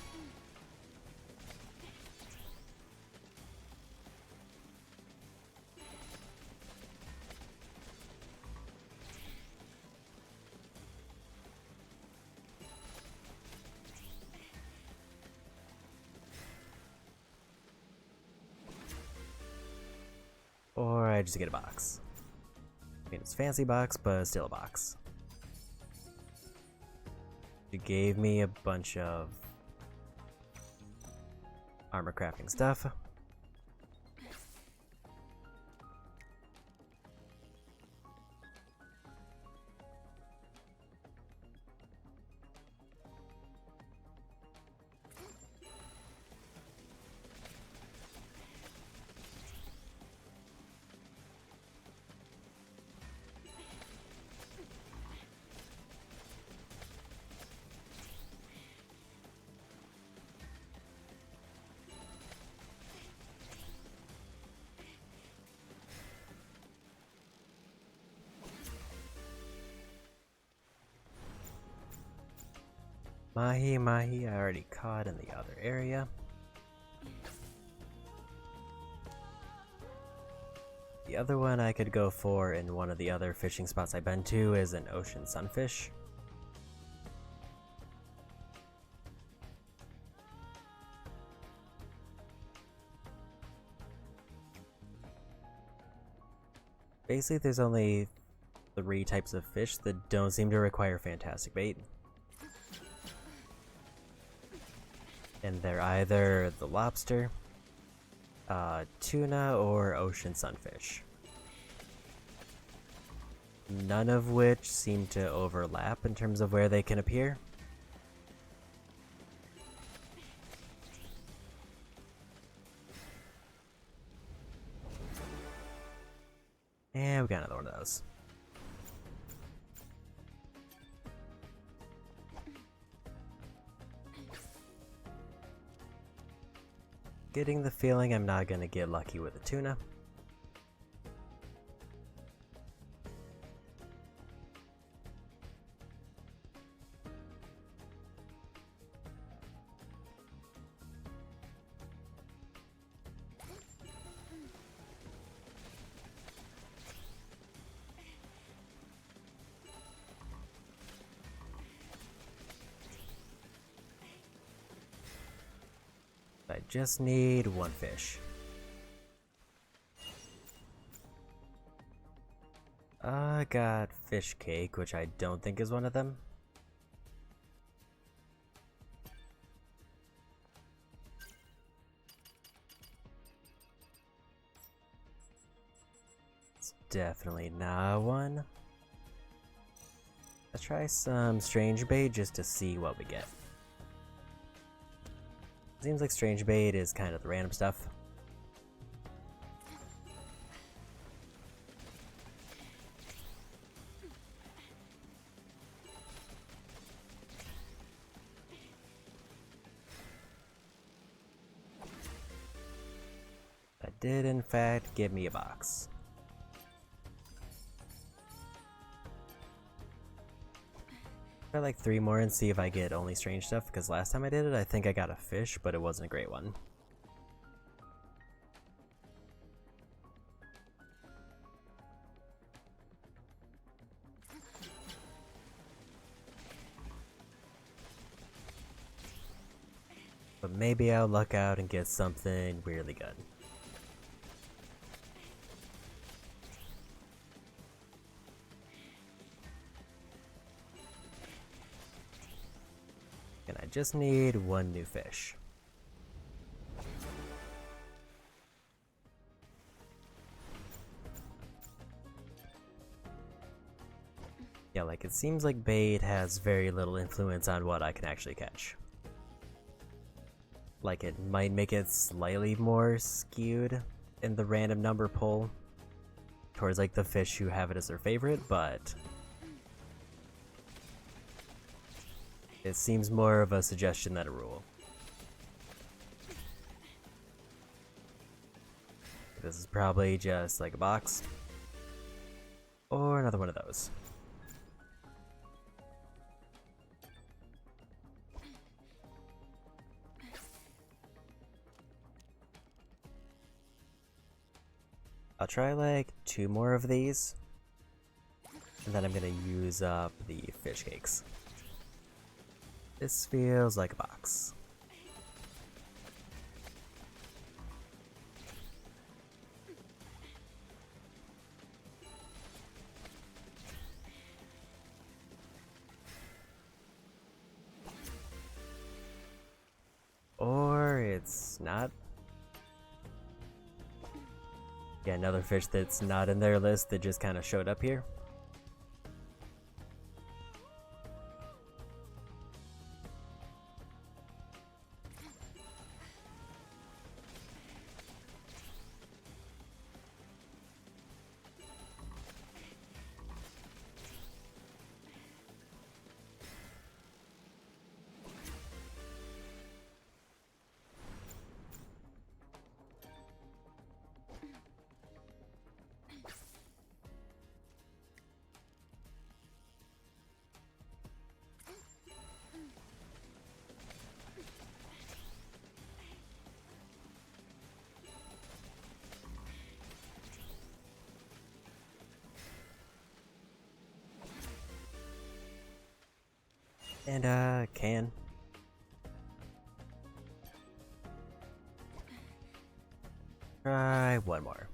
Or I just get a box. I mean, it's a fancy box, but still a box. It gave me a bunch of armor crafting stuff. Mahi, I already caught in the other area. The other one I could go for in one of the other fishing spots I've been to is an ocean sunfish. Basically, there's only 3 types of fish that don't seem to require fantastic bait. And they're either the lobster, tuna, or ocean sunfish. None of which seem to overlap in terms of where they can appear. And we got another one of those. Getting the feeling I'm not gonna get lucky with a tuna. I just need 1 fish. I got fish cake, which I don't think is one of them. It's definitely not one. Let's try some strange bait just to see what we get. Seems like strange bait is kind of the random stuff. That did in fact give me a box. Try like 3 more and see if I get only strange stuff, because last time I did it I think I got a fish, but it wasn't a great one. But maybe I'll luck out and get something weirdly good. And I just need 1 new fish. Yeah, like it seems like bait has very little influence on what I can actually catch. Like, it might make it slightly more skewed in the random number pull towards, like, the fish who have it as their favorite, but it seems more of a suggestion than a rule. This is probably just like a box. Or another one of those. I'll try like 2 more of these. And then I'm gonna use up the fish cakes. This feels like a box. Or it's not. Yeah, another fish that's not in their list that just kind of showed up here. And can. Try one more.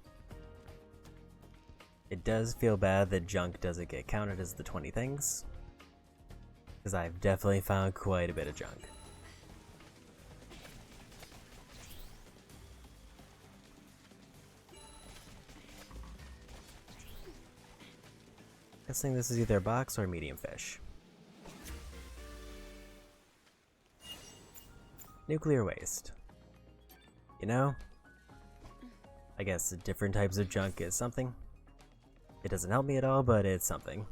It does feel bad that junk doesn't get counted as the 20 things, because I've definitely found quite a bit of junk. Guessing this is either a box or medium fish. Nuclear waste. You know, I guess different types of junk is something. It doesn't help me at all, but it's something.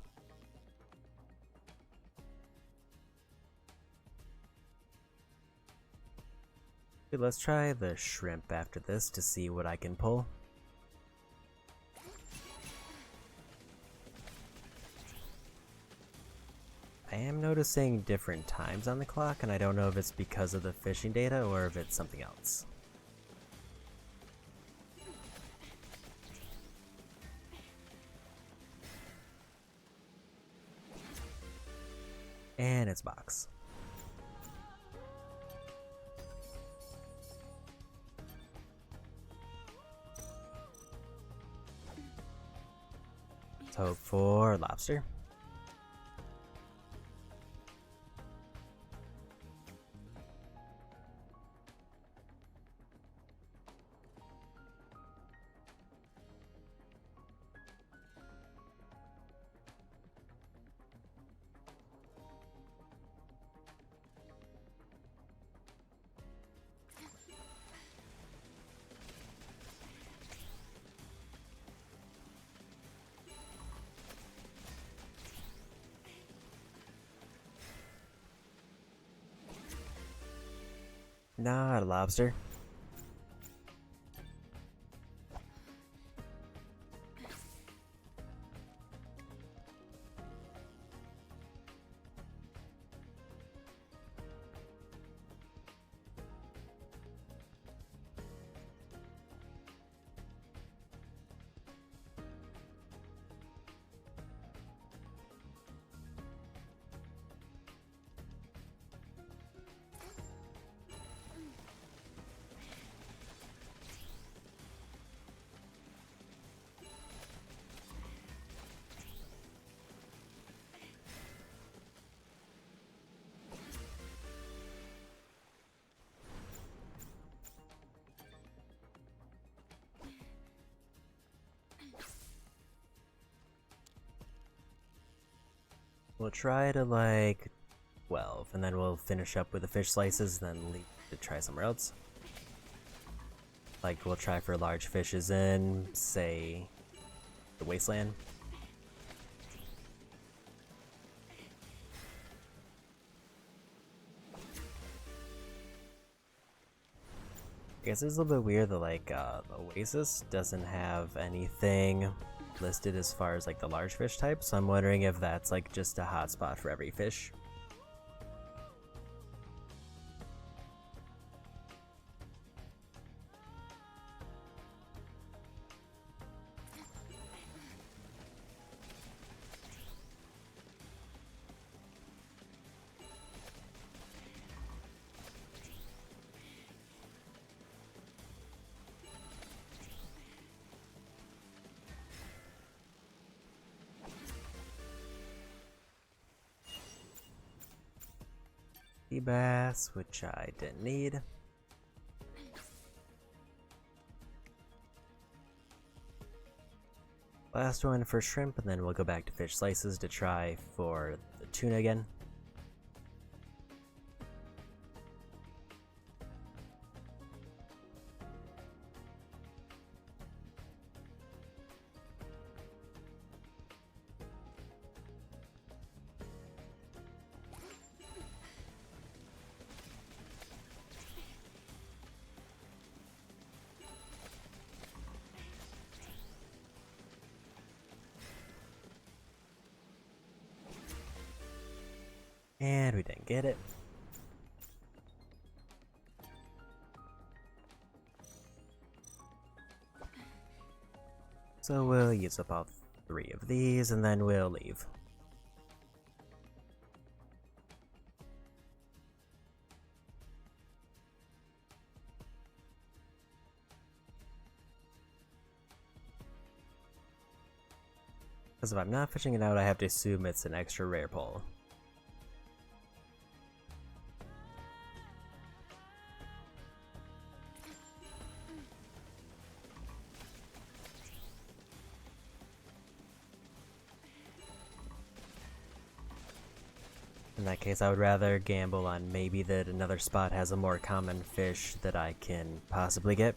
Okay, let's try the shrimp after this to see what I can pull. I am noticing different times on the clock, and I don't know if it's because of the fishing data or if it's something else. And it's box. Let's hope for lobster. Not a lobster. We'll try to like 12, and then we'll finish up with the fish slices, then leave to try somewhere else. Like, we'll try for large fishes in, say, the wasteland. I guess it's a little bit weird that, like, Oasis doesn't have anything listed as far as, like, the large fish type, so I'm wondering if that's, like, just a hotspot for every fish. Sea bass, which I didn't need. Last one for shrimp, and then we'll go back to fish slices to try for the tuna again. And we didn't get it. So we'll use up all 3 of these and then we'll leave. Because if I'm not fishing it out, I have to assume it's an extra rare pull. In that case, I would rather gamble on maybe that another spot has a more common fish that I can possibly get.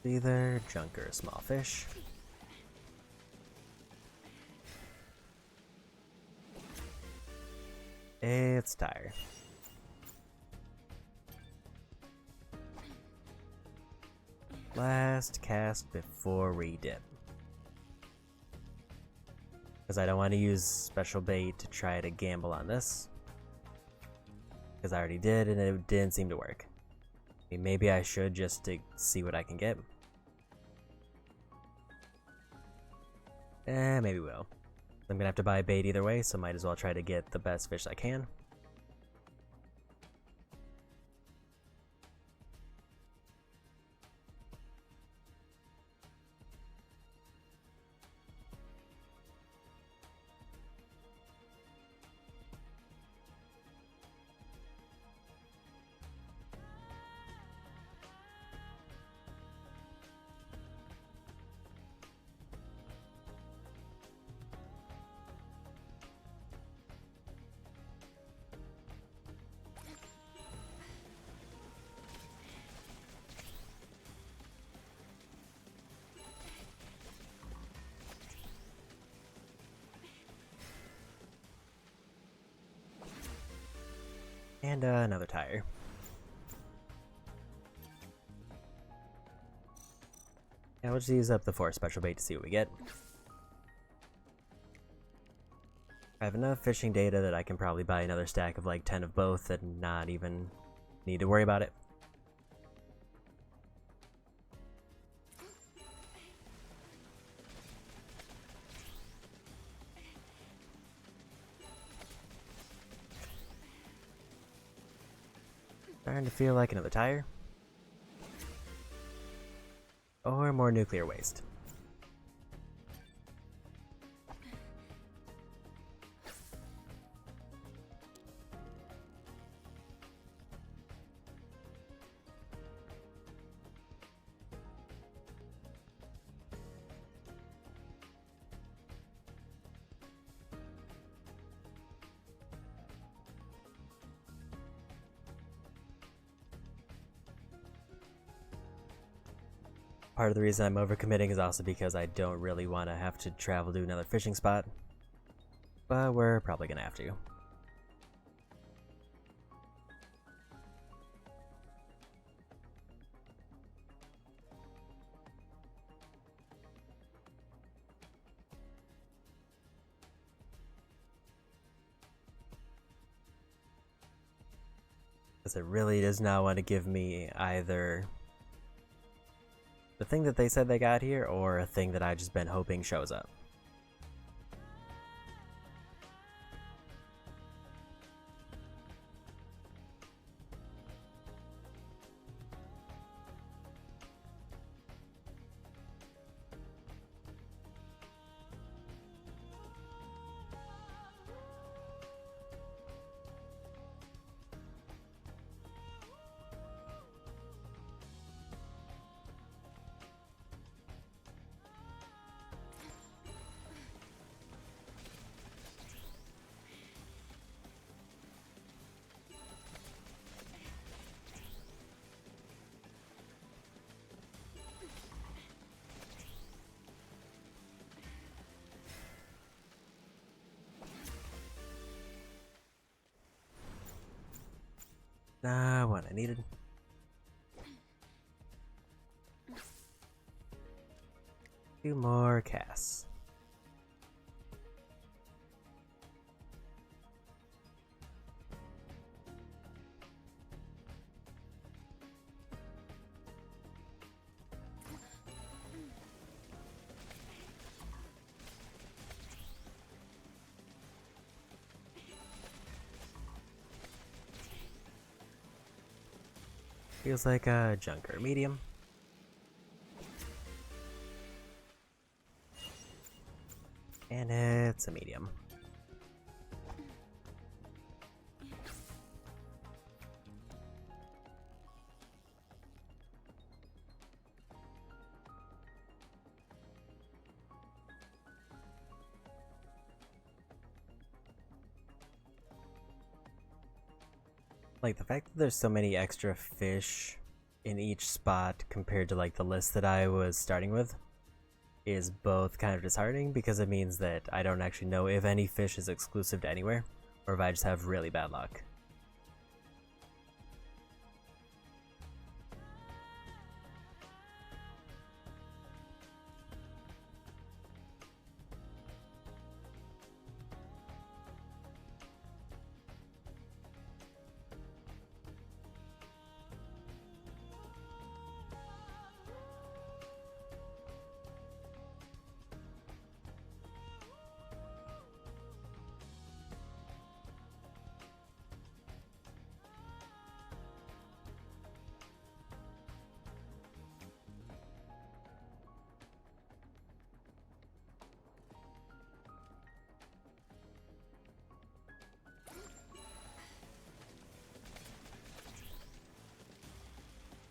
Either junk or small fish. It's tired. Last cast before we dip. Because I don't want to use special bait to try to gamble on this. Because I already did and it didn't seem to work. Maybe I should just to see what I can get. Maybe we'll. I'm gonna have to buy bait either way, so might as well try to get the best fish I can. And another tire. Yeah, we'll just use up the 4 special bait to see what we get. I have enough fishing data that I can probably buy another stack of like 10 of both and not even need to worry about it. Starting to feel like another tire. Or more nuclear waste. Part of the reason I'm overcommitting is also because I don't really want to have to travel to another fishing spot. But we're probably gonna have to. Because it really does not want to give me either the thing that they said they got here, or a thing that I've just been hoping shows up. What I needed. Two more casts. Feels like a junker. Medium. And it's a medium. Like, the fact that there's so many extra fish in each spot compared to like the list that I was starting with is both kind of disheartening, because it means that I don't actually know if any fish is exclusive to anywhere, or if I just have really bad luck.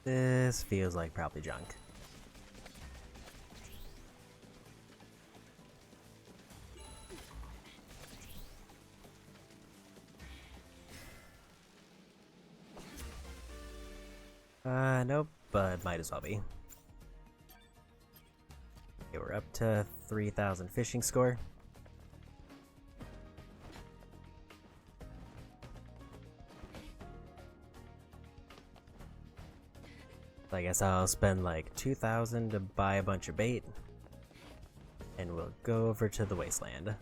This feels like probably junk. Nope, but might as well be. Okay, we're up to 3,000 fishing score. I guess I'll spend like 2,000 to buy a bunch of bait, and we'll go over to the wasteland.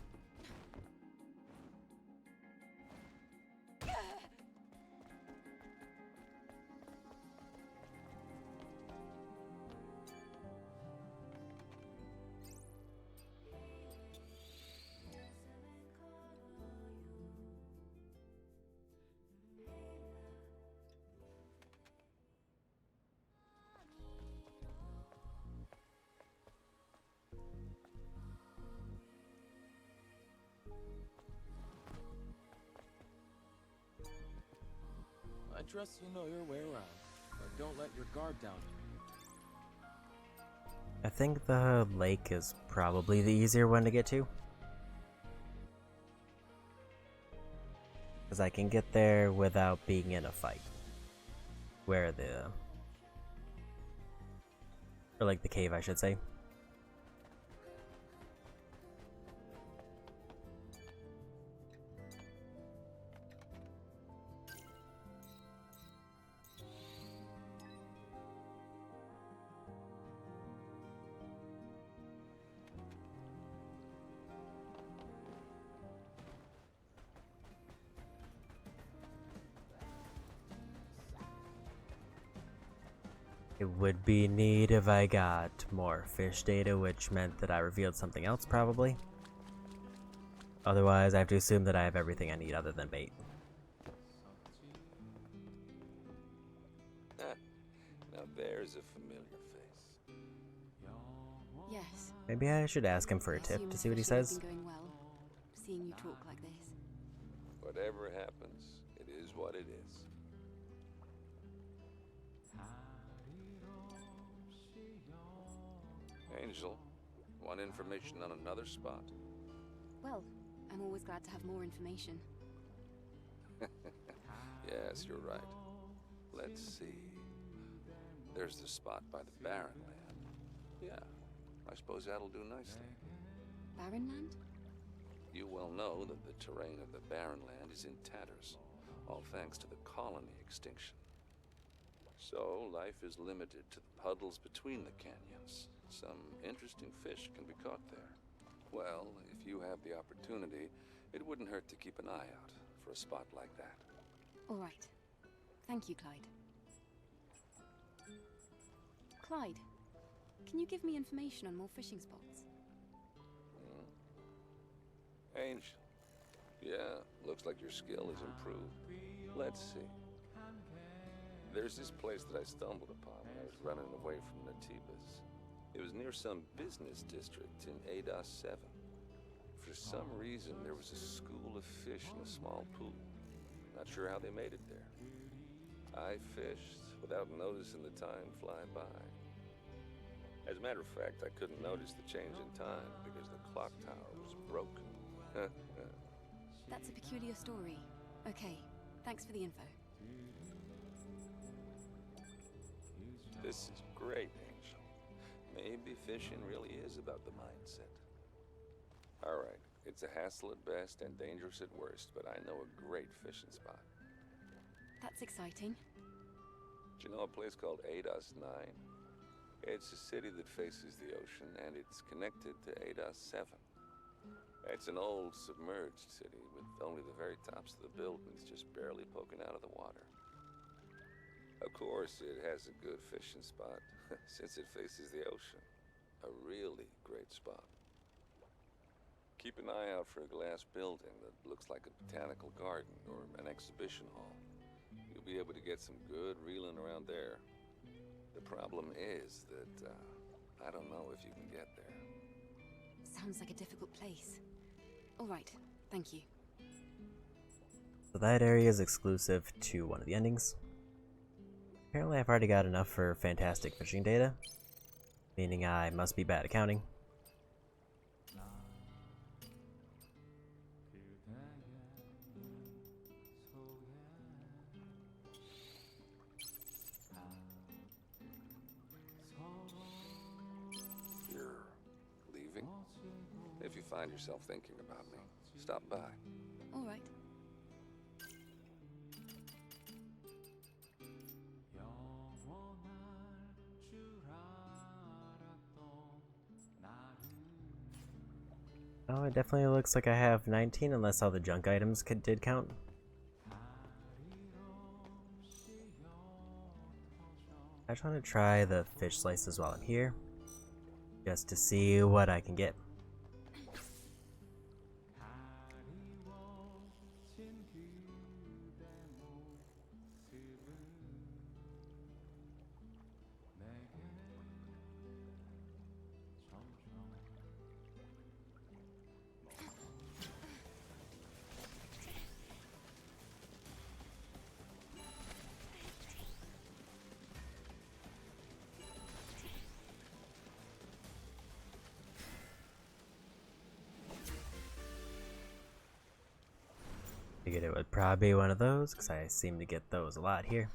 fortress, you'll know your way around. But don't let your guard down. I think the lake is probably the easier one to get to. Because I can get there without being in a fight. Where the... Or like the cave, I should say. It would be neat if I got more fish data, which meant that I revealed something else, probably. Otherwise, I have to assume that I have everything I need other than bait. Now there's a familiar face. Yes. Maybe I should ask him for a tip to see what he Fishing has says. been going well, seeing you talk like this. Whatever happens, it is what it is. Angel, want information on another spot? Well, I'm always glad to have more information. Yes, you're right. Let's see. There's the spot by the barren land. Yeah, I suppose that'll do nicely. Barren land? You well know that the terrain of the barren land is in tatters, all thanks to the colony extinction. So, life is limited to the puddles between the canyons. Some interesting fish can be caught there. Well, if you have the opportunity, it wouldn't hurt to keep an eye out for a spot like that. All right. Thank you, Clyde. Clyde, can you give me information on more fishing spots? Angel. Yeah, looks like your skill has improved. Let's see. There's this place that I stumbled upon when I was running away from Natibas. It was near some business district in ADOS 7. For some reason, there was a school of fish in a small pool. Not sure how they made it there. I fished without noticing the time fly by. As a matter of fact, I couldn't notice the change in time because the clock tower was broken. That's a peculiar story. Okay, thanks for the info. This is great, Angel. Maybe fishing really is about the mindset. All right, it's a hassle at best and dangerous at worst, but I know a great fishing spot. That's exciting. Do you know a place called ADOS 9? It's a city that faces the ocean, and it's connected to ADOS 7. It's an old, submerged city with only the very tops of the buildings just barely poking out of the water. Of course, it has a good fishing spot, since it faces the ocean. A really great spot. Keep an eye out for a glass building that looks like a botanical garden or an exhibition hall. You'll be able to get some good reeling around there. The problem is that, I don't know if you can get there. Sounds like a difficult place. All right, thank you. So that area is exclusive to one of the endings. Apparently I've already got enough for fantastic fishing data, meaning I must be bad at counting. You're leaving? If you find yourself thinking about me, stop by. All right. Oh, it definitely looks like I have 19, unless all the junk items did count. I just want to try the fish slices while I'm here, just to see what I can get. Figured it would probably be one of those, because I seem to get those a lot here.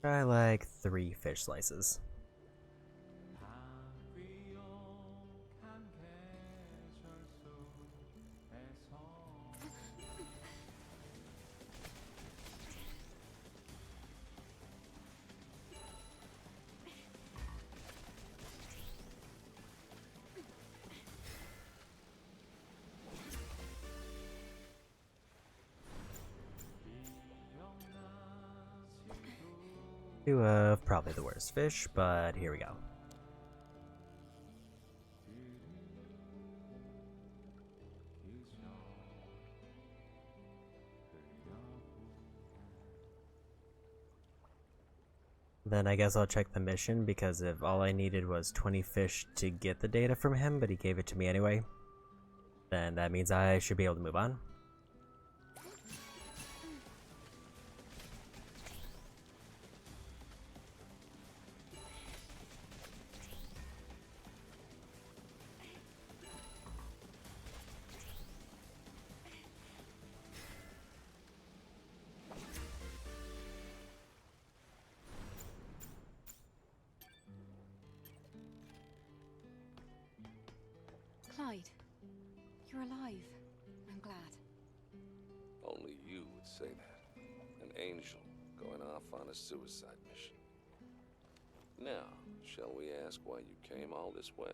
Try like 3 fish slices. Two of probably the worst fish, but here we go. Then I guess I'll check the mission, because if all I needed was 20 fish to get the data from him, but he gave it to me anyway, then that means I should be able to move on. Clyde, you're alive. I'm glad. Only you would say that. An angel going off on a suicide mission. Now, shall we ask why you came all this way?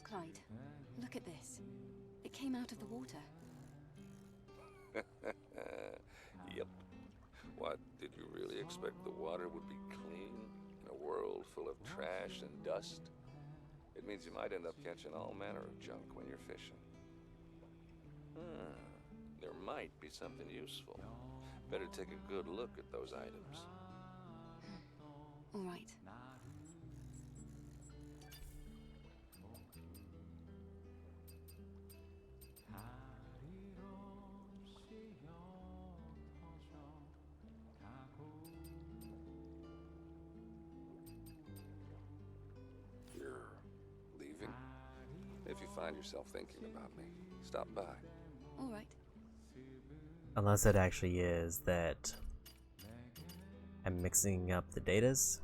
Clyde, look at this. It came out of the water. Yep. What, did you really expect the water would be clean in a world full of trash and dust? It means you might end up catching all manner of junk when you're fishing. There might be something useful. Better take a good look at those items. All right. If you find yourself thinking about me, stop by. All right. Unless it actually is that I'm mixing up the datas.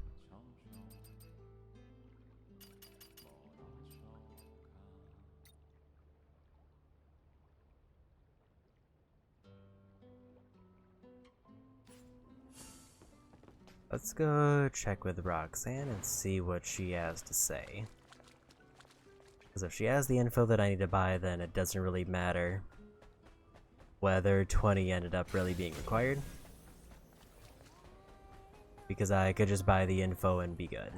Let's go check with Roxanne and see what she has to say. Because if she has the info that I need to buy, then it doesn't really matter whether 20 ended up really being required. Because I could just buy the info and be good.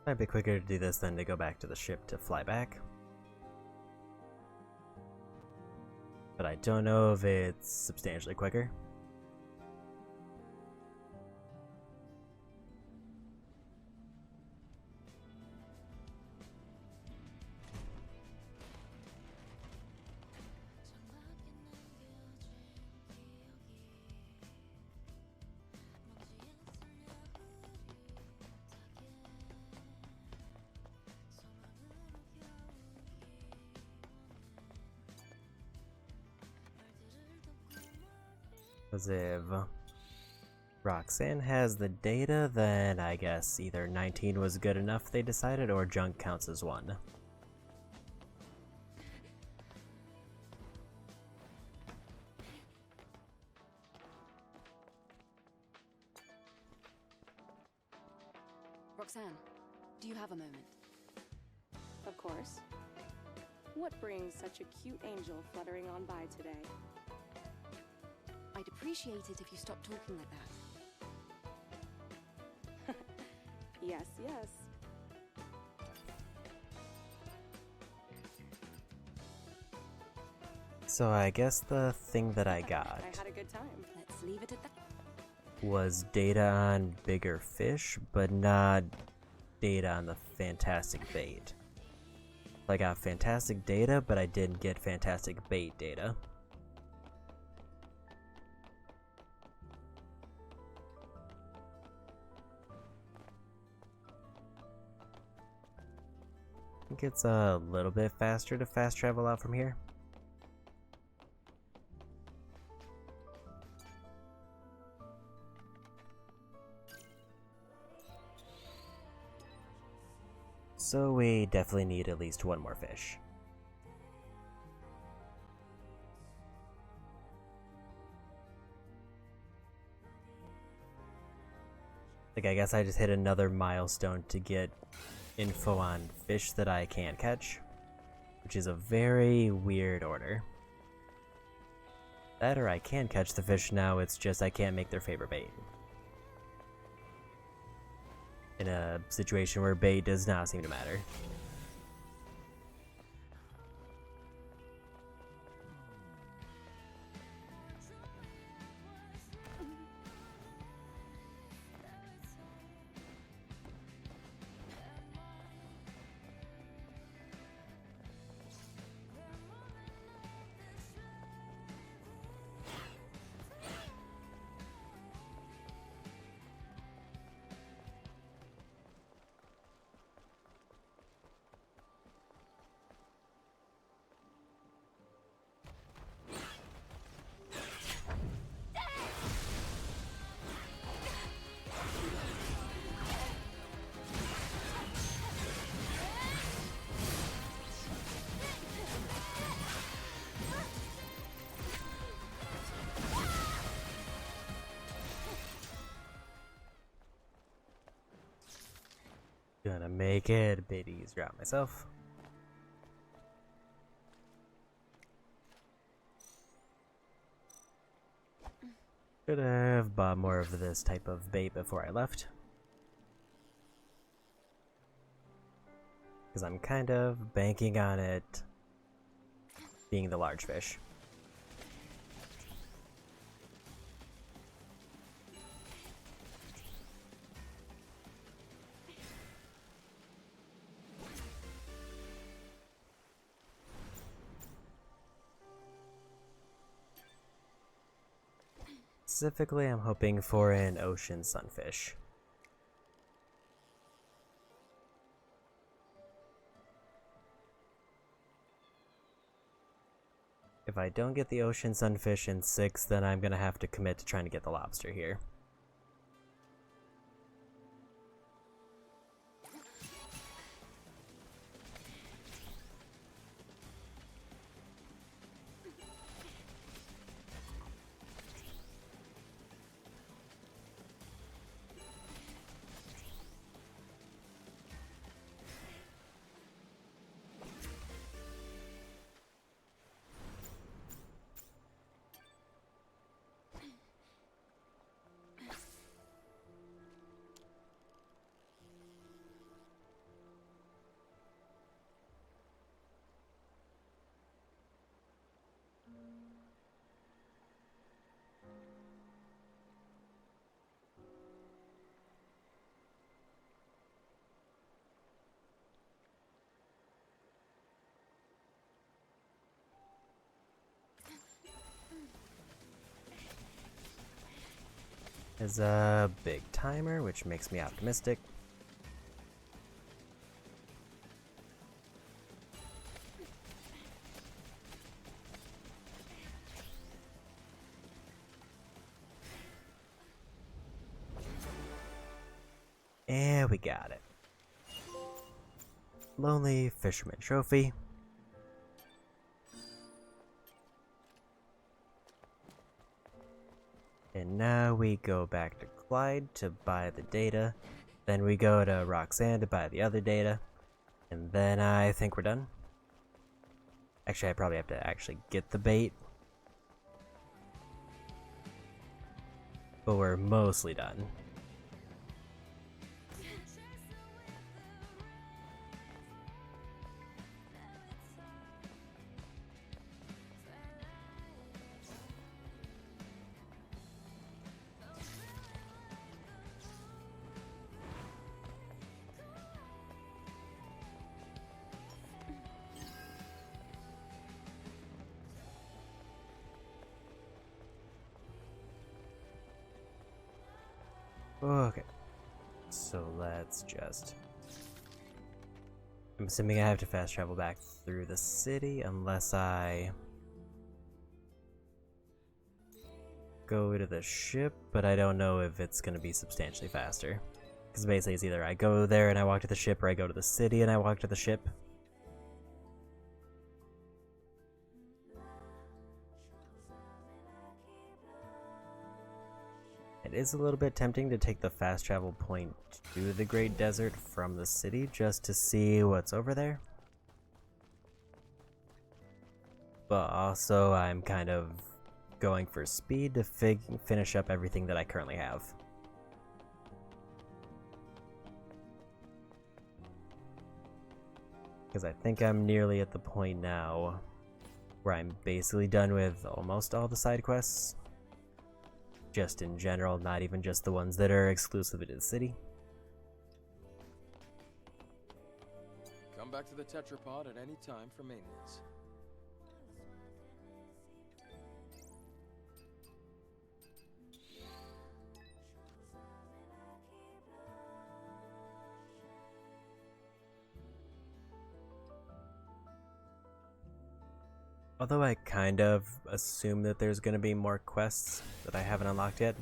Might be quicker to do this than to go back to the ship to fly back. But I don't know if it's substantially quicker. Because if Roxanne has the data, then I guess either 19 was good enough, they decided, or junk counts as 1. Roxanne, do you have a moment? Of course. What brings such a cute angel fluttering on by today? I'd appreciate it if you stopped talking like that. Yes, yes. So I guess the thing that I got I had a good time. Let's leave it at that. was data on bigger fish, but not data on the fantastic bait. I got fantastic data, but I didn't get fantastic bait data. I think it's a little bit faster to fast travel out from here. So we definitely need at least one more fish. I guess I just hit another milestone to get info on fish that I can't catch, which is a very weird order. That or I can catch the fish now, it's just I can't make their favorite bait. In a situation where bait does not seem to matter. Gonna make it a bit easier on myself. Should have bought more of this type of bait before I left. Because I'm kind of banking on it being the large fish. Specifically, I'm hoping for an ocean sunfish. If I don't get the ocean sunfish in 6, then I'm gonna have to commit to trying to get the lobster here. Is a big timer, which makes me optimistic. And we got it. Lonely Fisherman Trophy. And now we go back to Clyde to buy the data. Then we go to Roxanne to buy the other data. And then I think we're done. Actually, I probably have to actually get the bait. But we're mostly done. Okay. So let's just... I'm assuming I have to fast travel back through the city unless I go to the ship, but I don't know if it's going to be substantially faster. Because basically it's either I go there and I walk to the ship, or I go to the city and I walk to the ship. It is a little bit tempting to take the fast travel point to the Great Desert from the city just to see what's over there. But also I'm kind of going for speed to finish up everything that I currently have. Because I think I'm nearly at the point now where I'm basically done with almost all the side quests. Just in general, not even just the ones that are exclusive to the city. Come back to the tetrapod at any time for maintenance. Although I kind of assume that there's going to be more quests that I haven't unlocked yet.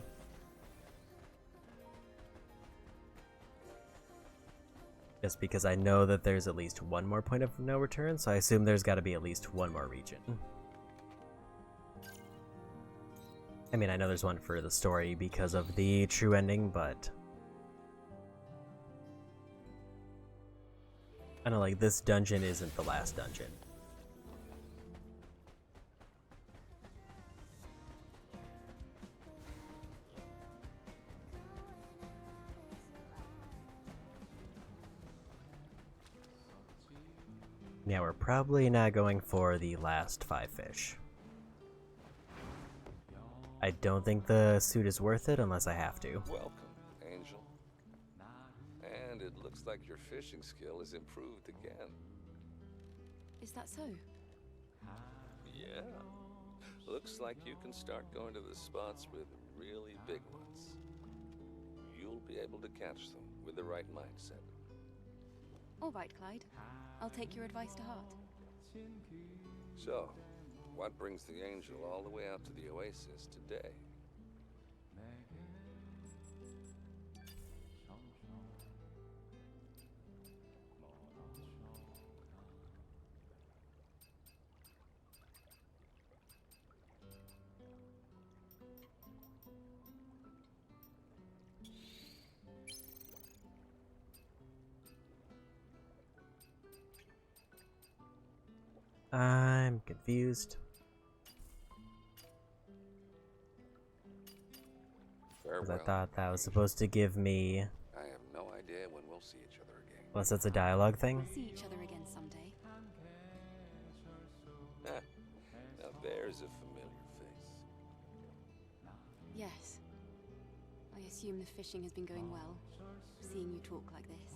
Just because I know that there's at least one more point of no return, so I assume there's got to be at least one more region. I mean, I know there's one for the story because of the true ending, but... I don't know, like, this dungeon isn't the last dungeon. Yeah, we're probably not going for the last 5 fish. I don't think the suit is worth it unless I have to. Welcome, Angel. And it looks like your fishing skill is improved again. Is that so? Yeah. Looks like you can start going to the spots with really big ones. You'll be able to catch them with the right mindset. All right, Clyde. I'll take your advice to heart. So, what brings the Angel all the way out to the Oasis today? I'm confused. Because I thought that was supposed to give me... I have no idea when we'll see each other again. Unless that's a dialogue thing? We'll see each other again someday. Now there's a familiar face. Yes. I assume the fishing has been going well, seeing you talk like this.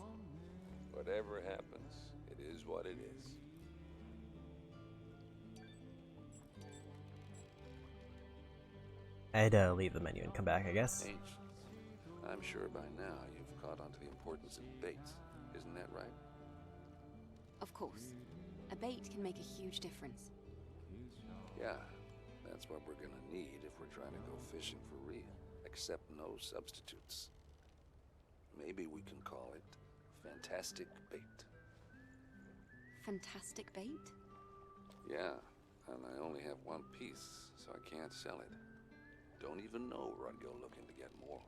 Whatever happens, it is what it is. I'd leave the menu and come back, I guess. H, I'm sure by now you've caught on to the importance of bait. Isn't that right? Of course. A bait can make a huge difference. Yeah, that's what we're gonna need if we're trying to go fishing for real. Except no substitutes. Maybe we can call it fantastic bait. Fantastic bait? Yeah, and I only have one piece, so I can't sell it. Don't even know where I'd go looking to get more.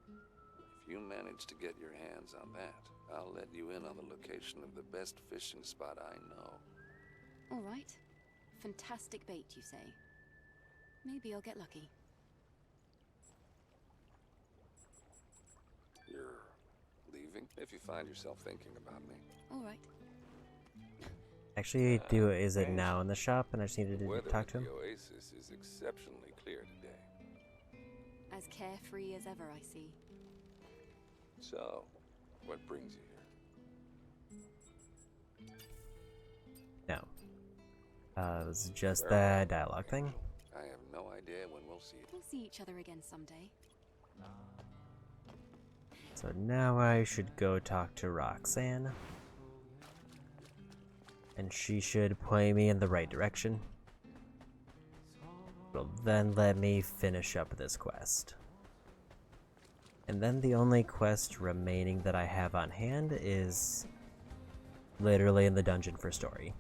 If you manage to get your hands on that, I'll let you in on the location of the best fishing spot I know. All right. Fantastic bait, you say? Maybe I'll get lucky. You're leaving? If you find yourself thinking about me. All right. Actually, is it now in the shop and I just needed to talk to him? The Oasis is exceptionally clear today. As carefree as ever, I see. So, what brings you here? No. It was just the dialogue thing. I have no idea when we'll see it. We'll see each other again someday. So now I should go talk to Roxanne. And she should point me in the right direction. Will then let me finish up this quest. And then the only quest remaining that I have on hand is literally in the dungeon for story.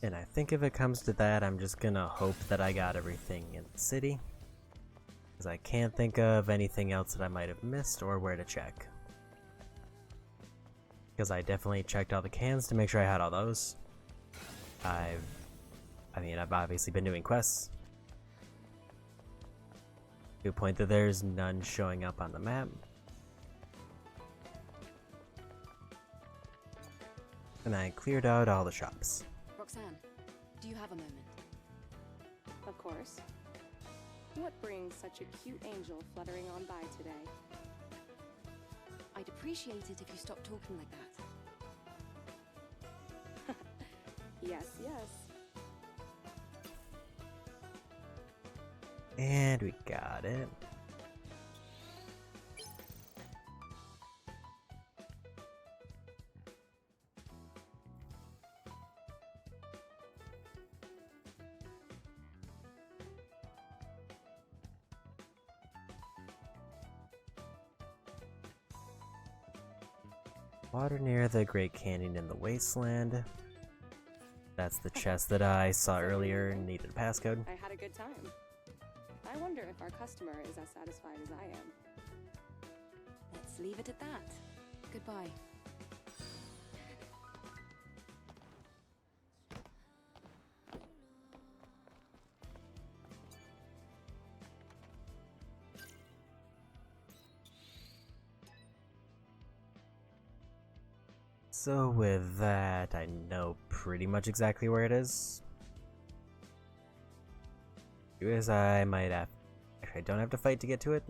And I think if it comes to that, I'm just gonna hope that I got everything in the city. Because I can't think of anything else that I might have missed or where to check. Because I definitely checked all the cans to make sure I had all those. I've obviously been doing quests. To a point that there's none showing up on the map. And I cleared out all the shops. Roxanne, do you have a moment? Of course. What brings such a cute angel fluttering on by today? I'd appreciate it if you stopped talking like that. Yes, yes. And we got it. Water near the Great Canyon in the Wasteland. That's the chest that I saw earlier and needed a passcode. I had a good time. I wonder if our customer is as satisfied as I am. Let's leave it at that. Goodbye. So with that, I know pretty much exactly where it is. As I might have... I don't have to fight to get to it.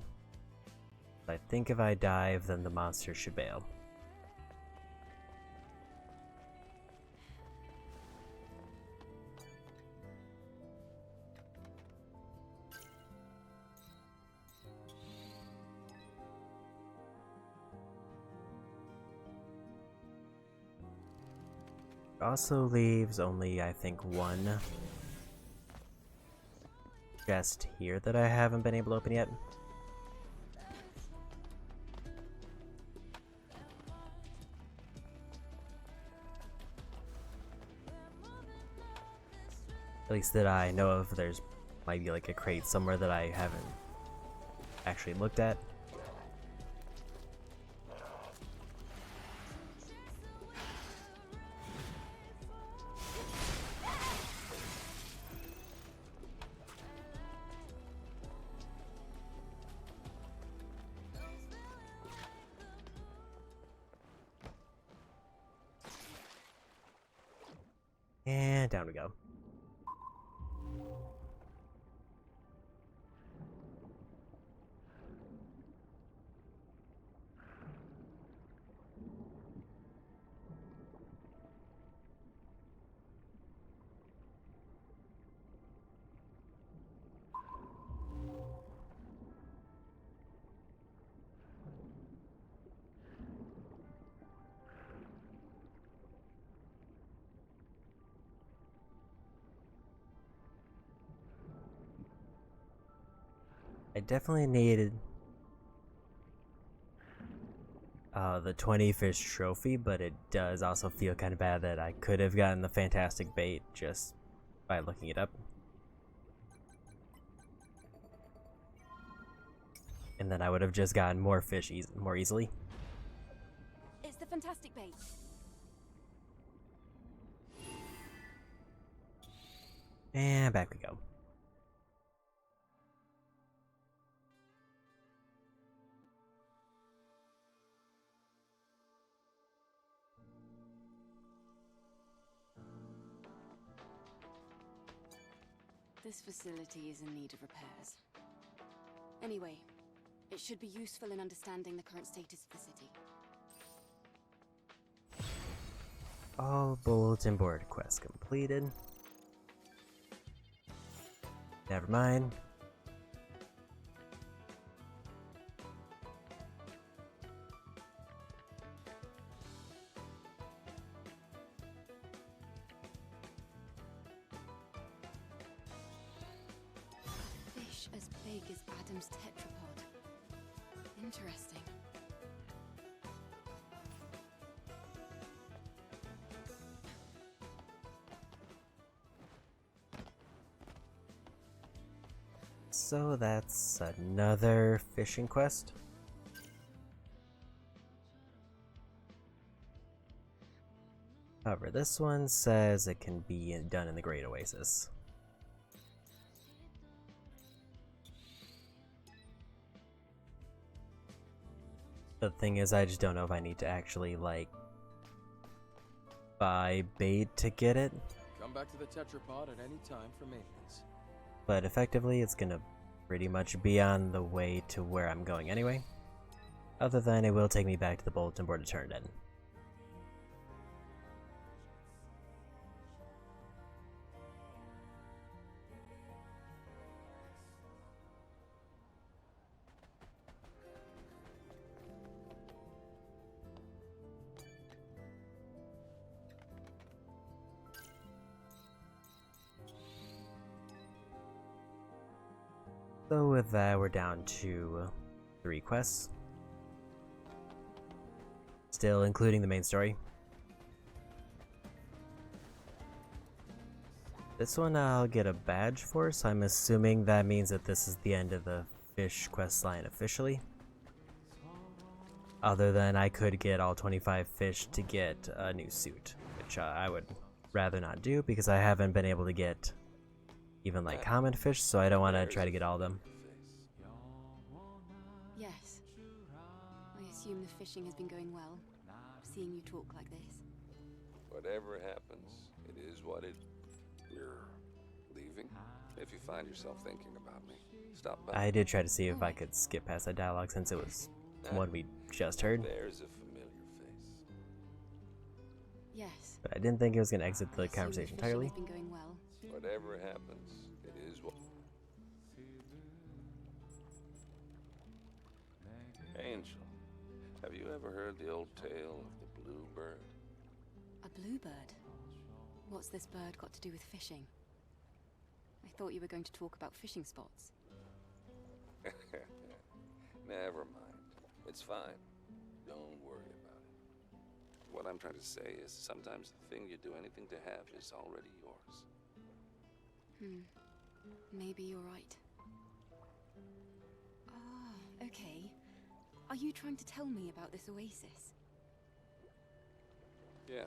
But I think if I dive, then the monster should bail. Also leaves only, I think, one chest here that I haven't been able to open yet. At least that I know of. There's might be like a crate somewhere that I haven't actually looked at. And down we go. I definitely needed the 20 fish trophy, but it does also feel kind of bad that I could have gotten the fantastic bait just by looking it up. And then I would have just gotten more fish more easily. It's the fantastic bait. And back we go. This facility is in need of repairs. Anyway, it should be useful in understanding the current status of the city. All bulletin board quests completed. Never mind. Fish as big as Adam's tetrapod. Interesting. So that's another fishing quest. However, this one says it can be done in the Great Oasis. The thing is, I just don't know if I need to actually, like, buy bait to get it. Come back to the tetrapod at any time for maintenance. But effectively, it's gonna pretty much be on the way to where I'm going anyway. Other than it will take me back to the bulletin board to turn it in. So with that, we're down to 3 quests. Still including the main story. This one I'll get a badge for, so I'm assuming that means that this is the end of the fish quest line officially. Other than I could get all 25 fish to get a new suit, which I would rather not do because I haven't been able to get even like common fish, so I don't want to try to get all of them. Yes. I assume the fishing has been going well, seeing you talk like this. Whatever happens, it is what it... You're leaving? If you find yourself thinking about me, stop by. I did try to see if I could skip past that dialogue since it was one we just heard. There's a familiar face. Yes. But I didn't think it was going to exit the conversation entirely. Has been going well. Whatever happens, it is what... Angel, have you ever heard the old tale of the bluebird? A bluebird? What's this bird got to do with fishing? I thought you were going to talk about fishing spots. Never mind. It's fine. Don't worry about it. What I'm trying to say is sometimes the thing you do anything to have is already yours. Maybe you're right. Ah, okay. Are you trying to tell me about this oasis? Yeah.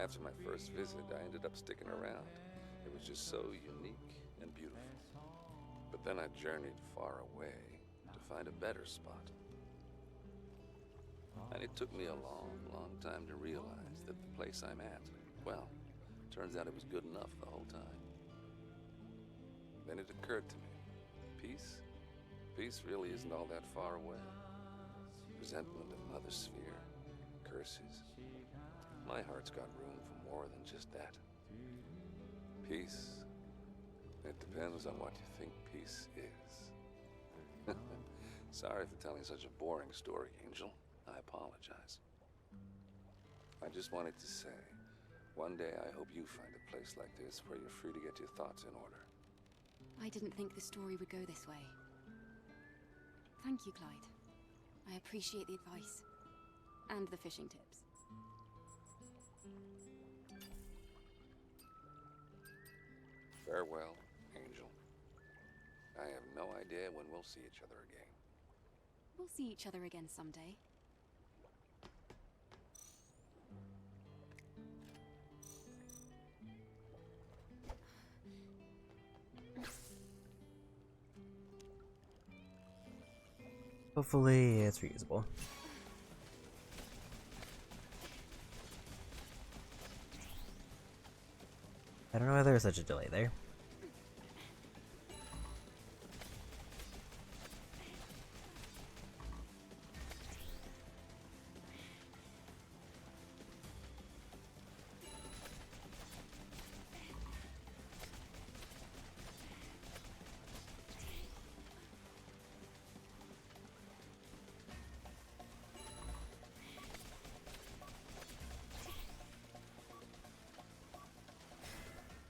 After my first visit, I ended up sticking around. It was just so unique and beautiful. But then I journeyed far away to find a better spot. And it took me a long, long time to realize that the place I'm at, well, turns out it was good enough the whole time. Then it occurred to me, peace? Peace really isn't all that far away. Resentment of Mother Sphere, curses. My heart's got room for more than just that. Peace. It depends on what you think peace is. Sorry for telling such a boring story, Angel. I apologize. I just wanted to say, one day I hope you find a place like this where you're free to get your thoughts in order. I didn't think the story would go this way. Thank you, Clyde. I appreciate the advice. And the fishing tips. Farewell, Angel. I have no idea when we'll see each other again. We'll see each other again someday. Hopefully it's reusable. I don't know why there was such a delay there.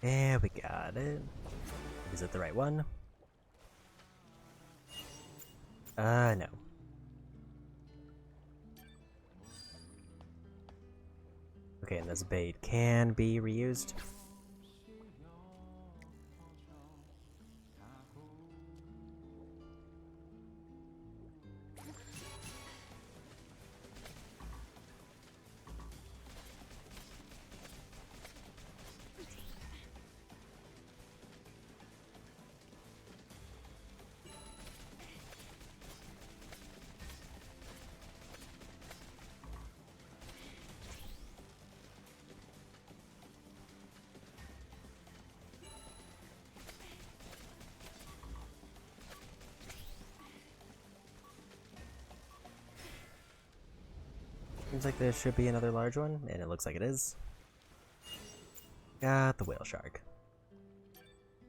Yeah, we got it. Is it the right one? No. Okay, and this bait can be reused. Seems like there should be another large one, and it looks like it is. Got the whale shark.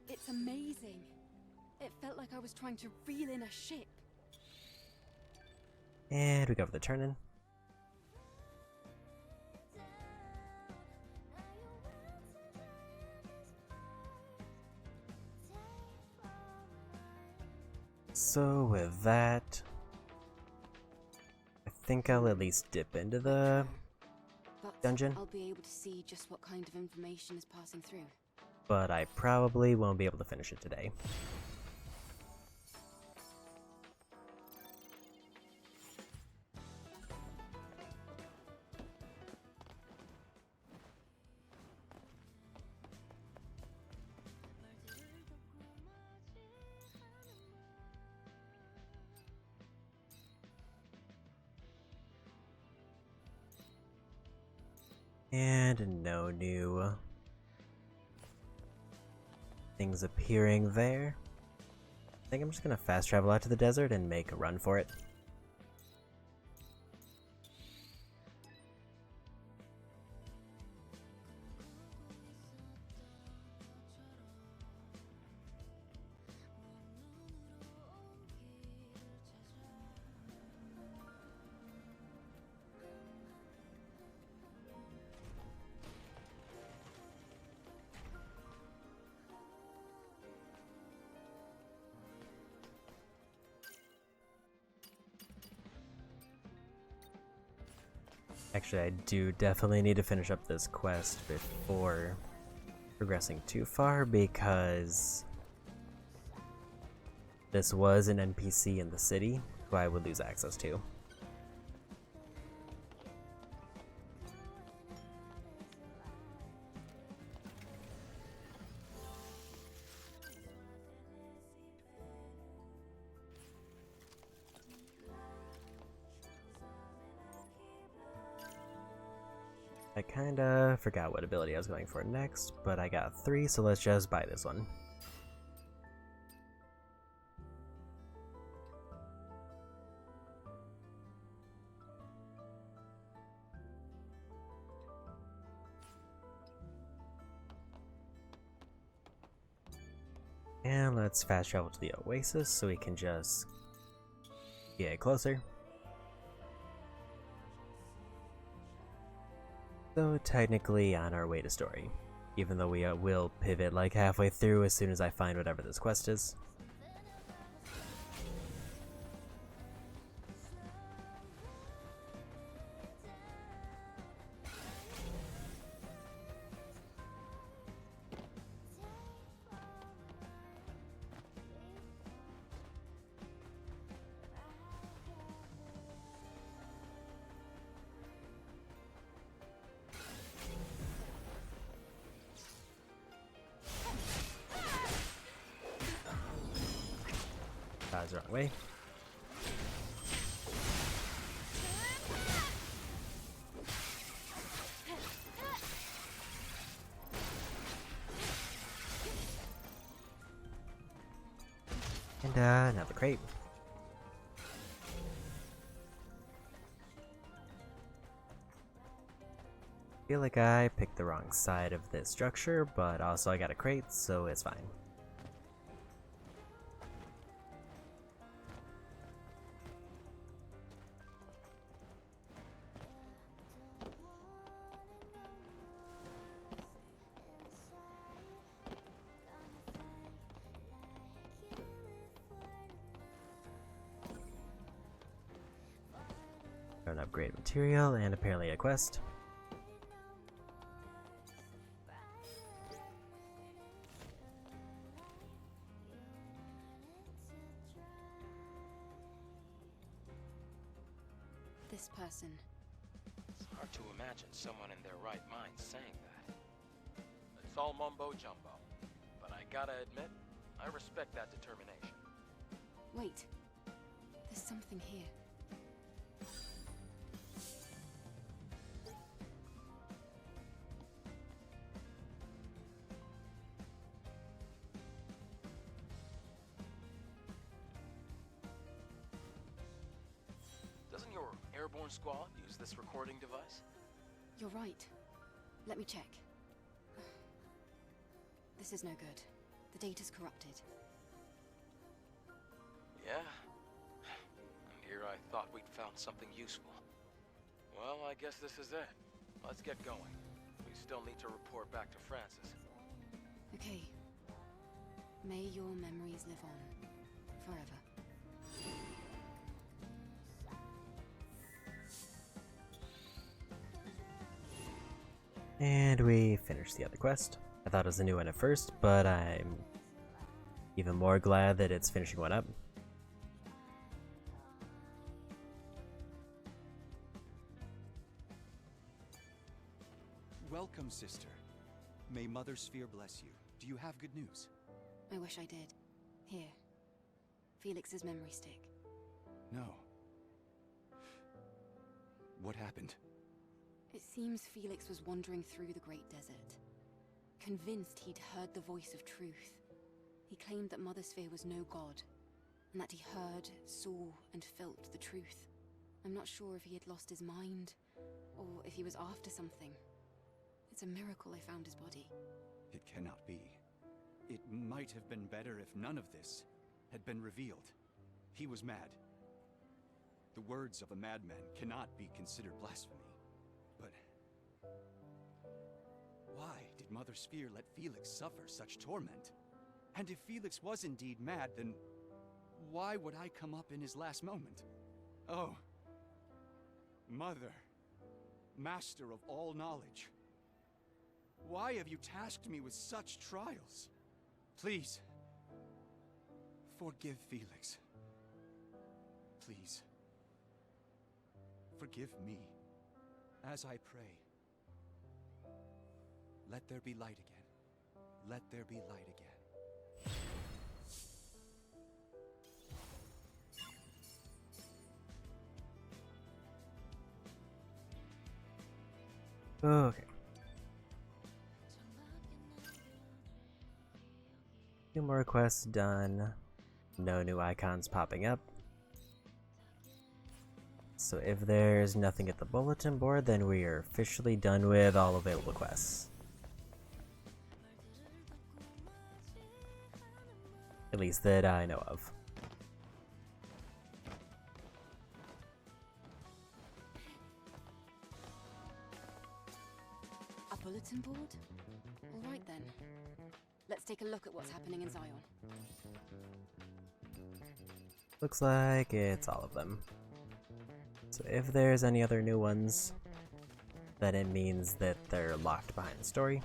It's amazing. It felt like I was trying to reel in a ship. And we go for the turn-in. So with that, I think I'll at least dip into the dungeon. I'll be able to see just what kind of information is passing through. But I probably won't be able to finish it today. And no new things appearing there. I think I'm just gonna fast travel out to the desert and make a run for it. Actually, I do definitely need to finish up this quest before progressing too far, because this was an NPC in the city who I would lose access to. I kinda forgot what ability I was going for next, but I got 3, so let's just buy this one. And let's fast travel to the Oasis so we can just get closer. So technically on our way to story, even though we will pivot like halfway through as soon as I find whatever this quest is. The wrong way. And another crate. Feel like I picked the wrong side of this structure, but also I got a crate, so it's fine. An upgrade material and apparently a quest. This person. It's hard to imagine someone in their right mind saying that. It's all mumbo jumbo. But I gotta admit, I respect that determination. Wait. There's something here. Doesn't your airborne squad use this recording device? You're right. Let me check. This is no good. The data's corrupted. Yeah? And here I thought we'd found something useful. Well, I guess this is it. Let's get going. We still need to report back to Francis. Okay. May your memories live on. Forever. And we finished the other quest. I thought it was a new one at first, but I'm even more glad that it's finishing one up. Welcome, sister. May Mother Sphere bless you. Do you have good news? I wish I did. Here. Felix's memory stick. No. What happened? It seems Felix was wandering through the Great Desert, convinced he'd heard the voice of truth. He claimed that Mother Sphere was no god, and that he heard, saw, and felt the truth. I'm not sure if he had lost his mind, or if he was after something. It's a miracle I found his body. It cannot be. It might have been better if none of this had been revealed. He was mad. The words of a madman cannot be considered blasphemy. But why did Mother Sphere let Felix suffer such torment? And if Felix was indeed mad, then why would I come up in his last moment? Oh, Mother, Master of all knowledge, why have you tasked me with such trials? Please, forgive Felix. Please, forgive me as I pray. Let there be light again. Let there be light again. Okay. Two more quests done. No new icons popping up. So if there's nothing at the bulletin board, then we are officially done with all available quests. At least that I know of. A bulletin board? All right then. Let's take a look at what's happening in Zion. Looks like it's all of them. So if there's any other new ones, then it means that they're locked behind the story.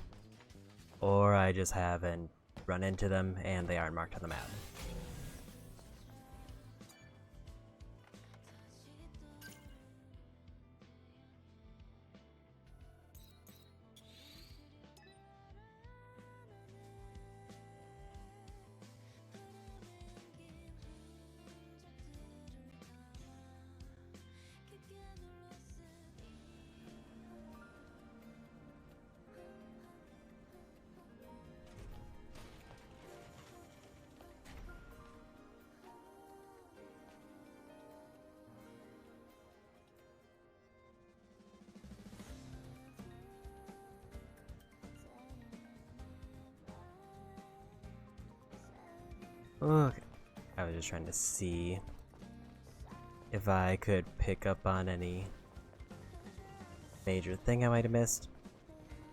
Or I just haven't run into them and they aren't marked on the map. Okay. I was just trying to see if I could pick up on any major thing I might have missed.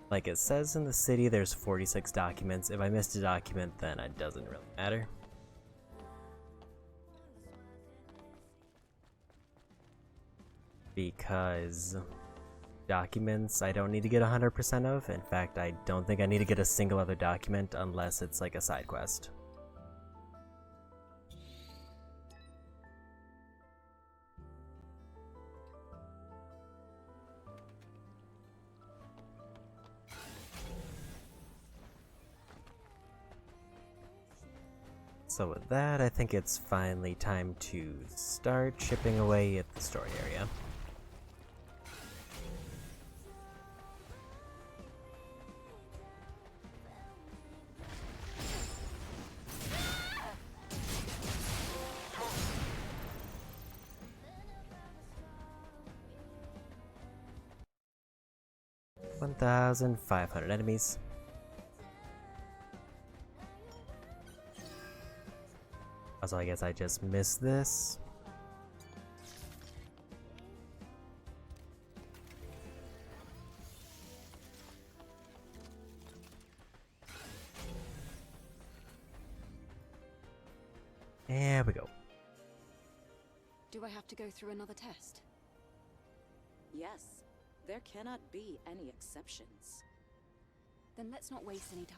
Like it says in the city there's 46 documents. If I missed a document, then it doesn't really matter. Because documents I don't need to get 100% of. In fact, I don't think I need to get a single other document unless it's like a side quest. So with that, I think it's finally time to start chipping away at the story area. $1,500 enemies. Also, I guess I just missed this. There we go. Do I have to go through another test? Yes. There cannot be any exceptions. Then let's not waste any time.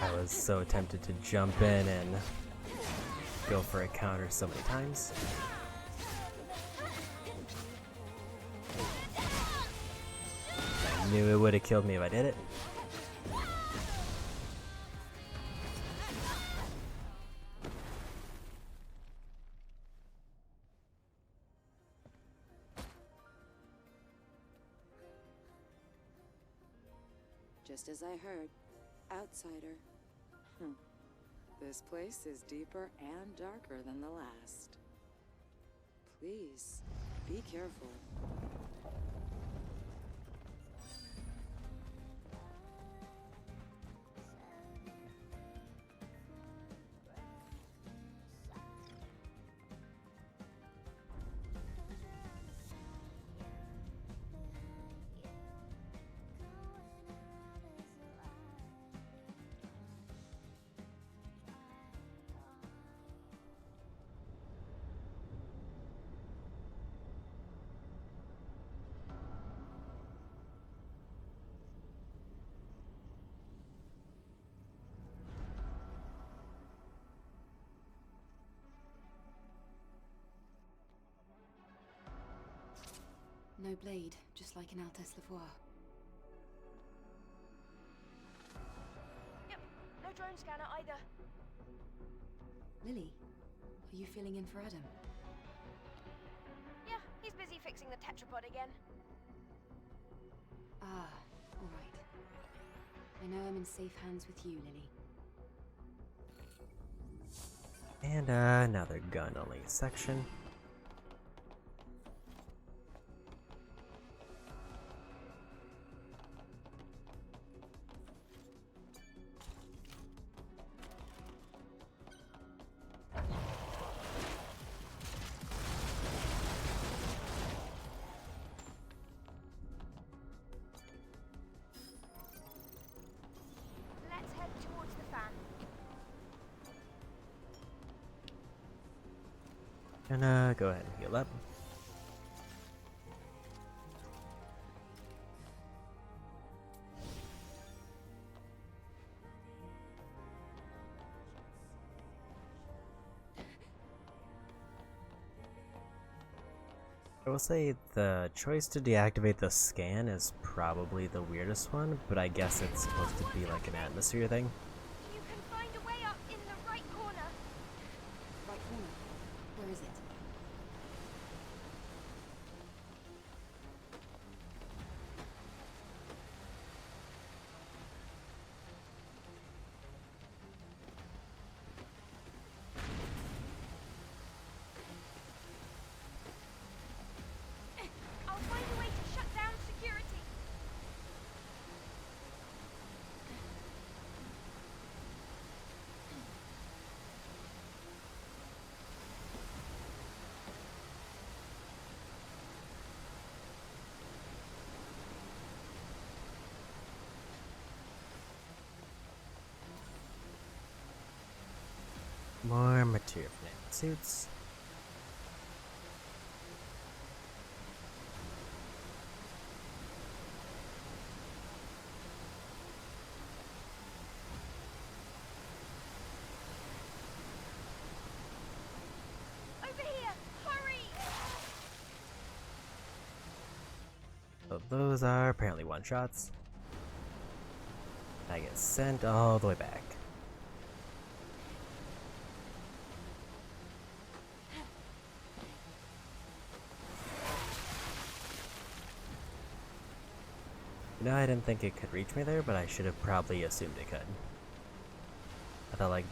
I was so tempted to jump in and go for a counter so many times. I knew it would have killed me if I did it. Just as I heard. Outsider. This place is deeper and darker than the last. Please, be careful. No blade, just like an Altesse Lavoie. Yep, no drone scanner either. Lily, are you filling in for Adam? Yeah, he's busy fixing the tetrapod again. Ah, alright. I know I'm in safe hands with you, Lily. And another gun-only section. Let's head towards the fan. Gonna go ahead and heal up. I will say the choice to deactivate the scan is probably the weirdest one, but I guess it's supposed to be like an atmosphere thing. You can find a way up in the right corner. Right corner. Where is it? I'll find a way to shut down security. More material for suits. Over here! Hurry! So those are apparently one-shots. I get sent all the way back. You know, I didn't think it could reach me there, but I should have probably assumed it could. I thought like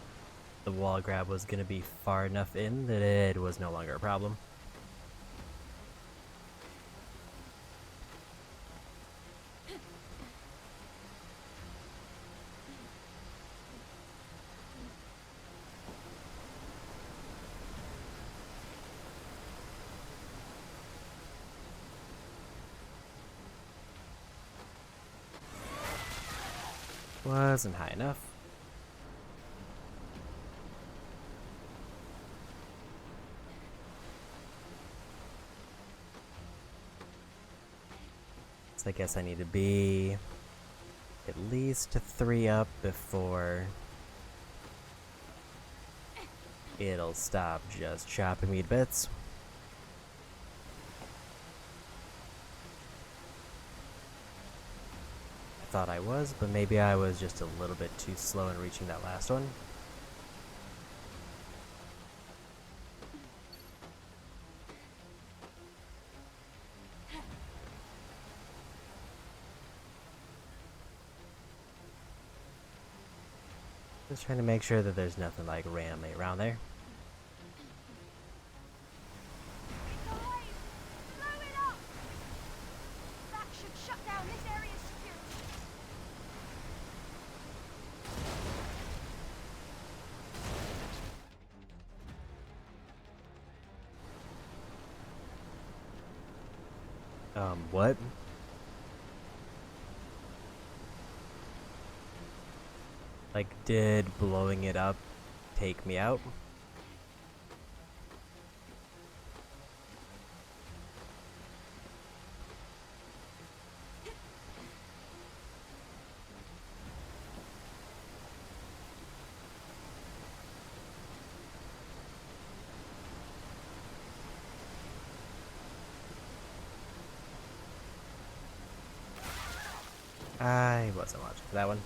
the wall grab was gonna be far enough in that it was no longer a problem. Wasn't high enough. So I guess I need to be at least 3 up before it'll stop just chopping me to bits. I thought I was, but maybe I was just a little bit too slow in reaching that last one. Just trying to make sure that there's nothing like randomly around there. Blow it up! That should shut down this area's security. What? Like, did blowing it up take me out? I wasn't watching for that one.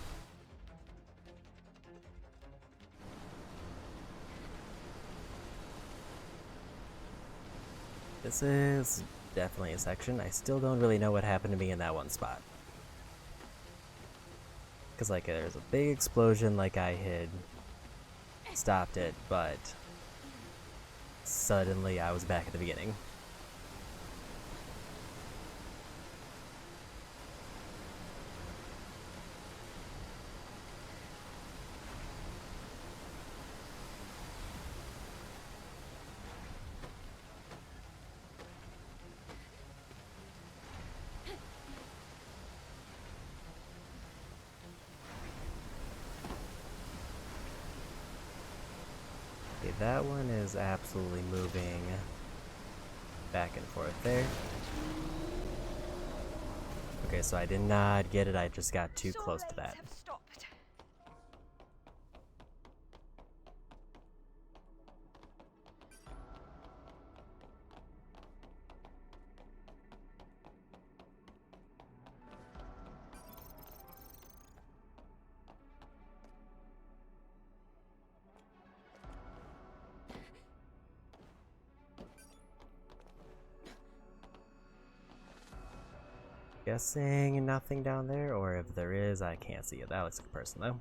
This is definitely a section. I still don't really know what happened to me in that one spot. Because, like, there's a big explosion, like I had stopped it, but suddenly I was back at the beginning. Okay, that one is absolutely moving back and forth there. Okay, so I did not get it, I just got too close to that. guessing nothing down there, or if there is, I can't see it. That looks like a person, though.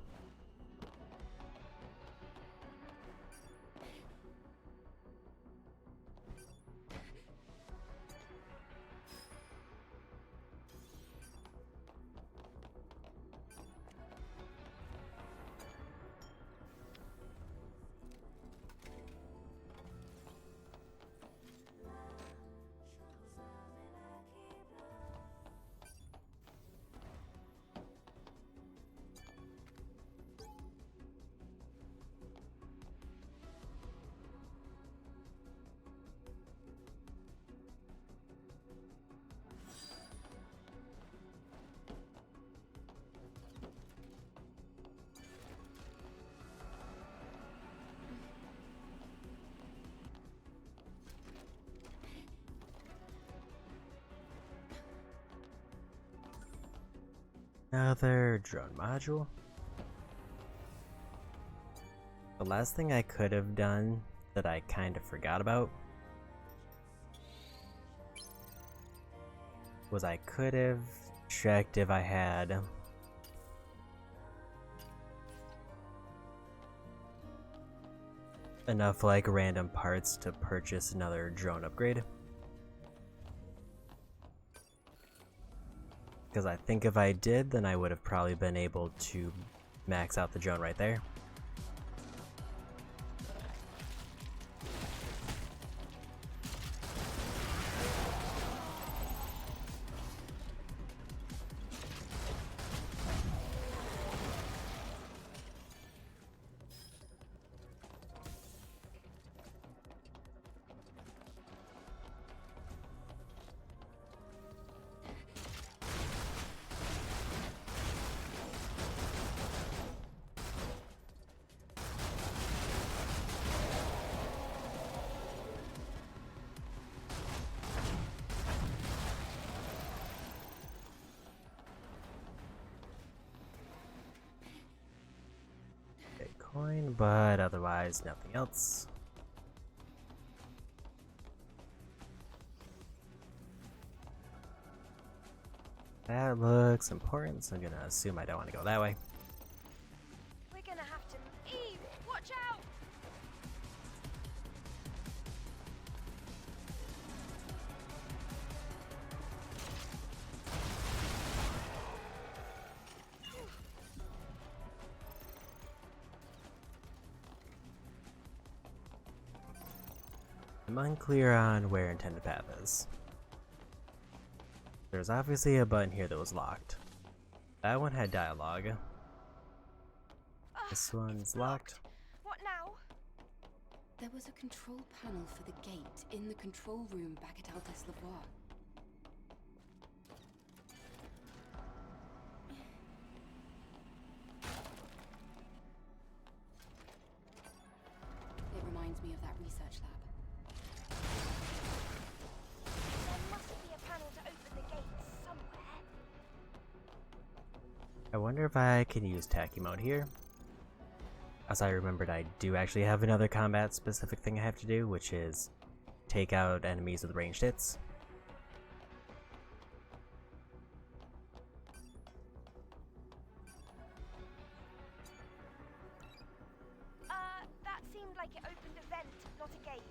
Another drone module. The last thing I could have done that I kind of forgot about was I could have checked if I had enough like random parts to purchase another drone upgrade. Because I think if I did, then I would have probably been able to max out the drone right there. Coin, but otherwise nothing else. That looks important, so I'm gonna assume I don't want to go that way. We're gonna have to. Eve, watch out! I'm unclear on where intended path is. There's obviously a button here that was locked. That one had dialogue. This one's locked. What now? There was a control panel for the gate in the control room back at Altes Lavoir. It reminds me of that research lab. There must be a panel to open the gates somewhere. I wonder if I can use Tacky mode here. As I remembered, I do actually have another combat specific thing I have to do, which is take out enemies with ranged hits. That seemed like it opened a vent, not a gate.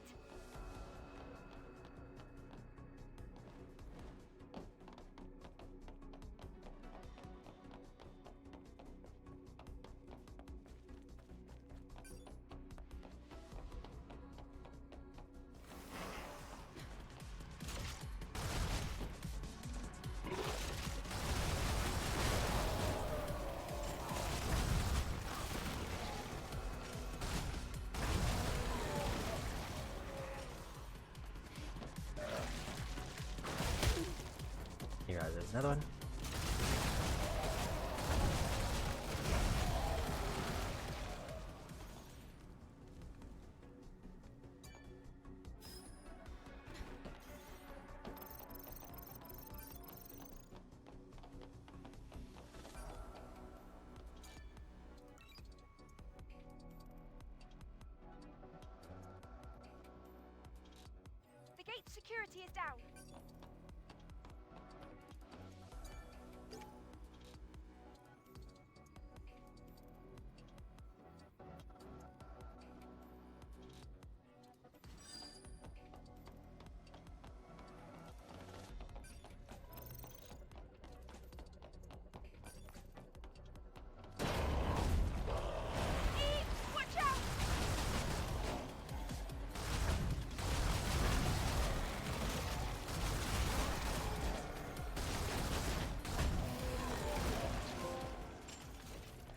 Here, there's another one. The gate security is down.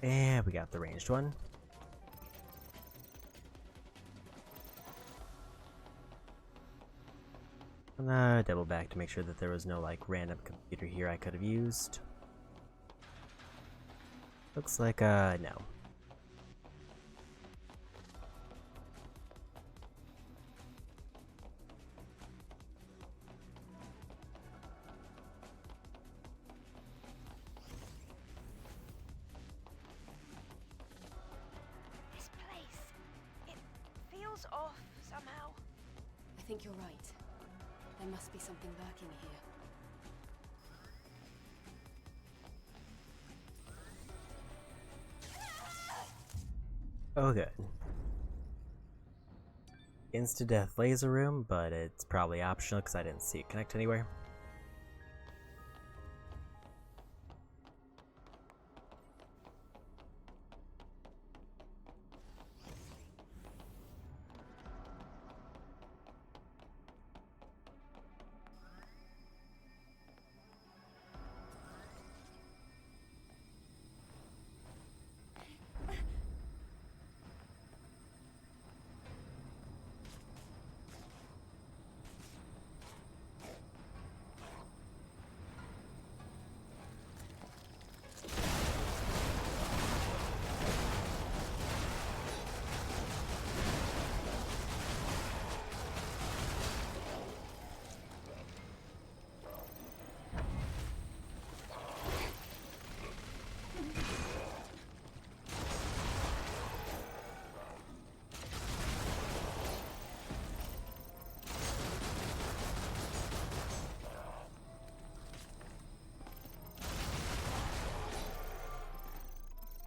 And we got the ranged one. Double back to make sure that there was no like random computer here I could have used. Looks like no. This place, it feels off somehow. I think you're right. There must be something lurking here. Oh, good. Insta-death laser room, but it's probably optional because I didn't see it connect anywhere.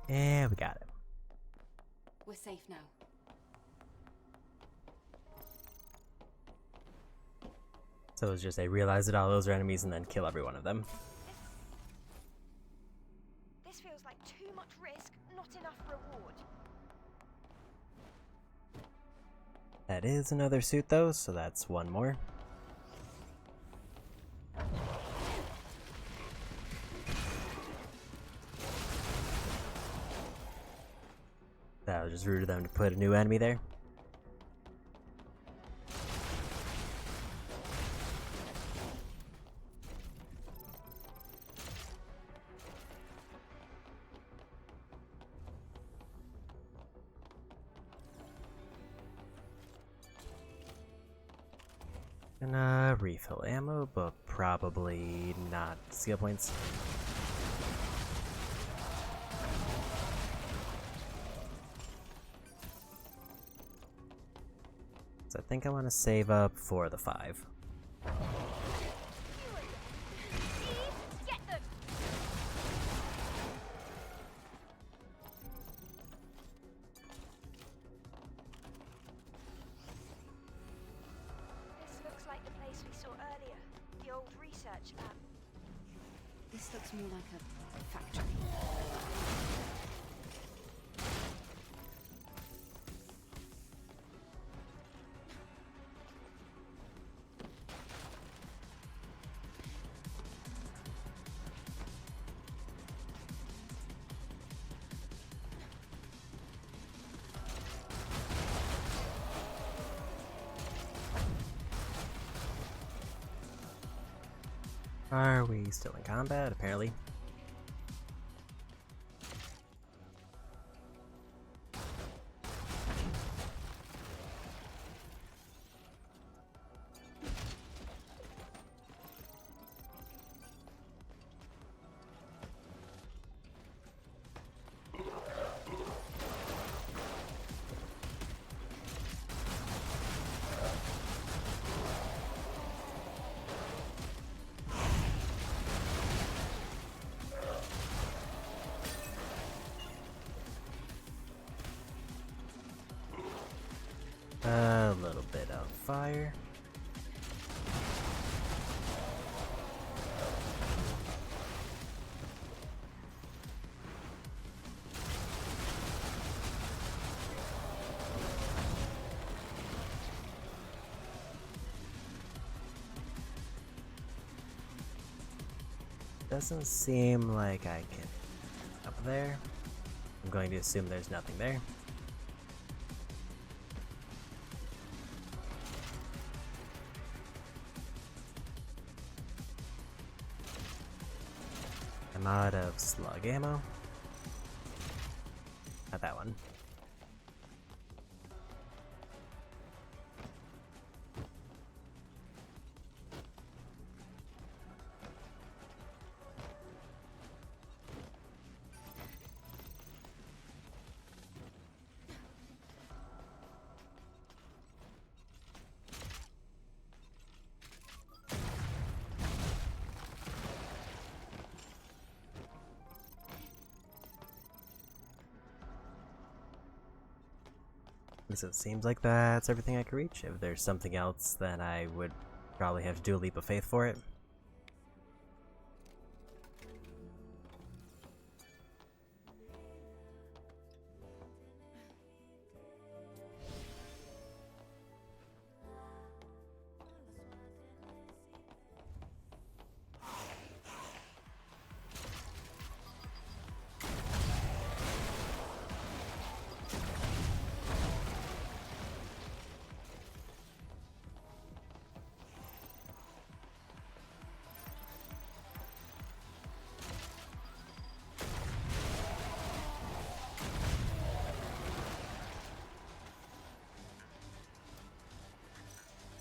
And we got it. We're safe now. So it's just they realize that all those are enemies and then kill every one of them. This feels like too much risk, not enough reward. That is another suit though, so that's one more. That was just rude of them to put a new enemy there. And refill ammo, but probably not skill points. So I think I want to save up for the 5. This looks like the place we saw earlier, the old research lab. This looks more like a factory. Are we still in combat? Apparently. A little bit of fire. Doesn't seem like I can up there. I'm going to assume there's nothing there. I'm out of slug ammo. Not that one. So it seems like that's everything I can reach. If there's something else, then I would probably have to do a leap of faith for it.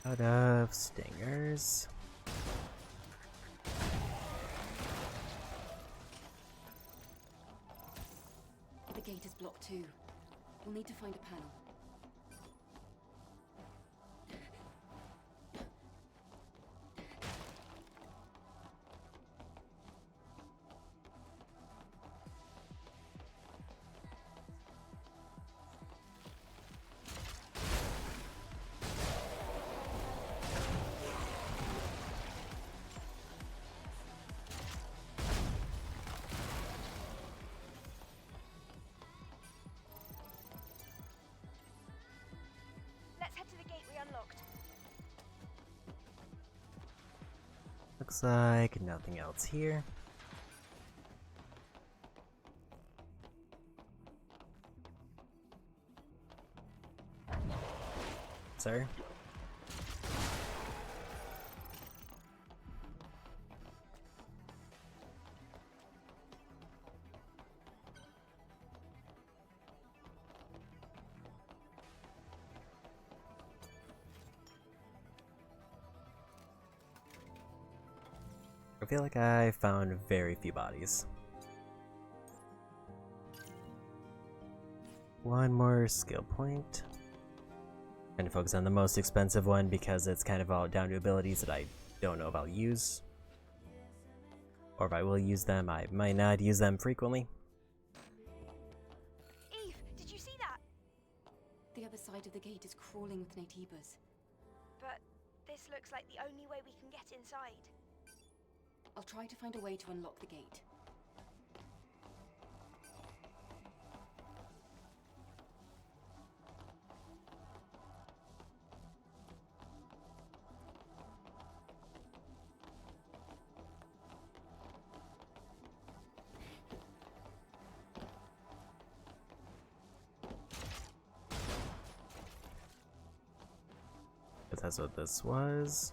Out of stingers. The gate is blocked too. We'll need to find a panel. Let's head to the gate we unlocked. Looks like nothing else here. Sir? I feel like I found very few bodies. One more skill point. And focus on the most expensive one because it's kind of all down to abilities that I don't know if I'll use. Or if I will use them, I might not use them frequently. Eve, did you see that? The other side of the gate is crawling with Natibas. But this looks like the only way we can get inside. I'll try to find a way to unlock the gate. But that's what this was.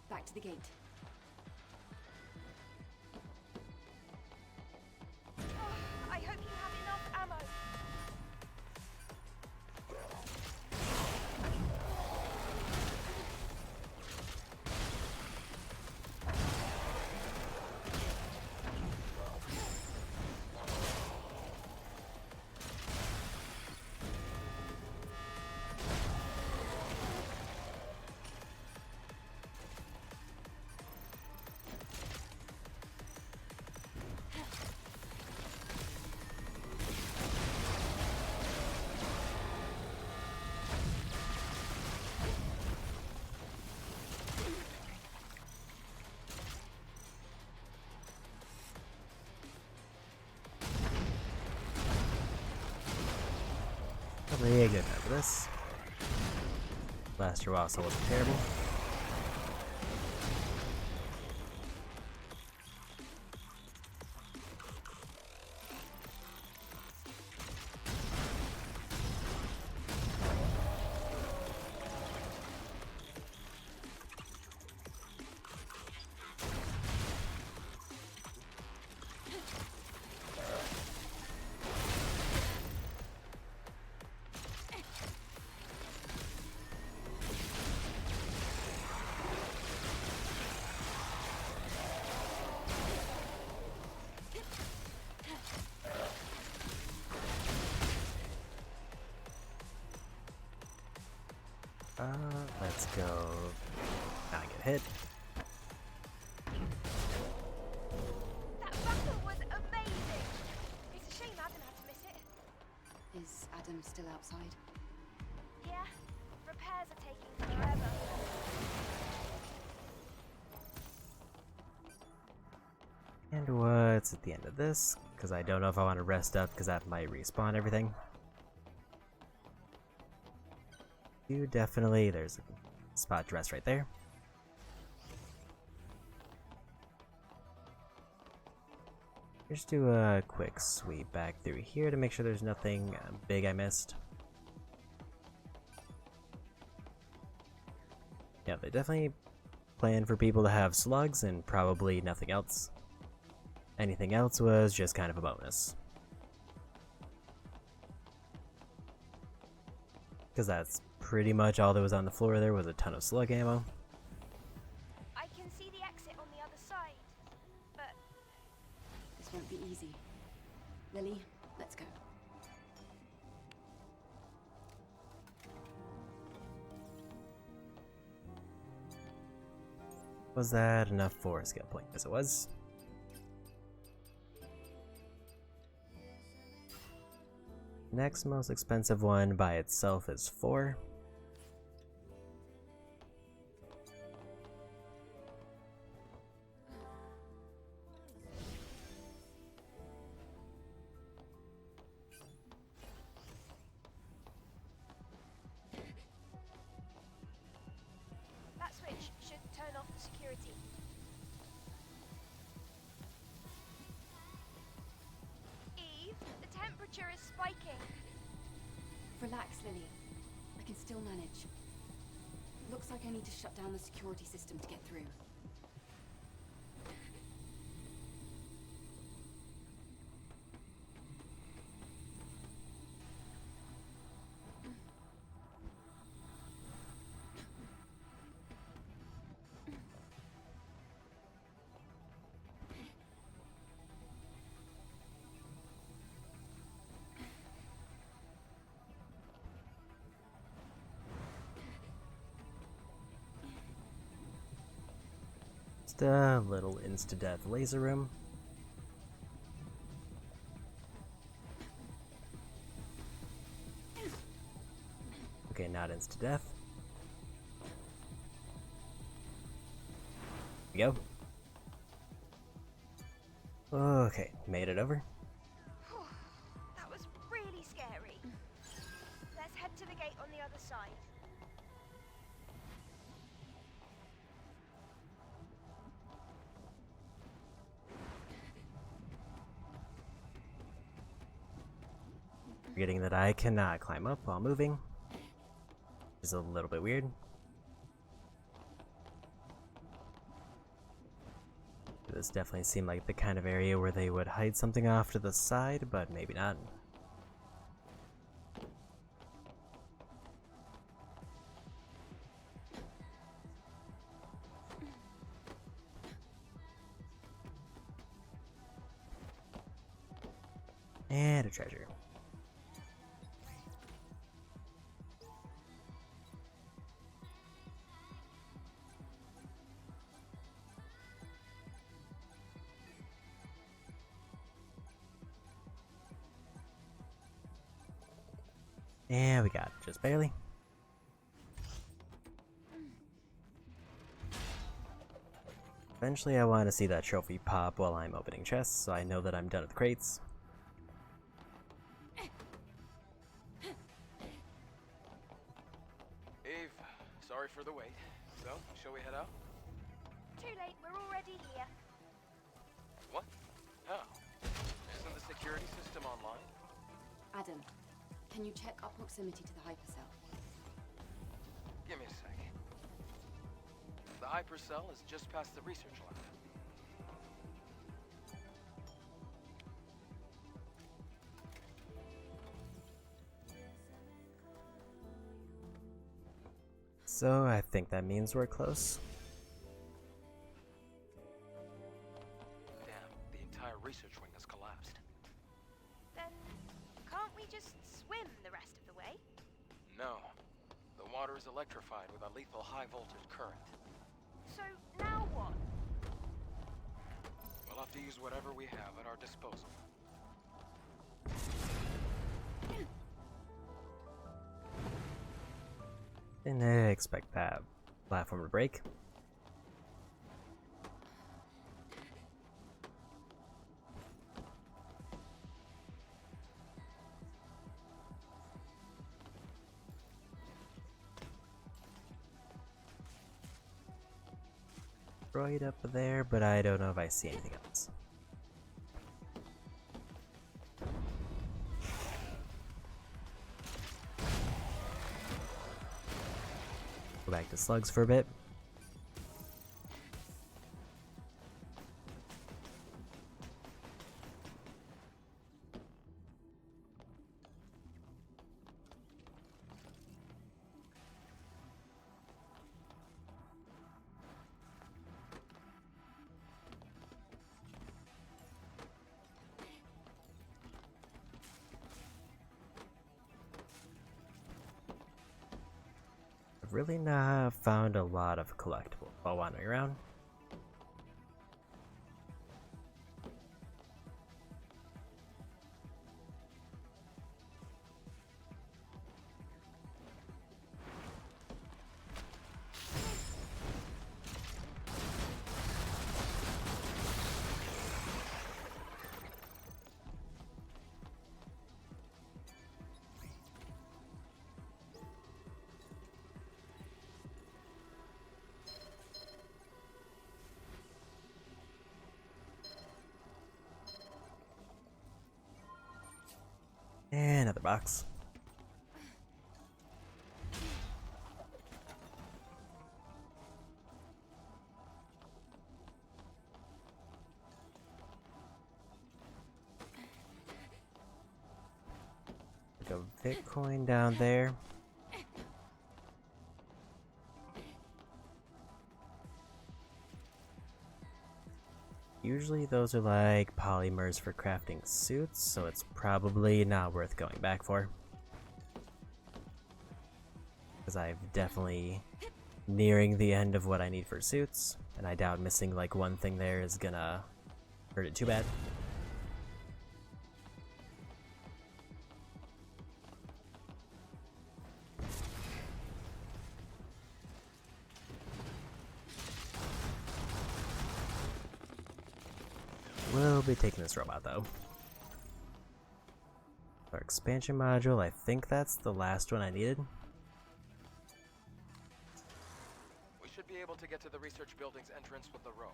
Back to the gate. I hope you have enough ammo. Probably a good time for this. Last year also wasn't terrible. Let's go. Not get hit. That battle was amazing! It's a shame Adam had to miss it. Is Adam still outside? Yeah, repairs are taking forever. And what's at the end of this? Because I don't know if I want to rest up because that might respawn everything. You definitely, there's a spot to rest right there. Just do a quick sweep back through here to make sure there's nothing big I missed. Yeah, they definitely plan for people to have slugs and probably nothing else. Anything else was just kind of a bonus. Because that's pretty much all that was on the floor. There was a ton of slug ammo. I can see the exit on the other side, but This won't be easy. Lily, let's go. Was that enough for a skill point? Yes, it was. Next most expensive one by itself is 4. that switch should turn off the security. Eve, the temperature is spiking. Relax, Lily. I can still manage. Looks like I need to shut down the security system to get through. Just a little insta-death laser room. Okay, not insta-death. Here we go. Okay, made it over. That was really scary. Let's head to the gate on the other side. Forgetting that I cannot climb up while moving. Which is a little bit weird. This definitely seemed like the kind of area where they would hide something off to the side, but maybe not. And a treasure. And we got it, just barely. Eventually I want to see that trophy pop while I'm opening chests, so I know that I'm done with crates. Sorry for the wait. So, shall we head out? Too late, we're already here. What? How? Isn't the security system online? Adam, can you check our proximity to the hypercell? Give me a sec. The hypercell is just past the research lab. So I think that means we're close. Damn, the entire research wing has collapsed. Then, can't we just swim the rest of the way? No. The water is electrified with a lethal high-voltage current. So, now what? We'll have to use whatever we have at our disposal. Didn't expect that platform to break. Right up there, but I don't know if I see anything else. Go back to slugs for a bit. I've really not found a lot of collectibles while wandering around. And another box. Like a Bitcoin down there. Usually those are like polymers for crafting suits, so it's probably not worth going back for. Because I'm definitely nearing the end of what I need for suits, and I doubt missing like one thing there is gonna hurt it too bad. We'll be taking this robot though. Our expansion module, I think that's the last one I needed. We should be able to get to the research building's entrance with the rope.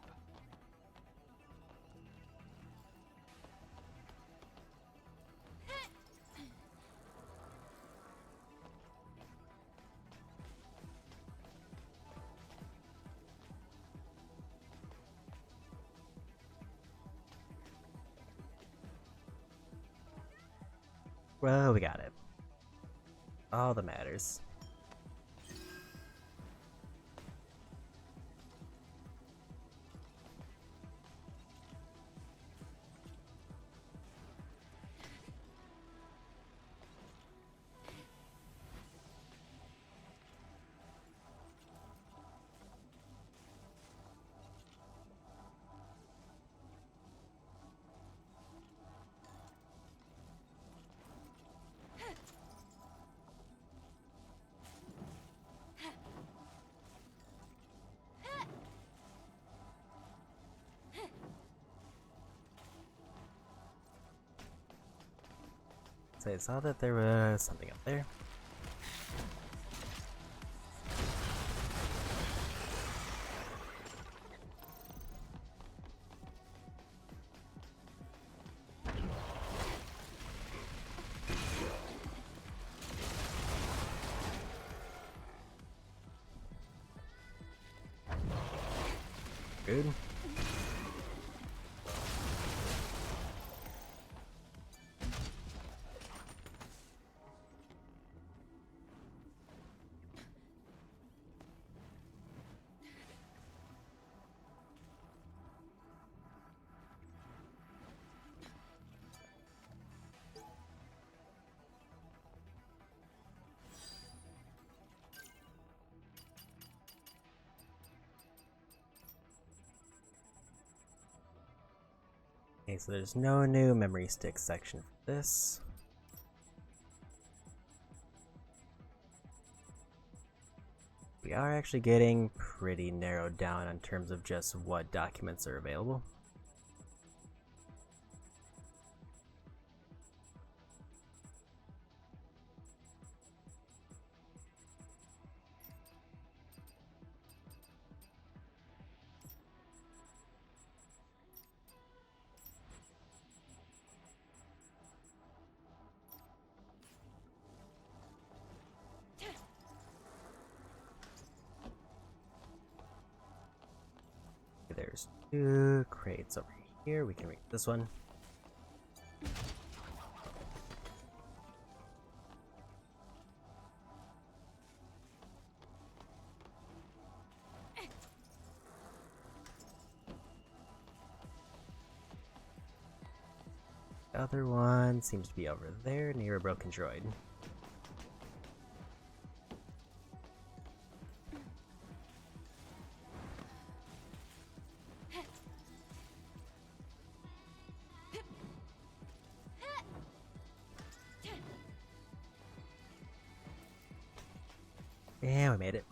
Well, we got it. All that matters. So I saw that there was something up there. Rude. Okay, so there's no new memory stick section for this. We are actually getting pretty narrowed down in terms of just what documents are available. There's 2 crates over here. We can read this one. The other one seems to be over there near a broken droid. Yeah, we made it.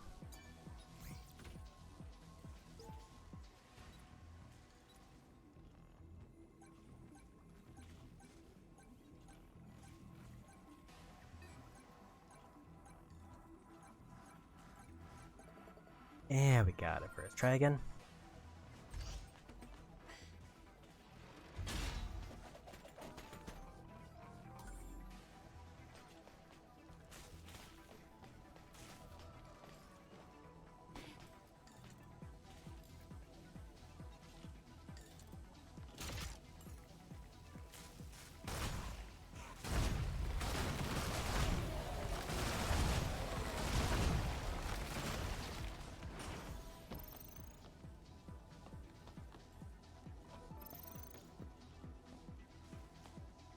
Yeah, we got it first. Try again.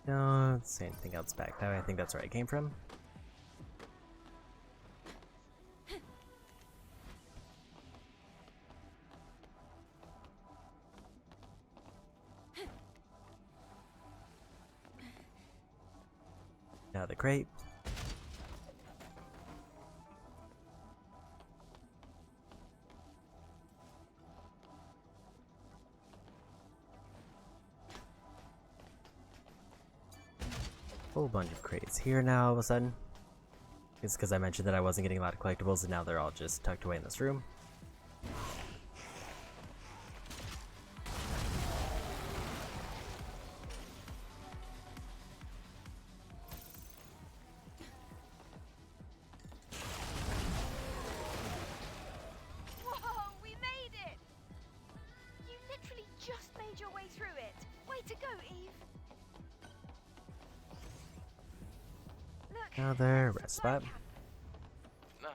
Don't see anything else back there. I think that's where I came from. Now the crate. Whole bunch of crates here now all of a sudden. It's because I mentioned that I wasn't getting a lot of collectibles and now they're all just tucked away in this room. Whoa, we made it! You literally just made your way through it. Way to go, Eve. Look, Another rest spot. Nice.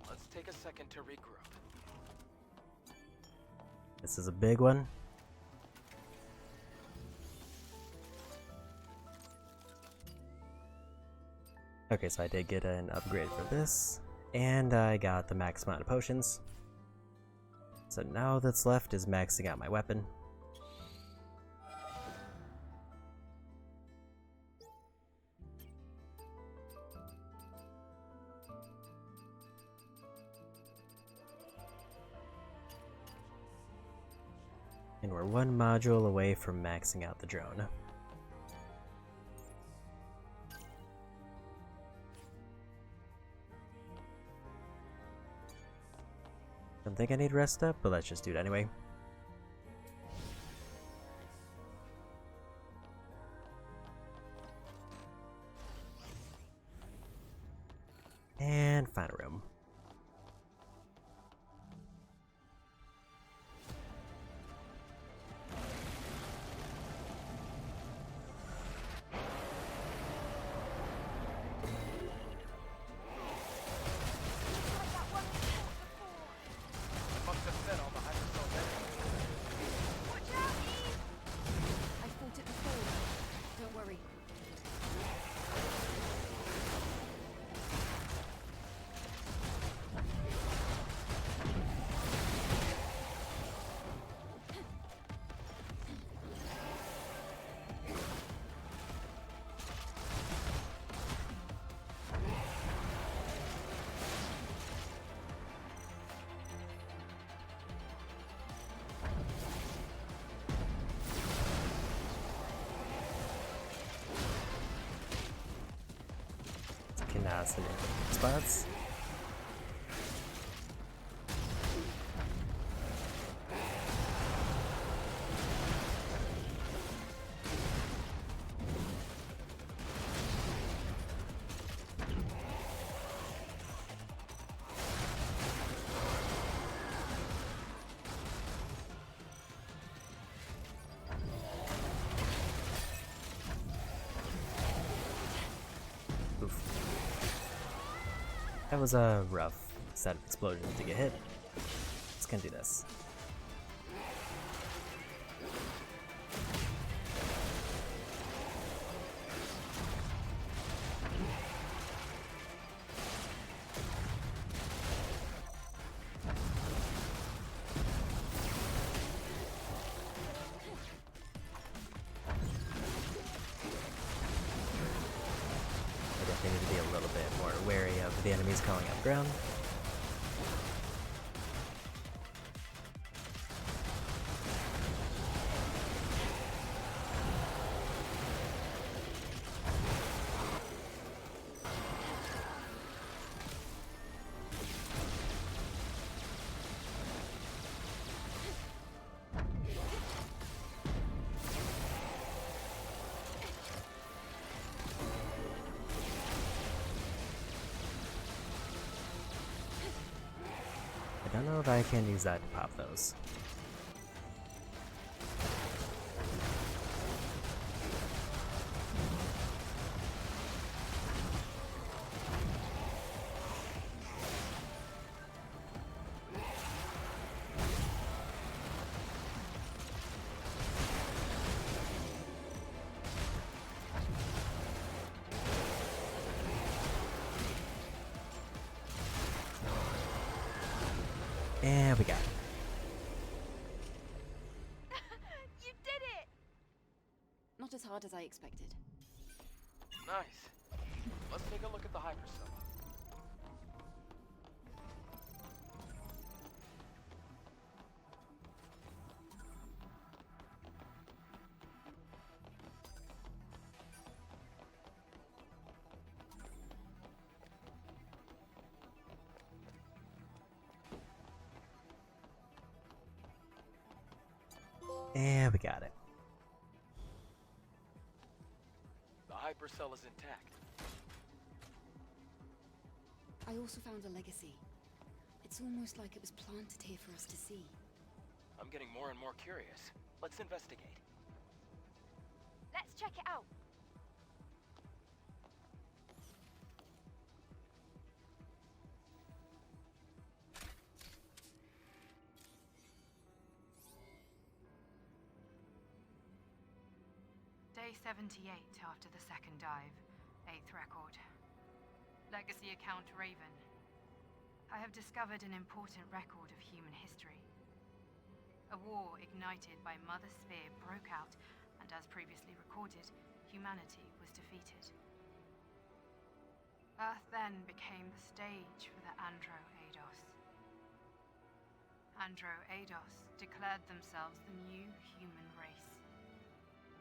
Let's take a second to regroup. This is a big one. Okay, so I did get an upgrade for this, and I got the max amount of potions. So now that's left is maxing out my weapon. And we're 1 module away from maxing out the drone. Don't think I need rest up, but let's just do it anyway. And final room. can send in spots. That was a rough set of explosions to get hit. Just gonna do this. I definitely need to be a little bit more wary of the enemies calling up ground. I don't know if I can use that to pop those. And we got it. You did it! Not as hard as I expected. Nice. Let's take a look at the hypercell. And we got it. The hypercell is intact. I also found a legacy. It's almost like it was planted here for us to see. I'm getting more and more curious. Let's investigate. Let's check it out. Day 78 after the second dive. 8th record. Legacy account Raven. I have discovered an important record of human history. A war ignited by Mother Sphere broke out, and as previously recorded, humanity was defeated. Earth then became the stage for the Andro-Eidos. Andro-Eidos declared themselves the new human race.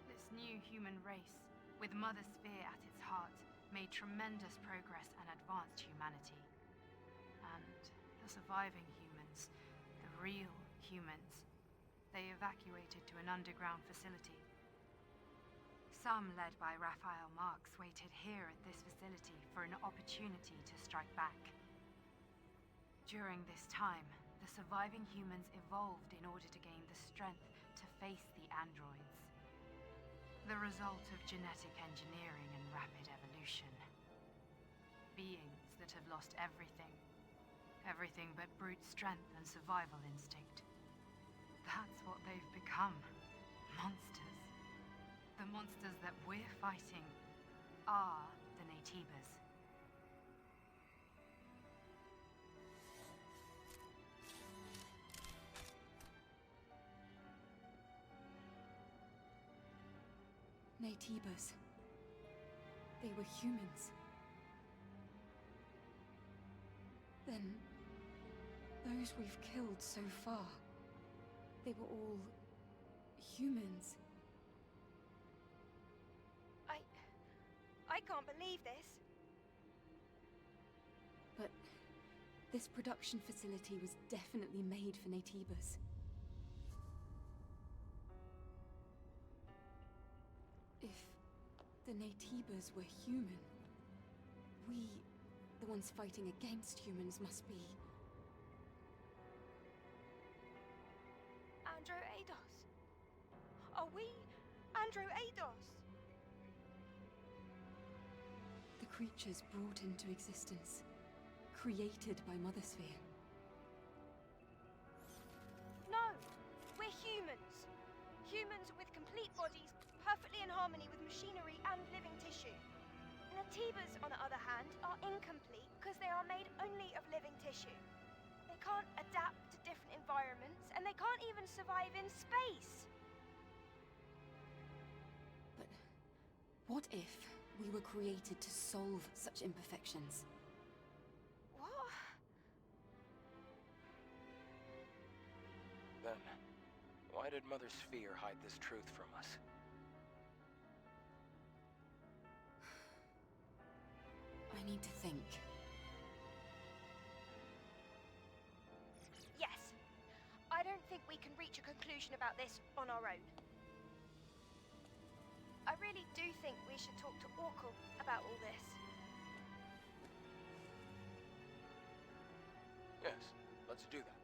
This new human race, with Mother Sphere at its heart, made tremendous progress and advanced humanity. And the surviving humans, the real humans, they evacuated to an underground facility. Some, led by Raphael Marx, waited here at this facility for an opportunity to strike back. During this time, the surviving humans evolved in order to gain the strength to face the androids. The result of genetic engineering and rapid evolution. Beings that have lost everything. Everything but brute strength and survival instinct. That's what they've become. Monsters. The monsters that we're fighting are the Naytibas. Naytibas. They were humans. Then, those we've killed so far, they were all humans. I can't believe this. But this production facility was definitely made for Naytibas. If the Naytibas were human, we, the ones fighting against humans, must be... Andro Eidos? Are we Andro Eidos? The creatures brought into existence, created by Mother Sphere. No! We're humans! Humans with complete bodies, perfectly in harmony with machinery and living tissue. Naytibas, on the other hand, are incomplete because they are made only of living tissue. They can't adapt to different environments, and they can't even survive in space! But what if we were created to solve such imperfections? What? Then, why did Mother Sphere hide this truth from us? I need to think. Yes. I don't think we can reach a conclusion about this on our own. I really do think we should talk to Orkul about all this. Yes, let's do that.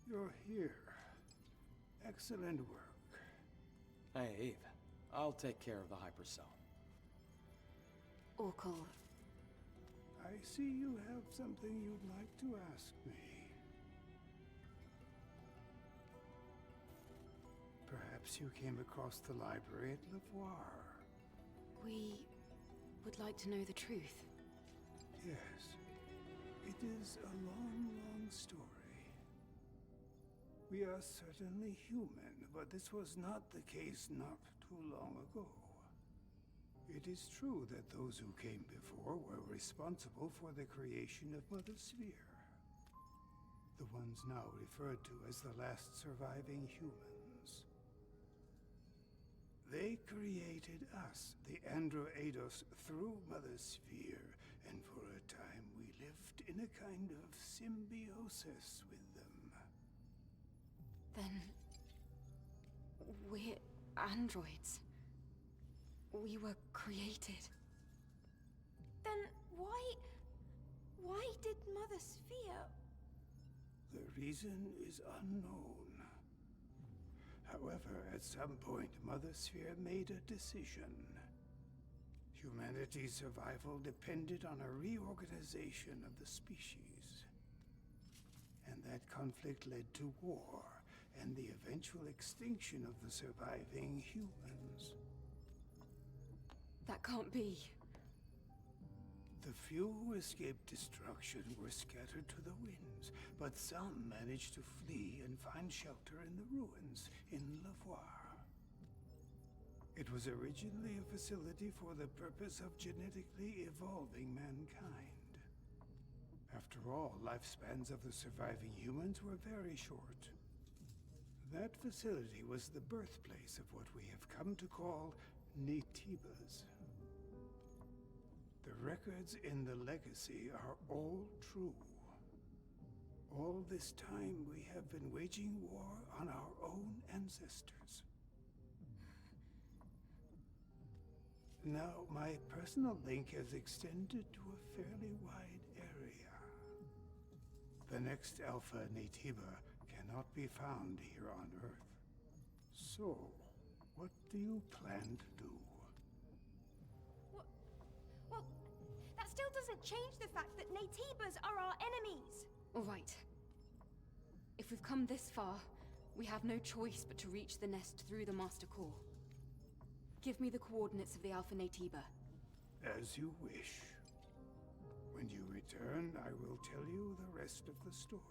You're here. Excellent work. Hey, Eve. I'll take care of the hypercell. Orkul. I see you have something you'd like to ask me. Perhaps you came across the library at Lavoir. We would like to know the truth. Yes. It is a long, long story. We are certainly human, but this was not the case not too long ago. It is true that those who came before were responsible for the creation of Mother Sphere. The ones now referred to as the last surviving humans. They created us, the Andro Eidos, through Mother Sphere, and for a time we lived in a kind of symbiosis with them. Then... we're androids. We were created. Then why did Mother Sphere... The reason is unknown. However, at some point, Mother Sphere made a decision. Humanity's survival depended on a reorganization of the species. And that conflict led to war, and the eventual extinction of the surviving humans. That can't be. The few who escaped destruction were scattered to the winds, but some managed to flee and find shelter in the ruins in Lavoir. It was originally a facility for the purpose of genetically evolving mankind. After all, lifespans of the surviving humans were very short. That facility was the birthplace of what we have come to call Naytibas. The records in the legacy are all true. All this time we have been waging war on our own ancestors. Now, my personal link has extended to a fairly wide area. The next Alpha Naytiba cannot be found here on Earth. So, What do you plan to do? Well, that still doesn't change the fact that Naytibas are our enemies. All right. If we've come this far, we have no choice but to reach the nest through the Master Core. Give me the coordinates of the Alpha Naytiba. As you wish. When you return, I will tell you the rest of the story.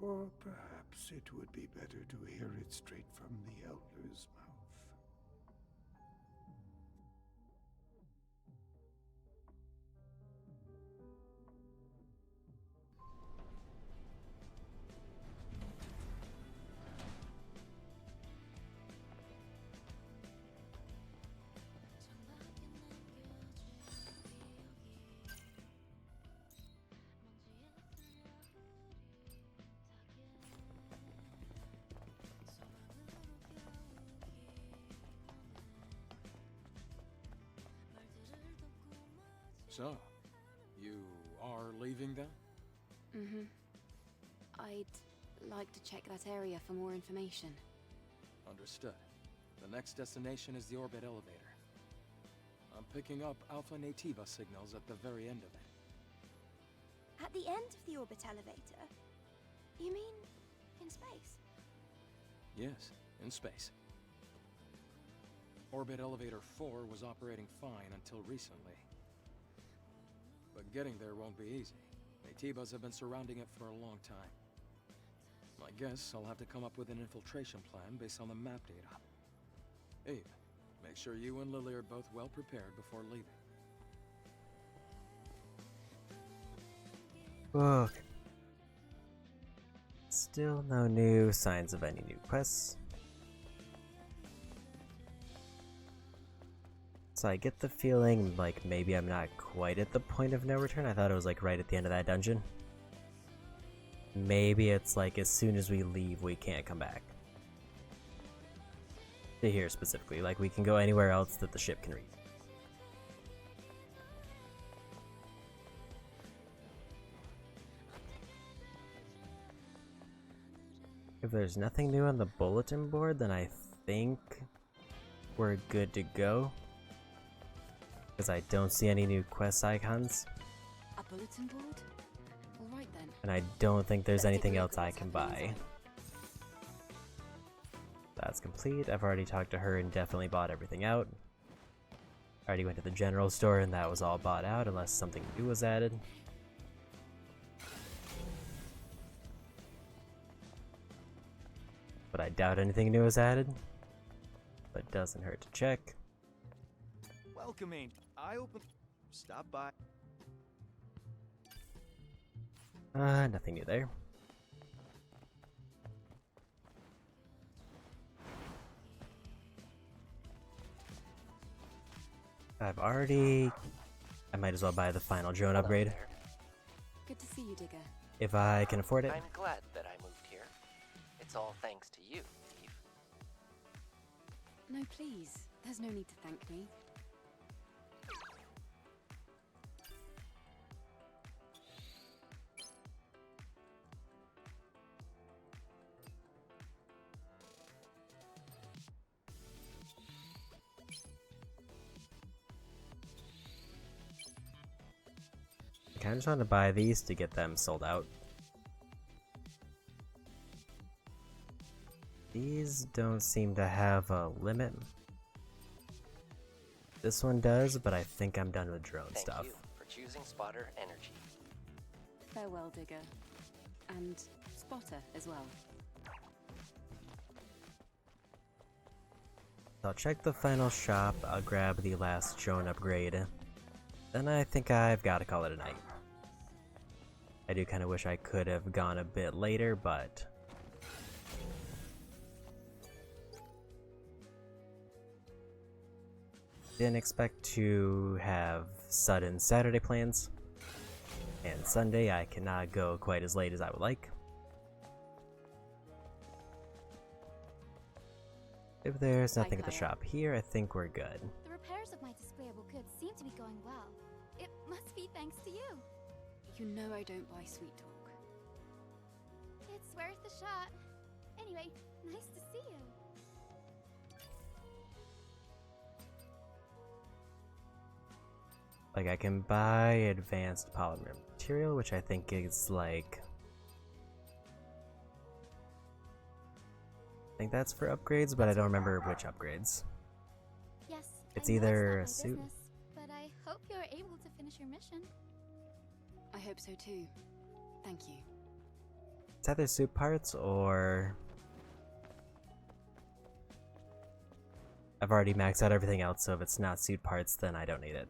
Or perhaps it would be better to hear it straight from the Elder's mouth. So, you are leaving then? Mm-hmm. I'd like to check that area for more information. Understood. The next destination is the orbit elevator. I'm picking up Alpha Naytiba signals at the very end of it. At the end of the orbit elevator? You mean in space? Yes, in space. Orbit Elevator 4 was operating fine until recently. But getting there won't be easy. Naytibas have been surrounding it for a long time. I guess I'll have to come up with an infiltration plan based on the map data. Eve, make sure you and Lily are both well prepared before leaving. Look. Still no new signs of any new quests. So I get the feeling like maybe I'm not quite at the point of no return. I thought it was like right at the end of that dungeon. Maybe it's like as soon as we leave, we can't come back. To here specifically, like we can go anywhere else that the ship can reach. If there's nothing new on the bulletin board, then I think we're good to go. Because I don't see any new quest icons. A bulletin board? Alright then. And I don't think there's anything else I can buy. That's complete. I've already talked to her and definitely bought everything out. I already went to the general store and that was all bought out unless something new was added. But I doubt anything new was added. But doesn't hurt to check. Welcome, Ain't. I open. Stop by. Nothing new there. I've already... I might as well buy the final drone upgrade. Good to see you, Digger. If I can afford it. I'm glad that I moved here. It's all thanks to you, Eve. No, please. There's no need to thank me. I kind of just want to buy these to get them sold out. These don't seem to have a limit. This one does, but I think I'm done with drone stuff. Thank you for choosing Spotter Energy. Farewell, Digger. And Spotter as well. I'll check the final shop, I'll grab the last drone upgrade. Then I think I've got to call it a night. I do kind of wish I could have gone a bit later, but... didn't expect to have sudden Saturday plans. And Sunday I cannot go quite as late as I would like. If there's nothing at the shop here, I think we're good. The repairs of my displayable goods seem to be going well. It must be thanks to you. You know I don't buy sweet talk. It's worth a shot. Anyway, nice to see you. Like, I can buy advanced polymer material, which I think is like... I think that's for upgrades, but I don't remember which upgrades. Yes, It's I know either a it's not my suit. business, but I hope you're able to finish your mission. I hope so too. Thank you. It's either suit parts or... I've already maxed out everything else, so if it's not suit parts, then I don't need it.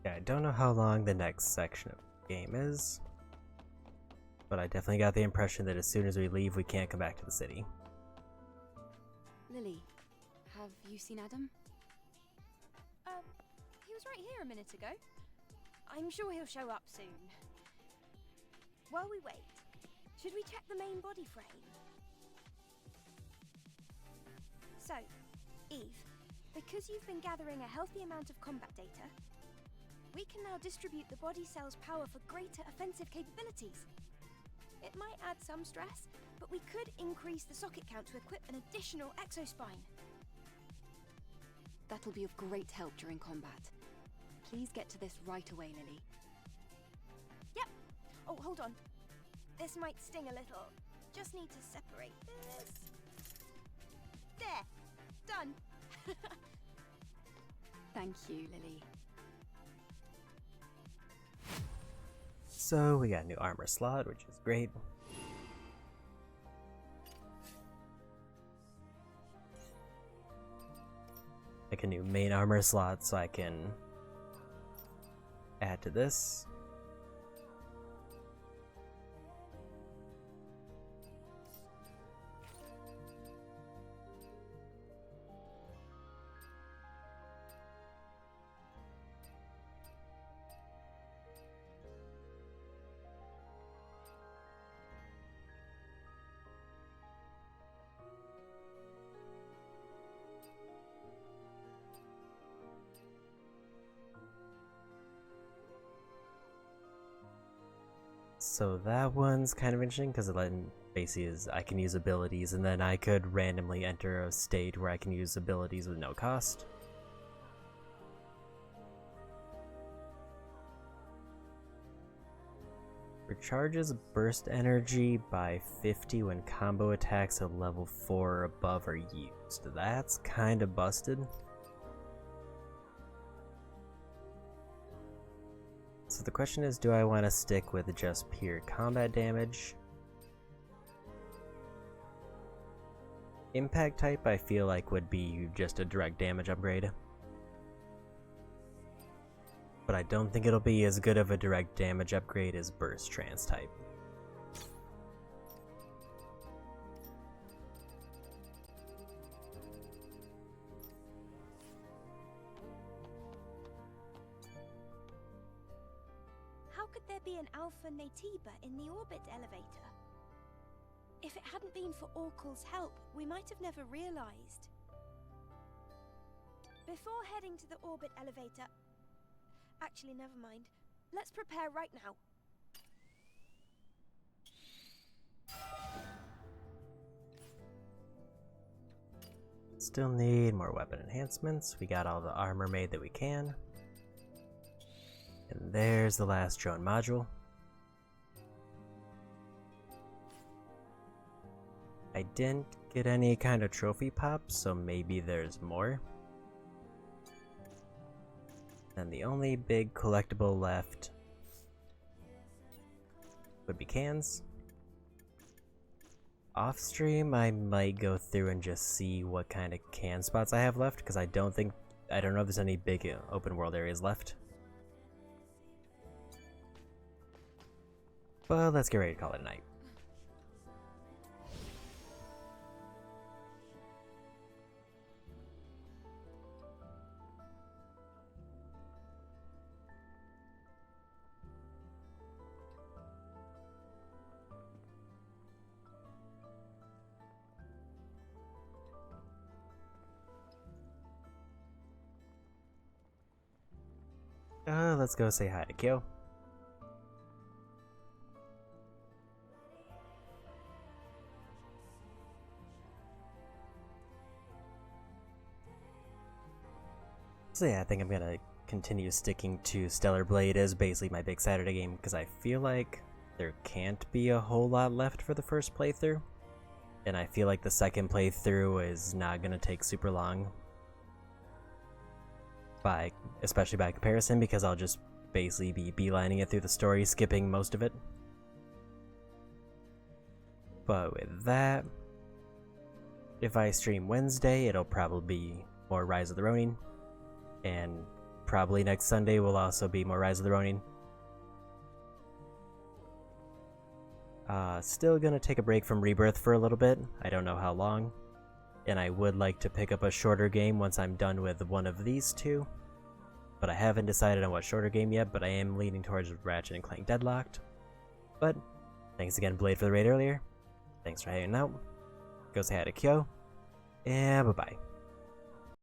Yeah, I don't know how long the next section of the game is, but I definitely got the impression that as soon as we leave, we can't come back to the city. Lily, have you seen Adam? He was right here a minute ago. I'm sure he'll show up soon. While we wait, should we check the main body frame? So, Eve, because you've been gathering a healthy amount of combat data, we can now distribute the body cell's power for greater offensive capabilities. It might add some stress, but we could increase the socket count to equip an additional exospine. That'll be of great help during combat. Please get to this right away, Lily. Yep. Oh, hold on. This might sting a little. Just need to separate this. There. Done. Thank you, Lily. So we got a new armor slot, which is great. Like a new main armor slot, so I can add to this. So that one's kind of interesting because it basically is I can use abilities, and then I could randomly enter a state where I can use abilities with no cost. Recharges burst energy by 50 when combo attacks at level 4 or above are used. That's kind of busted. So the question is, do I want to stick with just pure combat damage? Impact type I feel like would be just a direct damage upgrade. But I don't think it'll be as good of a direct damage upgrade as burst trance type. How could there be an Alpha Natiba in the orbit elevator? If it hadn't been for Oracle's help, we might have never realized. Before heading to the orbit elevator... Actually, never mind. Let's prepare right now. Still need more weapon enhancements. We got all the armor made that we can. And there's the last drone module. I didn't get any kind of trophy pop, so maybe there's more. And the only big collectible left would be cans. Off stream, I might go through and just see what kind of can spots I have left, because I don't know if there's any big open world areas left. But let's get ready to call it a night. Let's go say hi to Kyo. So yeah, I think I'm gonna continue sticking to Stellar Blade as basically my big Saturday game, because I feel like there can't be a whole lot left for the first playthrough. And I feel like the second playthrough is not gonna take super long. Especially by comparison, because I'll just basically be beelining it through the story, skipping most of it. But with that, if I stream Wednesday, it'll probably be more Rise of the Ronin. And probably next Sunday will also be more Rise of the Ronin. Still gonna take a break from Rebirth for a little bit. I don't know how long. And I would like to pick up a shorter game once I'm done with one of these two. But I haven't decided on what shorter game yet, but I am leaning towards Ratchet & Clank Deadlocked. But, thanks again Blade for the raid earlier. Thanks for hanging out. Go say hi to Kyo. And bye-bye.